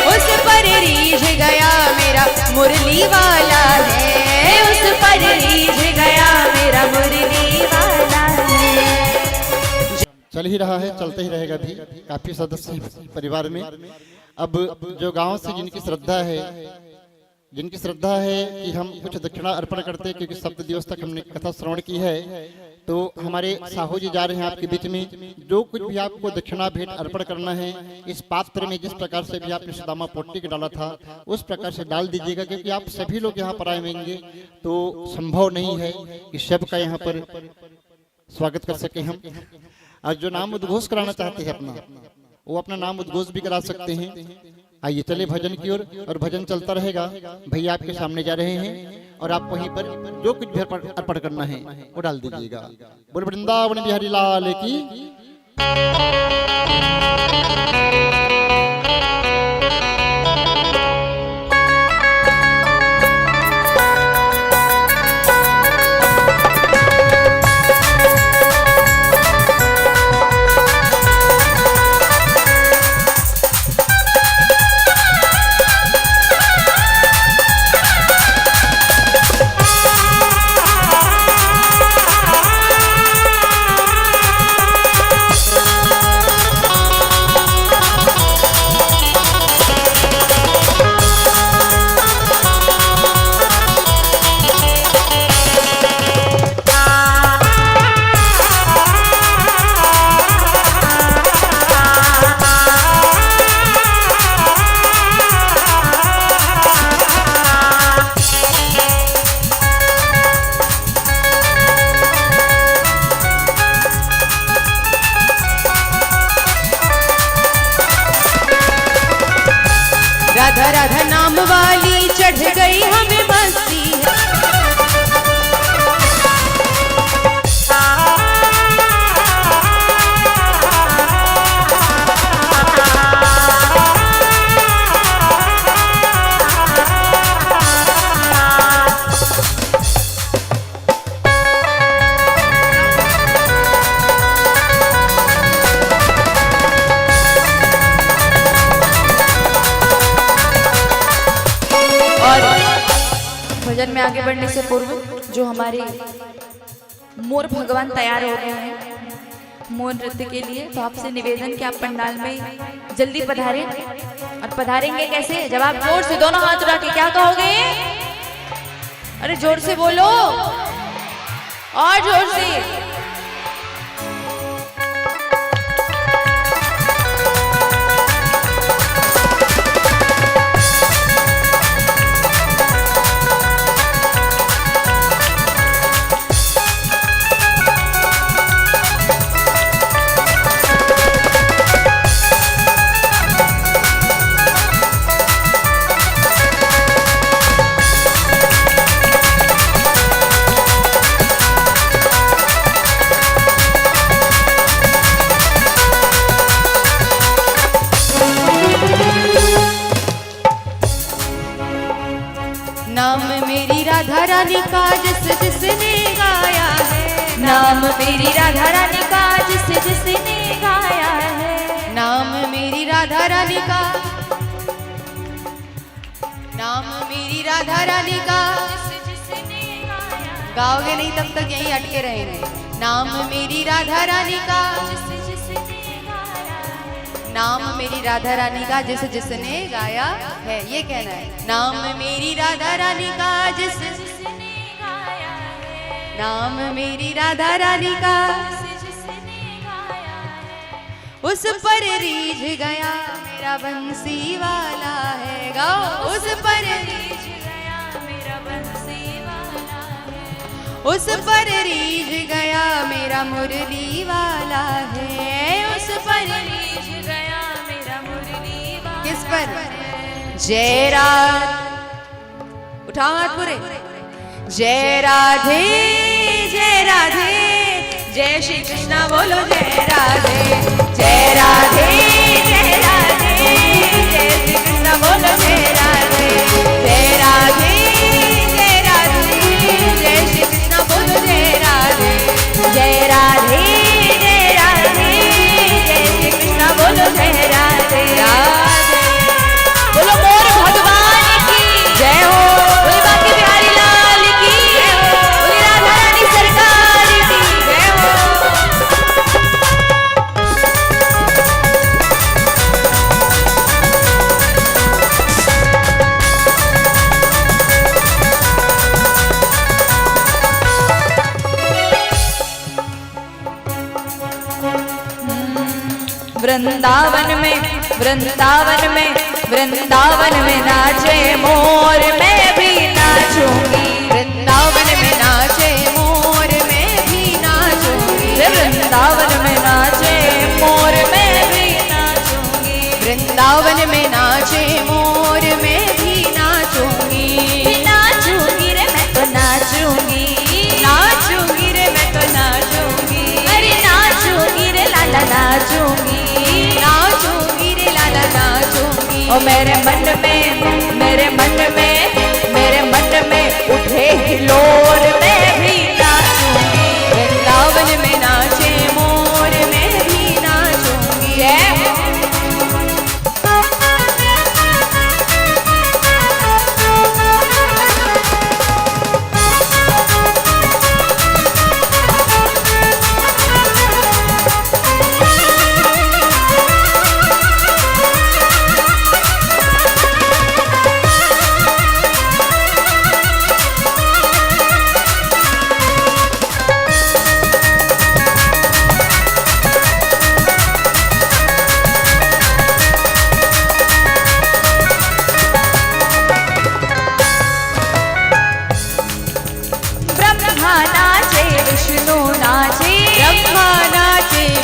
उस पर रीझ गया मेरा मुरली वाला है, उस पर रीझ गया मेरा मुरली वाला है। चल ही रहा है, चलते ही रहेगा भी। काफी सदस्य परिवार में अब जो गांव से जिनकी श्रद्धा है कि हम कुछ दक्षिणा अर्पण करते हैं, क्योंकि सप्त दिवस तक हमने कथा श्रवण की है, तो हमारे साहू जी जा रहे हैं आपके बीच में। जो कुछ भी आपको दक्षिणा भेंट अर्पण करना है इस पात्र में जिस प्रकार से भी आपने सुदामा पोटी के डाला था उस प्रकार से डाल दीजिएगा, क्योंकि आप सभी लोग यहाँ पर आएंगे तो संभव नहीं है कि सबका यहाँ पर स्वागत कर सके हम। आज जो नाम उद्घोष कराना चाहते हैं अपना, वो अपना नाम उद्घोष भी करा सकते हैं। आइए चले भजन की ओर, और भजन चलता रहेगा। भैया आपके सामने जा रहे हैं और आप वहीं पर जो कुछ भी अर्पण करना है वो डाल दीजिएगा। बोल वृंदावन बिहारी लाल की। राधा राधा नाम वाली चढ़ गई हमें मस्ती भजन में आगे बढ़ने से पूर्व जो हमारे मोर भगवान तैयार हो गए हैं मोर नृत्य के लिए, तो आपसे निवेदन कि आप पंडाल में जल्दी पधारें। और पधारेंगे कैसे? जब आप जोर से दोनों हाथ उठा के क्या कहोगे? अरे जोर से बोलो, और जोर से। नाम मेरी राधा रानी का जिस जिसने गाया है, नाम मेरी राधा रानी का जिस जिसने गाया है, नाम मेरी राधा रानी का, नाम मेरी राधा रानी का जिस जिसने गाया है। गाओगे नहीं तब तक यहीं अटके रहेंगे। नाम मेरी राधा रानी का, जिस जिसने गाया है, नाम मेरी राधा रानी का जिस जिसने गाया है, ये कहना है। नाम मेरी राधा रानी का जिस जिसने गाया है, नाम मेरी राधा रानी का जिसने गाया है। उस पर रीझ गया मेरा बंसी वाला है, गाओ। उस पर रीझ गया मेरा बंसी वाला है, उस पर रीझ गया मेरा मुरली वाला है, उस पर रीझ गया मेरा मुरली वाला। किस पर? जय राधे, उठाओ हाथ पूरे। जय राधे जय राधे, जय श्री कृष्णा बोलो जय राधे, जय राधे जय राधे, जय श्री कृष्णा बोलो जय राधे, जय राधे जय राधे, जय श्री कृष्णा बोलो जय राधे, जय राधे जय राधे, जय श्री कृष्णा बोलो जय राधे, राधे बोलो मोर भगवान की जय हो, बोलो बाकी बिहारी लाल की जय हो, बोलो राधा रानी सरकार की जय हो। वृंदावन में वृंदावन में वृंदावन में नाचे मोर, मैं भी नाचूंगी। वृंदावन में नाचे मोर, मैं भी नाचूंगी। वृंदावन में नाचे मोर, मैं भी नाचूंगी। वृंदावन में नाचे मोर, मैं भी नाचूंगी। नाचूंगी रे मैं तो नाचूंगी, नाचूंगी रे मैं तो नाचूंगी। अरे नाचूंगी रे लाला नाचूंगी, नाचूंगी रे लाला नाचूंगी। ओ मेरे मन में मेरे मन में मेरे मन में उठे हिलोर, मैं भी नाचूंगी। वृंदावन में नाचे मोर, मैं भी नाचूंगी। जय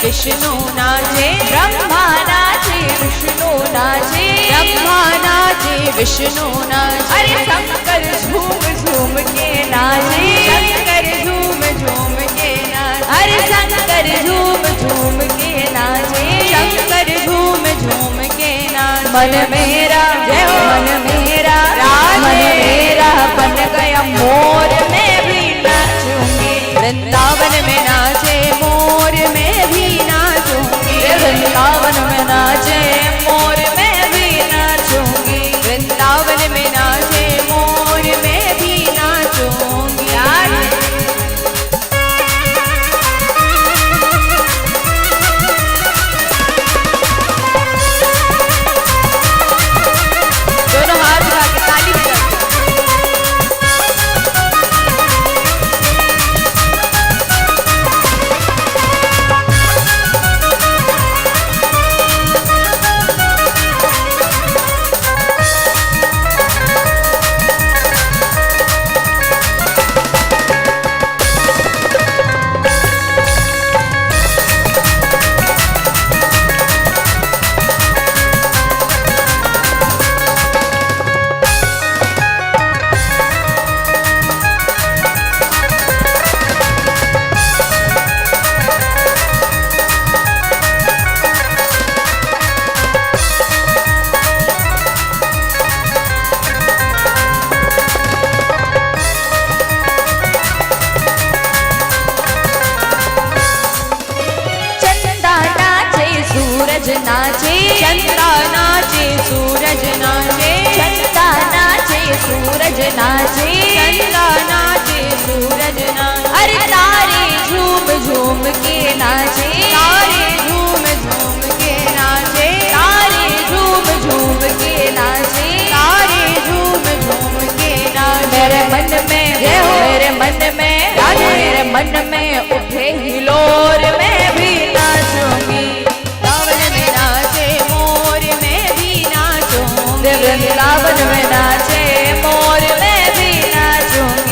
विष्णु नाचे, ब्रह्मा नाचे विष्णु नाचे, ब्रह्मा नाचे विष्णु नाचे। अरे शंकर झूम झूम के नाचे, शंकर झूम झूम के नाचे। अरे शंकर झूम झूम के नाचे, शंकर झूम झूम के नाचे। मन मेरा जय हो, मन मेरा मन मेरा बन गया मोर, मैं भी नाचूंगी। वृंदावन में नाचे मोर, मैं भी नाचूंगी। वृंदावन में नाचे मोर, मैं भी नाचूंगी। वृंदावन में नाचे मोर, मैं भी नाचूंगी। दोनों हाथ उठा के ताली बजा के। नाचे, चंदा नाचे सूरज नाचे। चंदा नाचे सूरज नाचे, चंदा नाचे सूरज नाचे। अरे तारे झूम झूम के नाचे, तारे झूम झूम के नाचे। तारे झूम झूम के नाचे, तारे झूम झूम के नाचे। मेरे मन में जय हो, मेरे मन में मेरे मन में उठे हिलोर, मैं भी नाचूंगी। वृंदावन में नाचे मोर, मैं भी नाचूंगी। वृंदावन में नाचे मोर, मैं भी नाचूंगी।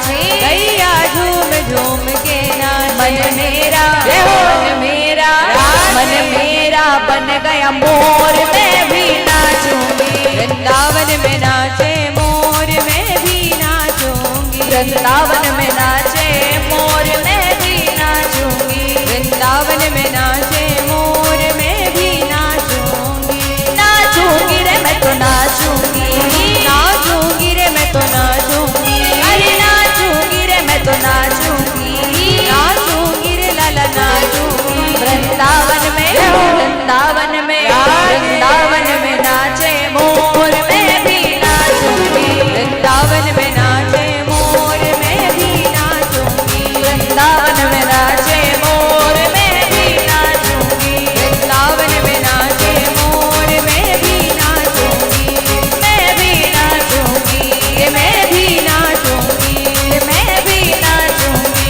नाचे, गैया झूम झूम के नाचे। मन मेरा बन गया मोर, मैं भी नाचूंगी। वृंदावन में नाचे मोर, मैं भी नाचूंगी। वृंदावन में नाचे मोर, मैं भी नाचूंगी। वृंदावन में नाचे मोर, मैं भी नाचूंगी। नाचूंगी रे मैं तो नाचूंगी, नाचूंगी रे मैं तो नाचूंगी। अरे नाचूंगी रे मैं तो नाचूंगी, नाचूंगी रे लाला नाचूंगी। वृंदावन में नाचे मोर, मैं भी नाचूंगी। वृंदावन में नाचे मोर, मैं भी नाचूंगी। वृंदावन में नाचे मोर, मैं भी नाचूंगी। वृंदावन में नाचे मोर, मैं भी नाचूंगी। मैं भी नाचूंगी, मैं भी नाचूंगी। मैं भी नाचूंगी,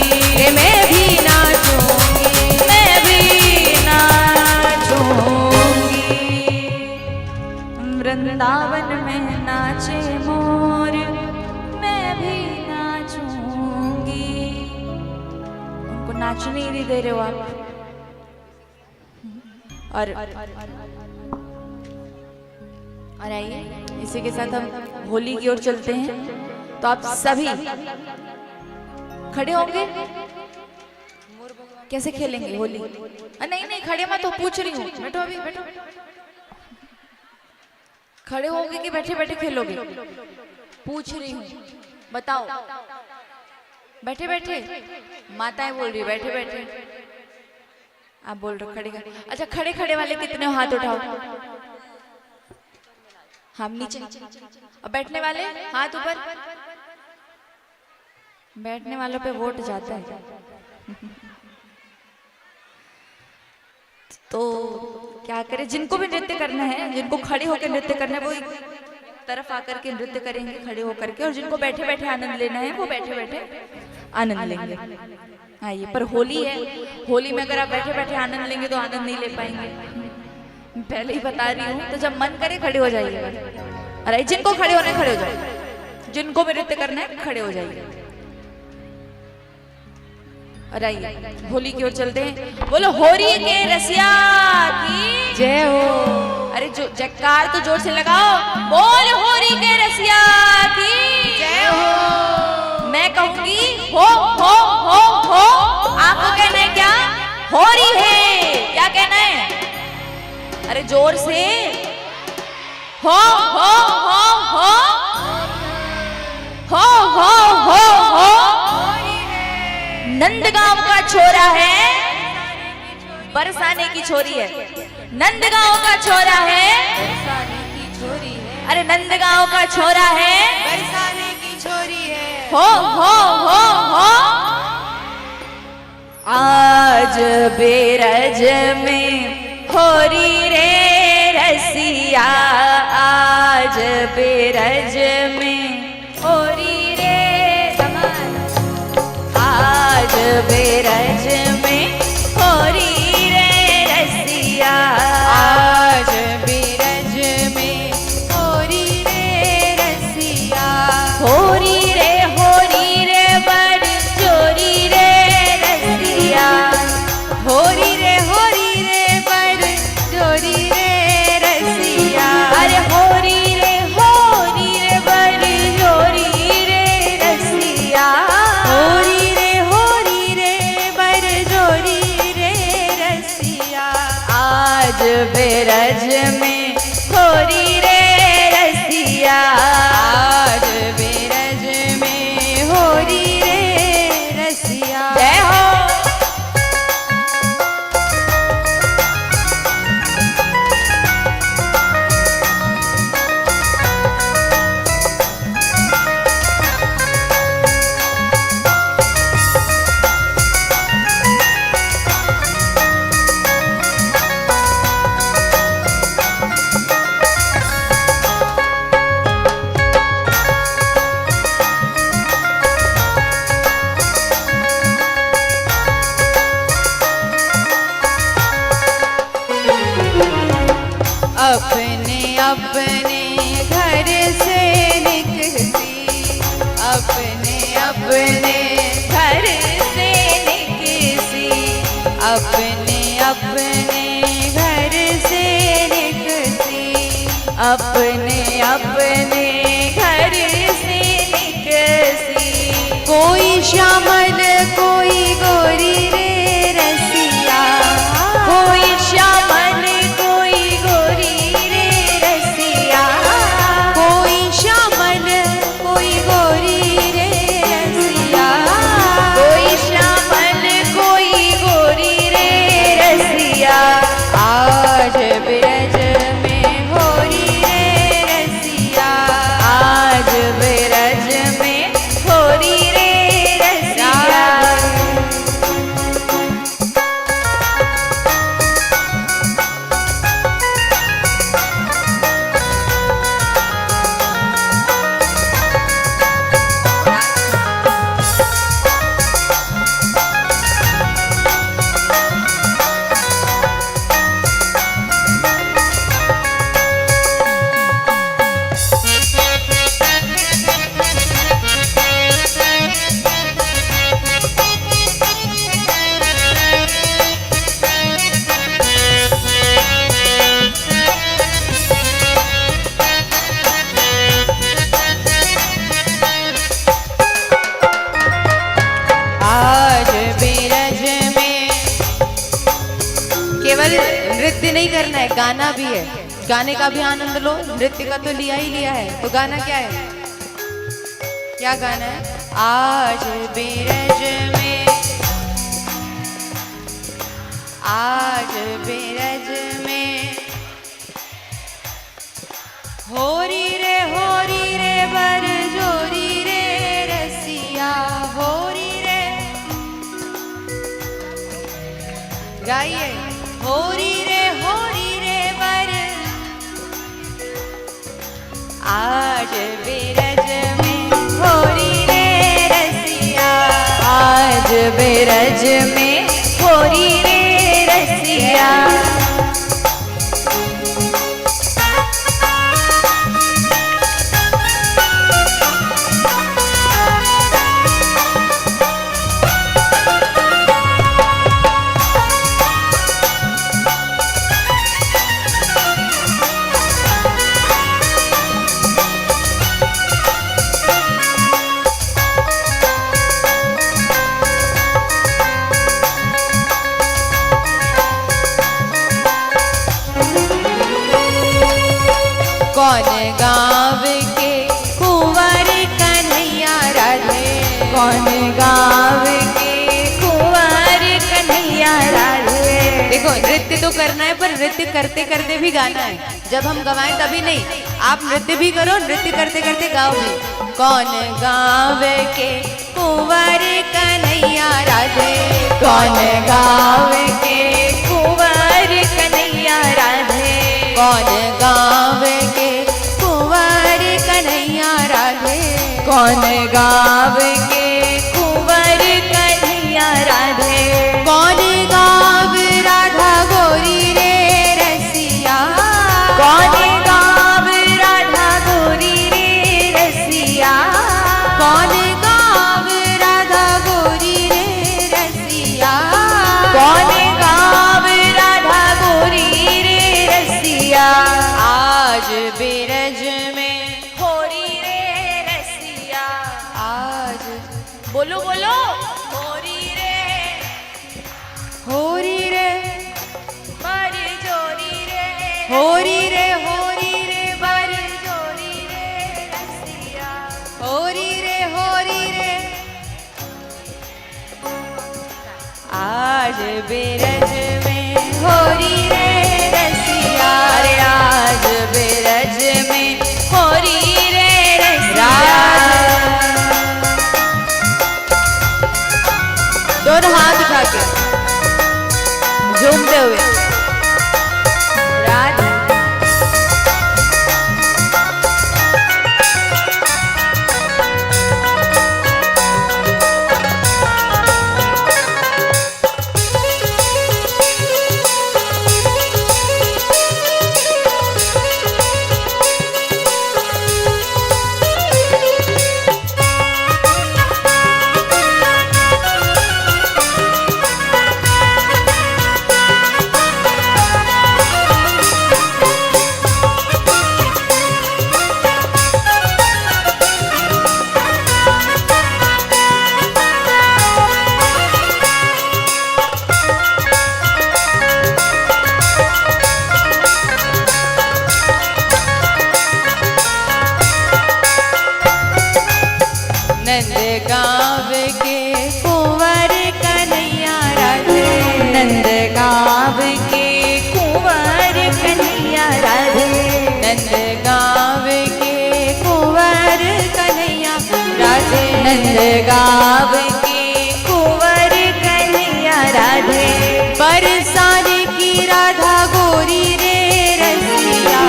मैं भी नाचूंगी। मैं भी नाचूंगी। वृंदावन में नाचे मोर, मैं भी नाचूंगी। उनको नाचने ही नहीं दे रहे हो आप। और आइए इसी के साथ हम होली की ओर चलते हैं। तो आप सभी खड़े होंगे, कैसे खेलेंगे होली? नहीं नहीं खड़े मत, तो पूछ रही हूँ, बैठो अभी बैठो। खड़े होगे कि बैठे बैठे खेलोगे? पूछ रही हूँ, बताओ। बैठे बैठे माताएं बोल रही, बैठे बैठे आप बोल रहे हो खड़े खड़े। अच्छा खड़े खड़े वाले कितने हो? हाथ उठाओ। हम नीचे। और बैठने वाले हाथ ऊपर। बैठने वालों पे वोट जाता है। तो क्या करें, जिनको भी नृत्य करना है, जिनको खड़े होकर नृत्य करना है वो एक तरफ आकर के नृत्य करेंगे खड़े होकर के, और जिनको बैठे बैठे आनंद लेना है वो बैठे बैठे आनंद लेंगे। आइए, पर होली है, होली में अगर आप बैठे बैठे आनंद लेंगे तो आनंद नहीं ले पाएंगे, पहले ही बता रही हूँ। तो जब मन करे खड़े हो जाइएगा। अरे जिनको खड़े होने खड़े हो जाओ, जिनको भी नृत्य करना है खड़े हो जाइए। और आइए होली की ओर चलते हैं। बोलो होरी के रसिया की जय हो। अरे जो जयकार तो जोर से लगाओ। बोल होरी के रसिया की जय हो। मैं कहूंगी हो हो हो हो। आपको कहना है क्या? होरी है। क्या कहना है? अरे जोर से हो हो हो हो हो हो हो हो। नंदगांव का छोरा है, बरसाने की छोरी है। नंदगांव का छोरा है, बरसाने की छोरी है। अरे नंदगांव का छोरा है, बरसाने की छोरी है। हो हो हो हो। आज बेरज में होरी रे रसिया, आज बेरज में होरी रे, आज बेरज में होरी रे रसिया, आज बेरज में होरी रे रसिया। होरी रे बर चोरी रे रसिया। होरी रे बर चोरी रे रसिया। अरे होरी रे बर चोरी रे रसिया। होरी रे बर चोरी रे रसिया। आज बेरज में होरी रे रसिया, आज बेरज में होरी रे रसिया। जय हो। अपने अपने घर से निकलती, अपने अपने अपने अपने घर से निकसी, अपने अपने घर से निकसी। कोई श्यामल कोई गोरी रे रसिया, कोई श्यामल कोई गोरी रे रसिया, कोई श्यामल कोई गोरी रे रसिया, कोई श्यामल कोई गोरी रे रसिया। आज ब्रज में होरी रे रसिया, आज ब्रज में होरी रे रसिया। आज ब्रज में केवल नृत्य नहीं करना है, गाना भी है। गाने का भी आनंद लो, नृत्य का तो लिया ही लिया है, तो गाना क्या है? क्या गाना है? आज ब्रज में, आज ब्रज में होरी रे बर जोरी रे रसिया, होरी रे गाइए, होरी रे बर, आज ब्रज में होरी रे रसिया, आज ब्रज में होरी रे रसिया। कौन गाँव के कुंवर कन्हैया राधे, कौन गाँव के कुंवर कन्हैया राधे। देखो नृत्य तो करना है, पर नृत्य करते करते भी गाना है। जब हम गवाएं तभी नहीं, आप नृत्य भी करो, नृत्य करते करते गाओ भी। कौन गाँव के कुंवर कन्हैया राधे, कौन गाँव के कुंवर कन्हैया राधे, कौन गाँव के कुंवर कन्हैया राधे, कौन गाँव के कुंवर कन्हैया राधे। कौन गाँव राधा गोरी रे रसिया, कौन गाँव राधा गोरी रे रसिया, कौन गाँव राधा गोरी रे रसिया, कौन गाँव राधा गोरी रे रसिया। आज ब्रज में होरी रे रसिया, आज बोलो बोलो होरी रे, होरी रे बर जोरी रे, होरी रे बर जोरी रे रसिया। होरी रे आज ब्रज में होरी रे रसिया, अरे आज ब्रज में होरी रे रसिया। दोनों हाथ उठा के झूमते हुए राधा नंद गाँव के कुंवर कन्हैया राधे बरसाने की राधा गोरी रे रसिया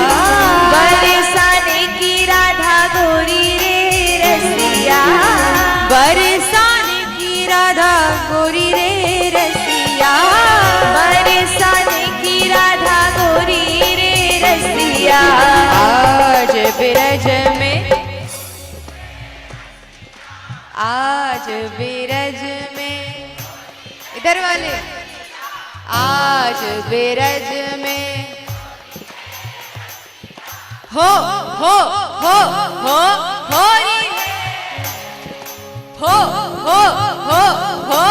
बरसाने की राधा गोरी रे रसिया बरसाने की राधा गोरी रे रसिया बरसाने की राधा गोरी रे रसिया आज बिरज में आज बिरज में इधर वाले आज बिरज में हो हो हो हो हो री है हो हो हो हो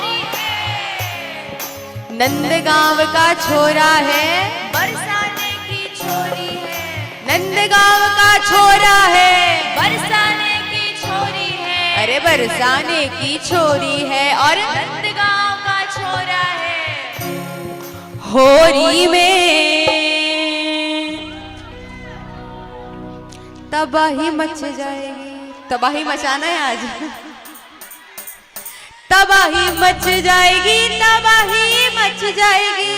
री है नंदगांव का छोरा है बरसाने की छोरी है नंदगांव का छोरा है बरसाने की छोरी है अरे बरसाने की छोरी है और नंदगांव का छोरा है होरी में तबाही मच जाएगी तबाही मचाना है आज तबाही मच जाएगी तबाही मच जाएगी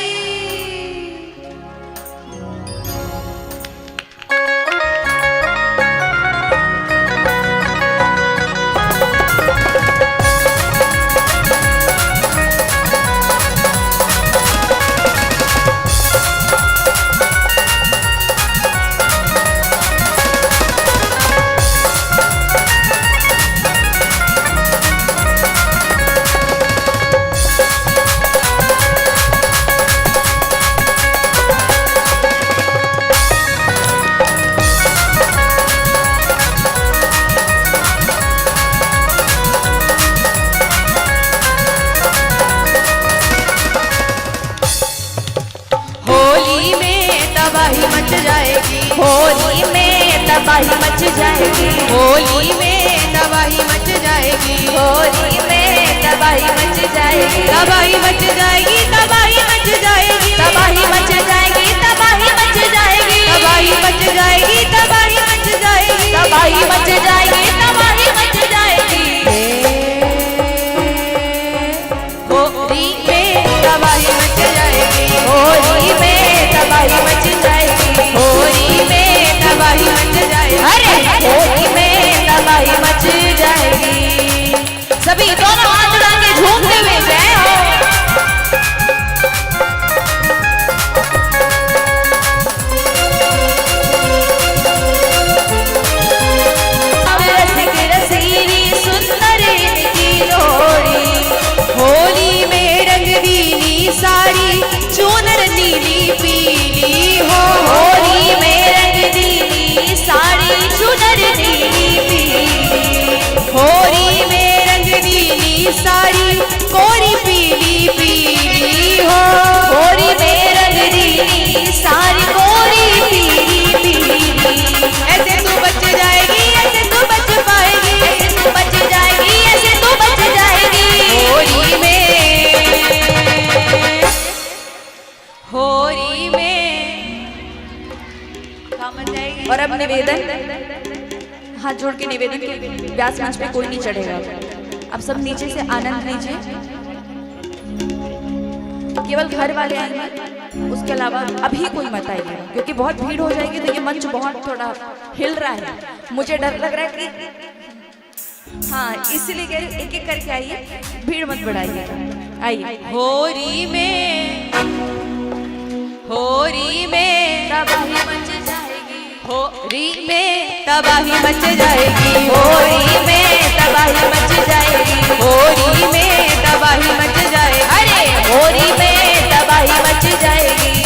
होली में तबाही मच जाएगी होली में तबाही मच जाएगी होली में तबाही मच जाएगी तबाही मच जाएगी तबाही मच जाएगी तबाही मच जाएगी तबाही मच जाएगी तबाही मच जाएगी तबाही मच जाएगी तबाही मच जाएगी तबाही मच जाएगी होली में तबाही मच जाएगी होली में तबाही मच जाएगी होली में तबाही मच जाएगी अरे होली में तबाही मच जाएगी सभी दोनों हाथ उठा के झूमते हुए जय हो रसिक रसीली सुंदर इनकी लोड़ी होली में रंगीनी साड़ी चूनर नीली पीली हो होली में रंगीनी साड़ी चूनर नीली पीली होली में रंगीनी साड़ी कोरी पीली पीली हो होली में रंगीनी साड़ी कोरी पीली पीली ऐसे तू बच जाएगी ऐसे तू बच पाएगी ऐसे तू बच जाएगी ऐसे तू बच जाएगी होली में कामन जाएगी और अब निवेदन हाथ जोड़ के निवेदन के व्यास मंच पे कोई नहीं चढ़ेगा अब सब नीचे से आनंद लीजिए केवल घर वाले आएंगे उसके अलावा अभी कोई मत आइए क्योंकि बहुत भीड़ हो जाएगी तो ये मंच बहुत थोड़ा हिल रहा है मुझे डर लग रहा है कि हाँ इसलिए कह रही एक एक करके आइए भीड़ मत बढ़ाइए आइए होली में तबाही मच जाएगी होली में तबाही मच जाएगी होली में तबाही मच जाएगी होली में तबाही मच जाएगी अरे होली में तबाही मच जाएगी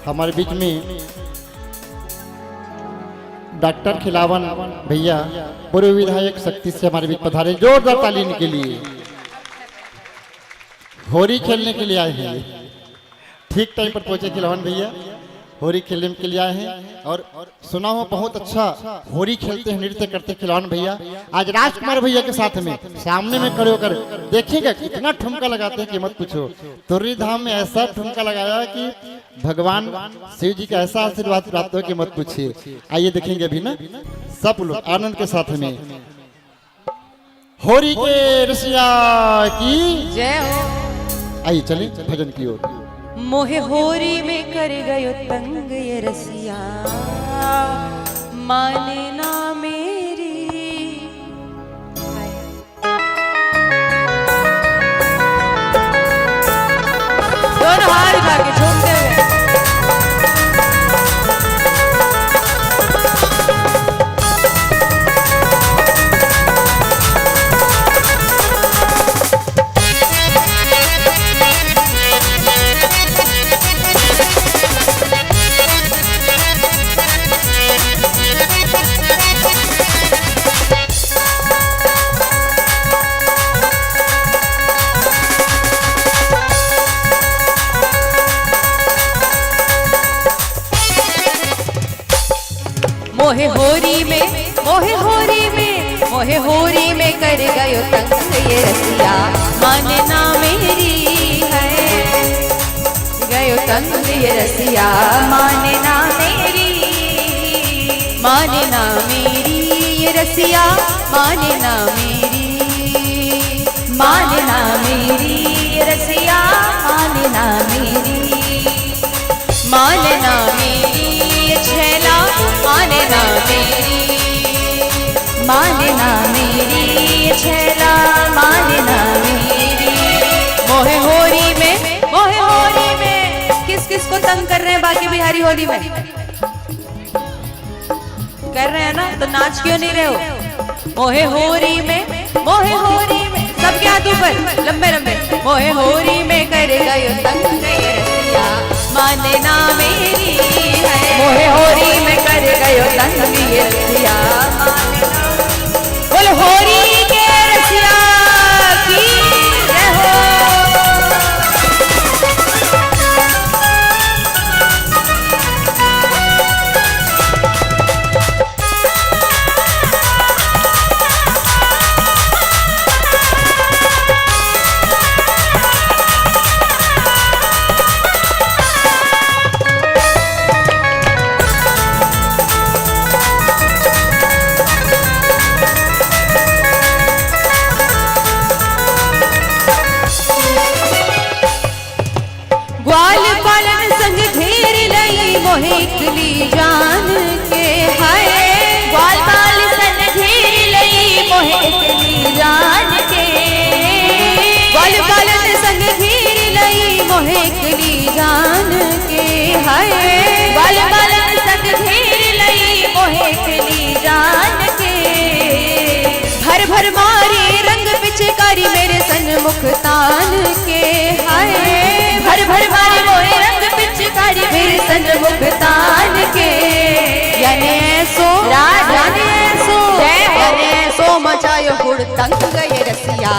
हमारे बीच में डॉक्टर खिलावन भैया पूर्व विधायक शक्ति से हमारे बीच पधारे, जोरदार ताली इनके लिए। होरी खेलने के लिए आए हैं, ठीक टाइम पर पहुंचे खिलावन भैया, होरी खेलने के लिए आए हैं। और सुना हो बहुत अच्छा होरी खेलते हैं, नृत्य करते हैं खिलावन भैया। आज राजकुमार भैया के साथ में सामने में खड़े होकर देखिएगा कितना ठुमका लगाते हैं कि मत पूछो। तुर्री धाम में ऐसा ठुमका लगाया कि भगवान शिव जी का ऐसा आशीर्वाद प्राप्त हो कि मत पूछिए। आइए देखेंगे अभी ना सब लोग आनंद के साथ में। होरी के रसिया की जय हो। आइए चले भजन की ओर। मोहे होरी में कर गयो तंग ये रसिया, माने ना मेरी। दोनों हाथ उठा के झूमते हुए मोहे होरी में, मोहे होरी में, मोहे होरी में कर गयो तंग ये रसिया, माने ना मेरी है। गयो तंग ये रसिया, माने ना मेरी, माने ना मेरी ये रसिया, माने ना मेरी, माने ना मेरी ये रसिया, माने ना मेरी, माने ना मेरी ये छैला, माने ना मेरी, माने ना मेरी ये छैला, माने ना मेरी। मोहे होरी में, मोहे होरी में, किस किस को तंग कर रहे हैं बाकी बिहारी होली में? कर रहे हैं ना, तो नाच क्यों नहीं रहे हो? मोहे होरी में, मोहे होरी में, सबके हाथ ऊपर लंबे लंबे। मोहे होरी में कर गयो तंग ये रसिया, माने ना मेरी है। मोहे होरी में कर गयो तंग ये रसिया, माने ना। बोलो होरी के रसिया की जय हो। ग्वाल पालन संग घेर लई मोहे इकली जान के, हाय। ग्वाल पाल संग घेर लई मोहे इकली जान के, ग्वाल पालन संग घेर लई मोहे इकली जान के, हाय। ग्वाल पालन संग घेर लई मोहे इकली जान के, भर भर मारे रंग पिचकारी मेरे सन्मुख तान के, हाय। भर भर मारे मोरे रंग पिचकारी मेरे सन्मुख तान के, याने सो याने सो याने सो मचायो हुड़दंग ये रसिया,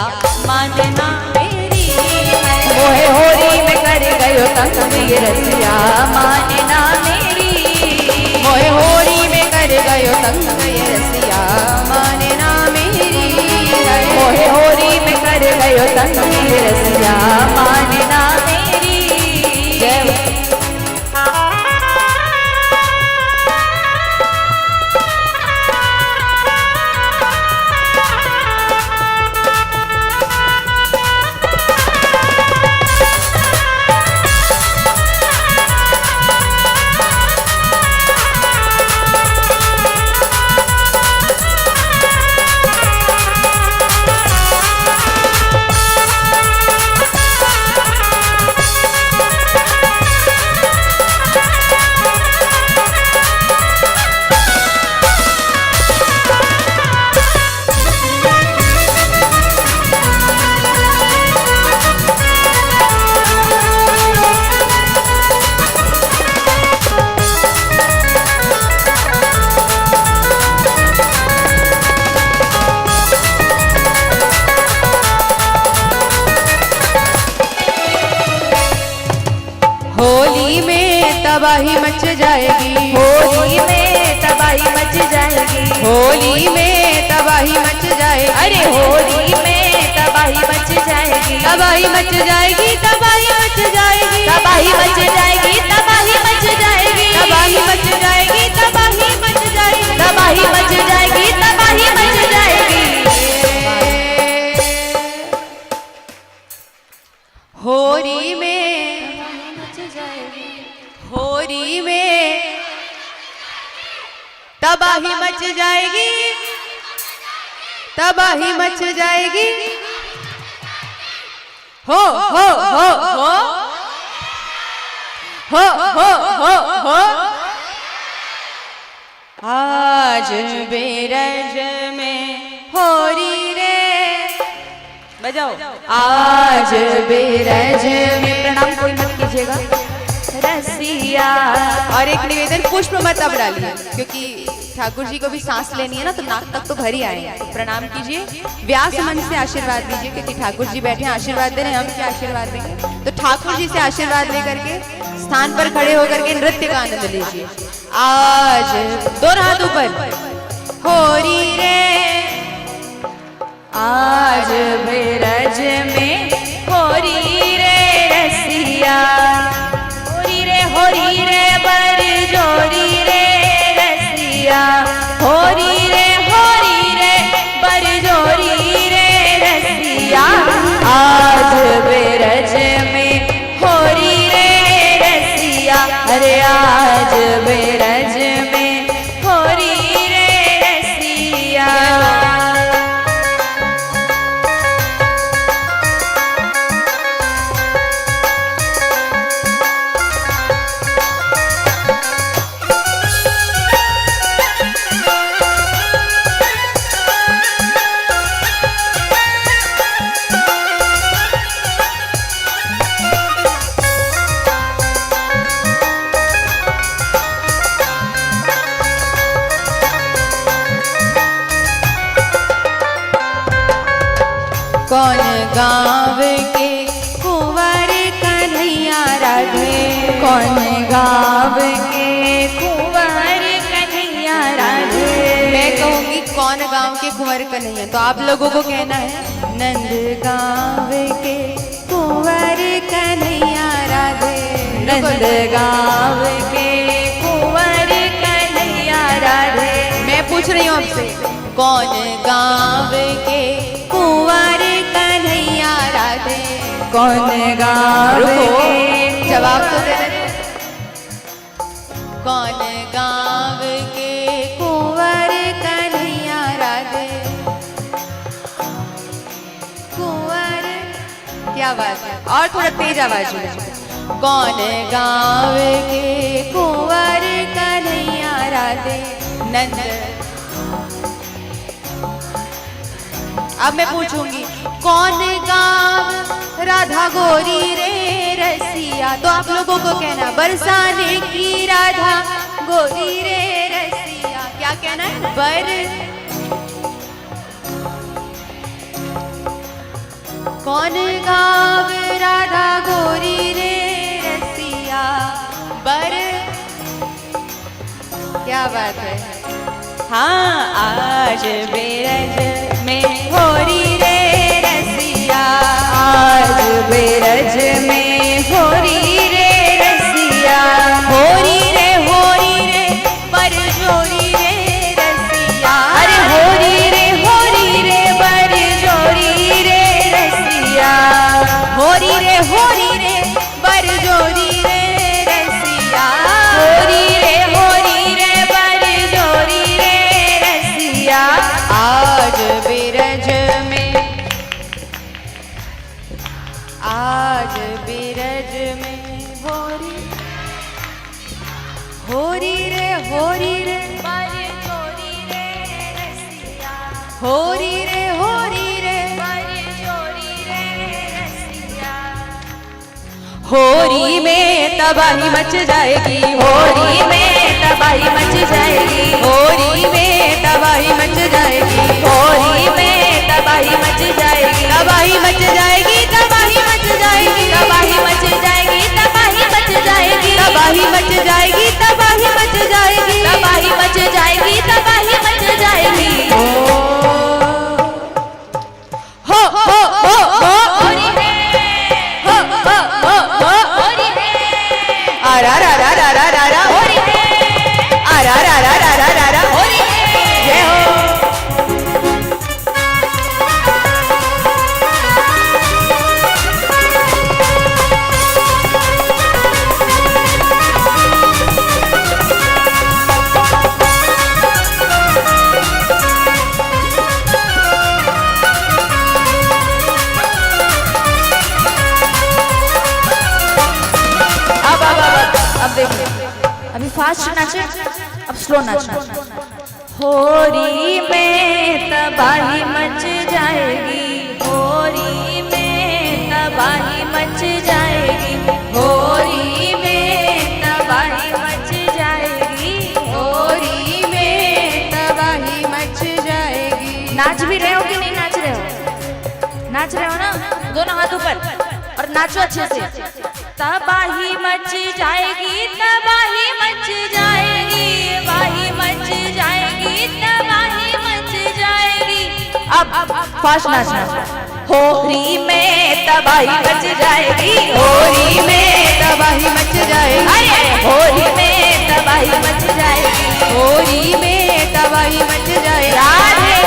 माने ना मेरी है। मोहे होरी में कर गयो तंग ये रसिया, माने ना मेरी। मोहे होरी में कर गयो तंग ये रसिया, माने ना मेरी है। मोहे होरी में कर गयो तंग ये रसिया, माने ना मेरी। जय हो। तबाही मच जाएगी, होली में तबाही मच जाएगी, होली में तबाही मच जाएगी, अरे होली में तबाही मच जाएगी, तबाही मच जाएगी, तबाही मच जाएगी, तबाही मच जाएगी, तबाही मच जाएगी, तबाही मच जाएगी, तबाही मच जाएगी, तबाही मच जाएगी, तबाही मच जाएगी। होली में, होली में तबाही मच जाएगी, तबाही मच जाएगी, हो हो हो हो हो हो हो हो। आज बेरज में होरी रे, बजाओ। आज बेरज में, प्रणाम कोई मत कीजिएगा, रसिया। और एक निवेदन, पुष्प मत अब डालिए क्योंकि ठाकुर जी को भी सांस लेनी है ना, तो नाक तक तो भर ही आए। तो प्रणाम कीजिए, व्यास मन से आशीर्वाद दीजिए क्योंकि ठाकुर जी बैठे हैं, आशीर्वाद दे रहे हैं, हम क्या आशीर्वाद देंगे। तो ठाकुर जी से आशीर्वाद लेकर के स्थान पर खड़े होकर के नृत्य का आनंद लीजिए। आज दोनों हाथ ऊपर, होरी रे, आज बेरज में होरी रे रसिया, होरी रे बर जोरी रे रसिया, होरी रे बर जोरी रे रसिया। आज बेरज में होरी रे रसिया, अरे आज बेरज में होरी रे रसिया। कौन गाँव के कुंवर कन्हैया राधे, कौन गाँव के कुंवर कन्हैया राधे। मैं कहूँगी कौन गाँव के कुंवर कन्हैया, तो आप लोगों को कहना है नंद गाँव के कुंवर कन्हैया राधे, नंद गाँव के कुंवर कन्हैया राधे। मैं पूछ रही हूँ आपसे, कौन गाँव के कुंवर कन्हैया राधे, कौन गाँव रुको, जवाब तो दे दे। कौन गाँव के कुंवर कन्हैया राधे, कुंवर, क्या बात है, और थोड़ा तेज आवाज में। कौन गाँव के कुंवर कन्हैया राधे, नंद। अब मैं पूछूंगी, कौन गाँव राधा गोरी रे रसिया, तो आप लोगों को कहना बरसाने की राधा गोरी रे रसिया। क्या कहना है, कौन गाँव राधा गोरी रे रसिया, क्या बात है। हाँ, आज बेरज में होरी रे रसिया, आज बेरज में होरी रे रसिया, होरी रे पर जोरी रे रसिया, अरे होरी रे बर जोरी रे रसिया, होरी रे पर जोरी रे रसिया, होरी रे बर जोरी रे रसिया। आज बेरज में, आज बेरज में होरी रे बर जोरी रे रसिया, होरी रे बर जोरी रे रसिया। होरी में तबाही मच जाएगी, होरी में तबाही मच जाएगी, होरी में तबाही मच जाएगी, होली में तबाही मच जाएगी, तबाही मच जाएगी, तबाही मच जाएगी, तबाही मच जाएगी, तबाही मच जाएगी, तबाही तबाही मच जाएगी, तबाही मच जाएगी, तबाही मच जाएगी, तबाही मच जाएगी। हो होरी है, होरी है, आरा रा रा रा रा रा रा होरी है, आरा रा रा रा रा रा रा होरी है। जय हो। अब देखिए, अभी फास्ट नाचे, अब स्लो नाचना। होरी में तबाही मच जाएगी, होरी में तबाही मच जाएगी, होरी में तबाही मच जाएगी, होरी में तबाही मच जाएगी। नाच भी रहे हो कि नहीं नाच रहे हो? नाच रहे हो ना? दोनों हाथ ऊपर और नाचो अच्छे से। तबाही मच जाएगी, तबाही मच जाएगी, तबाही मच जाएगी, तबाही मच जाएगी। अब फास्ट नाचना। होरी में तबाही मच जाएगी, होरी में तबाही मच जाएगी, होरी में तबाही मच जाएगी, होरी में तबाही मच जाएगी। राधे।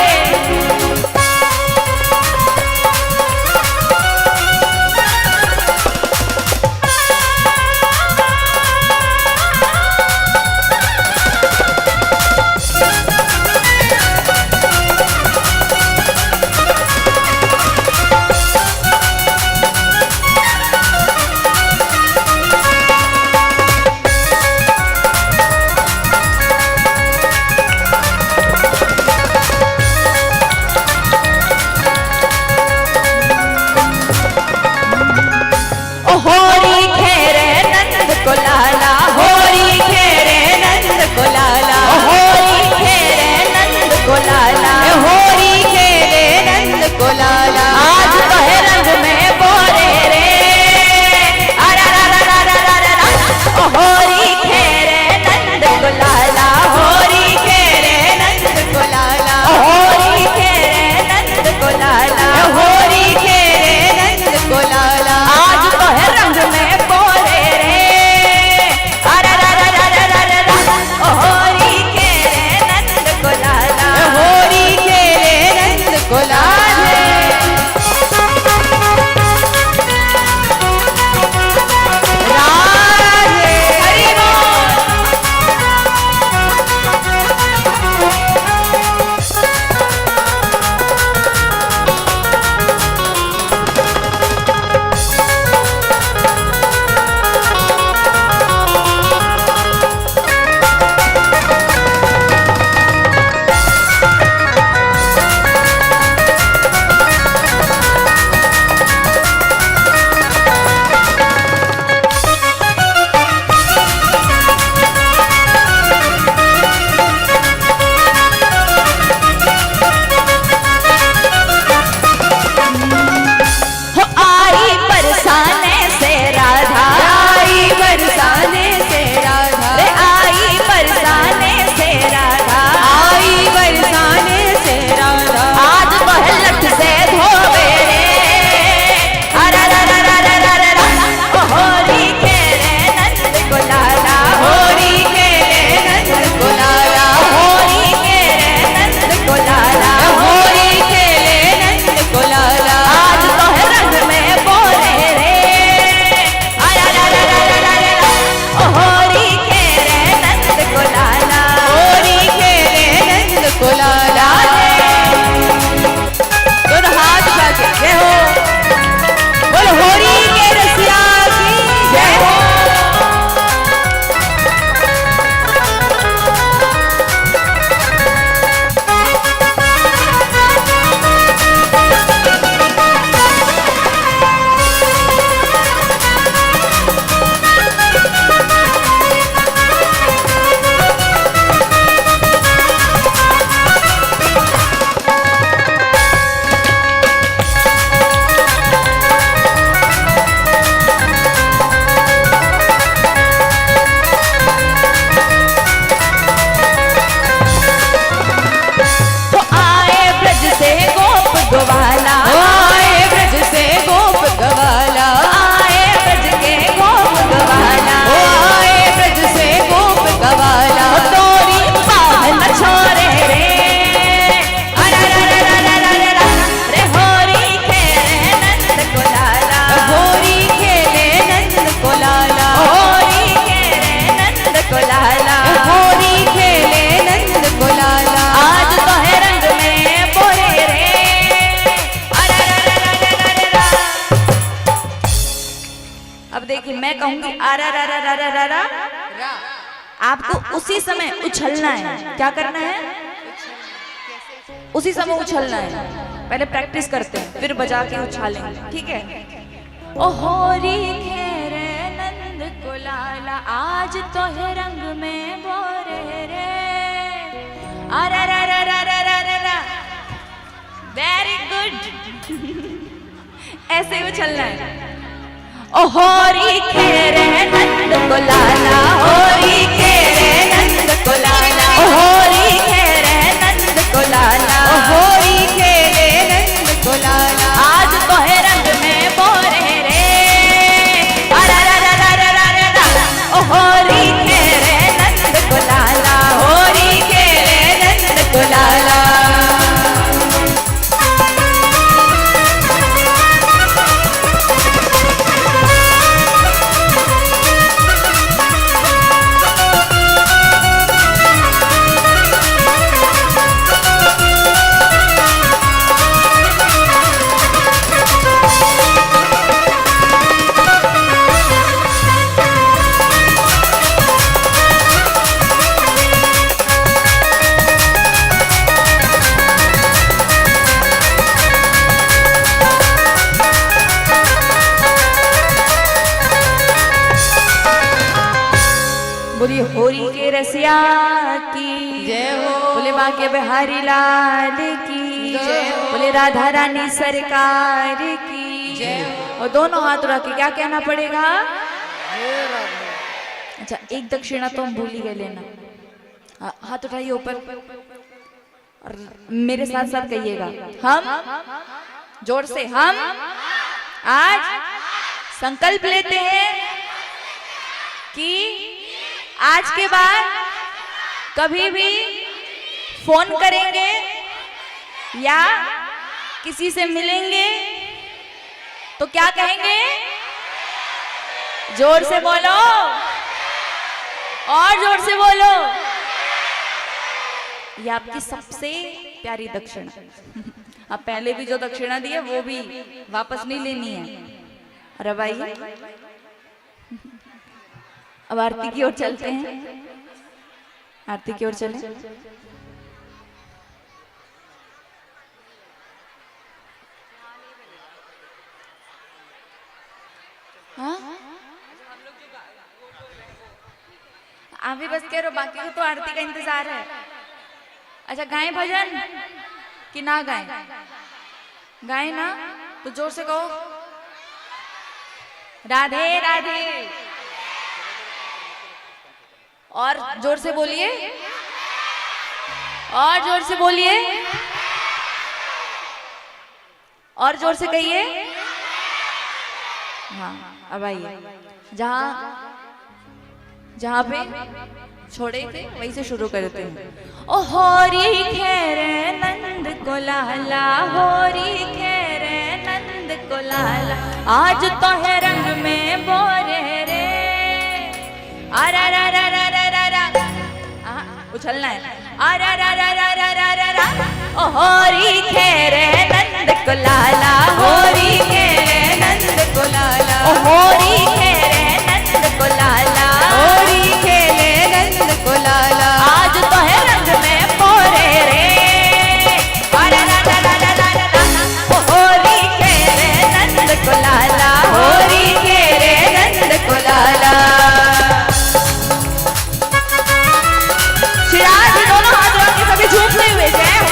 ग्वाला, आए ब्रज से गोप ग्वाला, आए ब्रज के गोप ग्वाला, आए ब्रज से गोप ग्वाला, तोरी पाहन छोरे रे, रे होरी खेले नंद को लाला, होरी खेले नंद को लाला, होरी खेले नंद को लाला, होरी खेले नंद को लाला, आज तो है रंग में बोरे रे, अब देखिए मैं कहूंगी आरा रा रा रा रा रा रा, आपको उसी समय उछलना है। क्या करना है? उसी समय उछलना है। पहले प्रैक्टिस करते हैं, फिर बजा के उछालेंगे, ठीक है? ओ होरी खेरे नंद को लाला, आज तो है रंग में बोरे रे, आरा रा रा रा रा रा रा रा, वेरी गुड। ऐसे ही उछलना है। ओ होरी खेरे नंद को लाला, होरी खेरे नंद को लाला, ओ होरी खेरे नंद को लाला, ओ होरी खेले नंद को लाला, आज तो है रंग में बोरे रे, अरा रा रा रा रा रा रा रा, ओ होरी खेरे नंद को लाला, होरी खेरे नंद को लाला। बोली होरी के रसिया की जय हो, बोले बाके बिहारी लाल की जय हो, बोले राधा रानी सरकार की जय हो। और दोनों हाथ रख के क्या कहना पड़ेगा? अच्छा, एक दक्षिणा तो हम भूल ही गए लेना। हाथ उठाइए ऊपर और मेरे साथ साथ कहिएगा, हम जोर से, हम आज संकल्प लेते हैं कि आज के बाद कभी भी फोन करेंगे या किसी से मिलेंगे तो क्या कहेंगे? जोर से बोलो, और जोर से बोलो। ये आपकी सबसे प्यारी दक्षिणा। अब पहले भी जो दक्षिणा दी है वो भी वापस नहीं लेनी है। और अब आइए, अब आरती की ओर चलते हैं। आरती की ओर चलें। हाँ, आप भी बस कह रहे हो, बाकी को तो आरती का इंतजार है। अच्छा, गाएं भजन कि ना गाएं? गाएं ना, तो जोर से कहो, राधे राधे। और जोर से बोलिए, और जोर से बोलिए, और जोर से कहिए। हाँ, अब आइए, जहाँ पे छोड़े थे वहीं से शुरू करते हैं। ओ होरी खेरे नंद को लाला, होरी खेरे नंद को लाला, आज तो है रंग में बोरे रे। अरा रा रा रा रा रा रा, उछलना है। अरा रा रा रा रा रा रा रा, ओ होरी खेरे नंद को लाला, होरी खेरे नंद को लाला, ओ होरी खेरे नंद को लाला, होरी खेले नंद को लाला, आज तो है रंग में बोरे रे। अरा रा रा रा रा रा रा, ओ होरी खेरे नंद को लाला, होरी खेले नंद को लाला। शिराज दोनों हाथ रख के सभी झूमते हुए जय हो।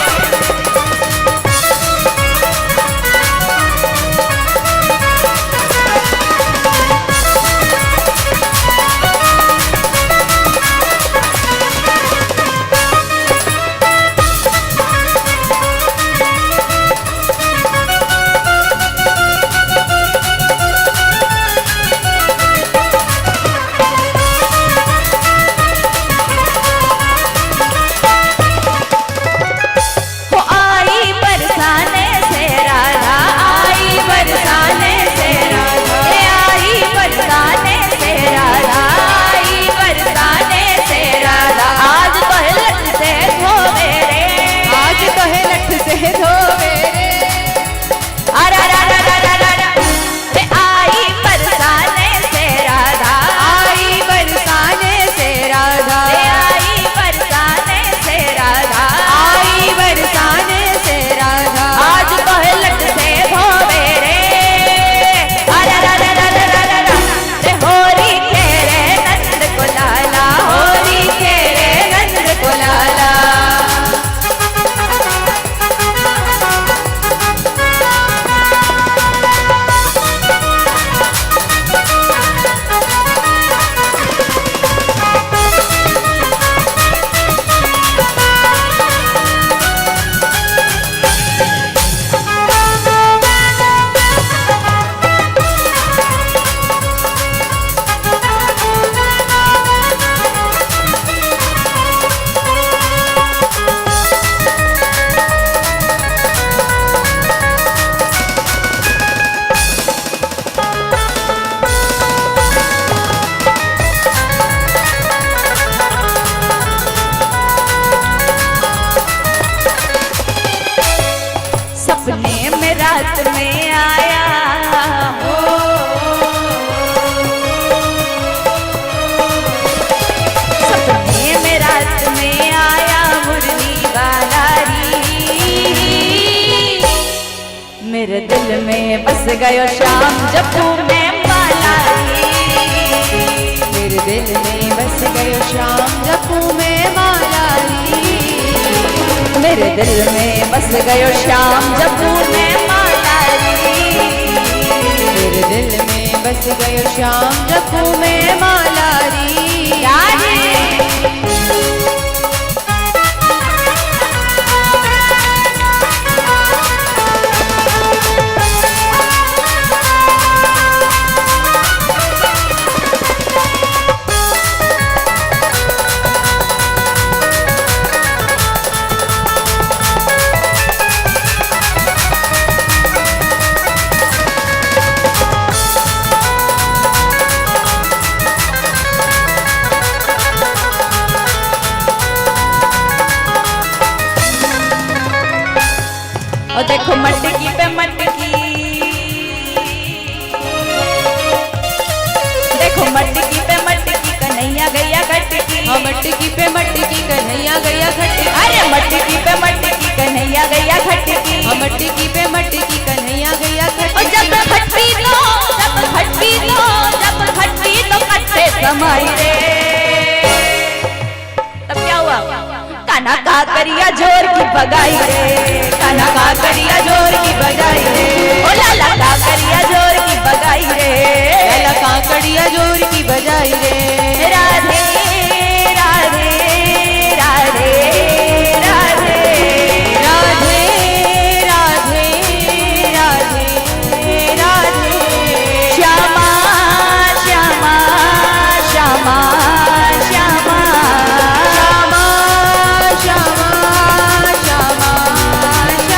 सपने में रात में आया हो, सपने में रात में आया मुरली वाला री, मेरे दिल में बस गयो शाम जब तू मैं माला री, मेरे दिल में बस गयो शाम जब तू मैं माला री, मेरे दिल में बस गयो शाम जब तू मैं माला री, मेरे दिल में बस गयो शाम जब तू मैं माला री। और देखो मटकी पे मटकी, देखो मटकी पे मटकी कन्हैया गैया खटकी, हाँ मटकी पे मटकी कन्हैया गैया खटकी, अरे मटकी पे मटकी कन्हैया गैया खटकी, हाँ मटकी पे मटकी कन्हैया गैया खटकी। और जब खटकी तो जब खटकी तो जब खटकी तो कट्टे समाई रे, तब क्या हुआ? काना का करिया जोर की बगाई रे, काना का करिया जोर की बगाई रे, ओ लाला का करिया जोर की बगाई रे, लाला का करिया जोर की बजाई रे। राधे राधे राधे राधे राधे राधे राधे राधे, श्यामा श्यामा श्यामा श्यामा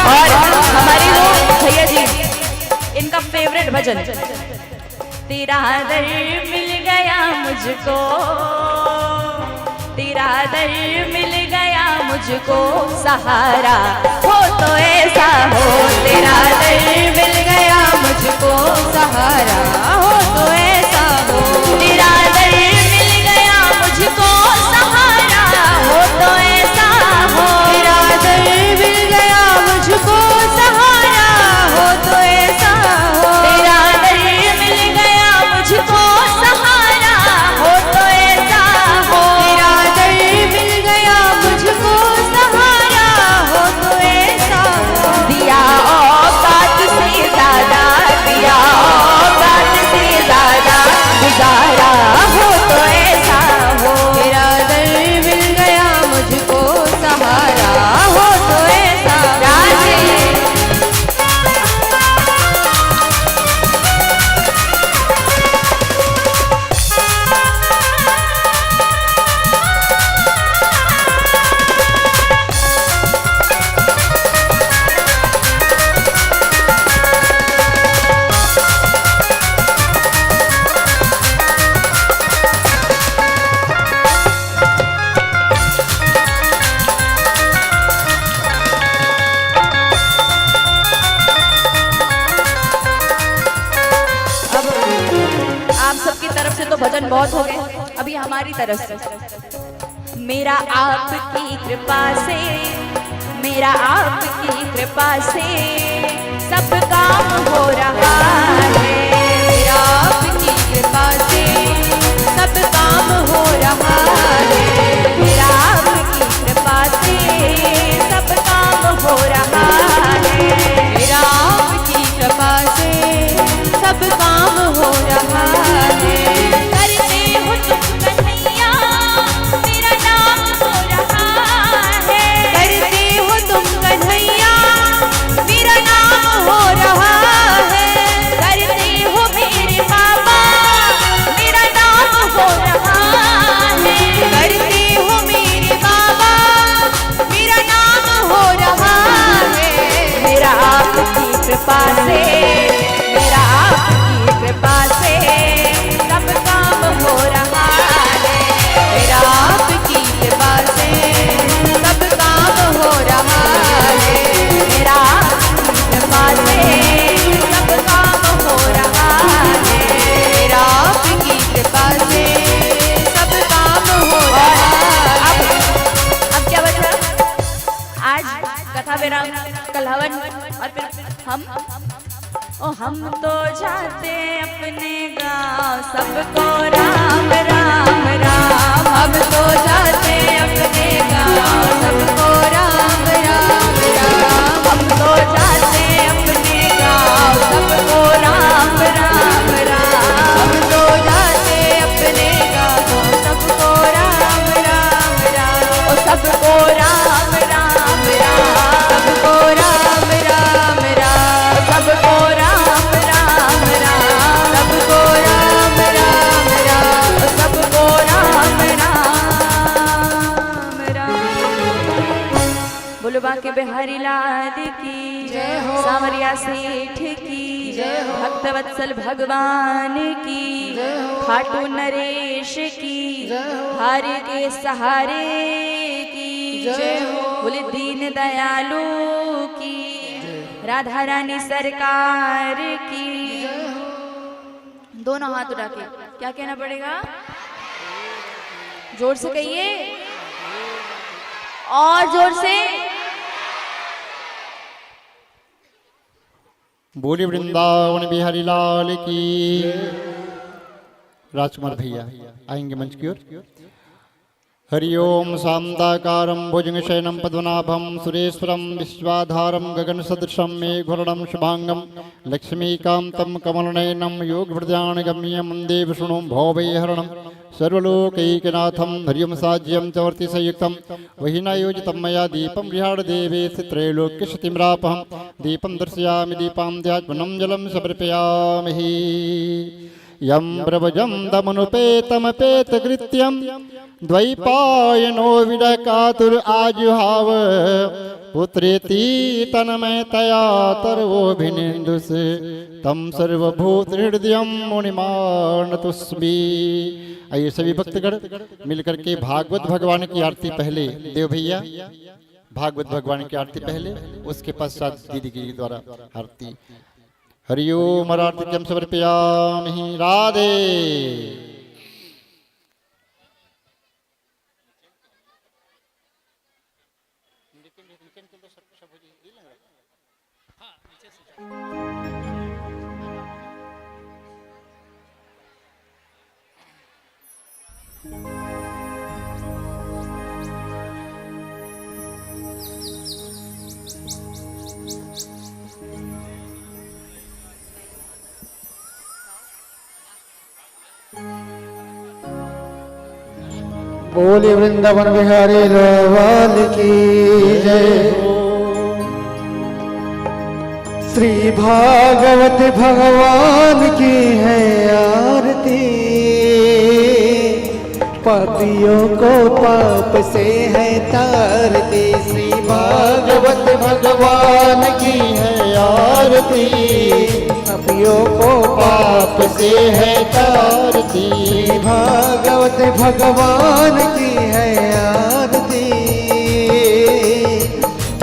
और हमारी वो भैया जी इनका फेवरेट भजन, तेरा दर मिल गया मुझको, तेरा दर मिल गया मुझको सहारा हो तो ऐसा हो, तेरा दर मिल गया मुझको सहारा हो तो ऐसा हो, तेरा दर मिल गया मुझको सहारा हो तो ऐसा हो, तेरा दर मिल गया मुझको सहारा हो तो ऐसा हो, तेरा दर मिल गया मुझको सहारा हो तो ऐसा हो, तेरा दर मिल गया मुझको सहारा हो तो ऐसा हो, दिया औकात से ज्यादा, दिया औकात से ज्यादा गुजारा हो तो ऐसा हो, तेरा दर मिल गया मुझको सहारा हो तो ऐसा। आप सबकी तरफ से तो भजन बहुत हो गए, अभी हमारी तरफ से मेरा आपकी कृपा से, मेरा आपकी कृपा से सब काम हो रहा है, मेरा आपकी कृपा से सब काम हो रहा है, मेरा आपकी कृपा से सब काम हो रहा है, मेरा आपकी कृपा से सब काम हो रहा है, करते हो तुम कन्हैया मेरा नाम हो रहा है, करते हो तुम कन्हैया मेरा नाम हो रहा है, करते हो मेरे बाबा मेरा नाम हो रहा है, करते हो मेरे बाबा मेरा नाम हो रहा है, मेरा आपकी कृपा से, मेरा आपकी कृपा से सब काम हो रहा है, मेरा आपकी कृपा से सब काम हो रहा है, मेरा आपकी हम तो जाते अपने गांव, सबको राम राम राम। हम तो जाते अपने गाँव, सबको राम राम राम। हम तो जाते अपने गांव, सबको राम राम राम। हम तो जाते अपने गाँव, सबको राम राम राम। ओ सबको राम राम राम। सबको राम राम राम। सबको राम राम राम। सबको राम राम राम। सबको राम राम राम। बोलो बाके बिहारी लाल की जय हो। सांवरिया सेठ की जय हो। भक्त वत्सल भगवान की जय हो। खाटू नरेश की जय हो। हार के सहारे की जय हो। बोले दीन दयालु की राधा रानी सरकार की। दोनों हाथ उठा के क्या कहना पड़ेगा? जोर से कहिए, और जोर से। बोली वृंदावन बिहारी लाल की। राजकुमार भैया आएंगे मंच की ओर। हरिओम शांताकारं भुजंगशयनं पद्मनाभं सुरेश्वरं विश्वाधारं गगनसदृशं मेघवर्णं शुभांगं लक्ष्मीकान्तं कमलनयनं योगहृदयानगम्यं वन्दे विष्णुं भवभयहरणं सर्वलोकैकनाथं हरिओं साज्यं च वर्तिसंयुक्तं वहिनायोजितं मया दीपं गृहाणदेवे त्रैलोक्यशतिम्रापहं दीपं दर्शयामि दीपान्ध्यात्मनं जलं समर्पयामि। यं प्रभजं दमनुपेतमपेतकृत्यं द्वैपायनो विडकातुर आजुहाव पुत्रेति तन्मयतया तर्वोऽभिनेन्दुस् तं सर्वभूतहृदयं मुनिमानतोऽस्मि। आइए सभी भक्तगण मिलकर के भागवत भगवान की आरती पहले देव भैया, भागवत भगवान की आरती पहले, उसके पश्चात दीदी के द्वारा आरती। हरिओम आरत्यम समर्पयामि। राधे। बोले वृंदावन बिहारी लाल की जय। श्री भागवत भगवान की है आरती, पापियों को पाप से है तारती। श्री भागवत भगवान की है आरती, पापियों को पाप से है तारती। श्री भागवत भगवान की है आरती,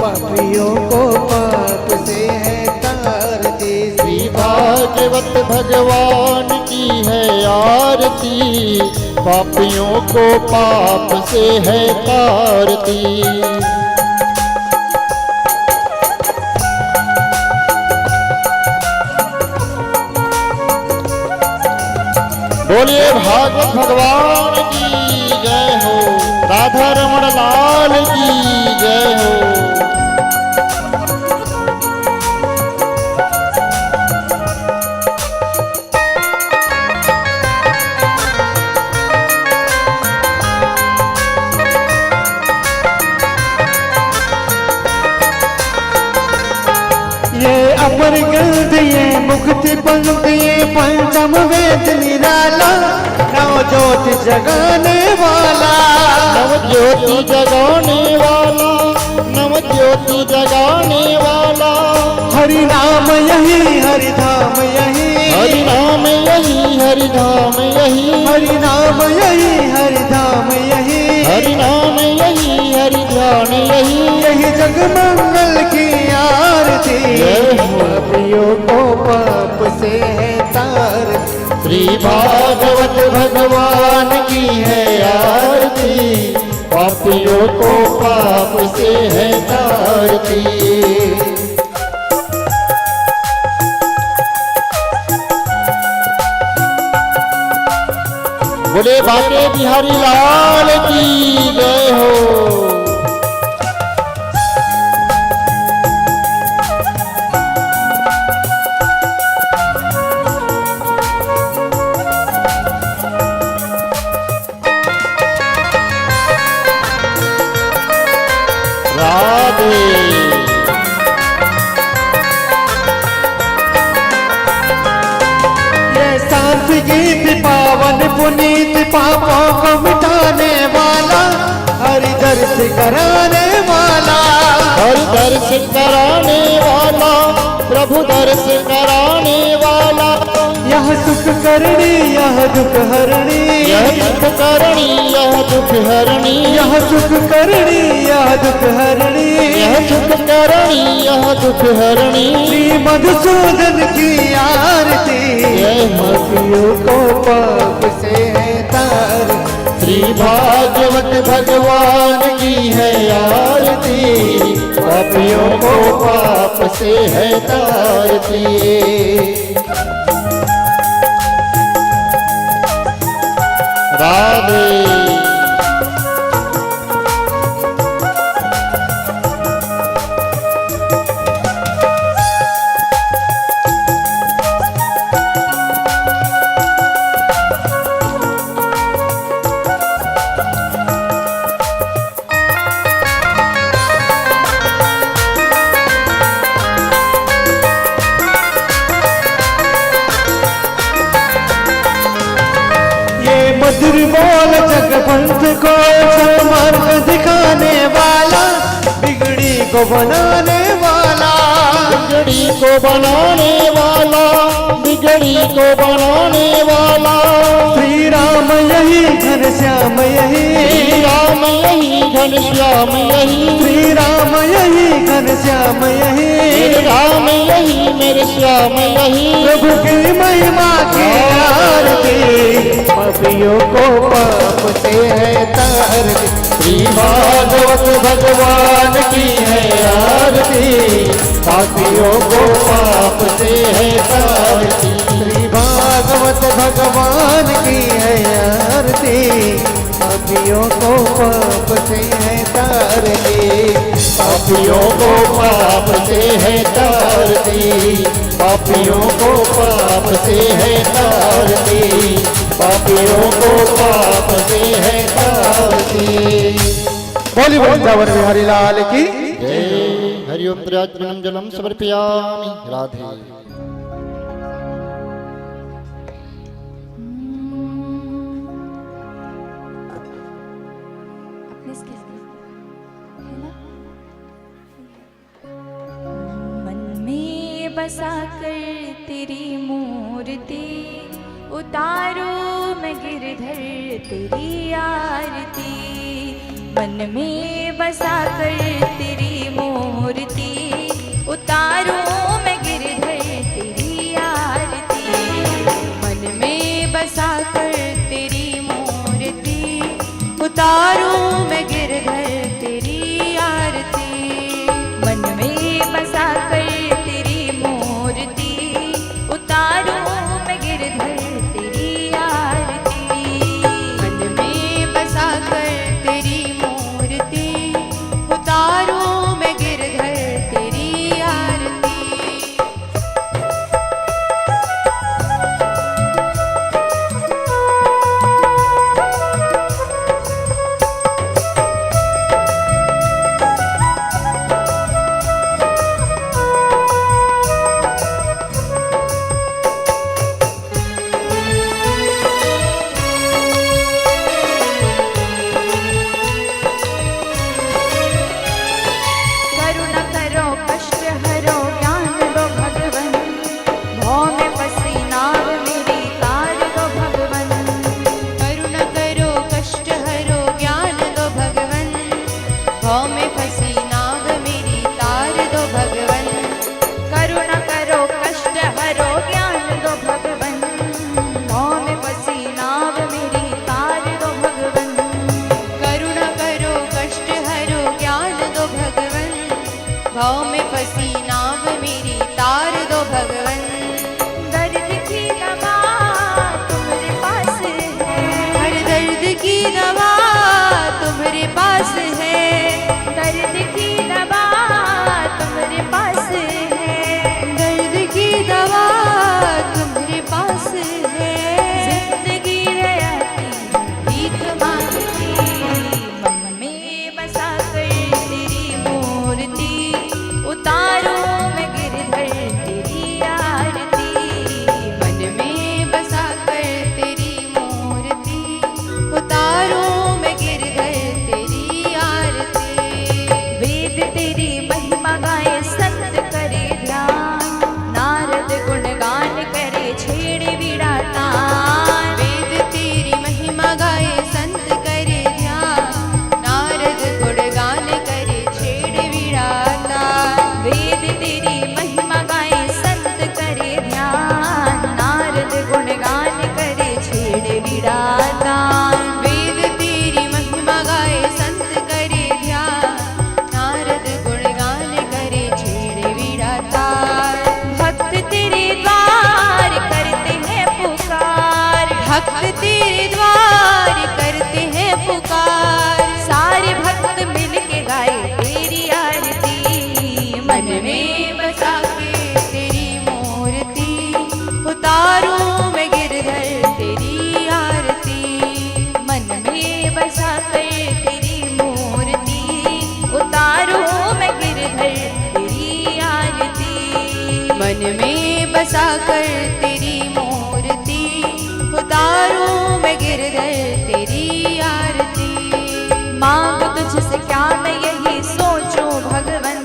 पापियों को पाप से है तारती। श्री भागवत भगवान की है आरती, पापियों को पाप से है तारती। बोलिए भागवत भगवान की जय हो। राधा रमण लाल की जय हो। ये अपर ग्रंथ ये मुक्ति पंथ ये पंचम वेद निराला, नव ज्योति जगाने वाला। नव ज्योति जगाने वाला, नव ज्योति जगाने वाला। हरि नाम यही हरि धाम यही, हरि नाम यही हरि धाम यही। हरि नाम यही हरि धाम यही, हरि नाम यही हरि ध्यान यही। यही जग मंगल की आरती, पापियों को पाप से है तारती। श्री भागवत भगवान की है आरती, पापियों को पाप से है तारती। बोले बाके बिहारी लाल की जय हो। राधे शांत गीत पावन पुनीत पापों को मिटाने वाला, हरि दर्श कराने वाला, हरि दर्श कराने वाला, प्रभु दर्श कराने वाला, यह सुख करणी यह दुख हरणी, यह सुख करणी यह दुख हरणी, यह सुख करणी यह दुख हरणी, यह सुख करणी यह दुख हरणी। श्री मधुसूदन की आरती, पापियों को पाप से है तार, श्री भागवत भगवान की है आरती, पापियों को पाप से है तारती। राधे मधुर बोल जगवंत को मार्ग दिखाने वाला, बिगड़ी को बनाने वाला, बिगड़ी को बनाने वाला, बिगड़ी को बनाने वाला, श्री राम यही घनश्याम यही, श्री राम यही घनश्याम यही, श्री राम यही घनश्याम यही, मेरे राम यही मेरे श्याम यही, प्रभु की महिमा की आरती, पापियों को पाप से है तारती, श्री भागवत भगवान की है आरती, पापियों को पाप से है तारती, श्री भागवत भगवान की है आरती, पापियों को पाप से है तारती, पापियों को पाप से है तारती, पापियों को पाप से है तारती, पापियों को पाप से है तारती। बोली वृंदावन बिहारी लाल की जय। हरिओम त्रयात्मनम जलम समर्पयामि। राधे। अपने इसके है ना? मन में बसा कर तेरी मूर्ति उतारो मैं गिरधर तेरी आरती, मन में बसा कर तेरी मूर्ति उतारो मैं गिरधर तेरी आरती, मन में बसा कर तेरी मूर्ति उतारो मैं गिरधर तेरी आरती, मन में बसा कर तेरी मूर्ति उतारो मैं गिरधर तेरी आरती, मन में बसा कर तेरी मूर्ति उतारो मैं गिरधर तेरी आरती। दवा तुम्हारे पास है। जिंदगी रहती भीख मांगती, मन में बसा कर तेरी मूर्ति, उतारूं मैं गिरधर तेरी आरती। मन में बसा कर तेरी मूर्ति, उतारूं मैं गिरधर तेरी आरती। वेद तेरी महिमा गाए संत करे ध्यान, नारद गुणगान करे छेड़े वीणा तान। वेद तेरी महिमा गाए संत करे ध्यान, नारद गुणगान करे छेड़ वीणा तान। वेद तेरी महिमा गाए संत करे ध्यान, नारद गुणगान करे छेड़े वीणा तान। वेद तेरी महिमा गाए संत करे ध्यान, नारद गुणगान करे छेड़ वीणा तान। भक्त तेरे द्वार करते हैं पुकार, भक्त तेरे द्वार करते हैं पुकार। सारे भक्त मिल के गाए तेरी आरती। मन में बसा के तेरी मूर्ति, उतारूं मैं गिरधर तेरी आरती। मन में बसा कर तेरी मूर्ति, उतारूं मैं गिरधर तेरी आरती। मन में बसा कर तेरी मूर्ति, उतारूं मैं गिरधर तेरी आरती। मांग तुझसे क्या मैं यही सोचूं भगवन,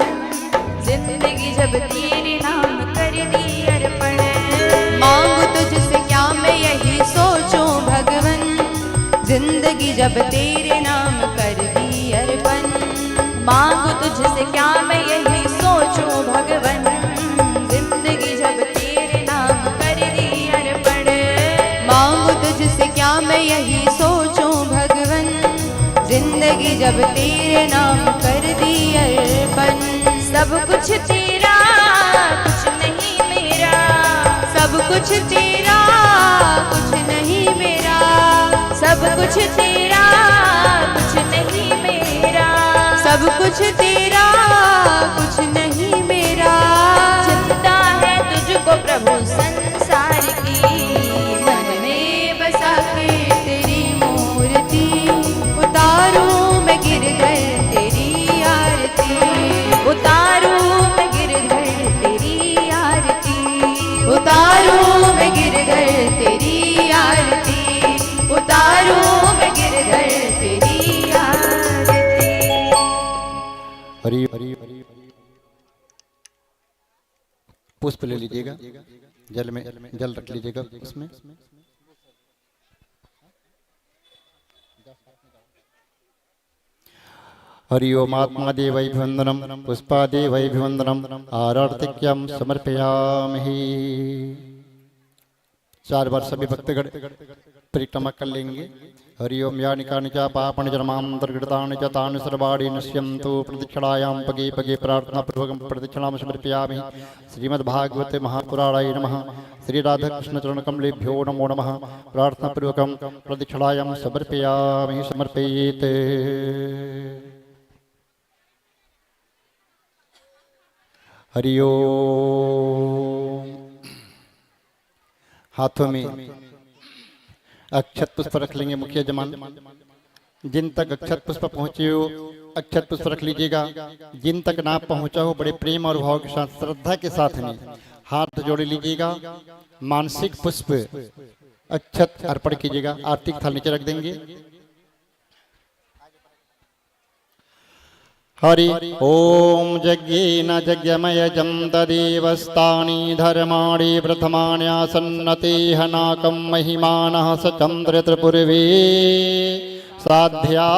जिंदगी जब तेरे नाम कर दी अर्पण। मांगू तुझसे क्या मैं यही सोचूं भगवन, जिंदगी जब तेरे नाम कर दी अर्पण। मांगू तुझसे क्या मैं यही सोचूं भगवन, जिंदगी जब तेरे नाम कर दी अर्पण। मांगू तुझसे क्या मैं यही सोचूं भगवन, जिंदगी जब तेरे नाम कर दी अर्पण। सब कुछ तेरा कुछ नहीं मेरा, सब कुछ तेरा कुछ नहीं मेरा। सब कुछ तेरा कुछ नहीं मेरा। सब कुछ तेरा कुछ नहीं मेरा। चिंता है तुझको प्रभु संसार की, मन में बसा के तेरी मूर्ति, उतारूं मैं गिरधर तेरी आरती। उतारूं मैं गिरधर तेरी आरती। उतारूं मैं गिरधर तेरी आरती। उतारूं मैं गिरधर तेरी आरती। हरि हरि पुष्प ले लीजिएगा, जल में जल रख लीजिएगा उसमें। हरि ओम आत्मादेवैभिवन्दनं पुष्पादेवैभिवन्दनं आरार्तिक्यं समर्पयामि। 4 बार सभी भक्तगण परिक्रमा कर लेंगे। हरि ओम यानि कानि च पापानि जन्मान्तर्गतानि च तानि सर्वाणि नश्यन्तु। प्रदक्षिणायां पगे पगे प्रार्थनापूर्वकं प्रदक्षिणां समर्पयामि। श्रीमद्भागवते महापुराणाय नमः। श्री राधाकृष्णचरणकमलेभ्यो नमो नमः। प्रार्थनापूर्वकं प्रदक्षिणायां समर्पयामि। समर्पयेत्। हरि ओम। हाथों में अक्षत पुष्प रख लेंगे मुखिया जमान। जिन तक अक्षत पुष्प पहुंचे हो अक्षत पुष्प रख लीजिएगा। जिन तक ना पहुंचा हो बड़े प्रेम और भाव के साथ श्रद्धा के साथ में हाथ जोड़ लीजिएगा। मानसिक पुष्प अक्षत अर्पण कीजिएगा। आर्थिक थाल नीचे रख देंगे। हरि ओम यज्ञेन यज्ञमयजं तदेवस्तानि धर्माणि प्रथमान्यासन्नतेह नाकं महिमानः स चन्द्र त्रिपुरवे साध्या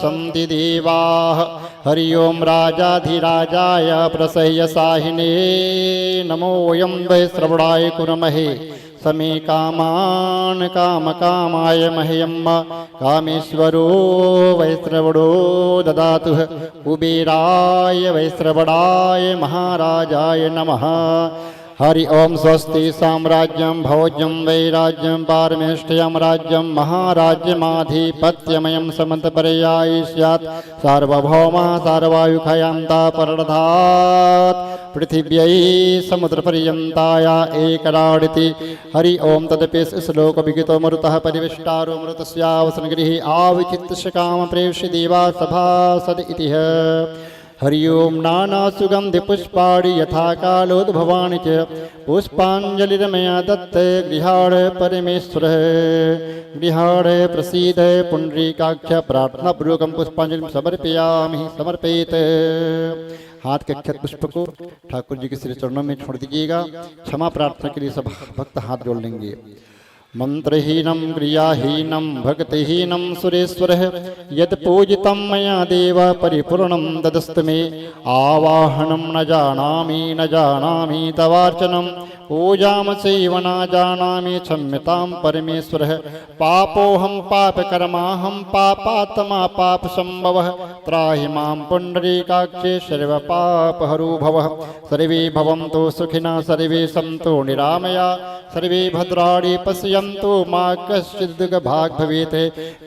सन्ति देवाः। हरि ओम राजाधिराजाय प्रसह्यसाहिने नमोऽयं वै श्रवणाय कुर्महे। समे कामान् कामकामाय मह्यं कामेश्वरो वैश्रवणो ददातु। कुबेराय वैश्रवणाय महाराजाय नमः। हरि ओम स्वस्ति साम्राज्यं भोज्यं वैराज्यं पारमेष्ठ्यं राज्यं महाराज्यमाधिपत्यमयं समन्तपर्यायि स्यात्। सार्वभौमः सार्वायुखयां तापरधात्। पृथिव्यै समुद्रपर्यन्ताया एकराडिति हरि ओम तदपि श्लोक विगितो मरुतः परिविष्टारो मरुतस्यावसनगृहे आविचित्तशकाम प्रेष्य देवा सभासद इति हरि ओम नाना सुगंधि पुष्पाणि यथा कालोद्भवानि च पुष्पांजलिर्मया दत्त गृहाण परमेश्वर गृहाण प्रसीद पुंडरीकाक्ष प्रार्थना पूर्वकम पुष्पांजलि समर्पयामि समर्पित। हाथ के अक्षत पुष्प को ठाकुर जी के श्री चरणों में छोड़ दीजिएगा। क्षमा प्रार्थना के लिए सब भक्त हाथ जोड़ लेंगे। मंत्रहीनम क्रियाहीनम भक्तिहीनम सुरेश्वरः यद पूजितं मया देव परिपूर्णं ददस्तु मे आवाहनं न जानामि तवार्चनं पूजां चैव न जानामि क्षम्यतां परमेश्वरः पापोऽहं पापकर्माहं पापात्मा पापसंभवः त्राहि मां पुण्डरीकाक्षे सर्वपापहरो भवः। सर्वे भवन्तु सुखिनः सर्वे सन्तु निरामया सर्वे भद्राणि पश्यन्तु मा कश्चित् दुःखभाग् भवेत्।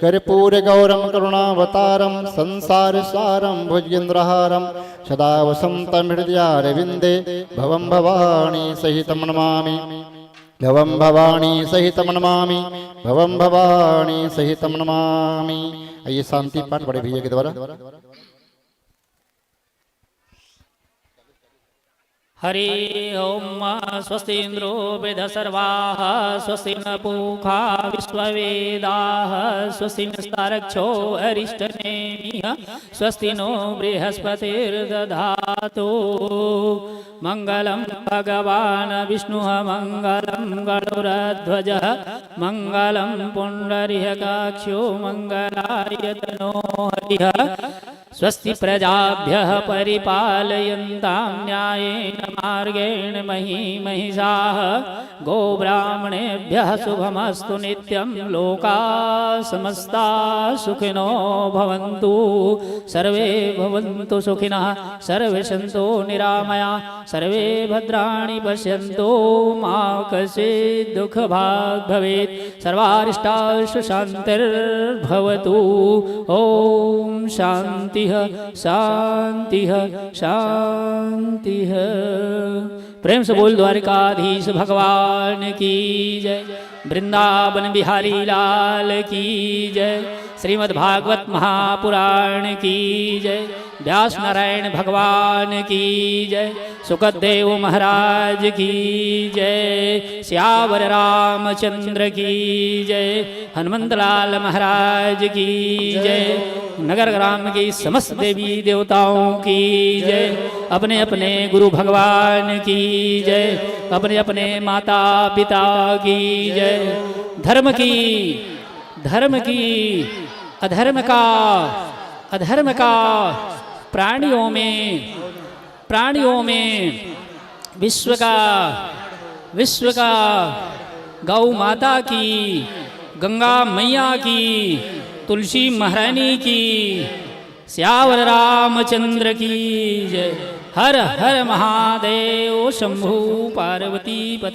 कर्पूरगौरं करुणावतारं संसारसारं भुजगेन्द्रहारं सदा वसन्तं हृदयारविन्दे भवं भवानी सहितं नमामि भवं भवानी सहितं नमामि भवं भवानी सहितं नमामि। आइए शांति पाठ बड़े भैया के द्वारा। हरि ओम स्वस्ति इंद्रो वेद सर्वाः स्वस्ति न पूषा विश्ववेदाः स्वस्ति नस्तारक्षो अरिष्टनेमिः स्वस्ति नो बृहस्पतिर्दधातु। मंगलम भगवान् विष्णुः मंगलम गरुडध्वजः मंगलम पुंडरीकाक्षो मंगलायतनो हरिः। स्वस्ति प्रजाभ्यः परिपालयन्तां न्यायेन मार्गेण महिषाः गोब्राह्मणेभ्यः शुभमस्तु नित्यं लोकाः समस्ताः सुखिनो भवन्तु सर्वे भवन्तु सुखिनः सर्वे सन्तु निरामयाः सर्वे भद्राणि पश्यन्तु मा कश्चित् दुःखभाग् भवेत् सर्वारिष्टासु शान्तिर्भवतु। ओम शान्ति शांति शांति। प्रेम से बोल द्वारिकाधीश भगवान की जय। वृंदावन बिहारी लाल की जय। श्रीमद् भागवत महापुराण की जय। व्यास नारायण भगवान की जय। सुखदेव महाराज की जय। श्यावर रामचंद्र की जय। हनुमंतलाल महाराज की जय। नगर ग्राम की समस्त देवी देवताओं की जय। अपने अपने गुरु भगवान की जय। अपने अपने माता पिता की जय। धर्म की अधर्म का प्राणियों में विश्व का गौ माता की गंगा मैया की तुलसी महारानी की श्यावर रामचंद्र की जय। हर हर महादेव शंभु पार्वती पते।